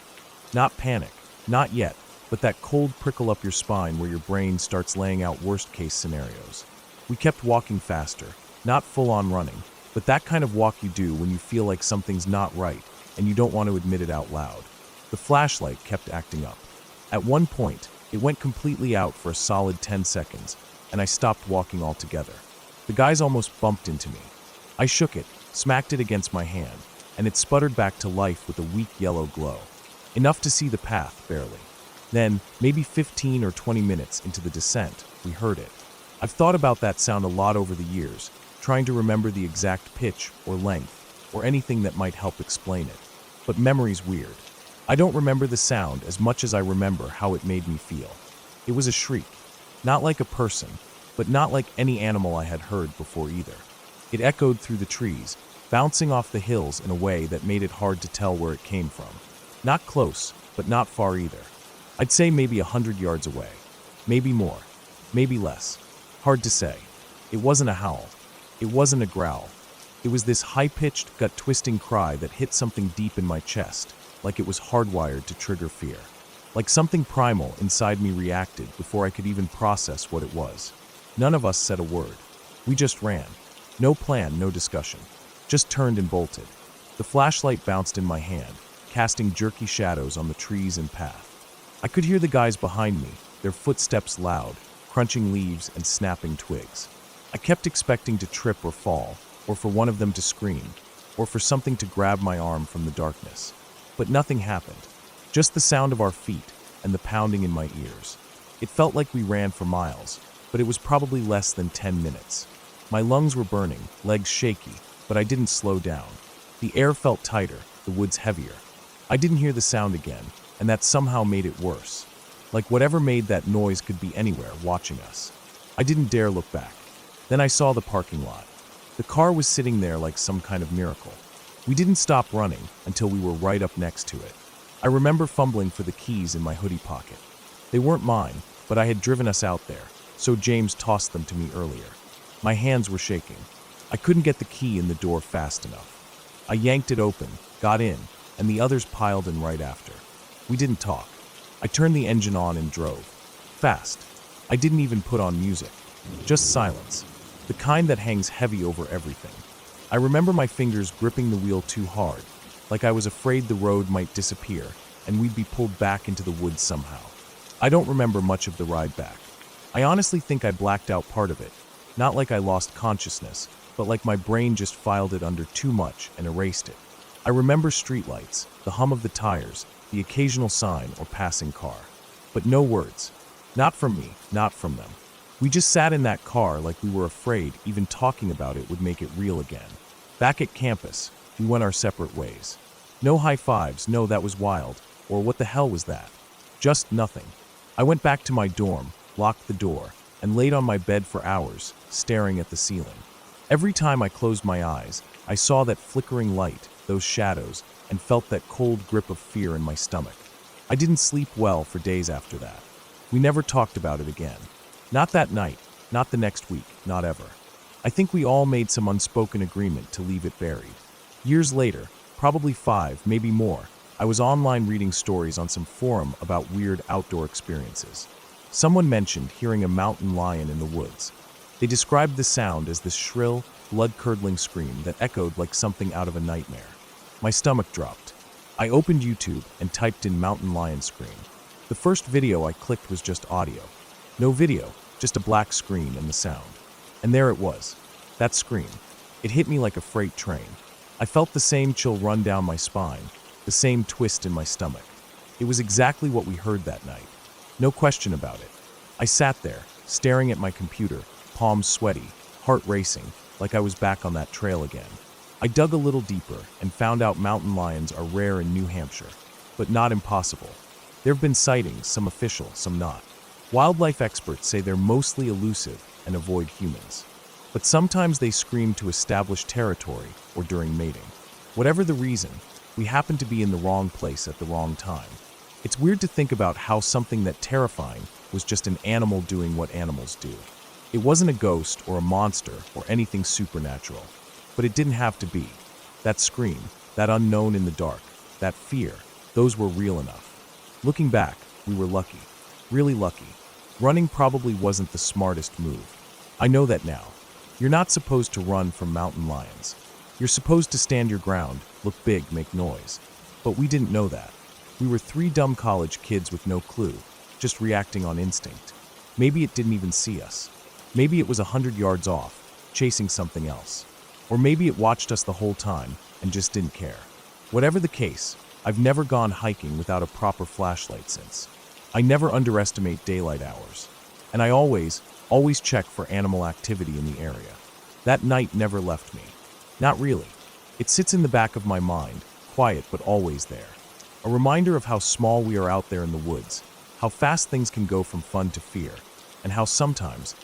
Not panic, not yet, but that cold prickle up your spine where your brain starts laying out worst-case scenarios. We kept walking faster, not full-on running, but that kind of walk you do when you feel like something's not right and you don't want to admit it out loud. The flashlight kept acting up. At one point, it went completely out for a solid 10 seconds, and I stopped walking altogether. The guys almost bumped into me. I shook it, smacked it against my hand, and it sputtered back to life with a weak yellow glow. Enough to see the path, barely. Then, maybe 15 or 20 minutes into the descent, we heard it. I've thought about that sound a lot over the years, trying to remember the exact pitch or length, or anything that might help explain it. But memory's weird. I don't remember the sound as much as I remember how it made me feel. It was a shriek. Not like a person, but not like any animal I had heard before either. It echoed through the trees, bouncing off the hills in a way that made it hard to tell where it came from. Not close, but not far either. I'd say maybe 100 yards away. Maybe more. Maybe less. Hard to say. It wasn't a howl. It wasn't a growl. It was this high-pitched, gut-twisting cry that hit something deep in my chest, like it was hardwired to trigger fear. Like something primal inside me reacted before I could even process what it was. None of us said a word. We just ran. No plan, no discussion. Just turned and bolted. The flashlight bounced in my hand, casting jerky shadows on the trees and path. I could hear the guys behind me, their footsteps loud, crunching leaves and snapping twigs. I kept expecting to trip or fall, or for one of them to scream, or for something to grab my arm from the darkness. But nothing happened. Just the sound of our feet and the pounding in my ears. It felt like we ran for miles, but it was probably less than 10 minutes. My lungs were burning, legs shaky, but I didn't slow down. The air felt tighter, the woods heavier. I didn't hear the sound again, and that somehow made it worse. Like whatever made that noise could be anywhere watching us. I didn't dare look back. Then I saw the parking lot. The car was sitting there like some kind of miracle. We didn't stop running until we were right up next to it. I remember fumbling for the keys in my hoodie pocket. They weren't mine, but I had driven us out there, so James tossed them to me earlier. My hands were shaking. I couldn't get the key in the door fast enough. I yanked it open, got in, and the others piled in right after. We didn't talk. I turned the engine on and drove. Fast. I didn't even put on music. Just silence. The kind that hangs heavy over everything. I remember my fingers gripping the wheel too hard, like I was afraid the road might disappear and we'd be pulled back into the woods somehow. I don't remember much of the ride back. I honestly think I blacked out part of it, Not like I lost consciousness, but like my brain just filed it under too much and erased it. I remember streetlights, the hum of the tires, the occasional sign or passing car. But no words. Not from me, not from them. We just sat in that car like we were afraid even talking about it would make it real again. Back at campus, we went our separate ways. No high fives, no that was wild, or what the hell was that? Just nothing. I went back to my dorm, locked the door, and laid on my bed for hours, staring at the ceiling. Every time I closed my eyes, I saw that flickering light, those shadows, and felt that cold grip of fear in my stomach. I didn't sleep well for days after that. We never talked about it again. Not that night, not the next week, not ever. I think we all made some unspoken agreement to leave it buried. Years later, probably 5, maybe more, I was online reading stories on some forum about weird outdoor experiences. Someone mentioned hearing a mountain lion in the woods. They described the sound as this shrill, blood-curdling scream that echoed like something out of a nightmare. My stomach dropped. I opened YouTube and typed in mountain lion scream. The first video I clicked was just audio. No video, just a black screen and the sound. And there it was, that scream. It hit me like a freight train. I felt the same chill run down my spine, the same twist in my stomach. It was exactly what we heard that night. No question about it. I sat there, staring at my computer, palms sweaty, heart racing, like I was back on that trail again. I dug a little deeper and found out mountain lions are rare in New Hampshire, but not impossible. There have been sightings, some official, some not. Wildlife experts say they're mostly elusive and avoid humans. But sometimes they scream to establish territory or during mating. Whatever the reason, we happen to be in the wrong place at the wrong time. It's weird to think about how something that terrifying was just an animal doing what animals do. It wasn't a ghost or a monster or anything supernatural. But it didn't have to be. That scream, that unknown in the dark, that fear, those were real enough. Looking back, we were lucky. Really lucky. Running probably wasn't the smartest move. I know that now. You're not supposed to run from mountain lions. You're supposed to stand your ground, look big, make noise. But we didn't know that. We were 3 dumb college kids with no clue, just reacting on instinct. Maybe it didn't even see us. Maybe it was 100 yards off, chasing something else. Or maybe it watched us the whole time and just didn't care. Whatever the case, I've never gone hiking without a proper flashlight since. I never underestimate daylight hours. And I always check for animal activity in the area. That night never left me. Not really. It sits in the back of my mind, quiet but always there. A reminder of how small we are out there in the woods, how fast things can go from fun to fear, and how sometimes